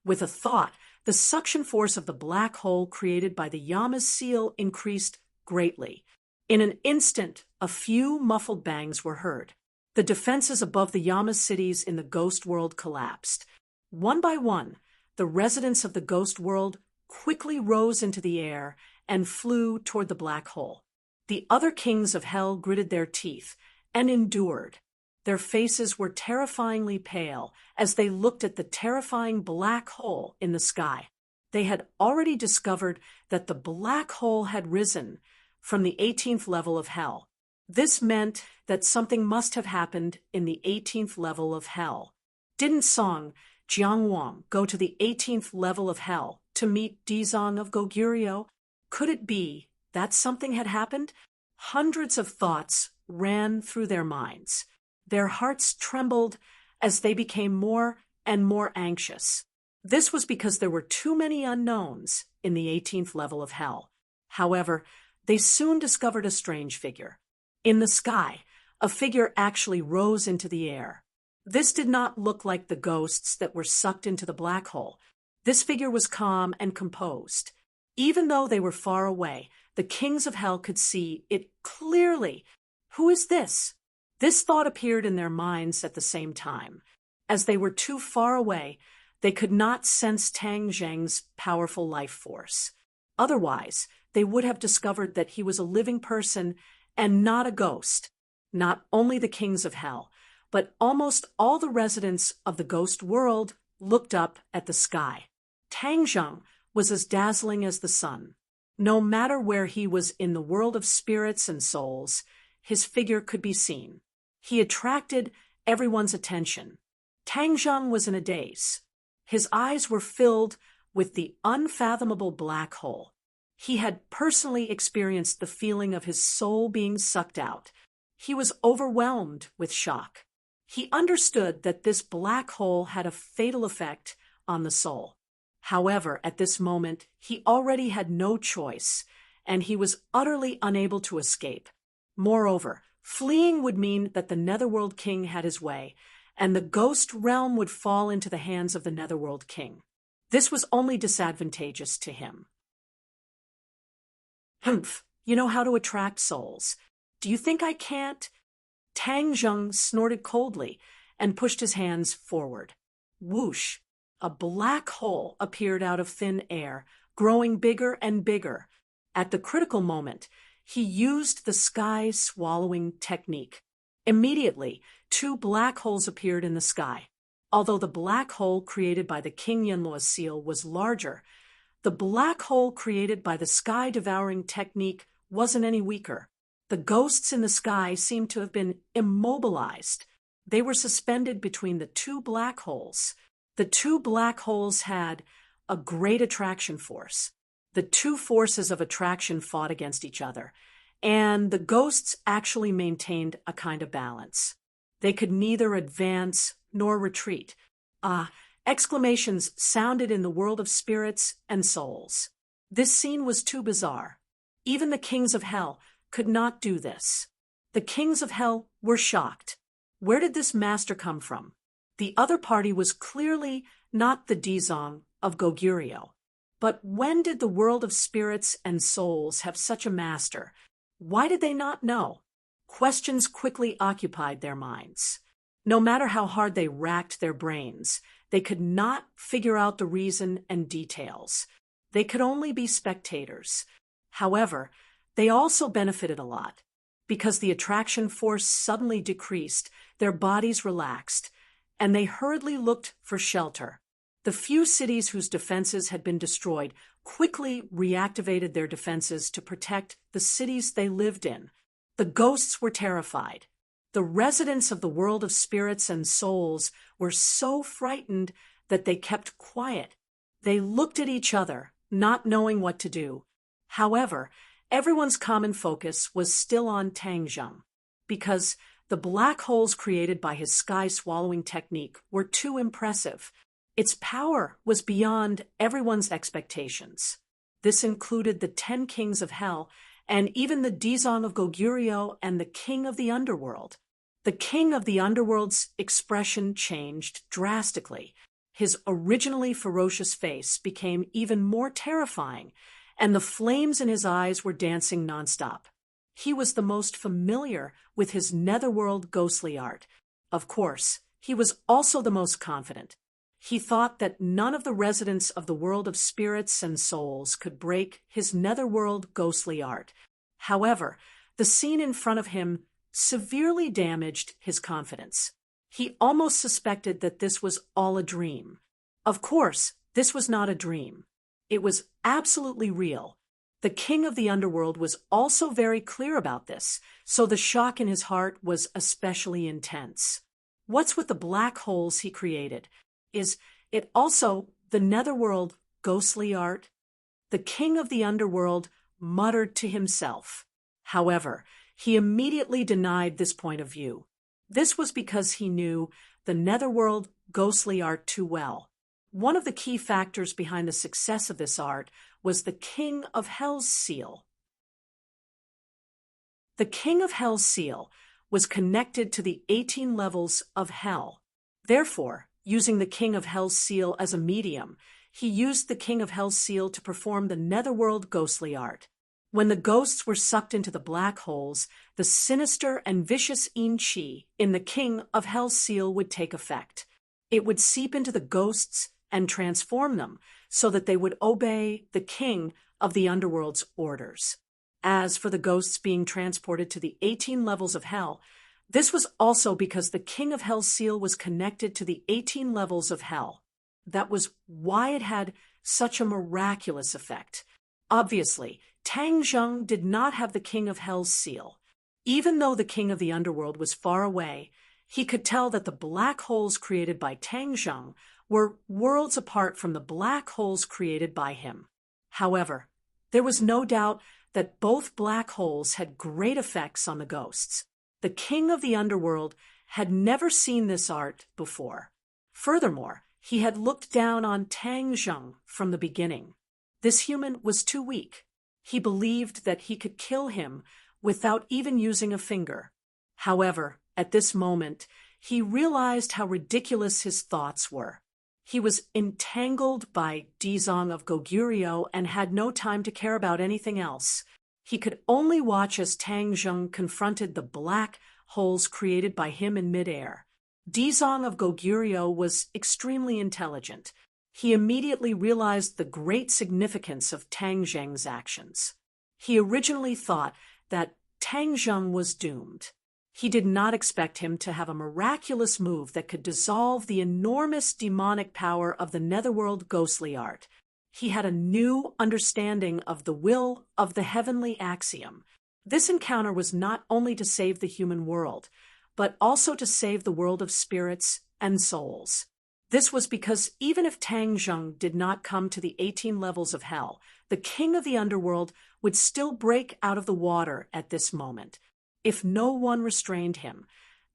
With a thought, the suction force of the black hole created by the Yama's seal increased greatly. In an instant, a few muffled bangs were heard. The defenses above the Yama cities in the ghost world collapsed. One by one, the residents of the ghost world quickly rose into the air and flew toward the black hole. The other kings of hell gritted their teeth and endured. Their faces were terrifyingly pale as they looked at the terrifying black hole in the sky. They had already discovered that the black hole had risen from the 18th level of hell. This meant that something must have happened in the 18th level of hell. Didn't Song Jianwang go to the 18th level of hell to meet Dizong of Goguryeo? Could it be that something had happened? Hundreds of thoughts ran through their minds. Their hearts trembled as they became more and more anxious. This was because there were too many unknowns in the 18th level of hell. However, they soon discovered a strange figure. In the sky, a figure actually rose into the air. This did not look like the ghosts that were sucked into the black hole. This figure was calm and composed. Even though they were far away, the kings of hell could see it clearly. Who is this? This thought appeared in their minds at the same time. As they were too far away, they could not sense Tang Zheng's powerful life force. Otherwise, they would have discovered that he was a living person and not a ghost. Not only the kings of hell, but almost all the residents of the ghost world looked up at the sky. Tang Zheng was as dazzling as the sun. No matter where he was in the world of spirits and souls, his figure could be seen. He attracted everyone's attention. Tang Zheng was in a daze. His eyes were filled with the unfathomable black hole. He had personally experienced the feeling of his soul being sucked out. He was overwhelmed with shock. He understood that this black hole had a fatal effect on the soul. However, at this moment, he already had no choice, and he was utterly unable to escape. Moreover, fleeing would mean that the Netherworld King had his way, and the ghost realm would fall into the hands of the Netherworld king. This was only disadvantageous to him. Humph, you know how to attract souls. Do you think I can't? Tang Zheng snorted coldly and pushed his hands forward. Whoosh! A black hole appeared out of thin air, growing bigger and bigger. At the critical moment, he used the sky-swallowing technique. Immediately, 2 black holes appeared in the sky. Although the black hole created by the King Yanluo seal was larger, the black hole created by the sky-devouring technique wasn't any weaker. The ghosts in the sky seemed to have been immobilized. They were suspended between the 2 black holes. The 2 black holes had a great attraction force. The 2 forces of attraction fought against each other, and the ghosts actually maintained a kind of balance. They could neither advance nor retreat. Exclamations sounded in the world of spirits and souls. This scene was too bizarre. Even the kings of hell could not do this. The kings of hell were shocked. Where did this master come from? The other party was clearly not the Dizong of Goguryeo. But when did the world of spirits and souls have such a master? Why did they not know? Questions quickly occupied their minds. No matter how hard they racked their brains, they could not figure out the reason and details. They could only be spectators. However, they also benefited a lot. Because the attraction force suddenly decreased, their bodies relaxed, and they hurriedly looked for shelter. The few cities whose defenses had been destroyed quickly reactivated their defenses to protect the cities they lived in. The ghosts were terrified. The residents of the world of spirits and souls were so frightened that they kept quiet. They looked at each other, not knowing what to do. However, everyone's common focus was still on Tang Zheng, because the black holes created by his sky-swallowing technique were too impressive. Its power was beyond everyone's expectations. This included the 10 kings of hell and even the Dizong of Goguryeo and the king of the underworld. The king of the underworld's expression changed drastically. His originally ferocious face became even more terrifying, and the flames in his eyes were dancing nonstop. He was the most familiar with his netherworld ghostly art. Of course, he was also the most confident. He thought that none of the residents of the world of spirits and souls could break his netherworld ghostly art. However, the scene in front of him severely damaged his confidence. He almost suspected that this was all a dream. Of course, this was not a dream. It was absolutely real. The king of the underworld was also very clear about this, so the shock in his heart was especially intense. What's with the black holes he created? Is it also the netherworld ghostly art? The king of the underworld muttered to himself. However, he immediately denied this point of view. This was because he knew the netherworld ghostly art too well. One of the key factors behind the success of this art was the King of Hell's seal. The King of Hell's seal was connected to the 18 levels of hell. Therefore, using the King of Hell's seal as a medium, he used the King of Hell's seal to perform the netherworld ghostly art. When the ghosts were sucked into the black holes, the sinister and vicious yin qi in the King of Hell's seal would take effect. It would seep into the ghosts and transform them so that they would obey the king of the underworld's orders. As for the ghosts being transported to the 18 levels of hell, this was also because the King of Hell's seal was connected to the 18 levels of hell. That was why it had such a miraculous effect. Obviously, Tang Zheng did not have the King of Hell's seal. Even though the king of the underworld was far away, he could tell that the black holes created by Tang Zheng were worlds apart from the black holes created by him. However, there was no doubt that both black holes had great effects on the ghosts. The king of the underworld had never seen this art before. Furthermore, he had looked down on Tang Zheng from the beginning. This human was too weak. He believed that he could kill him without even using a finger. However, at this moment, he realized how ridiculous his thoughts were. He was entangled by Dizong of Goguryeo and had no time to care about anything else. He could only watch as Tang Zheng confronted the black holes created by him in midair. Dizong of Goguryeo was extremely intelligent. He immediately realized the great significance of Tang Zheng's actions. He originally thought that Tang Zheng was doomed. He did not expect him to have a miraculous move that could dissolve the enormous demonic power of the netherworld ghostly art. He had a new understanding of the will of the heavenly axiom. This encounter was not only to save the human world, but also to save the world of spirits and souls. This was because even if Tang Zheng did not come to the 18 levels of hell, the king of the underworld would still break out of the water at this moment. If no one restrained him,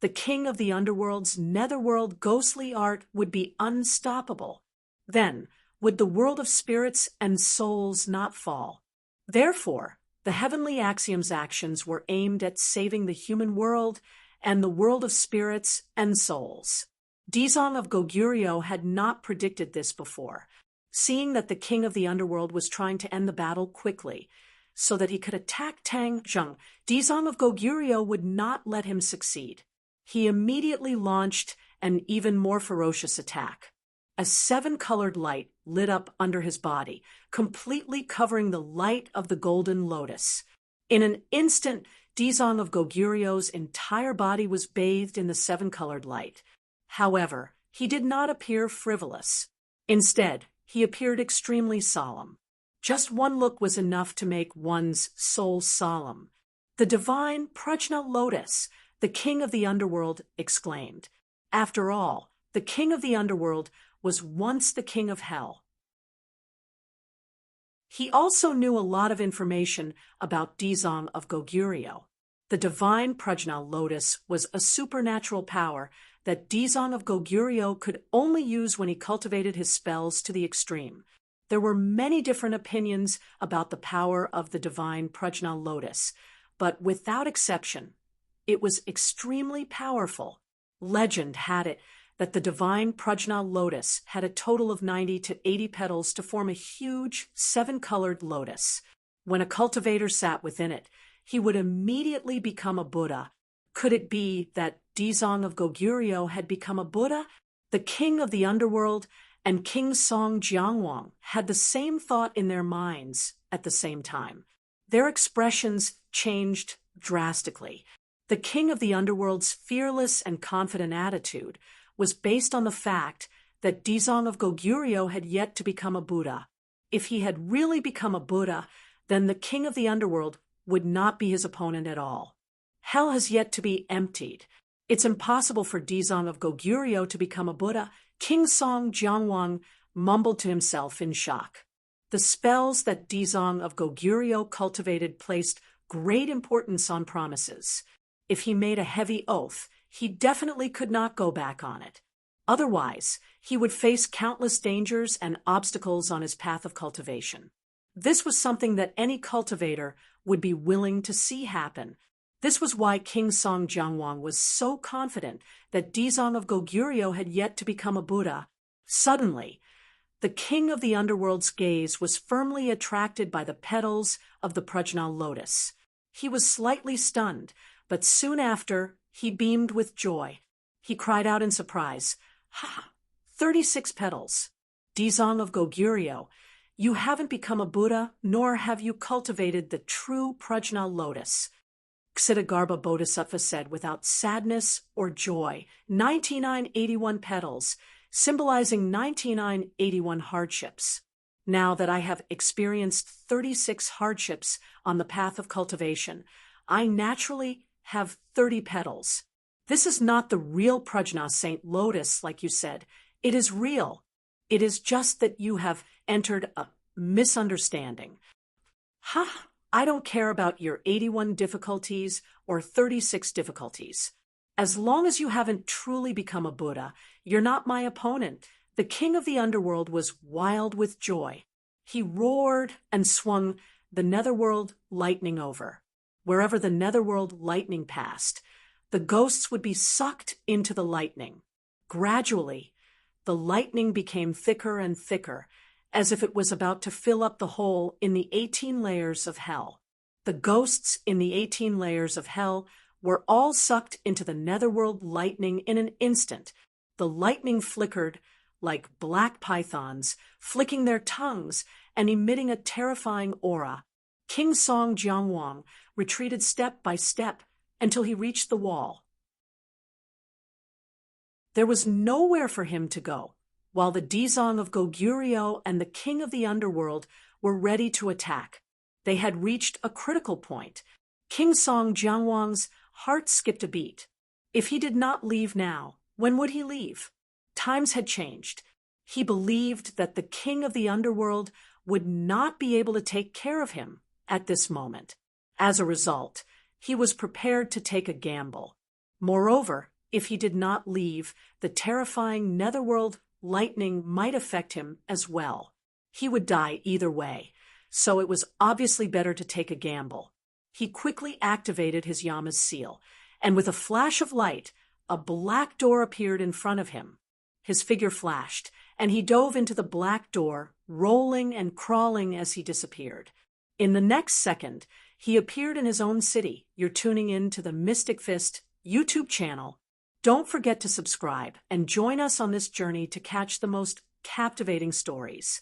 the king of the underworld's netherworld ghostly art would be unstoppable. Then would the world of spirits and souls not fall. Therefore, the heavenly axiom's actions were aimed at saving the human world and the world of spirits and souls. Dizong of Goguryeo had not predicted this before. Seeing that the king of the underworld was trying to end the battle quickly, so that he could attack Tang Zheng, Dizong of Goguryeo would not let him succeed. He immediately launched an even more ferocious attack. A 7-colored light lit up under his body, completely covering the light of the golden lotus. In an instant, Dizong of Goguryeo's entire body was bathed in the 7-colored light. However, he did not appear frivolous. Instead, he appeared extremely solemn. Just one look was enough to make one's soul solemn. "The divine Prajna Lotus," the king of the underworld exclaimed. After all, the king of the underworld was once the king of hell. He also knew a lot of information about Dizong of Goguryeo. The divine Prajna Lotus was a supernatural power that Dizong of Goguryeo could only use when he cultivated his spells to the extreme. There were many different opinions about the power of the divine Prajna Lotus, but without exception, it was extremely powerful. Legend had it that the divine Prajna Lotus had a total of 90 to 80 petals to form a huge 7-colored lotus. When a cultivator sat within it, he would immediately become a Buddha. Could it be that Dizong of Goguryeo had become a Buddha? The king of the underworld and King Song Jiangwang had the same thought in their minds at the same time. Their expressions changed drastically. The king of the underworld's fearless and confident attitude was based on the fact that Dizong of Goguryeo had yet to become a Buddha. If he had really become a Buddha, then the king of the underworld would not be his opponent at all. Hell has yet to be emptied. It's impossible for Dizong of Goguryeo to become a Buddha. King Song Jiangwang mumbled to himself in shock. The spells that Dizong of Goguryeo cultivated placed great importance on promises. If he made a heavy oath, he definitely could not go back on it. Otherwise, he would face countless dangers and obstacles on his path of cultivation. This was something that any cultivator would be willing to see happen. This was why King Song Jiangwang was so confident that Dizong of Goguryeo had yet to become a Buddha. Suddenly, the king of the underworld's gaze was firmly attracted by the petals of the Prajna Lotus. He was slightly stunned, but soon after, he beamed with joy. He cried out in surprise, "Ha! 36 petals! Dizong of Goguryeo, you haven't become a Buddha, nor have you cultivated the true Prajna Lotus." Ksitigarbha Bodhisattva said without sadness or joy, 9981 petals, symbolizing 9981 hardships. Now that I have experienced 36 hardships on the path of cultivation, I naturally have 30 petals. This is not the real Prajna Saint Lotus, like you said. It is real. It is just that you have entered a misunderstanding. Ha! I don't care about your 81 difficulties or 36 difficulties. As long as you haven't truly become a Buddha, you're not my opponent. The king of the underworld was wild with joy. He roared and swung the netherworld lightning over. Wherever the netherworld lightning passed, The ghosts would be sucked into the lightning. Gradually, the lightning became thicker and thicker, as if it was about to fill up the hole in the 18 layers of hell. The ghosts in the 18 layers of hell were all sucked into the netherworld lightning in an instant. The lightning flickered like black pythons, flicking their tongues and emitting a terrifying aura. King Song Jianguang retreated step by step until he reached the wall. There was nowhere for him to go, while the Dizong of Goguryeo and the king of the underworld were ready to attack. They had reached a critical point. King Song Jianguang's heart skipped a beat. If he did not leave now, when would he leave? Times had changed. He believed that the king of the underworld would not be able to take care of him at this moment. As a result, he was prepared to take a gamble. Moreover, if he did not leave, the terrifying netherworld lightning might affect him as well. He would die either way, so it was obviously better to take a gamble. He quickly activated his Yama's seal, and with a flash of light, a black door appeared in front of him. His figure flashed, and he dove into the black door, rolling and crawling as he disappeared. In the next second, he appeared in his own city. You're tuning in to the Mystic Fist YouTube channel. Don't forget to subscribe and join us on this journey to catch the most captivating stories.